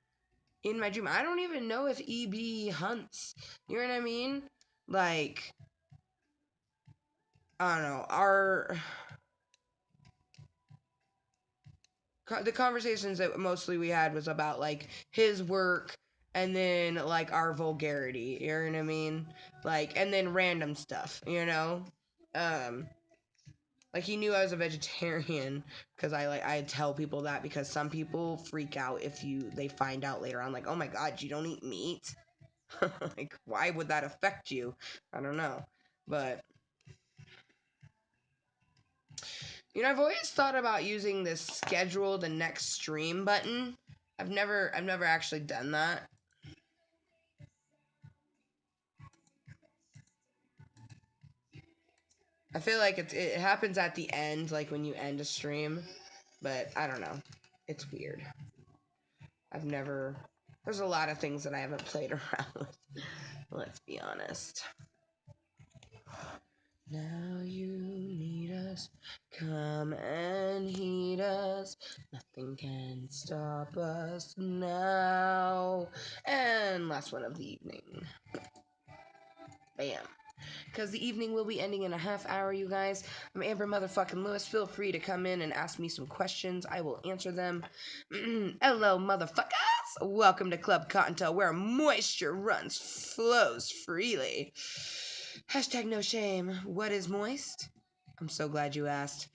in my dream. I don't even know if EB hunts. You know what I mean? Like, I don't know. The conversations that mostly we had was about like his work and then like our vulgarity, you know what I mean? Like, and then random stuff, you know? Like he knew I was a vegetarian because I tell people that because some people freak out if they find out later on, like, oh my god, you don't eat meat. Like, why would that affect you? I don't know, but you know, I've always thought about using this schedule the next stream button. I've never actually done that. I feel like it happens at the end, like when you end a stream, but I don't know. It's weird. There's a lot of things that I haven't played around with. Let's be honest. Now you need us, come and heed us. Nothing can stop us now. And last one of the evening. Bam. Because the evening will be ending in a half hour, you guys. I'm Amber Motherfucking Lewis. Feel free to come in and ask me some questions. I will answer them. Hello, motherfuckers. Welcome to Klub Kottontale, where moisture flows freely. Hashtag no shame. What is moist? I'm so glad you asked.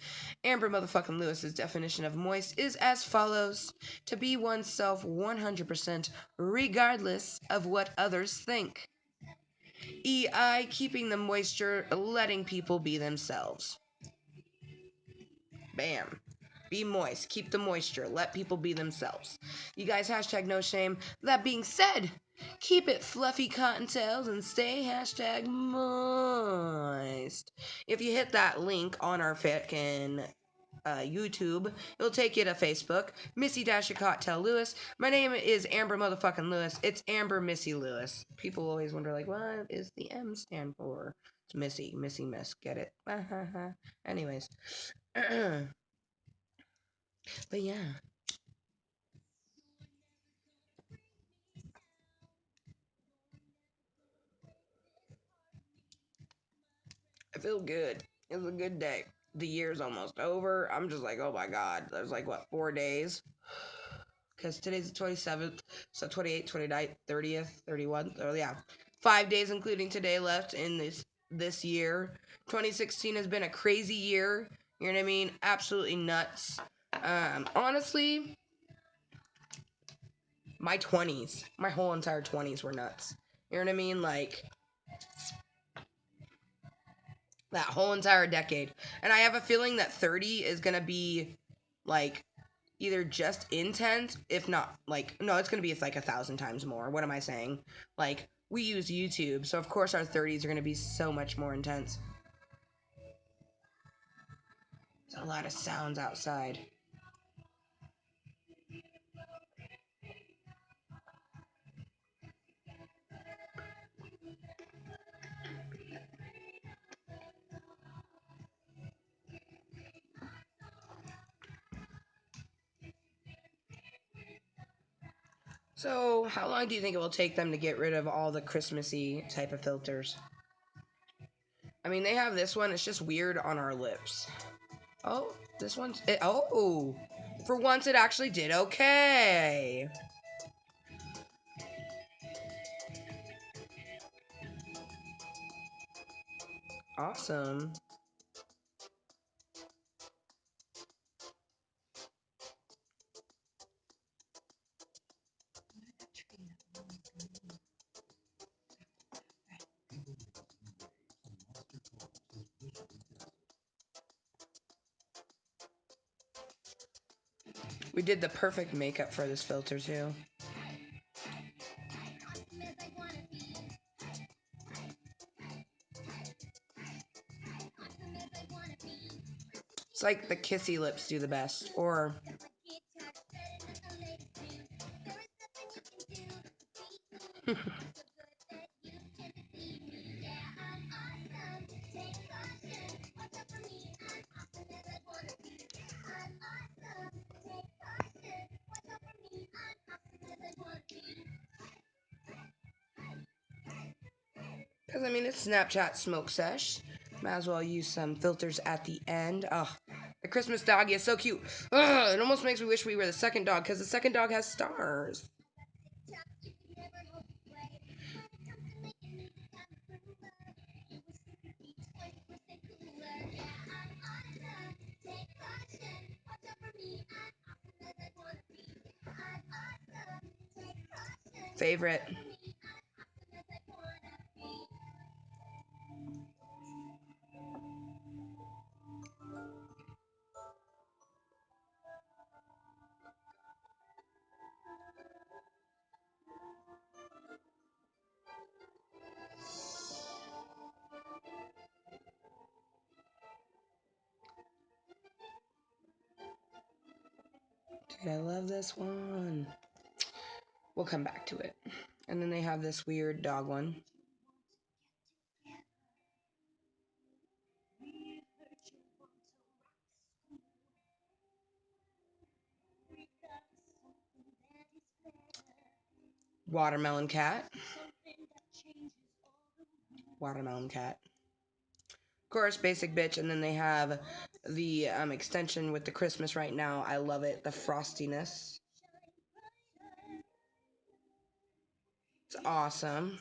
Amber Motherfucking Lewis's definition of moist is as follows: to be oneself 100% regardless of what others think. EI, keeping the moisture, letting people be themselves. Bam. Be moist. Keep the moisture. Let people be themselves. You guys, hashtag no shame. That being said, keep it fluffy cottontails and stay hashtag moist. If you hit that link on our frickin' YouTube, it'll take you to Facebook, Missy-Kottontale Lewis. My name is Amber Motherfucking Lewis. It's Amber Missy Lewis. People always wonder, like, what is the M stand for? It's Missy Miss. Get it? Anyways. But yeah. I feel good. It was a good day. The year's almost over. I'm just like, oh my god. There's like, what, 4 days? Because today's the 27th, so 28th, 29th, 30th, 31st, yeah. 5 days, including today, left in this year. 2016 has been a crazy year. You know what I mean? Absolutely nuts. Honestly, my 20s, my whole entire 20s were nuts. You know what I mean? Like, that whole entire decade. And I have a feeling that 30 is going to be, like, either just intense, if not, like, no, it's going to be like 1,000 times more. What am I saying? Like, we use YouTube, so of course our 30s are going to be so much more intense. There's a lot of sounds outside. So, how long do you think it will take them to get rid of all the Christmassy type of filters? I mean, they have this one. It's just weird on our lips. Oh, this one's... oh! For once, it actually did okay. Awesome. We did the perfect makeup for this filter, too. It's like the kissy lips do the best, or... Because, I mean, it's Snapchat Smoke Sesh. Might as well use some filters at the end. Oh, the Christmas doggy is so cute. Ugh, it almost makes me wish we were the second dog, because the second dog has stars. Favorite. Dude, I love this one. We'll come back to it. And then they have this weird dog one. Watermelon cat. Watermelon cat. Of course, basic bitch. And then they have the extension with the Christmas right now. I love it. The frostiness. It's awesome.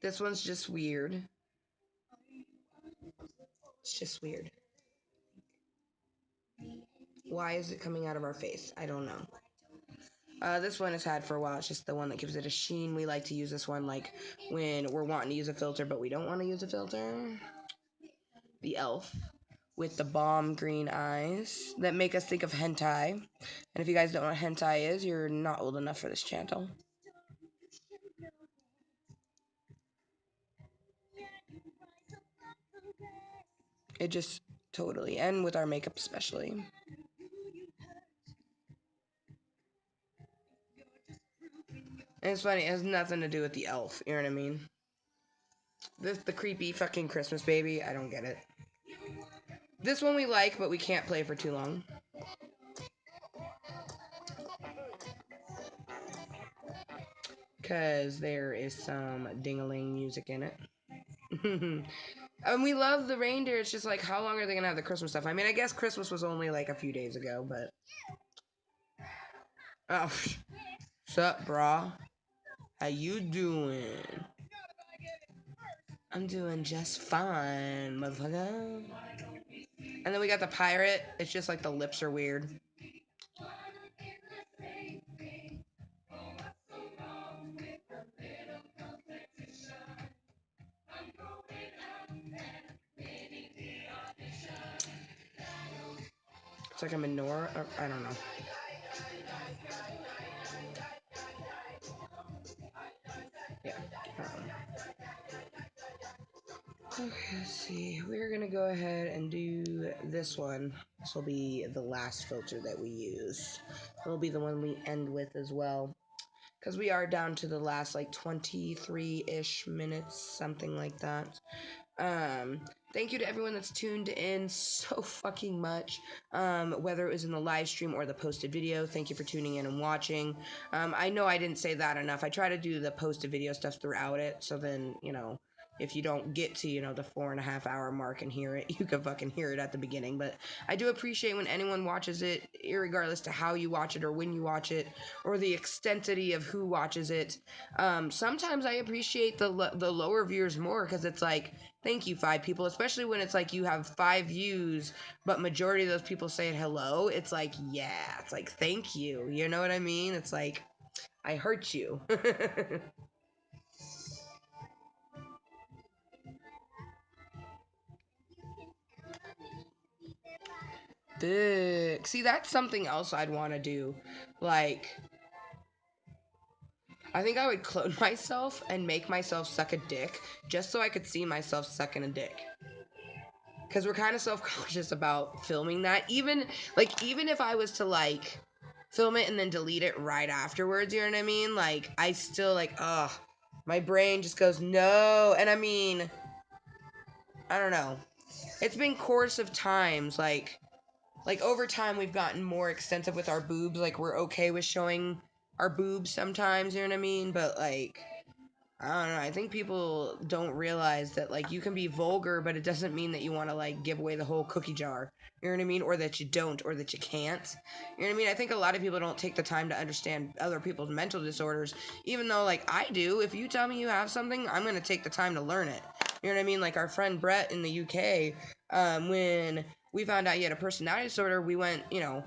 This one's just weird. It's just weird. Why is it coming out of our face? I don't know. This one is had for a while. It's just the one that gives it a sheen. We like to use this one like when we're wanting to use a filter, but we don't want to use a filter. The elf with the bomb green eyes that make us think of hentai. And if you guys don't know what hentai is, you're not old enough for this channel. It just totally, and with our makeup especially. And it's funny, it has nothing to do with the elf, you know what I mean? The creepy fucking Christmas baby, I don't get it. This one we like, but we can't play for too long. Because there is some ding-a-ling music in it. And we love the reindeer. It's just like, how long are they going to have the Christmas stuff? I mean, I guess Christmas was only like a few days ago, but... Oh, sup, brah? How you doing? I'm doing just fine, motherfucker. And then we got the pirate. It's just like the lips are weird. It's like a menorah. I don't know. Yeah. Okay, let's see. We're gonna go ahead and do this one. This will be the last filter that we use. It'll be the one we end with as well. Because we are down to the last like 23-ish minutes, something like that. Thank you to everyone that's tuned in so fucking much, whether it was in the live stream or the posted video. Thank you for tuning in and watching. I know I didn't say that enough. I try to do the posted video stuff throughout it, so then, you know, if you don't get to, you know, the 4.5 hour mark and hear it, you can fucking hear it at the beginning. But I do appreciate when anyone watches it, irregardless to how you watch it or when you watch it, or the extensity of who watches it. Sometimes I appreciate the lower viewers more, because it's like, thank you, 5 people, especially when it's like you have 5 views, but majority of those people saying hello. It's like, yeah, it's like, thank you. You know what I mean? It's like, I hurt you. Big. See, that's something else I'd want to do. Like, I think I would clone myself and make myself suck a dick just so I could see myself sucking a dick. Because we're kind of self-conscious about filming that. Even if I was to, like, film it and then delete it right afterwards, you know what I mean? Like, I still, like, ugh. My brain just goes, no. And I mean, I don't know. It's been course of times, like over time we've gotten more extensive with our boobs. Like, we're okay with showing our boobs sometimes, you know what I mean? But, like, I don't know. I think people don't realize that, like, you can be vulgar, but it doesn't mean that you want to, like, give away the whole cookie jar. You know what I mean? Or that you don't, or that you can't. You know what I mean? I think a lot of people don't take the time to understand other people's mental disorders, even though, like, I do. If you tell me you have something, I'm going to take the time to learn it. You know what I mean? Like, our friend Brett in the UK, when we found out he had a personality disorder, we went, you know,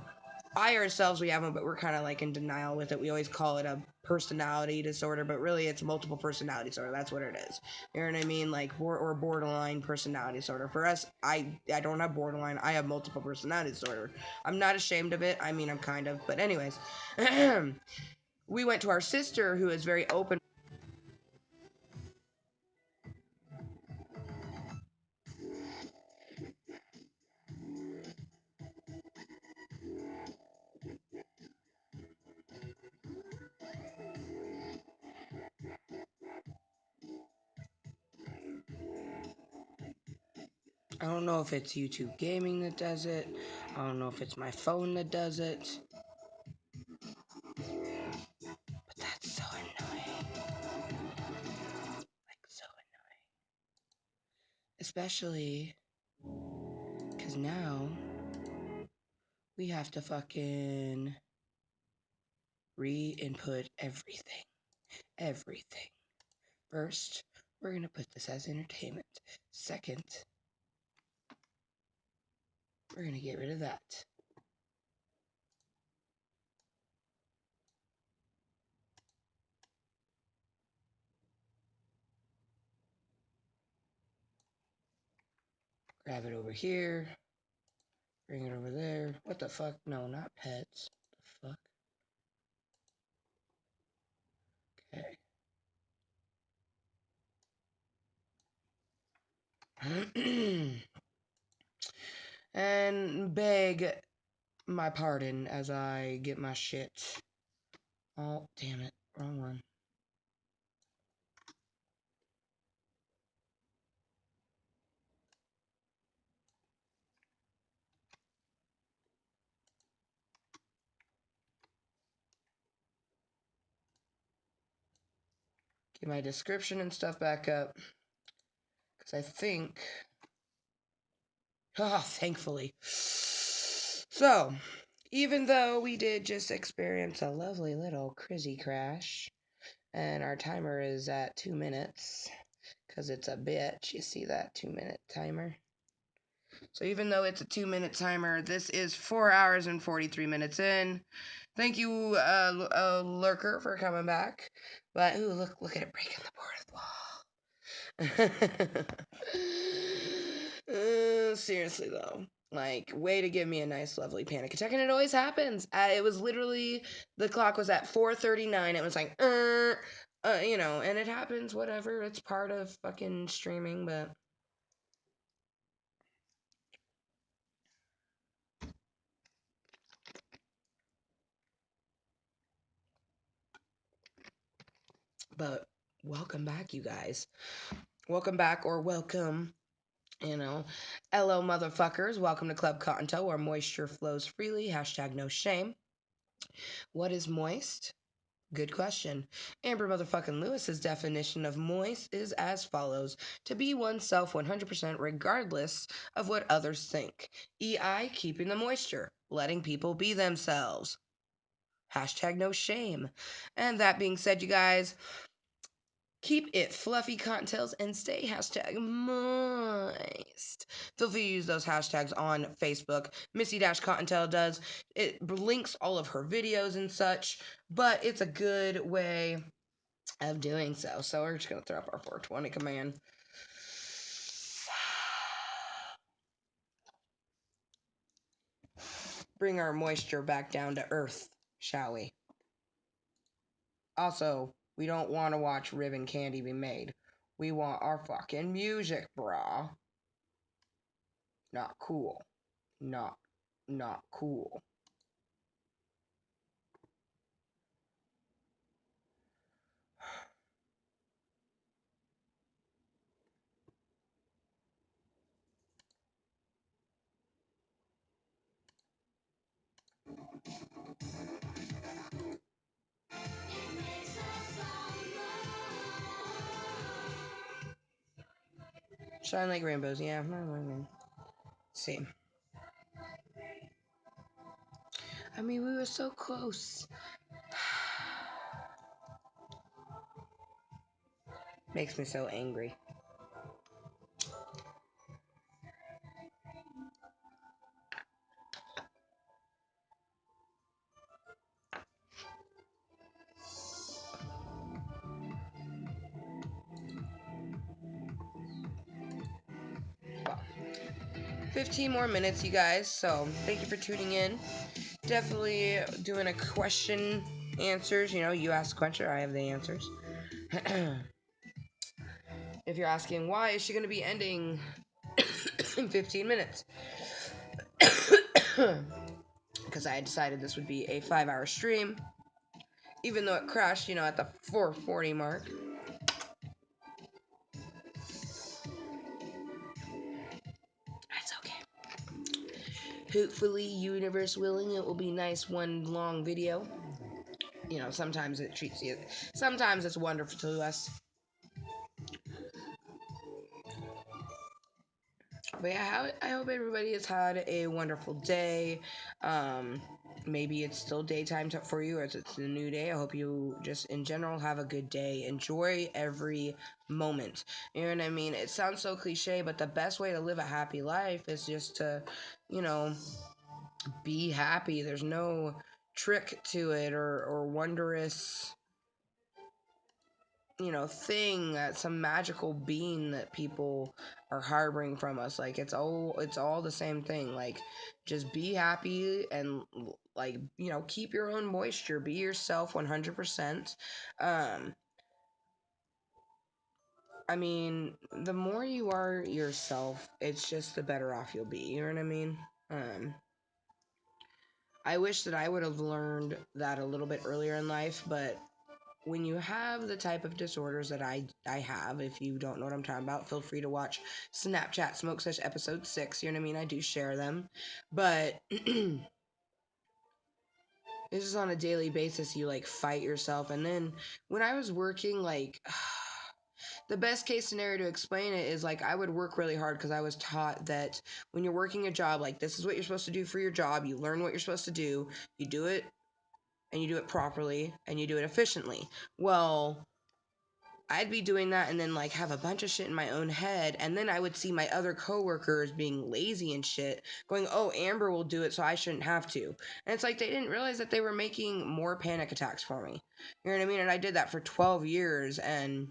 ourselves, we have them, but we're kind of like in denial with it. We always call it a personality disorder, but really it's multiple personality disorder. That's what it is. You know what I mean? Like, or borderline personality disorder. For us, I don't have borderline. I have multiple personality disorder. I'm not ashamed of it. I mean, I'm kind of. But anyways, we went to our sister, who is very open. I don't know if it's YouTube Gaming that does it. I don't know if it's my phone that does it. But that's so annoying. Like, so annoying. Especially because now we have to fucking re-input everything. Everything. First, we're going to put this as entertainment. Second, we're going to get rid of that. Grab it over here. Bring it over there. What the fuck? No, not pets. What the fuck? Okay. And beg my pardon as I get my shit. Oh, damn it. Wrong one. Get my description and stuff back up. Because I think... thankfully. So, even though we did just experience a lovely little crazy crash, and our timer is at 2 minutes, because it's a bitch, you see that 2-minute timer? So even though it's a 2-minute timer, this is 4 hours and 43 minutes in. Thank you, Lurker, for coming back. But, ooh, look at it breaking the fourth wall. Seriously, though. Like, way to give me a nice, lovely panic attack. And it always happens. It was literally, the clock was at 4:39. It was like, you know, and it happens, whatever. It's part of fucking streaming, but. But welcome back, you guys. Welcome back, or welcome, you know. Ello Motherfuckers. Welcome to Klub Kottontale, where moisture flows freely. Hashtag no shame. What is moist? Good question. Amber motherfucking Lewis's definition of moist is as follows: to be oneself 100% regardless of what others think. EI, keeping the moisture, letting people be themselves. Hashtag no shame. And that being said, you guys, keep it fluffy Kottontales and stay hashtag moist. Feel free to use those hashtags on Facebook. Missy-Kottontale does. It links all of her videos and such, but it's a good way of doing so. So we're just going to throw up our 420 command. Bring our moisture back down to earth, shall we? Also, we don't want to watch ribbon candy be made. We want our fucking music, brah. Not cool. Not cool. Shine like rainbows, yeah. Same. I mean, we were so close. Makes me so angry. Well, 15 more minutes, you guys. So, thank you for tuning in. Definitely doing a question answers. You know, you ask the question, I have the answers. If you're asking why is she going to be ending in 15 minutes, because I had decided this would be a 5-hour stream, even though it crashed, you know, at the 4:40 mark. That's okay. Hopefully, universe willing, it will be nice one long video. You know, sometimes it treats you, sometimes it's wonderful to us. But yeah, I hope everybody has had a wonderful day. Maybe it's still daytime for you, or it's a new day. I hope you just, in general, have a good day. Enjoy every moment. You know what I mean? It sounds so cliche, but the best way to live a happy life is just to, you know, be happy. There's no trick to it or wondrous, you know, thing, that some magical being that people are harboring from us. Like, it's all the same thing. Like, just be happy and, like, you know, keep your own moisture, be yourself 100%. I mean, the more you are yourself, it's just the better off you'll be, you know what I mean? I wish that I would have learned that a little bit earlier in life, but when you have the type of disorders that I have, if you don't know what I'm talking about, feel free to watch Snapchat Smoke Sesh episode 6. You know what I mean? I do share them. But this is on a daily basis. You like fight yourself. And then when I was working, like, the best case scenario to explain it is like I would work really hard because I was taught that when you're working a job, like, this is what you're supposed to do for your job. You learn what you're supposed to do. You do it, and you do it properly, and you do it efficiently. Well, I'd be doing that and then like have a bunch of shit in my own head, and then I would see my other coworkers being lazy and shit, going, "Oh, Amber will do it, so I shouldn't have to." And it's like they didn't realize that they were making more panic attacks for me. You know what I mean? And I did that for 12 years, and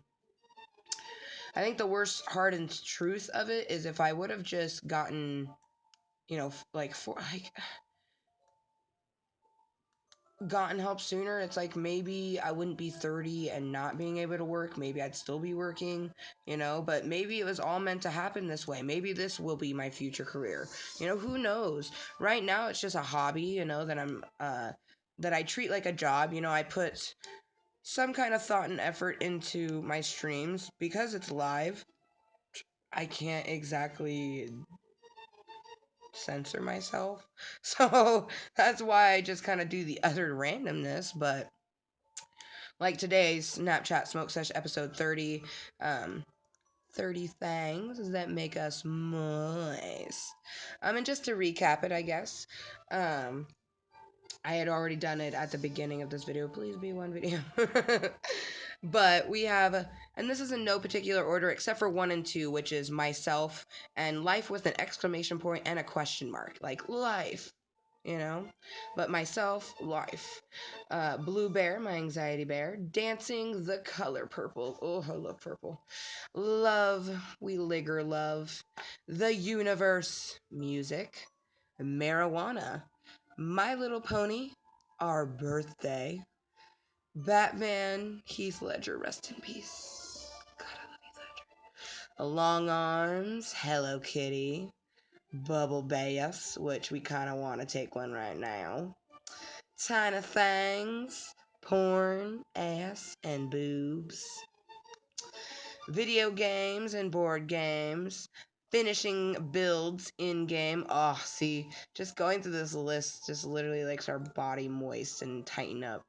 I think the worst hard and truth of it is if I would have just gotten you know, like for like gotten help sooner, it's like maybe I wouldn't be 30 and not being able to work. Maybe I'd still be working, you know, but maybe it was all meant to happen this way. Maybe this will be my future career. You know, who knows? Right now it's just a hobby, you know, that I treat like a job. You know, I put some kind of thought and effort into my streams because it's live. I can't exactly censor myself. So that's why I just kind of do the utter randomness, but like today's Snapchat Smoke Sesh episode 30, 30 things that make us moist. And just to recap it, I guess, I had already done it at the beginning of this video. Please be one video. But we have, and this is in no particular order except for 1 and 2, which is myself and life with an exclamation point and a question mark. Like life, you know? But myself, life. Blue bear, my anxiety bear. Dancing, the color purple. Oh, I love purple. Love, we ligger love. The universe, music. Marijuana. My Little Pony, our birthday. Batman, Heath Ledger, rest in peace. God, I love Heath Ledger. Long Arms, Hello Kitty. Bubble Bass, which we kind of want to take one right now. Tiny Thangs, porn, ass, and boobs. Video games and board games. Finishing builds in game. Oh, see, just going through this list just literally makes our body moist and tighten up.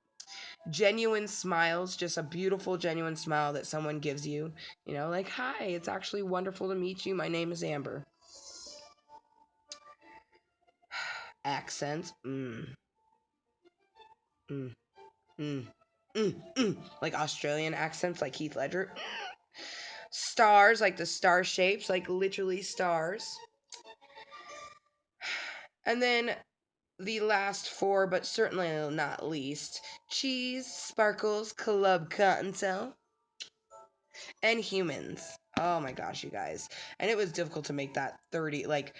Genuine smiles, just a beautiful, genuine smile that someone gives you. You know, like, hi, it's actually wonderful to meet you. My name is Amber. Accents. Like Australian accents, like Heath Ledger. Stars, like the star shapes, like literally stars. And then the last 4, but certainly not least, cheese, sparkles, Klub Kottontale, and humans. Oh my gosh, you guys. And it was difficult to make that 30, like,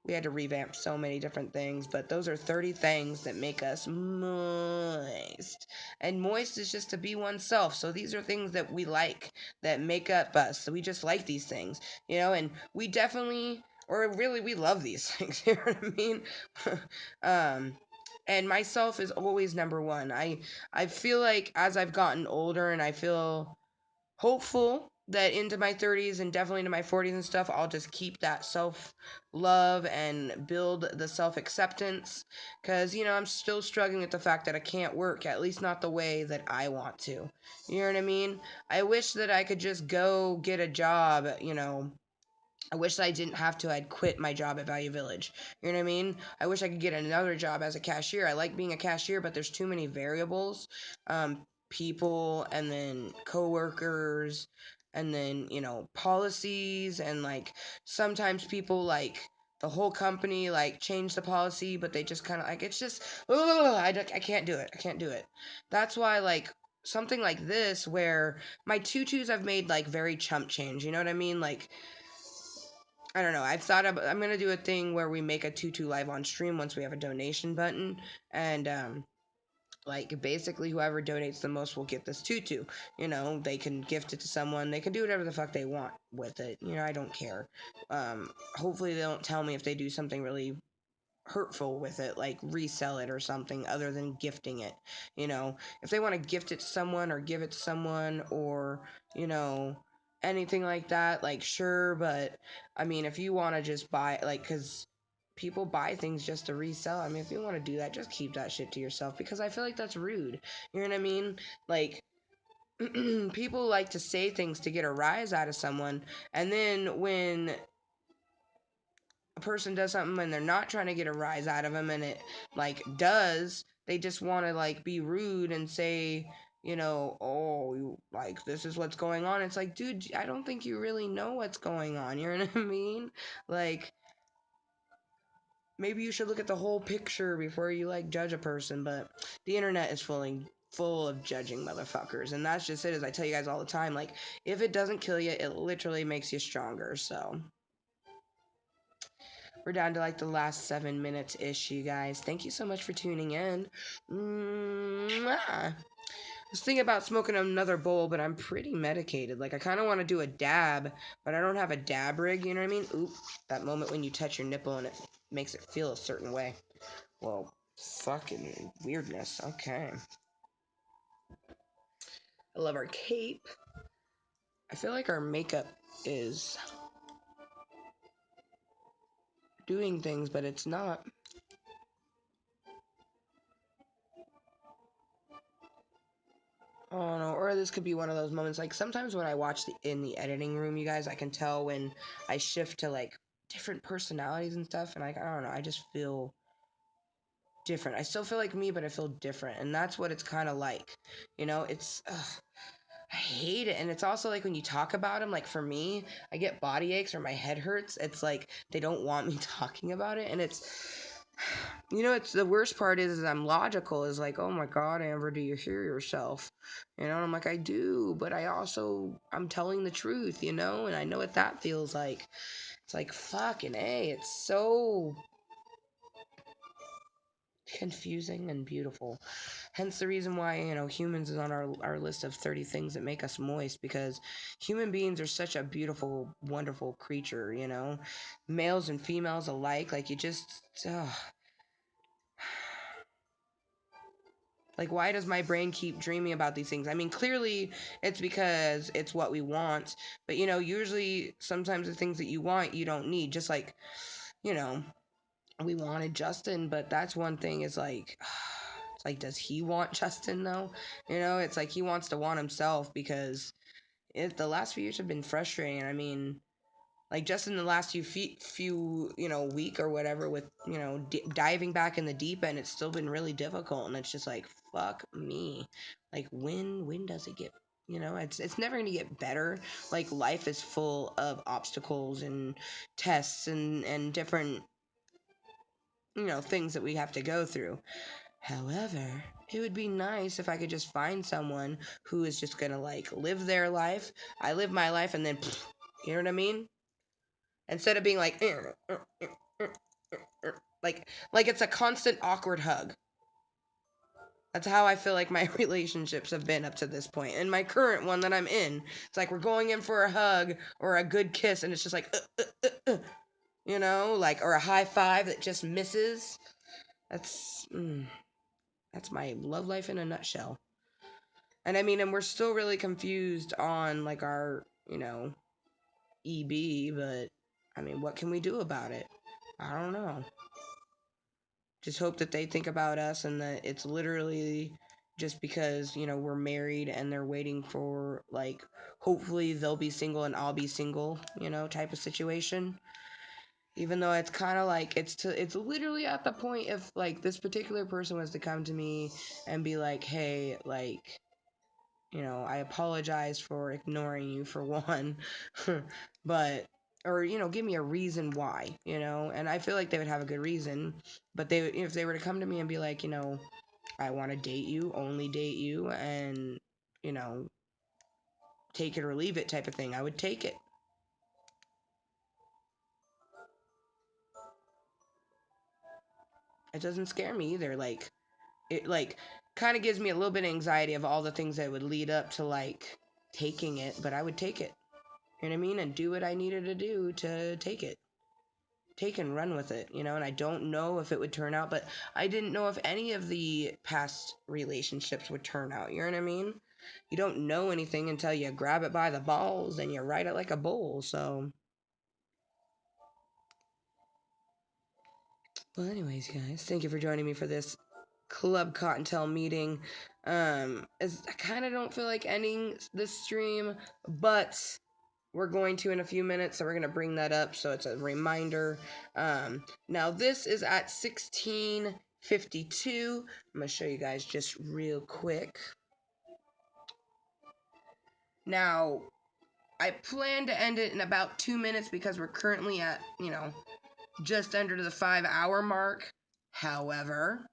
we had to revamp so many different things, but those are 30 things that make us moist. And moist is just to be oneself. So these are things that we like, that make up us. So we just like these things, you know, and we definitely, or really, we love these things. You know what I mean? And myself is always number one. I feel like as I've gotten older and I feel hopeful that into my 30s and definitely into my 40s and stuff, I'll just keep that self love and build the self acceptance. Because, you know, I'm still struggling with the fact that I can't work, at least not the way that I want to. You know what I mean? I wish that I could just go get a job, you know. I wish I didn't have to. I'd quit my job at Value Village. You know what I mean? I wish I could get another job as a cashier. I like being a cashier, but there's too many variables. People, and then coworkers, and then, you know, policies, and like sometimes people like the whole company like change the policy, but they just kind of like it's just ugh, I can't do it. I can't do it. That's why like something like this where my tutus I've made like very chump change. You know what I mean? Like I don't know. I've thought about. I'm gonna do a thing where we make a tutu live on stream once we have a donation button, and like basically whoever donates the most will get this tutu. You know, they can gift it to someone. They can do whatever the fuck they want with it. You know, I don't care. Hopefully they don't tell me if they do something really hurtful with it, like resell it or something other than gifting it. You know, if they want to gift it to someone or give it to someone or, you know, anything like that, like sure, but I mean, if you want to just buy, like, because people buy things just to resell. I mean, if you want to do that, just keep that shit to yourself because I feel like that's rude. You know what I mean? Like, people like to say things to get a rise out of someone, and then when a person does something and they're not trying to get a rise out of them and it like does, they just want to like be rude and say, you know, oh, like this is what's going on. It's like, dude, I don't think you really know what's going on. You know what I mean? Like, maybe you should look at the whole picture before you like judge a person. But the internet is full of judging motherfuckers, and that's just it. As I tell you guys all the time, like, if it doesn't kill you, it literally makes you stronger. So We're down to like the last 7 minutes-ish, you guys. Thank you so much for tuning in. Mwah. I was thinking about smoking another bowl, but I'm pretty medicated. Like, I kind of want to do a dab, but I don't have a dab rig, you know what I mean? Oop, that moment when you touch your nipple and it makes it feel a certain way. Well, fucking weirdness. Okay. I love our cape. I feel like our makeup is doing things, but it's not. Oh no, or this could be one of those moments. Like sometimes when I watch in the editing room, you guys, I can tell when I shift to like different personalities and stuff, and I don't know, I just feel different. I still feel like me, but I feel different, and that's what it's kind of like. You know, it's I hate it. And it's also like when you talk about them, like for me, I get body aches or my head hurts. It's like they don't want me talking about it. And it's, you know, it's the worst part is I'm logical, is like, oh my God, Amber, do you hear yourself? You know, and I'm like, I do, but I'm telling the truth, you know, and I know what that feels like. It's like, fucking A, it's so confusing and beautiful. Hence the reason why, you know, humans is on our list of 30 things that make us moist, because human beings are such a beautiful, wonderful creature, you know, males and females alike. Like, you just, like, why does my brain keep dreaming about these things? I mean, clearly it's because it's what we want, but, you know, usually sometimes the things that you want, you don't need. Just like, you know, we wanted Justin, but that's one thing, is like, it's like, does he want Justin though? You know, it's like he wants to want himself, because the last few years have been frustrating. I mean, like just in the last few you know, week or whatever, with, you know, diving back in the deep end, it's still been really difficult, and it's just like, fuck me. Like, when does it get, you know, it's never going to get better. Like, life is full of obstacles and tests and different, you know, things that we have to go through. However, it would be nice if I could just find someone who is just gonna like live their life. I live my life, and then, you know what I mean? Instead of being like, like it's a constant awkward hug. That's how I feel like my relationships have been up to this point. And my current one that I'm in, it's like we're going in for a hug or a good kiss, and it's just like, you know, like, or a high five that just misses. That's my love life in a nutshell. And I mean, and we're still really confused on like our, you know, EB, but I mean, what can we do about it? I don't know. Just hope that they think about us, and that it's literally just because, you know, we're married and they're waiting for, like, hopefully they'll be single and I'll be single, you know, type of situation. Even though it's kind of like, it's literally at the point, if like this particular person was to come to me and be like, hey, like, you know, I apologize for ignoring you, for one, but, or, you know, give me a reason why, you know, and I feel like they would have a good reason, but if they were to come to me and be like, you know, I want to date you, only date you, and, you know, take it or leave it type of thing, I would take it. It doesn't scare me either. Like, it, like, kind of gives me a little bit of anxiety of all the things that would lead up to, like, taking it, but I would take it. You know what I mean? And do what I needed to do to take it. Take and run with it, you know, and I don't know if it would turn out, but I didn't know if any of the past relationships would turn out, you know what I mean? You don't know anything until you grab it by the balls and you ride it like a bull, so. Well, anyways, guys, thank you for joining me for this Klub Kottontale meeting. I kind of don't feel like ending this stream, but we're going to in a few minutes, so we're going to bring that up so it's a reminder. Now this is at 16:52. I'm going to show you guys just real quick. Now, I plan to end it in about 2 minutes because we're currently at, you know, just under the 5-hour mark. However,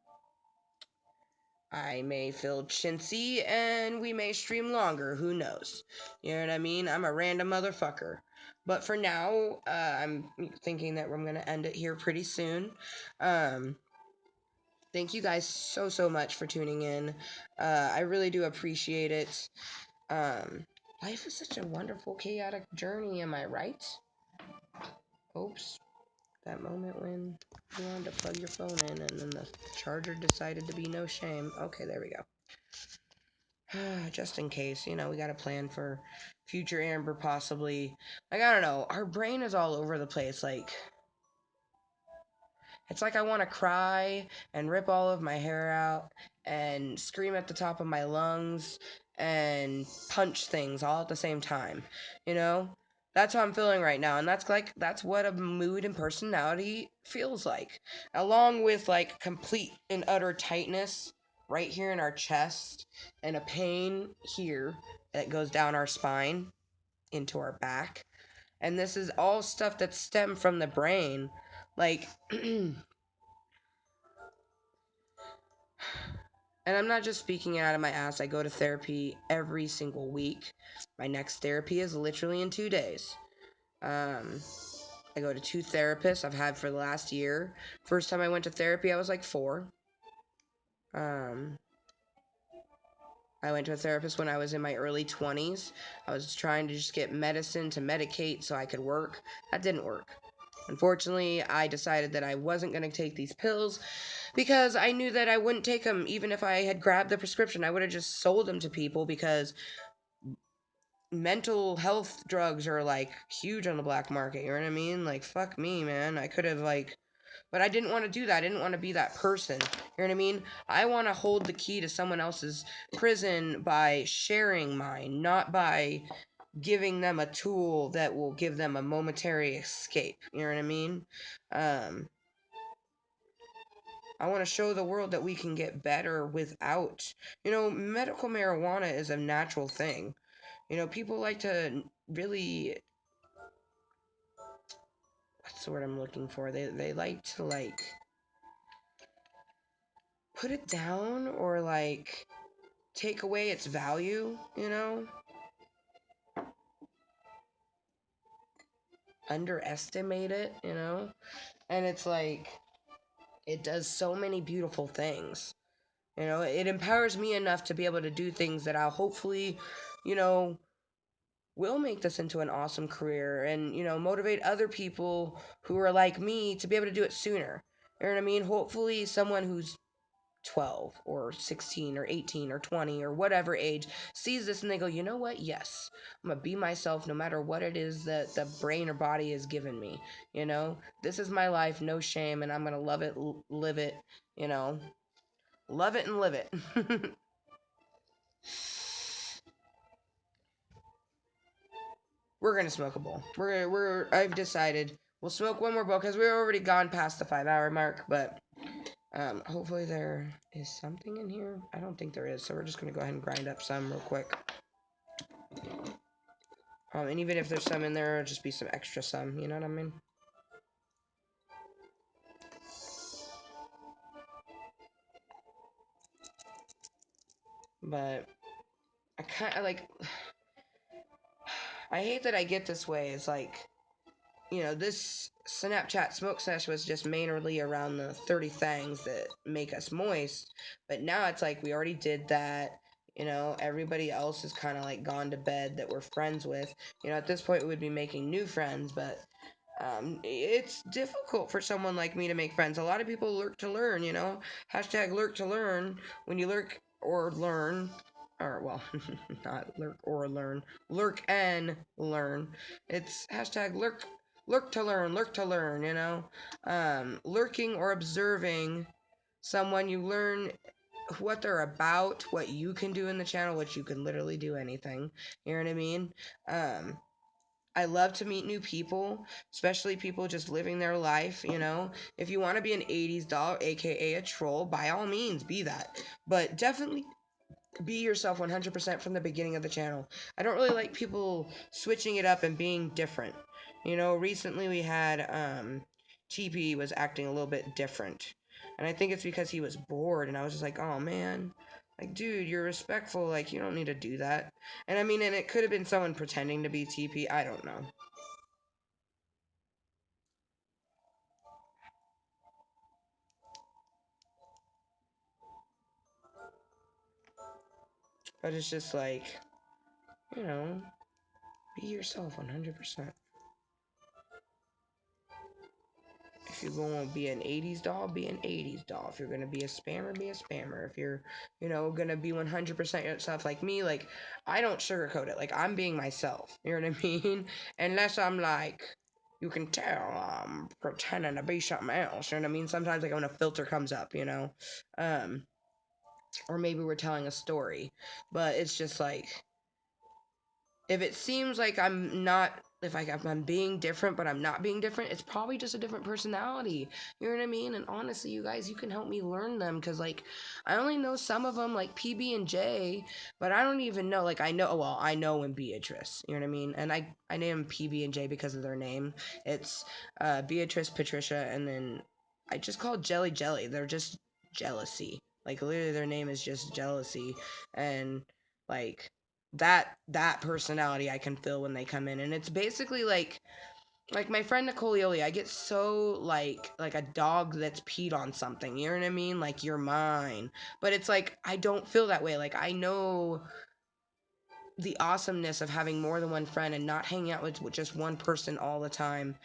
I may feel chintzy and we may stream longer. Who knows? You know what I mean? I'm a random motherfucker. But for now, I'm thinking that I'm going to end it here pretty soon. Um, thank you guys so much for tuning in. I really do appreciate it. Um, life is such a wonderful, chaotic journey, am I right? Oops. That moment when you wanted to plug your phone in and then the charger decided to be no shame. Okay, there we go. Just in case, we got to plan for future Amber possibly. Like, I don't know. Our brain is all over the place. Like, it's like I want to cry and rip all of my hair out and scream at the top of my lungs and punch things all at the same time. You know? That's how I'm feeling right now. And that's what a mood and personality feels like. Along with like complete and utter tightness right here in our chest and a pain here that goes down our spine into our back. And this is all stuff that stem from the brain. Like And I'm not just speaking it out of my ass. I go to therapy every single week. My next therapy is literally in 2 days. I go to 2 therapists I've had for the last year. First time I went to therapy, I was like 4. Um, I went to a therapist when I was in my early 20s. I was trying to just get medicine to medicate so I could work. That didn't work. Unfortunately, I decided that I wasn't going to take these pills because I knew that I wouldn't take them even if I had grabbed the prescription. I would have just sold them to people because mental health drugs are like huge on the black market. You know what I mean? Like, fuck me, man. I could have, like, but I didn't want to do that. I didn't want to be that person. You know what I mean? I want to hold the key to someone else's prison by sharing mine, not by giving them a tool that will give them a momentary escape. You know what I mean? Um, I want to show the world that we can get better without, medical marijuana is a natural thing. People like to really, what's the word I'm looking for? They like to like put it down or like take away its value. Underestimate it. And it's like it does so many beautiful things. It empowers me enough to be able to do things that I'll hopefully, you know, will make this into an awesome career and, motivate other people who are like me to be able to do it sooner. You know what I mean? Hopefully someone who's 12 or 16 or 18 or 20 or whatever age sees this and they go, you know what? Yes, I'm gonna be myself no matter what it is that the brain or body has given me. This is my life, no shame, and I'm gonna love it, live it, you know, love it and live it. We're gonna smoke a bowl. I've decided we'll smoke one more bowl because we're already gone past the 5 hour mark, but hopefully there is something in here. I don't think there is, so we're just gonna go ahead and grind up some real quick. And even if there's some in there, it'll just be some extra some, you know what I mean? But I kind of like, I hate that I get this way. It's like, this Snapchat smoke sesh was just mainly around the 30 Thangs that make us moist. But now it's like we already did that. Everybody else is kind of like gone to bed that we're friends with. At this point, we would be making new friends, but it's difficult for someone like me to make friends. A lot of people lurk to learn. Hashtag lurk to learn. When you lurk or learn, or well, not lurk or learn, lurk and learn. It's hashtag lurk to learn. Lurking or observing someone, you learn what they're about, what you can do in the channel, which you can literally do anything. You know what I mean? I love to meet new people, especially people just living their life. If you want to be an 80s doll, aka a troll, by all means be that. But definitely be yourself 100% from the beginning of the channel. I don't really like people switching it up and being different. Recently we had TP was acting a little bit different. And I think it's because he was bored and I was just like, "Oh man, like dude, you're respectful, like you don't need to do that." And I mean, and it could have been someone pretending to be TP, I don't know. But it's just like, you know, be yourself 100%. If you're going to be an 80s doll, be an 80s doll. If you're going to be a spammer, be a spammer. If you're, going to be 100% yourself like me, like, I don't sugarcoat it. Like, I'm being myself. You know what I mean? Unless I'm like, you can tell I'm pretending to be something else. You know what I mean? Sometimes, like, when a filter comes up, or maybe we're telling a story. But it's just like, if it seems like I'm not, if I'm being different, but I'm not being different, it's probably just a different personality. You know what I mean? And honestly, you guys, you can help me learn them because, like, I only know some of them, like PB and J, but I don't even know. Like, I know when Beatrice. You know what I mean? And I name PB and J because of their name. It's Beatrice, Patricia, and then I just call Jelly Jelly. They're just jealousy. Like, literally, their name is just jealousy, and like that personality I can feel when they come in. And it's basically like my friend Nicole Yoli, I get so like a dog that's peed on something, you know what I mean? Like, you're mine. But it's like I don't feel that way. Like, I know the awesomeness of having more than one friend and not hanging out with just one person all the time.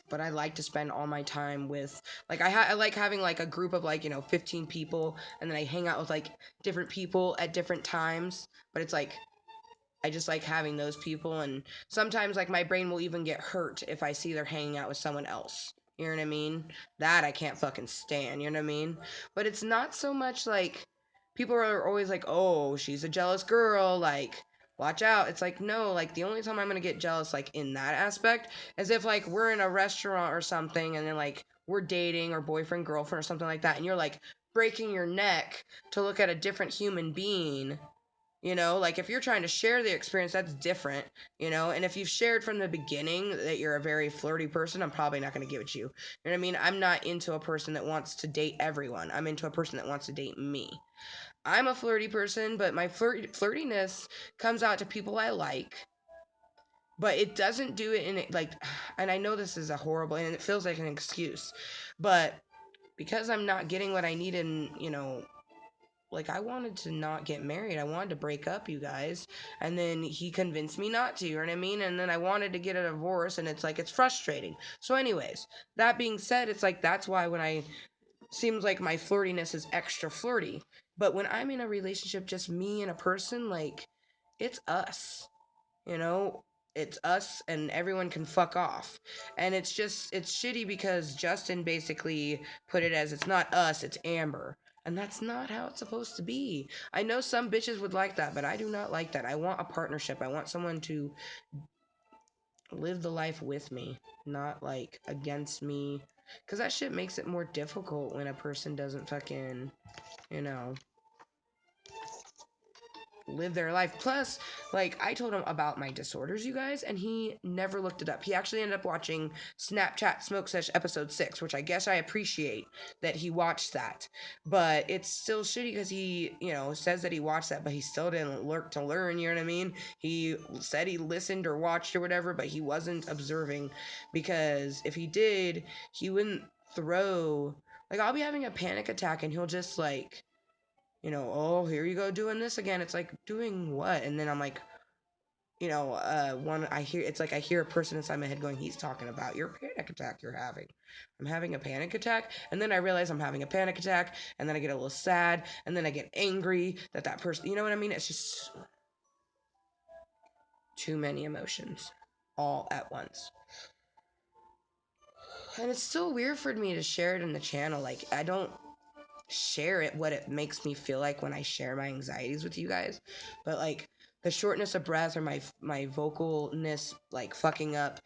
But I like to spend all my time with, like, I like having like a group of, like, 15 people, and then I hang out with like different people at different times. But it's like I just like having those people, and sometimes like my brain will even get hurt if I see they're hanging out with someone else. You know what I mean? That I can't fucking stand, you know what I mean? But it's not so much like people are always like, "Oh, she's a jealous girl, like watch out." It's like, no, like the only time I'm going to get jealous like in that aspect is if like we're in a restaurant or something, and then like we're dating or boyfriend girlfriend or something like that, and you're like breaking your neck to look at a different human being. Like if you're trying to share the experience, that's different, and if you've shared from the beginning that you're a very flirty person, I'm probably not going to give it to you. You know what I mean? I'm not into a person that wants to date everyone. I'm into a person that wants to date me. I'm a flirty person, but my flirtiness comes out to people I like, but it doesn't do it in it like, and I know this is a horrible, and it feels like an excuse, but because I'm not getting what I need in, like, I wanted to not get married. I wanted to break up, you guys. And then he convinced me not to, you know what I mean? And then I wanted to get a divorce, and it's like, it's frustrating. So, anyways, that being said, it's like, that's why when seems like my flirtiness is extra flirty. But when I'm in a relationship, just me and a person, like, it's us, you know? It's us, and everyone can fuck off. And it's shitty because Justin basically put it as, it's not us, it's Amber. And that's not how it's supposed to be. I know some bitches would like that, but I do not like that. I want a partnership. I want someone to live the life with me, not like against me. Because that shit makes it more difficult when a person doesn't fucking, you know, live their life. Plus, like, I told him about my disorders, you guys, and he never looked it up. He actually ended up watching Snapchat Smoke Sesh episode 6, which I guess I appreciate that he watched that. But it's still shitty because he, says that he watched that, but he still didn't lurk to learn, you know what I mean? He said he listened or watched or whatever, but he wasn't observing, because if he did, he wouldn't throw, like, I'll be having a panic attack and he'll just like, oh, here you go doing this again. It's like, doing what? And then I'm like, I hear a person inside my head going, he's talking about your panic attack you're having. I'm having a panic attack. And then I realize I'm having a panic attack. And then I get a little sad. And then I get angry that person, you know what I mean? It's just too many emotions all at once. And it's still weird for me to share it in the channel. Like, I don't share it what it makes me feel like when I share my anxieties with you guys, but like the shortness of breath or my vocalness like fucking up,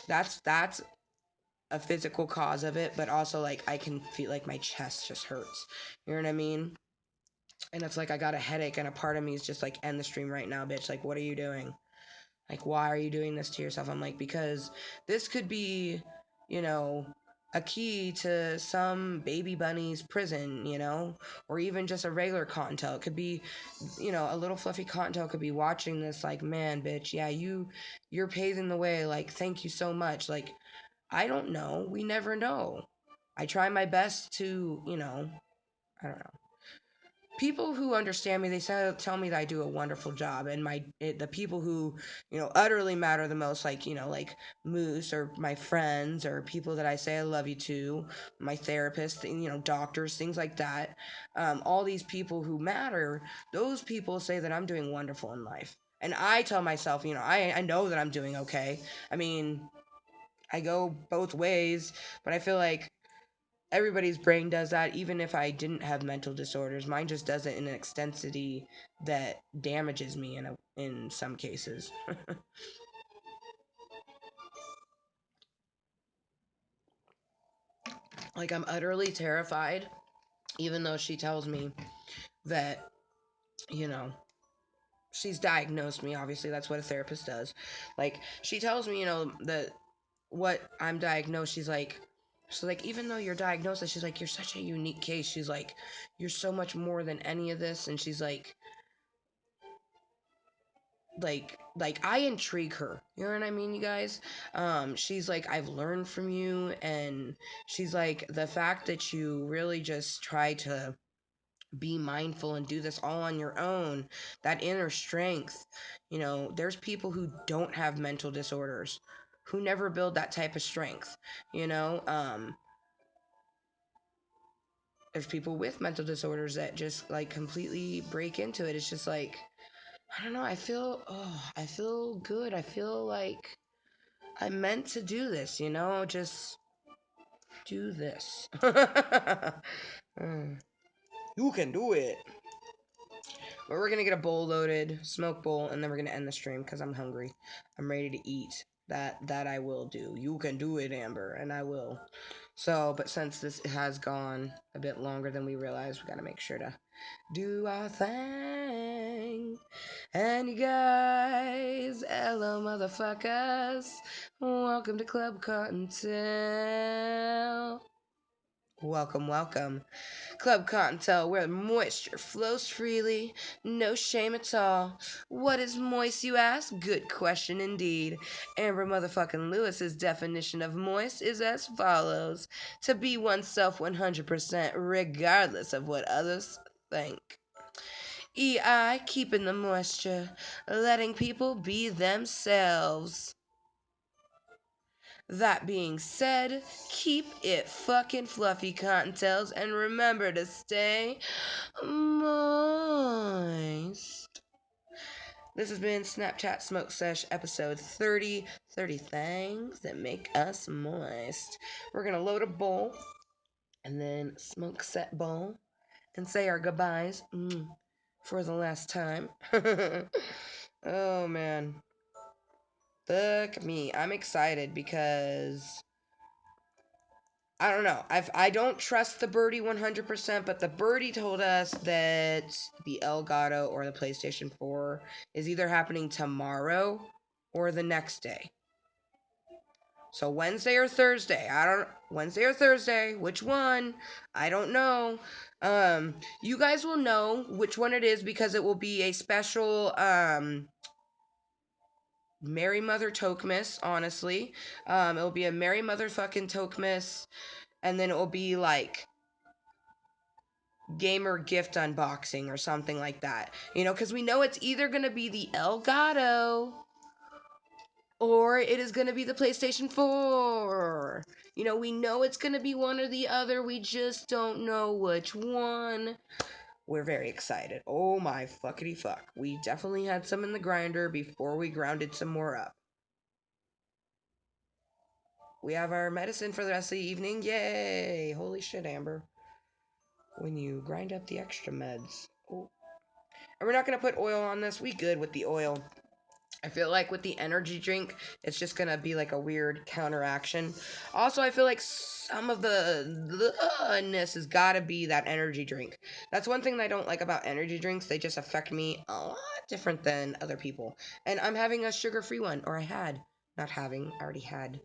that's a physical cause of it, but also like I can feel like my chest just hurts, you know what I mean? And it's like I got a headache, and a part of me is just like, end the stream right now, bitch. Like, what are you doing? Like, why are you doing this to yourself? I'm like, because this could be, you know, a key to some baby bunny's prison, or even just a regular Kottontale. It could be, a little fluffy Kottontale could be watching this like, man, bitch, yeah, you're paving the way. Like, thank you so much. Like, I don't know. We never know. I try my best to, I don't know. people who understand me, they tell me that I do a wonderful job, and the people who, utterly matter the most, like, like Moose or my friends or people that I say I love you to, my therapist, doctors, things like that. All these people who matter, those people say that I'm doing wonderful in life. And I tell myself, I know that I'm doing okay. I mean, I go both ways, but I feel like everybody's brain does that. Even if I didn't have mental disorders, mine just does it in an extensity that damages me in some cases. Like, I'm utterly terrified, even though she tells me that, you know she's diagnosed me. Obviously, that's what a therapist does. Like, she tells me, that what I'm diagnosed. She's like, even though you're diagnosed, she's like, you're such a unique case. She's like, you're so much more than any of this. And she's like I intrigue her. You know what I mean, you guys? She's like, I've learned from you, and she's like, the fact that you really just try to be mindful and do this all on your own, that inner strength. There's people who don't have mental disorders who never build that type of strength. you know um there's people with mental disorders that just like completely break into it. It's just like, I don't know, I feel good. I feel like I'm meant to do this, just do this. Mm. You can do it. But we're gonna get a bowl loaded, smoke bowl, and then we're gonna end the stream because I'm hungry. I'm ready to eat. That I will do. You can do it, Amber, and I will. So, but since this has gone a bit longer than we realized, we gotta make sure to do our thing. And you guys, hello, motherfuckers. Welcome to Klub Kottontale. Welcome, welcome. Klub Kottontale, where moisture flows freely, no shame at all. What is moist, you ask? Good question indeed. Amber motherfucking Lewis's definition of moist is as follows: to be oneself 100%, regardless of what others think. EI, keeping the moisture, letting people be themselves. That being said, keep it fucking fluffy, Kottontales, and remember to stay moist. This has been Snapchat Smoke Sesh episode 30. 30 things that make us moist. We're gonna load a bowl and then smoke set bowl and say our goodbyes for the last time. Oh man. Fuck me. I'm excited because I don't know. I don't trust the birdie 100%, but the birdie told us that the Elgato or the PlayStation 4 is either happening tomorrow or the next day. So Wednesday or Thursday. Wednesday or Thursday, which one? I don't know. You guys will know which one it is because it will be a special Merry Mother Tokmas, honestly. It'll be a Merry Motherfucking Tokmas, and then it will be like gamer gift unboxing or something like that. Because we know it's either going to be the Elgato or it is going to be the PlayStation 4. We know it's going to be one or the other. We just don't know which one. We're very excited. Oh my fuckity fuck. We definitely had some in the grinder before we grounded some more up. We have our medicine for the rest of the evening. Yay! Holy shit, Amber. When you grind up the extra meds. Oh. And we're not going to put oil on this. We good with the oil. I feel like with the energy drink, it's just going to be like a weird counteraction. Also, I feel like some of the ness has got to be that energy drink. That's one thing that I don't like about energy drinks. They just affect me a lot different than other people. And I'm having a sugar-free one. Or I had. Not having. I already had.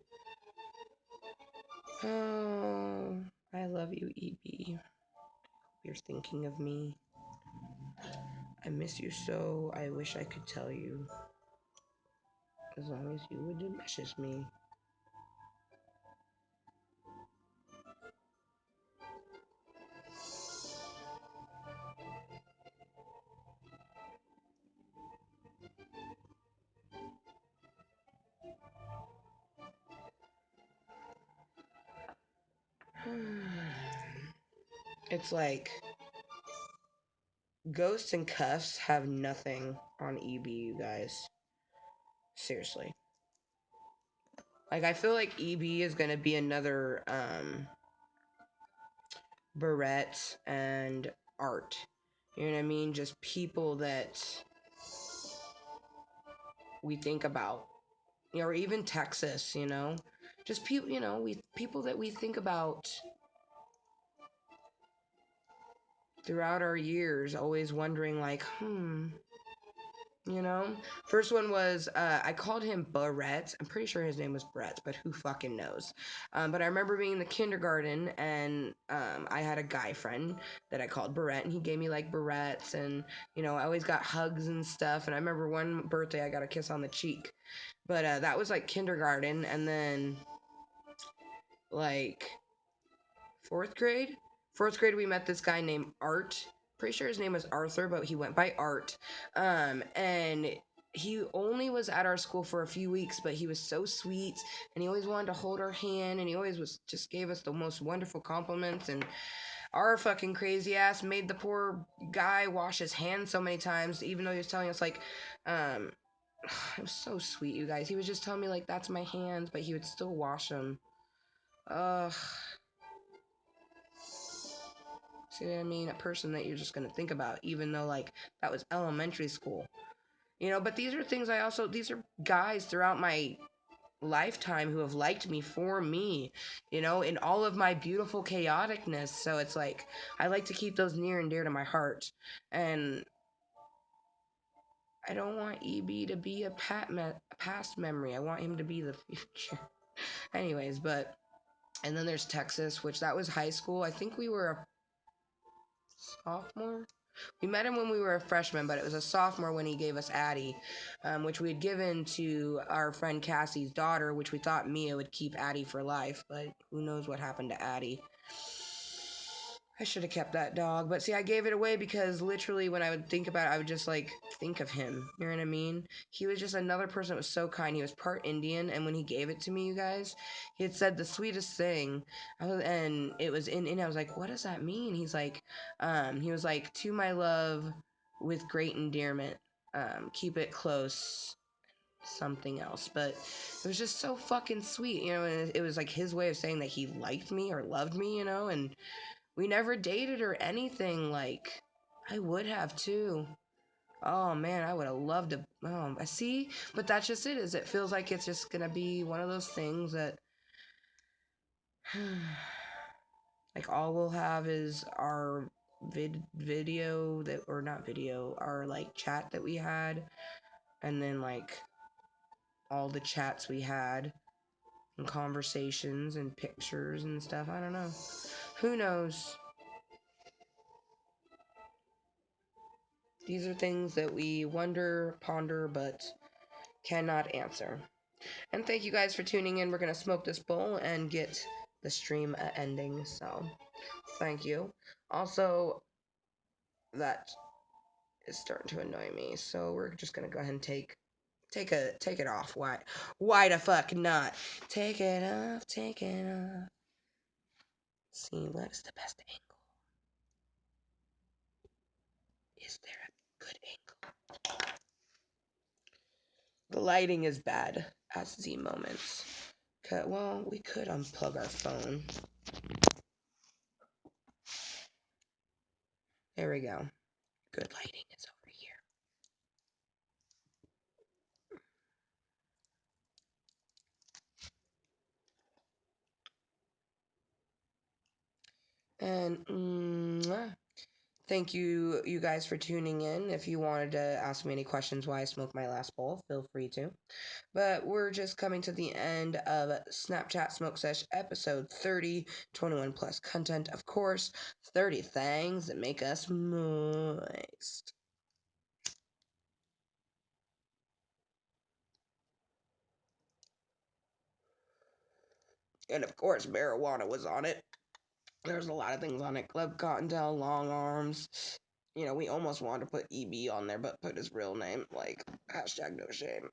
Oh, I love you, EB. You're thinking of me. I miss you so. I wish I could tell you. As long as you would message me. It's like Ghosts and Cuffs have nothing on EB, you guys. Seriously. Like, I feel like EB is gonna be another Barrett and Art. You know what I mean? Just people that we think about. You know, or even Texas, you know? Just people, you know, people that we think about throughout our years, always wondering like, you know. First one was I called him Barrett. I'm pretty sure his name was Brett, but who fucking knows. But I remember being in the kindergarten, and I had a guy friend that I called Barrett, and he gave me like barrettes, and you know, I always got hugs and stuff. And I remember one birthday I got a kiss on the cheek. But that was like kindergarten, and then like fourth grade we met this guy named Art. Pretty sure his name was Arthur, but he went by Art. And he only was at our school for a few weeks, but he was so sweet, and he always wanted to hold our hand, and he always was just gave us the most wonderful compliments. And our fucking crazy ass made the poor guy wash his hands so many times, even though he was telling us like, it was so sweet, you guys. He was just telling me like, that's my hands, but he would still wash them. Ugh. See what I mean? A person that you're just gonna think about, even though like that was elementary school. You know, but these are things these are guys throughout my lifetime who have liked me for me, you know, in all of my beautiful chaoticness. So it's like, I like to keep those near and dear to my heart. And I don't want EB to be a past memory. I want him to be the future. Anyways, but, and then there's Texas, which that was high school. I think we were a sophomore. We met him when we were a freshman, but it was a sophomore when he gave us Addie, which we had given to our friend Cassie's daughter, which we thought Mia would keep Addie for life, but who knows what happened to Addie. I should have kept that dog. But see, I gave it away because literally when I would think about it, I would just like think of him. You know what I mean? He was just another person that was so kind. He was part Indian, and when he gave it to me, you guys, he had said the sweetest thing. And it was in I was like, what does that mean? He was like, to my love with great endearment. Keep it close. Something else, but it was just so fucking sweet, you know. And it was like his way of saying that he liked me or loved me, you know. And we never dated or anything. Like, I would have too. Oh man, I would have loved to. I see, but that's just it. Is it feels like it's just gonna be one of those things that, like, all we'll have is our video that, or not video, our like chat that we had, and then like all the chats we had, and conversations and pictures and stuff. I don't know. Who knows? These are things that we wonder, ponder, but cannot answer. And thank you guys for tuning in. We're going to smoke this bowl and get the stream ending. So, thank you. Also, that is starting to annoy me. So, we're just going to go ahead and take it off. Why the fuck not? Take it off, take it off. Let's see, what is the best angle? Is there a good angle? The lighting is bad at Z moments. Well, we could unplug our phone. There we go. Good lighting is over here. And thank you guys for tuning in. If you wanted to ask me any questions why I smoked my last bowl, feel free to. But we're just coming to the end of Snapchat Smoke Sesh episode 30, 21 plus content, of course. 30 things that make us moist. And of course, marijuana was on it. There's a lot of things on it. Klub Kottontale, long arms. You know, we almost wanted to put EB on there, but put his real name, like, hashtag no shame.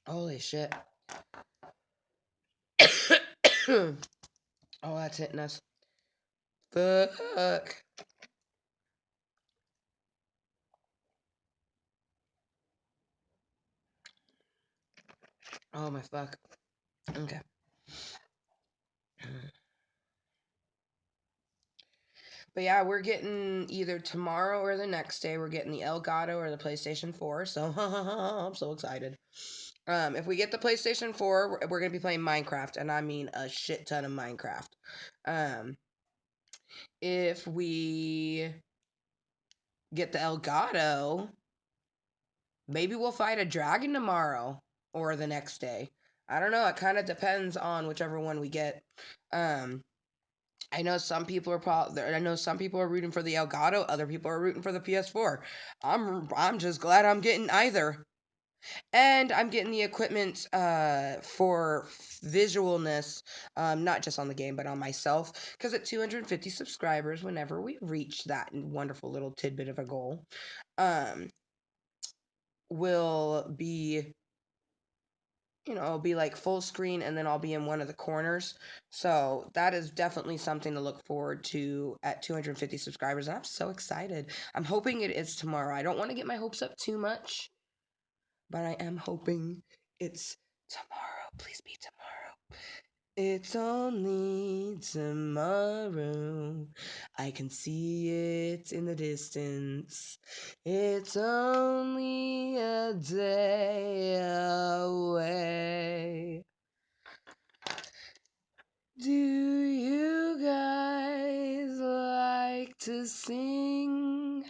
Holy shit. Oh, that's hitting us. Fuck. Oh my fuck. Okay. But yeah, we're getting either tomorrow or the next day. We're getting the Elgato or the PlayStation 4. So I'm so excited. If we get the PlayStation 4, we're gonna be playing Minecraft, and I mean a shit ton of Minecraft. If we get the Elgato, maybe we'll fight a dragon tomorrow or the next day. I don't know. It kind of depends on whichever one we get. I know some people are rooting for the Elgato. Other people are rooting for the PS4. I'm just glad I'm getting either. And I'm getting the equipment for visualness, not just on the game, but on myself. Because at 250 subscribers, whenever we reach that wonderful little tidbit of a goal, will be, it'll be like full screen and then I'll be in one of the corners. So that is definitely something to look forward to at 250 subscribers. And I'm so excited. I'm hoping it is tomorrow. I don't want to get my hopes up too much, but I am hoping it's tomorrow. Please be tomorrow. It's only tomorrow. I can see it in the distance. It's only a day away. Do you guys like to sing?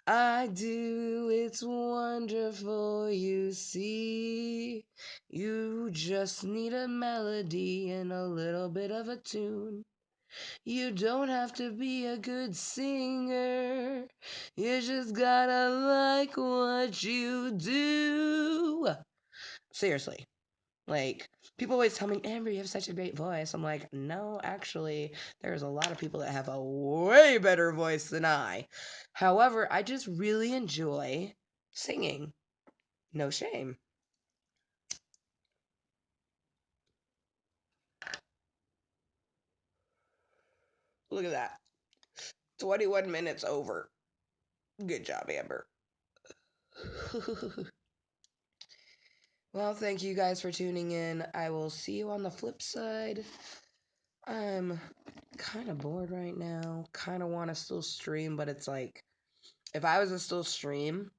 I do, it's wonderful, you see. You just need a melody and a little bit of a tune. You don't have to be a good singer. You just gotta like what you do. Seriously. Like, people always tell me, Amber, you have such a great voice. I'm like, no, actually, there's a lot of people that have a way better voice than I. However, I just really enjoy singing. No shame. Look at that. 21 minutes over. Good job, Amber. Well, thank you guys for tuning in. I will see you on the flip side. I'm kind of bored right now. Kind of want to still stream, but it's like, if I was to still stream,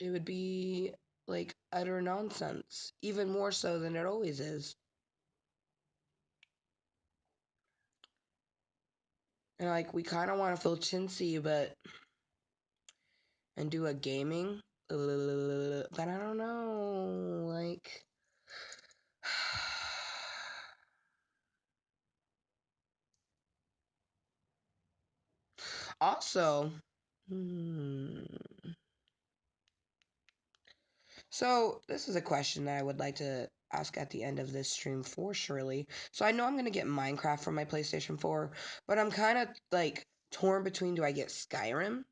it would be like utter nonsense, even more so than it always is. And like, we kind of want to feel chintzy, and do a gaming, but I don't know, like. Also, so this is a question that I would like to ask at the end of this stream for Shirley. So I know I'm gonna get Minecraft for my PlayStation 4, but I'm kind of like torn between, do I get Skyrim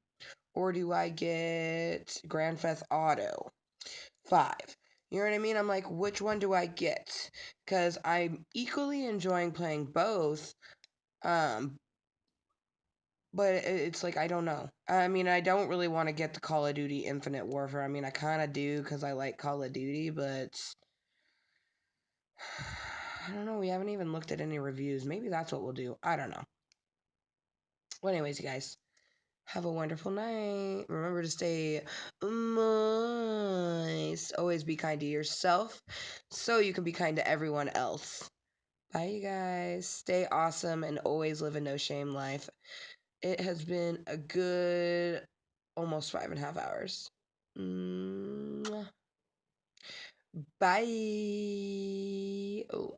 or do I get Grand Theft Auto 5? You know what I mean? I'm like, which one do I get? Because I'm equally enjoying playing both, um, but it's like, I don't know. I mean, I don't really want to get the Call of Duty Infinite Warfare. I mean, I kind of do because I like Call of Duty, but I don't know. We haven't even looked at any reviews. Maybe that's what we'll do. I don't know. Well, anyways, you guys, have a wonderful night. Remember to stay moist. Always be kind to yourself so you can be kind to everyone else. Bye, you guys. Stay awesome and always live a no shame life. It has been a good almost 5.5 hours. Mwah. Bye. Oh.